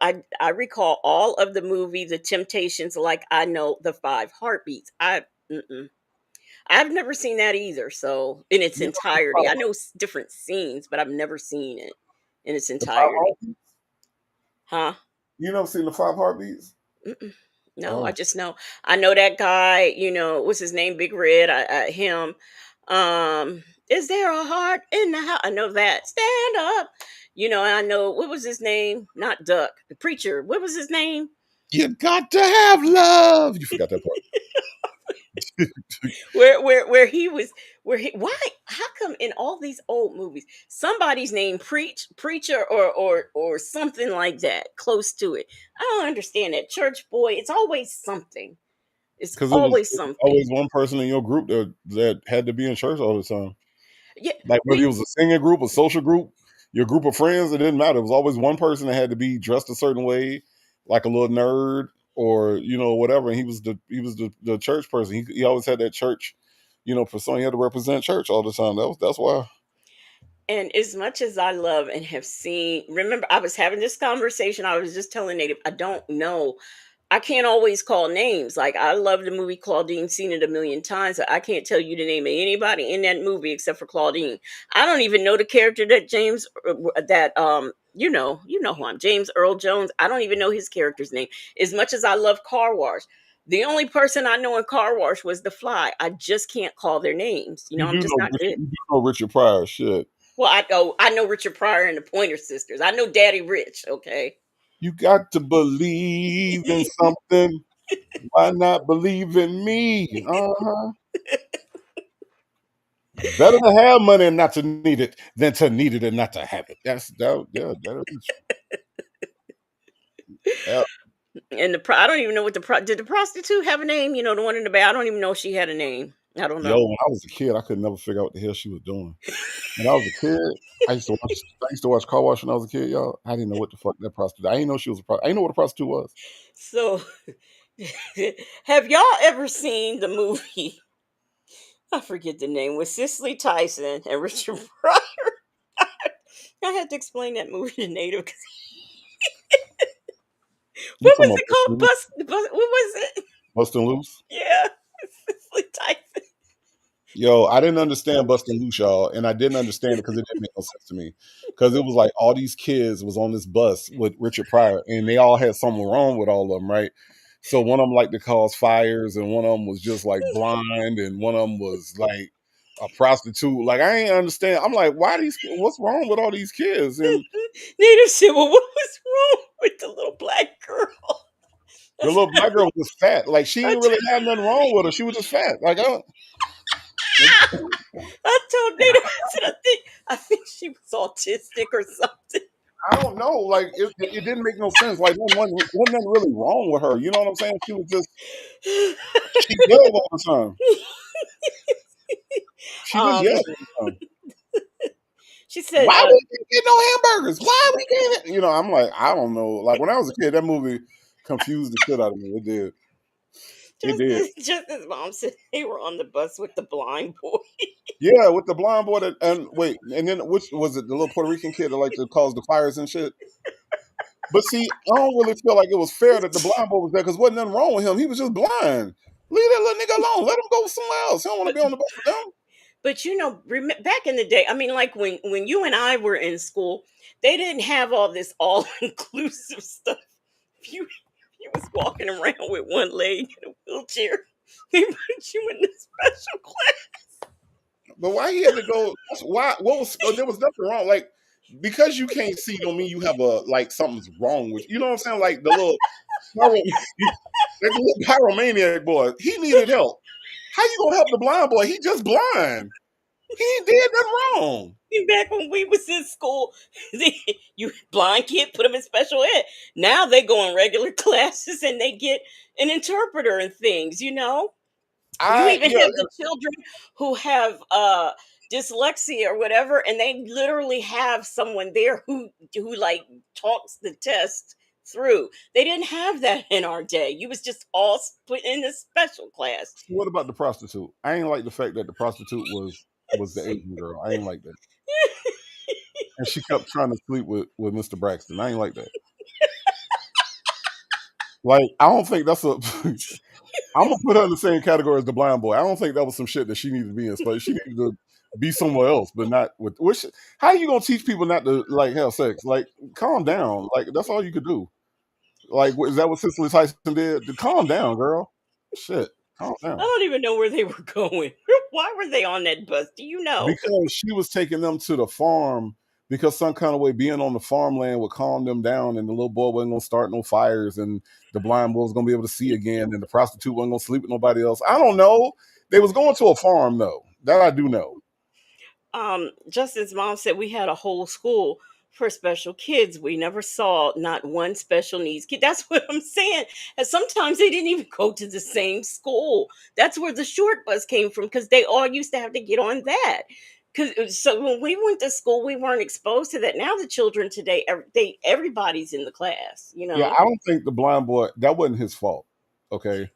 all of the movie The Temptations like I know the Five Heartbeats. I've never seen that either. So in its You know the entirety, I five, know different scenes, but I've never seen it in its the five entirety. heartbeats? Huh? You never seen the 5 heartbeats? Mm-mm. No, I Oh, just know. I know that guy. What's his name? Big Red. Him. Is there a heart in the house? I know that. Stand up. I know what was his name? Not Duck. The preacher. What was his name? you got to have love. You forgot that part. Where he was. Where he? Why? How come in all these old movies somebody's name preacher or something like that close to it? I don't understand that. Church boy. It's always something. It's Because always it was something. always one person in your group that had to be in church all the time. Yeah. Like whether it was a singing group, a social group, your group of friends, it didn't matter. It was always one person that had to be dressed a certain way, like a little nerd or whatever. And he was the church person. He always had that church, persona. He had to represent church all the time. That's why. And as much as I love and have seen, remember, I was having this conversation. I was just telling Native, I don't know. I can't always call names. Like, I love the movie Claudine, seen it a million times. But I can't tell you the name of anybody in that movie except for Claudine. I don't even know the character that you know who I'm, James Earl Jones. I don't even know his character's name. As much as I love Car Wash, the only person I know in Car Wash was The Fly. I just can't call their names. You I'm do just know not Richard, good. you do know Richard Pryor. Shit. Well, I know Richard Pryor and the Pointer Sisters. I know Daddy Rich. Okay. You got to believe in something. Why not believe in me? Uh-huh. Better to have money and not to need it than to need it and not to have it. Yeah, that is yeah. And I don't even know what did the prostitute have a name? The one in the back. I don't even know if she had a name. I don't Yo, know. when I was a kid, I could never figure out what the hell she was doing. When I was a kid, I used to watch Car Wash when I was a kid, y'all. I didn't know what the fuck that prostitute. I didn't know she was a prostitute. I didn't know what a prostitute was. So, have y'all ever seen the movie? I forget the name with Cicely Tyson and Richard Pryor. I had to explain that movie to Native. You What talking was about it called? Bus What was it? Bustin' Loose. Yeah, Cicely Tyson. Yo, I didn't understand Bustin' Loose, y'all, and I didn't understand it because it didn't make no sense to me. Because it was like all these kids was on this bus with Richard Pryor, and they all had something wrong with all of them, right? So one of them liked to cause fires, and one of them was just like blind, and one of them was like a prostitute. Like I ain't understand. I'm like, why these? What's wrong with all these kids? And Native said, "Well, what was wrong with the little black girl?" the little black girl was fat. Like she I ain't really had nothing wrong with her. She was just fat. Like told Native, I said, I think she was autistic or something. I don't know. Like it didn't make no sense. Like wasn't nothing really wrong with her. You know what I'm saying? She was just she yelled all the time. She just um, yelled all the time. she said, Why we can't get no hamburgers? Why we can't? You know, I'm like, I don't know. Like when I was a kid, that movie confused the shit out of me. It did. It did. just as mom said, they were on the bus with the blind boy. Yeah, with the blind boy that, and wait, and then which was it? The little Puerto Rican kid that liked to cause the fires and shit. But see, I don't really feel like it was fair that the blind boy was there because wasn't nothing wrong with him. He was just blind. Leave that little nigga alone. Let him go somewhere else. He don't want to be on the bus with them. But back in the day, I mean, like when you and I were in school, they didn't have all this all inclusive stuff. You was walking around with one leg in a wheelchair. They put you in the special class. But why he had to go? Why? What was? There was nothing wrong. Like because you can't see don't mean you have a like something's wrong with you. You know what I'm saying? Like the little like the little pyromaniac boy. He needed help. How you gonna help the blind boy? He just blind. He ain't did nothing wrong. Back when we was in school, you blind kid, put them in special ed. Now they go in regular classes and they get an interpreter and things. You even Yeah. have the children who have dyslexia or whatever, and they literally have someone there who like talks the test through. They didn't have that in our day. You was just all put in a special class. What about the prostitute? I ain't like the fact that the prostitute was the Asian girl. I ain't like that. And she kept trying to sleep with Mr. Braxton. I ain't like that. Like, I don't think that's a. I'm gonna put her in the same category as the blind boy. I don't think that was some shit that she needed to be in. But she needed to be somewhere else, but not with. How are you gonna teach people not to like have sex? Like, calm down. Like, that's all you could do. Like, is that what Cicely Tyson did? Calm down, girl. Shit, calm I down. don't even know where they were going. Why were they on that bus? Do you know? Because she was taking them to the farm because some kind of way being on the farmland would calm them down and the little boy wasn't gonna start no fires and the blind boy was gonna be able to see again and the prostitute wasn't gonna sleep with nobody else. I don't know. They was going to a farm though. That I do know. Justin's mom said we had a whole school for special kids. We never saw not one special needs kid. That's what I'm saying. And sometimes they didn't even go to the same school. That's where the short bus came from because they all used to have to get on that. Because so when we went to school, we weren't exposed to that. Now the children today, everybody's in the class. Yeah, I don't think the blind boy that wasn't his fault. Okay.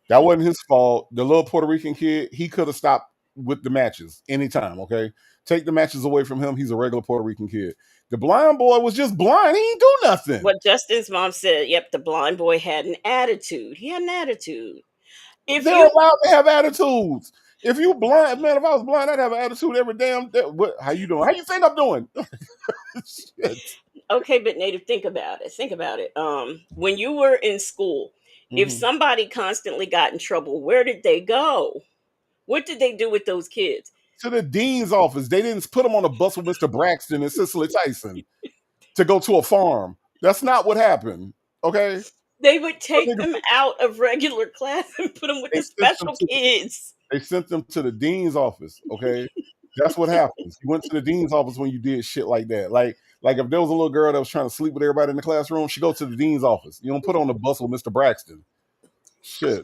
That wasn't his fault. The little Puerto Rican kid, he could have stopped with the matches anytime, okay? Take the matches away from him. He's a regular Puerto Rican kid. The blind boy was just blind. He ain't do nothing. What Justin's mom said, yep, the blind boy had an attitude. He had an attitude. They're allowed to have attitudes. If you blind, man, if I was blind, I'd have an attitude every damn day. How you doing? How you think I'm doing? Okay, but Native, think about it. Think about it. When you were in school, if Mhm. somebody constantly got in trouble, where did they go? What did they do with those kids? To the dean's office. They didn't put him on a bus with Mr. Braxton and Cicely Tyson to go to a farm. That's not what happened. Okay. They would take them out of regular class and put them with the special kids. They sent them to the dean's office. Okay. That's what happens. You went to the dean's office when you did shit like that. Like if there was a little girl that was trying to sleep with everybody in the classroom, she go to the dean's office. You don't put her on the bus with Mr. Braxton. Shit.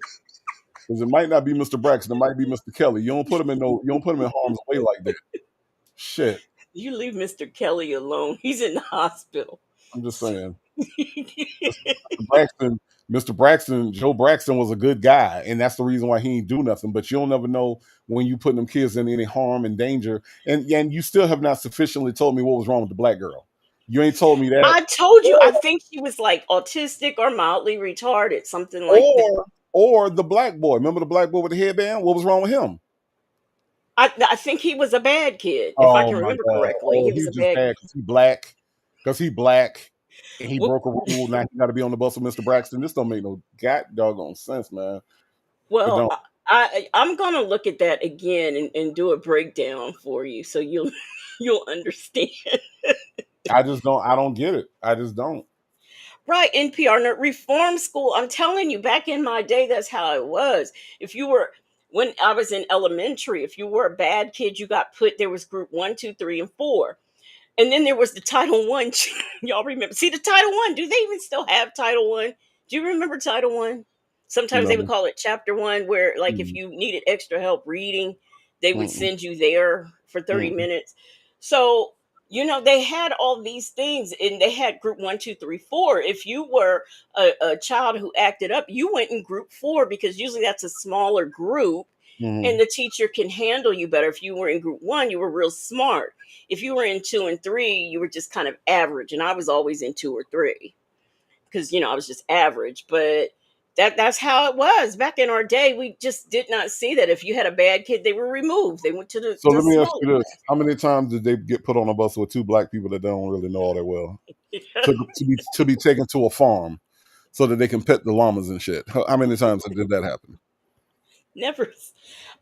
Because it might not be Mr. Braxton, it might be Mr. Kelly. You don't put him in harm's way like that. Shit. You leave Mr. Kelly alone. He's in the hospital. I'm just saying. Mr. Braxton, Joe Braxton was a good guy, and that's the reason why he ain't do nothing. But you'll never know when you putting them kids in any harm and danger. And you still have not sufficiently told me what was wrong with the black girl. You ain't told me that. I told you, I think she was like autistic or mildly retarded, something like that. Or the black boy. Remember the black boy with the headband? What was wrong with him? I think he was a bad kid, if I Oh can my remember God. correctly. Oh, He he was was a just bad. bad because he black. Because he black and he Well, broke a rule. Now he got to be on the bus with Mr. Braxton. This don't make no god doggone sense, man. It well, don't. I'm gonna look at that again and do a breakdown for you, so you'll you'll understand. I just don't. I don't get it. I just don't. Right, NPR nerd reform school. I'm telling you, back in my day, that's how it was. If you were when I was in elementary, if you were a bad kid, you got put. There was group 1, 2, 3, and 4. And then there was the Title One. Y'all remember? See the Title One. Do they even still have Title One? Do you remember Title One? Sometimes they would No. call it Chapter One, where like if Mm, you needed extra help reading, they would mm, send you there for 30 minutes. So they had all these things, and they had Group 1, 2, 3, 4. If you were a child who acted up, you went in Group 4 because usually that's a smaller group, and mm. the teacher can handle you better. If you were in Group 1, you were real smart. If you were in 2 and 3, you were just kind of average, and I was always in 2 or 3 because I was just average. But that's how it was back in our day. We just did not see that if you had a bad kid, they were removed. They went to So the let me ask smaller you this: how many times did they get put on a bus with two black people that they don't really know all that well class. to be taken to a farm so that they can pet the llamas and shit? How many times did that happen? Never.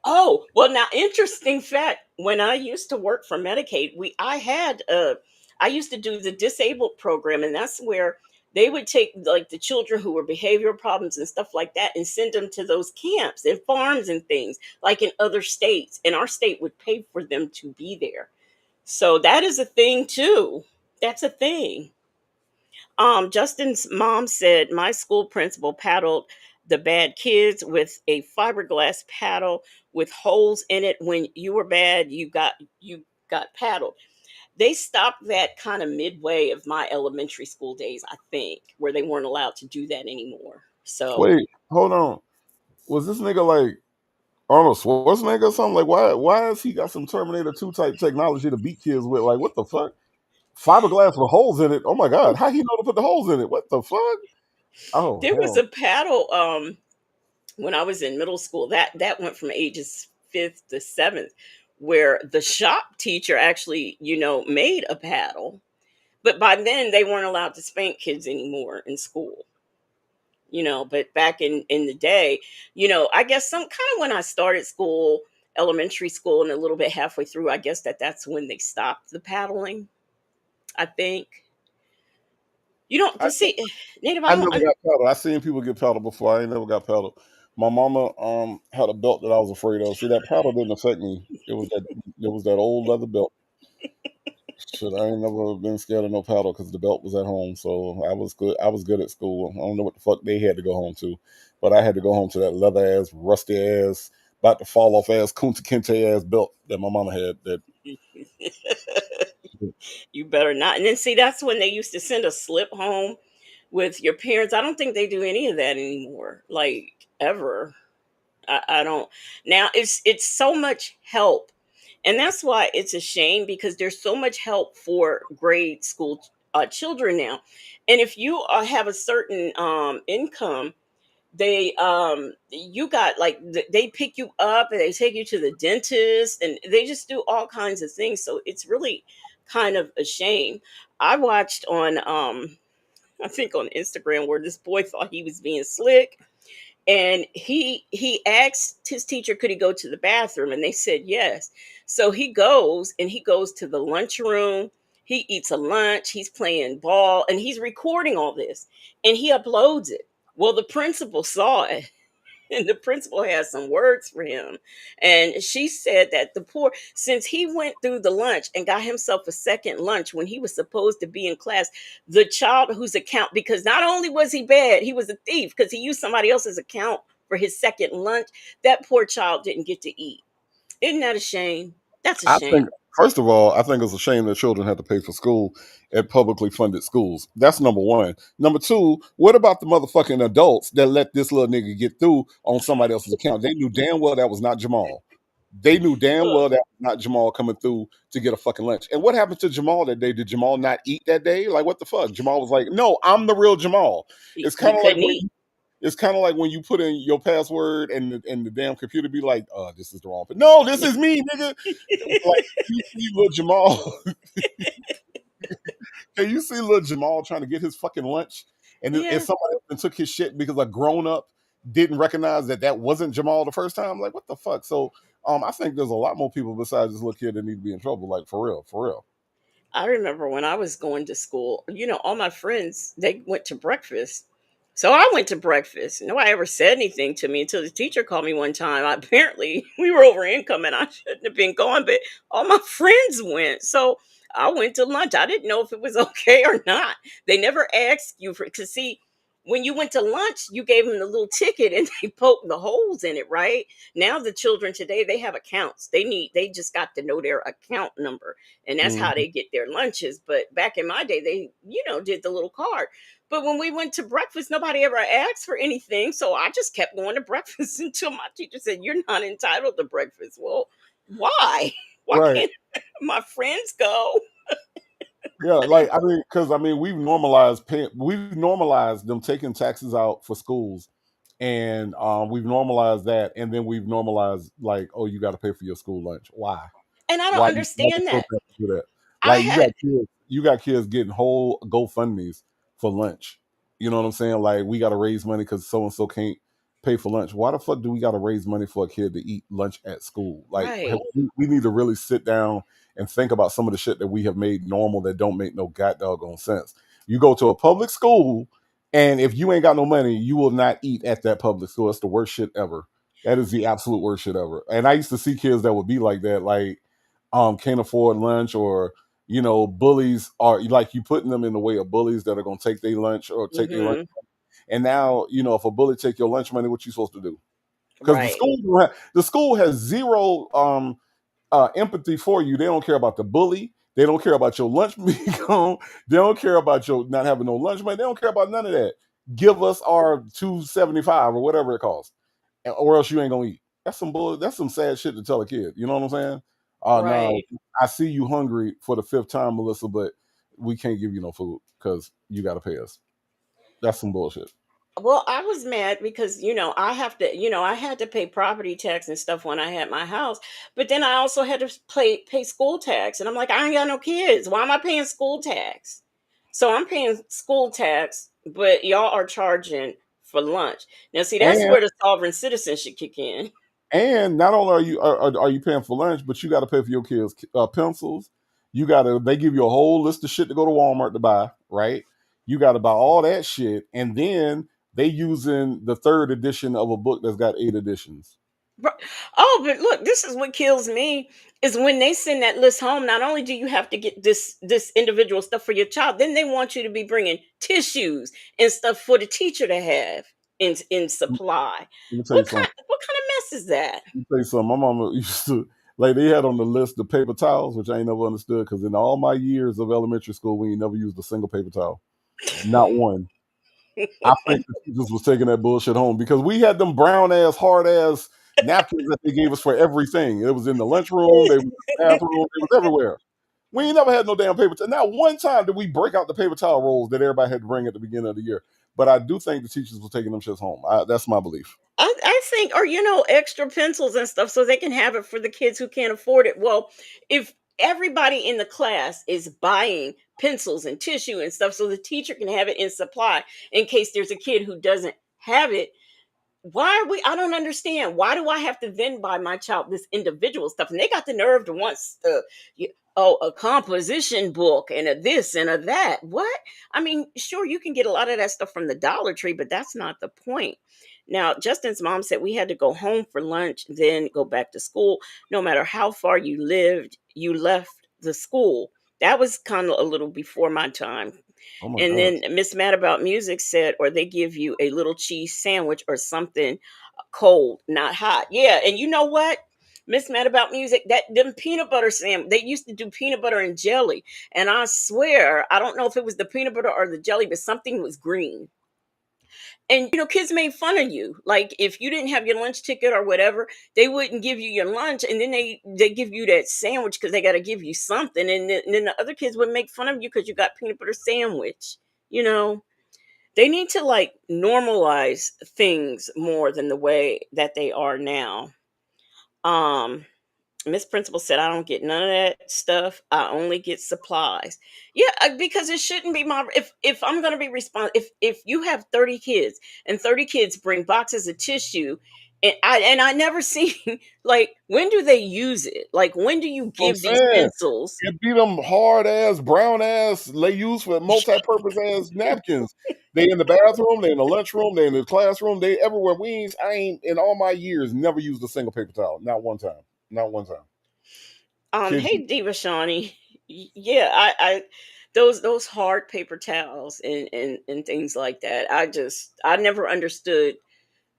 Oh, well, now interesting fact. When I used to work for Medicaid, I used to do the disabled program, and that's where they would take like the children who were behavioral problems and stuff like that and send them to those camps and farms and things like in other states, and our state would pay for them to be there. So that is a thing too. That's a thing. Justin's mom said my school principal paddled the bad kids with a fiberglass paddle with holes in it. When you were bad, you got paddled. They stopped that kind of midway of my elementary school days, I think, where they weren't allowed to do that anymore. So Wait, hold on. Was this nigga like Arnold Schwarzenegger or something? Like, why has he got some Terminator 2 type technology to beat kids with? Like, what the fuck? Fiberglass with holes in it. Oh my god, how he know to put the holes in it? What the fuck? Oh there was hell. a paddle when I was in middle school. That went from ages 5th to 7th, where the shop teacher actually, made a paddle. But by then they weren't allowed to spank kids anymore in school. But back in the day, I guess some kind of when I started school, elementary school, and a little bit halfway through, I guess that's when they stopped the paddling. I think you don't I, to see native. I I don't. never got paddled. I seen people get paddled before. I ain't never got paddled. My mama had a belt that I was afraid of. See, that paddle didn't affect me. It was that old leather belt. Shit, I ain't never been scared of no paddle because the belt was at home. So I was good. I was good at school. I don't know what the fuck they had to go home to, but I had to go home to that leather ass, rusty ass, about to fall off ass, Kunta Kinte ass belt that my mama had. That You better not. And then see, that's when they used to send a slip home with your parents. I don't think they do any of that anymore. Like ever. I don't. Now it's so much help, and that's why it's a shame because there's so much help for grade school children now. And if you have a certain income, you got like they pick you up and they take you to the dentist, and they just do all kinds of things. So it's really kind of a shame. I watched on I think on Instagram where this boy thought he was being slick, and he asked his teacher could he go to the bathroom, and they said yes. So he goes to the lunchroom. He eats a lunch, he's playing ball, and he's recording all this, and he uploads it. Well, the principal saw it, and the principal has some words for him. And she said that since he went through the lunch and got himself a second lunch when he was supposed to be in class, the child whose account, because not only was he bad, he was a thief because he used somebody else's account for his second lunch. That poor child didn't get to eat. Isn't that a shame? That's a I think, shame. first of all, I think it's a shame that children have to pay for school at publicly funded schools. That's number one. Number two, what about the motherfucking adults that let this little nigga get through on somebody else's account? They knew damn well that was not Jamal. They knew damn Look, well that was not Jamal coming through to get a fucking lunch. And what happened to Jamal that day? Did Jamal not eat that day? Like, what the fuck? Jamal was like, no, I'm the real Jamal. he, It's he kind of like couldn't eat. It's kind of like when you put in your password and the damn computer be like, this is the wrong. No, this is me, nigga. Like you see little Jamal. Can you see little Jamal trying to get his fucking lunch, and if Yeah. somebody took his shit because a grown up didn't recognize that wasn't Jamal the first time? Like, what the fuck? So, I think there's a lot more people besides this little kid that need to be in trouble. Like, for real, for real. I remember when I was going to school, all my friends, they went to breakfast. So I went to breakfast. Nobody ever said anything to me until the teacher called me one time. Apparently, we were over income and I shouldn't have been going, but all my friends went. So I went to lunch. I didn't know if it was okay or not. They never asked you for, because see, when you went to lunch, you gave them the little ticket and they poked the holes in it, right? Now the children today, they have accounts. They just got to know their account number, and that's how Mhm. they get their lunches. But back in my day, they, did the little card. But when we went to breakfast, nobody ever asked for anything. So I just kept going to breakfast until my teacher said, "You're not entitled to breakfast." Well, why? Why Right. can't my friends go? Yeah, like because we've normalized them taking taxes out for schools, and we've normalized that, and then we've normalized like, oh, you got to pay for your school lunch. Why? And I don't Why the understand fuck that. have to do that? I Like had you got kids getting whole GoFundmes for lunch. You know what I'm saying? Like we got to raise money because so and so can't pay for lunch. Why the fuck do we got to raise money for a kid to eat lunch at school? Like right. we need to really sit down and think about some of the shit that we have made normal that don't make no goddamn sense. You go to a public school, and if you ain't got no money, you will not eat at that public school. That's the worst shit ever. That is the absolute worst shit ever. And I used to see kids that would be like that, like can't afford lunch, or bullies are like you putting them in the way of bullies that are going to take their lunch or take their lunch. Hmm. And now if a bully take your lunch money, what you supposed to do? Because Right. the school has zero empathy for you. They don't care about the bully. They don't care about your lunch being gone. They don't care about your not having no lunch money. They don't care about none of that. Give us our $2.75 or whatever it costs, or else you ain't gonna eat. That's some bull. That's some sad shit to tell a kid. You know what I'm saying? No, Right. I see you hungry for the fifth time, Melissa, but we can't give you no food because you got to pay us. That's some bullshit. Well, I was mad because I had to pay property tax and stuff when I had my house, but then I also had to pay school tax, and I'm like, I ain't got no kids. Why am I paying school tax? So I'm paying school tax, but y'all are charging for lunch. Now, see, that's And where the sovereign citizen should kick in. And not only are you paying for lunch, but you got to pay for your kids' pencils. They give you a whole list of shit to go to Walmart to buy, right? You got to buy all that shit, and then they using the third edition of a book that's got 8 editions. Ri Oh, but look, this is what kills me, is when they send that list home, not only do you have to get this individual stuff for your child, then they want you to be bringing tissues and stuff for the teacher to have in supply. Let me tell you something. What kind of mess is that? Let me tell you something. My mama used to like they had on the list the paper towels, which I ain't never understood because in all my years of elementary school, we ain't never used a single paper towel, not one. I think the teachers was taking that bullshit home because we had them brown ass, hard ass napkins that they gave us for everything. It was in the lunchroom, they was in the bathroom, it was everywhere. We ain't never had no damn paper towel. Not one time did we break out the paper towel rolls that everybody had to bring at the beginning of the year. But I do think the teachers were taking them shits home. That's my belief. I think, or extra pencils and stuff so they can have it for the kids who can't afford it. Well, if everybody in the class is buying pencils and tissue and stuff so the teacher can have it in supply in case there's a kid who doesn't have it, why are we I don't understand. Why do I have to then buy my child this individual stuff? And they got the nerve to want a composition book and a this and a that. What? I mean, sure, you can get a lot of that stuff from the Dollar Tree, but that's not the point. Now, Justin's mom said we had to go home for lunch, then go back to school. No matter how far you lived, you left the school. That was kind of a little before my time. Oh my And god. then Miss Mad About Music said, or they give you a little cheese sandwich or something cold, not hot. Yeah, and you know what? Miss Mad About Music, that them peanut butter sandwich, they used to do peanut butter and jelly. And I swear, I don't know if it was the peanut butter or the jelly, but something was green. And kids made fun of you. Like if you didn't have your lunch ticket or whatever, they wouldn't give you your lunch, and then they give you that sandwich because they got to give you something, and then the other kids would make fun of you because you got peanut butter sandwich. You know, They need to like normalize things more than the way that they are now. Um, Miss Principal said, "I don't get none of that stuff. I only get supplies." Yeah, because it shouldn't be my if I'm going to be responsible. If you have 30 kids and 30 kids bring boxes of tissue, and I never see like when do they use it? Like when do you I'm give these saying pencils? it be them hard ass, brown ass, they use for multi-purpose ass napkins. They in the bathroom, they in the lunchroom, they in the classroom, they everywhere. I ain't in all my years never used a single paper towel. Not one time. Not one time. Kid you. Hey Diva Shawnee, yeah, I those hard paper towels and things like that. I never understood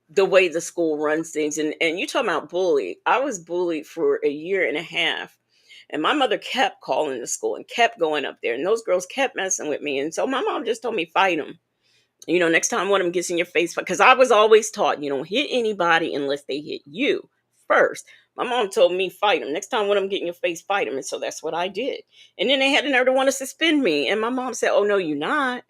the way the school runs things. And you talking about bully? I was bullied for a year and a half, and my mother kept calling the school and kept going up there, and those girls kept messing with me. And so my mom just told me fight them. Next time one of them gets in your face, because I was always taught you don't hit anybody unless they hit you first. My mom told me fight them. Next time one of them get in your face, fight them. And so that's what I did. And then they had the nerve to want to suspend me. And my mom said, "Oh no, you're not.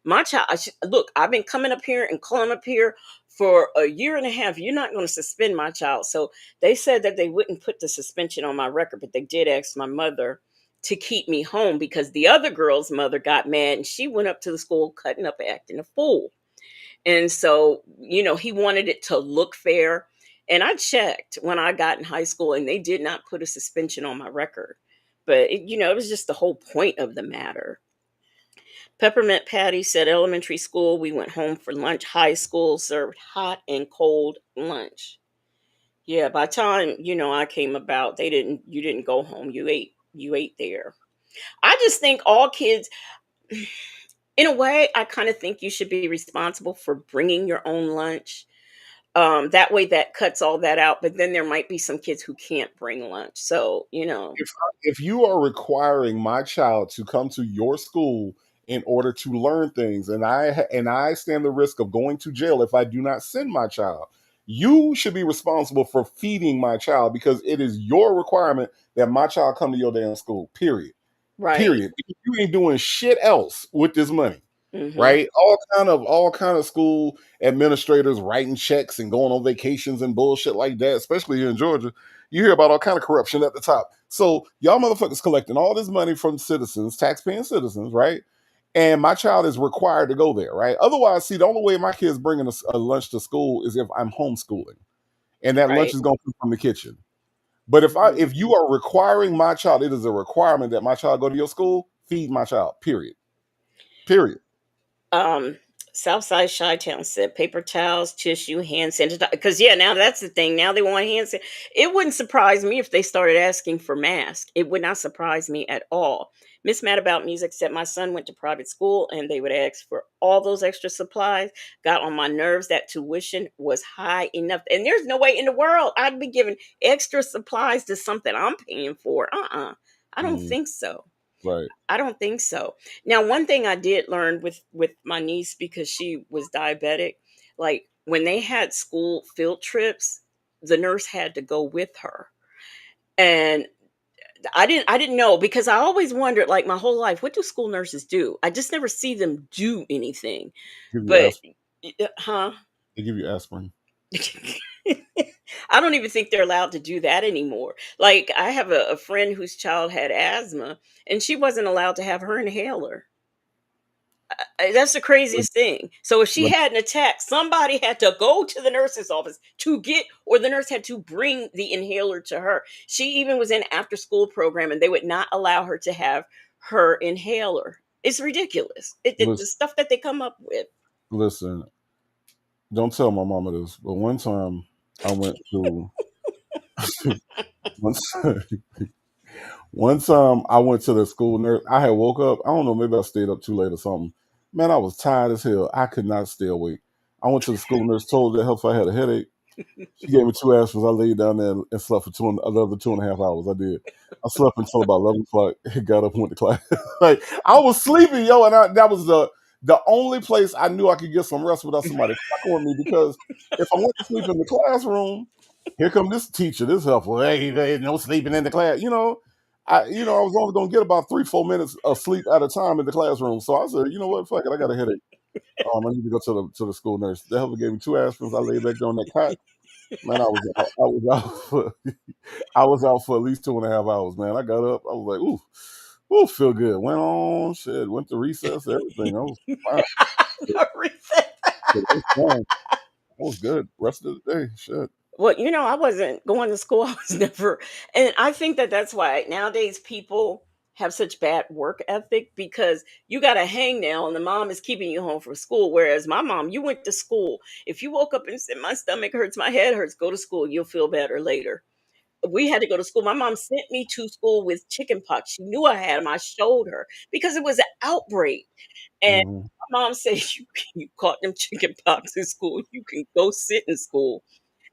My child, look, I've been coming up here and calling up here for a year and a half. You're not going to suspend my child." So they said that they wouldn't put the suspension on my record, but they did ask my mother to keep me home because the other girl's mother got mad and she went up to the school cutting up, acting a fool. And so, he wanted it to look fair. And I checked when I got in high school and they did not put a suspension on my record. But, it was just the whole point of the matter. Peppermint Patty said elementary school, we went home for lunch. High school served hot and cold lunch. Yeah, by the time, I came about, you didn't go home. You ate there. I just think all kids, in a way, I kind of think you should be responsible for bringing your own lunch. That way that cuts all that out. But then there might be some kids who can't bring lunch. So, If you are requiring my child to come to your school in order to learn things, and I stand the risk of going to jail if I do not send my child, you should be responsible for feeding my child because it is your requirement that my child come to your damn school. Period. right. Period. You ain't doing shit else with this money. Hmm. Right? All kind of school administrators writing checks and going on vacations and bullshit like that, especially here in Georgia. You hear about all kind of corruption at the top. So y'all motherfuckers collecting all this money from citizens, taxpaying citizens, right? And my child is required to go there, right? Otherwise, see, the only way my kid's bringing a lunch to school is if I'm homeschooling, and that lunch Right. is going to come from the kitchen. But Mhm. if you are requiring my child, it is a requirement that my child go to your school. Feed my child. Period. Period. um Southside Chi-Town said paper towels, tissue, hand sanitizer. Because yeah, now that's the thing. Now they want It wouldn't surprise me if they started asking for masks. It would not surprise me at all. Miss Mad About Music said my son went to private school and they would ask for all those extra supplies. Got on my nerves that tuition was high enough. And there's no way in the world I'd be giving extra supplies to something I'm paying for. I don't Mm, think so. right. I don't think so. Now, one thing I did learn with my niece because she was diabetic, like when they had school field trips, the nurse had to go with her. And I didn't know because I always wondered like my whole life, what do school nurses do? I just never see them do anything. Give you But aspirin. huh? They give you aspirin. I don't even think they're allowed to do that anymore. Like I have a friend whose child had asthma and she wasn't allowed to have her inhaler. That's the craziest thing. So if she Let- had an attack, somebody had to go to the nurse's office to get, or the nurse had to bring the inhaler to her. She even was in after school program, and they would not allow her to have her inhaler. It's ridiculous. The Listen, stuff that they come up with. listen, don't tell my mama this, but one time I went to one, one time I went to the school nurse. I had woke up. I don't know, maybe I stayed up too late or something. Man, I was tired as hell. I could not stay awake. I went to the school nurse, told her to help if I had a headache. She gave me two aspirins. I laid down there and slept for another 2.5 hours. I did. I slept until about 11 o'clock. Got up and went to class. Like I was sleeping, yo, and that was the only place I knew I could get some rest without somebody fucking with me. Because if I went to sleep in the classroom, here come this teacher, this helpful. Hey, no sleeping in the class. I was only gonna get about 3-4 minutes of sleep at a time in the classroom. So I said, you know what, fuck it, I got a headache. I need to go to the school nurse. The helper gave me 2 aspirins. I laid back on that cot. Man, I was out. I was out for I was out for at least 2.5 hours. Man, I got up. I was like, ooh, feel good. Went on, shit. Went to recess, everything. I was fine. It was fine. I was good. Rest of the day, shit. Well, I wasn't going to school. I was never, and I think that that's why nowadays people have such bad work ethic because you got to hang now and the mom is keeping you home from school. Whereas my mom, you went to school. If you woke up and said, my stomach hurts, my head hurts, go to school. You'll feel better later. We had to go to school. My mom sent me to school with chicken pox. She knew I had them. I showed her because it was an outbreak. And Mm-hmm. my mom said, you caught them chicken pox in school. You can go sit in school.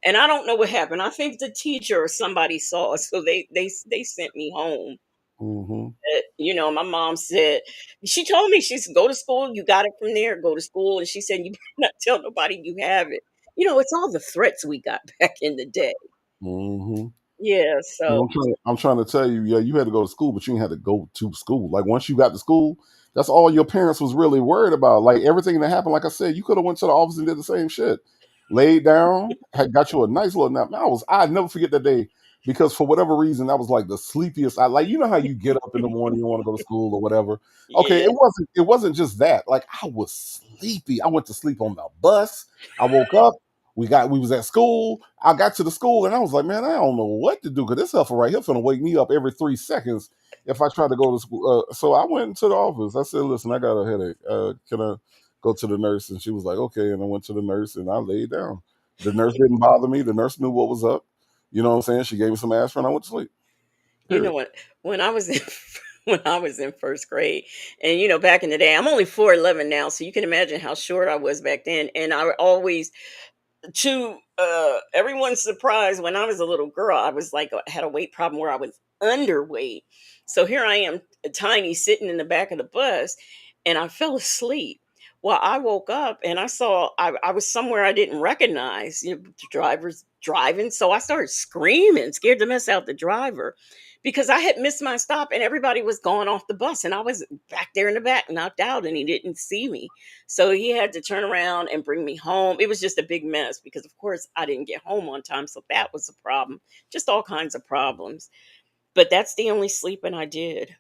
And I don't know what happened. I think the teacher or somebody saw us, so they sent me home. Mm-hmm. My mom said she told me she said go to school. You got it from there. Go to school, and she said you better not tell nobody you have it. It's all the threats we got back in the day. Mm-hmm. Yeah. So I'm trying to tell you, yeah, you had to go to school, but you didn't have to go to school. Like once you got to school, that's all your parents was really worried about. Like everything that happened, like I said, you could have went to the office and did the same shit. Laid down, had got you a nice little nap. Man, I'd never forget that day because for whatever reason, that was like the sleepiest. I like how you get up in the morning, you want to go to school or whatever. Okay, yeah. it wasn't just that. Like I was sleepy. I went to sleep on the bus. I woke up. We was at school. I got to the school and I was like, man, I don't know what to do because this heifer right here finna wake me up every 3 seconds if I try to go to school. So I went into the office. I said, listen, I got a headache. Can I go to the nurse? And she was like, okay. And I went to the nurse and I laid down. The nurse didn't bother me. The nurse knew what was up. You know what I'm saying? She gave me some aspirin. I went to sleep. You know Period. what? When I was in when I was in first grade, and back in the day, I'm only 4'11" now, so you can imagine how short I was back then. And I always to everyone's surprise, when I was a little girl, I was like had a weight problem where I was underweight. So here I am, tiny, sitting in the back of the bus, and I fell asleep. Well, I woke up and I saw I was somewhere I didn't recognize. The driver's driving, so I started screaming, scared the mess out the driver, because I had missed my stop and everybody was going off the bus, and I was back there in the back, knocked out, and he didn't see me. So he had to turn around and bring me home. It was just a big mess because, of course, I didn't get home on time. So that was a problem. Just all kinds of problems. But that's the only sleeping I did.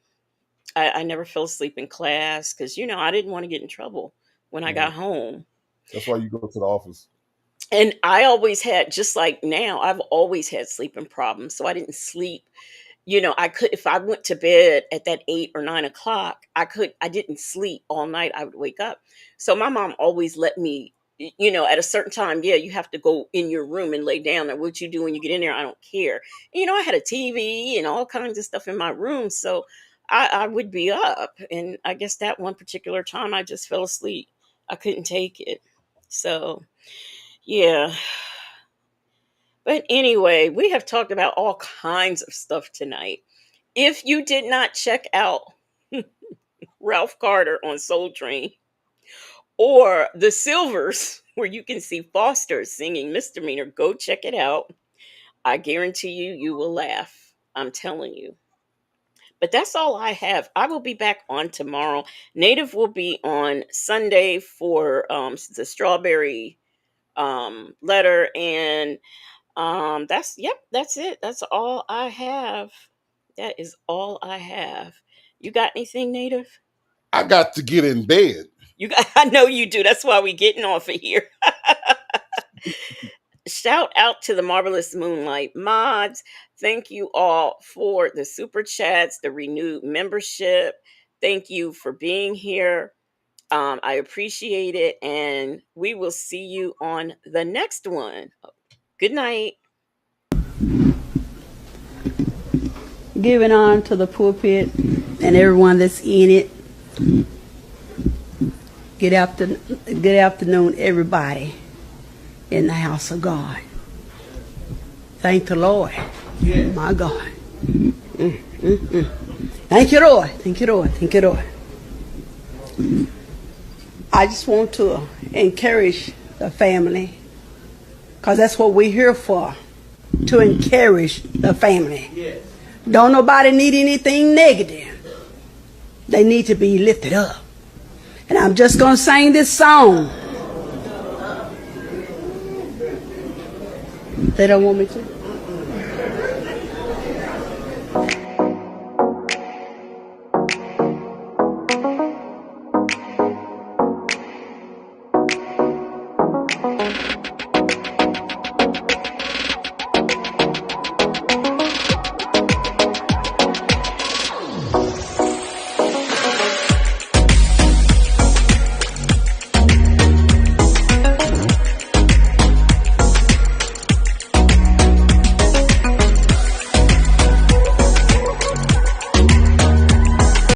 I never fell asleep in class because, I didn't want to get in trouble when I got Mhm. home. That's why you go to the office. And I always had, just like now, I've always had sleeping problems. So I didn't sleep. I could, if I went to bed at that 8 or 9 o'clock, I didn't sleep all night. I would wake up. So my mom always let me, at a certain time, yeah, you have to go in your room and lay down. And what you do when you get in there, I don't care. I had a TV and all kinds of stuff in my room. So I would be up. And I guess that one particular time I just fell asleep. I couldn't take it. So, yeah. But anyway, we have talked about all kinds of stuff tonight. If you did not check out Ralph Carter on Soul Train or The Silvers, where you can see Foster singing Misdemeanor, go check it out. I guarantee you will laugh. I'm telling you. But that's all I have. I will be back on tomorrow. Native will be on Sunday for the strawberry letter, and that's it. That's all I have. That is all I have. You got anything, Native? I got to get in bed. I know you do. That's why we getting off of here. Shout out to the Marvelous Moonlight mods. Thank you all for the super chats, the renewed membership. Thank you for being here. I appreciate it, and we will see you on the next one. Good night. Giving on to the pulpit and everyone that's in it. Good afternoon, everybody in the house of God. Thank the Lord. Yes. My God. Thank you, Lord. Thank you, Lord. Thank you, Lord. I just want to encourage the family, because that's what we're here for, to encourage the family. Yes. Don't nobody need anything negative. They need to be lifted up. And I'm just going to sing this song. They don't want me to?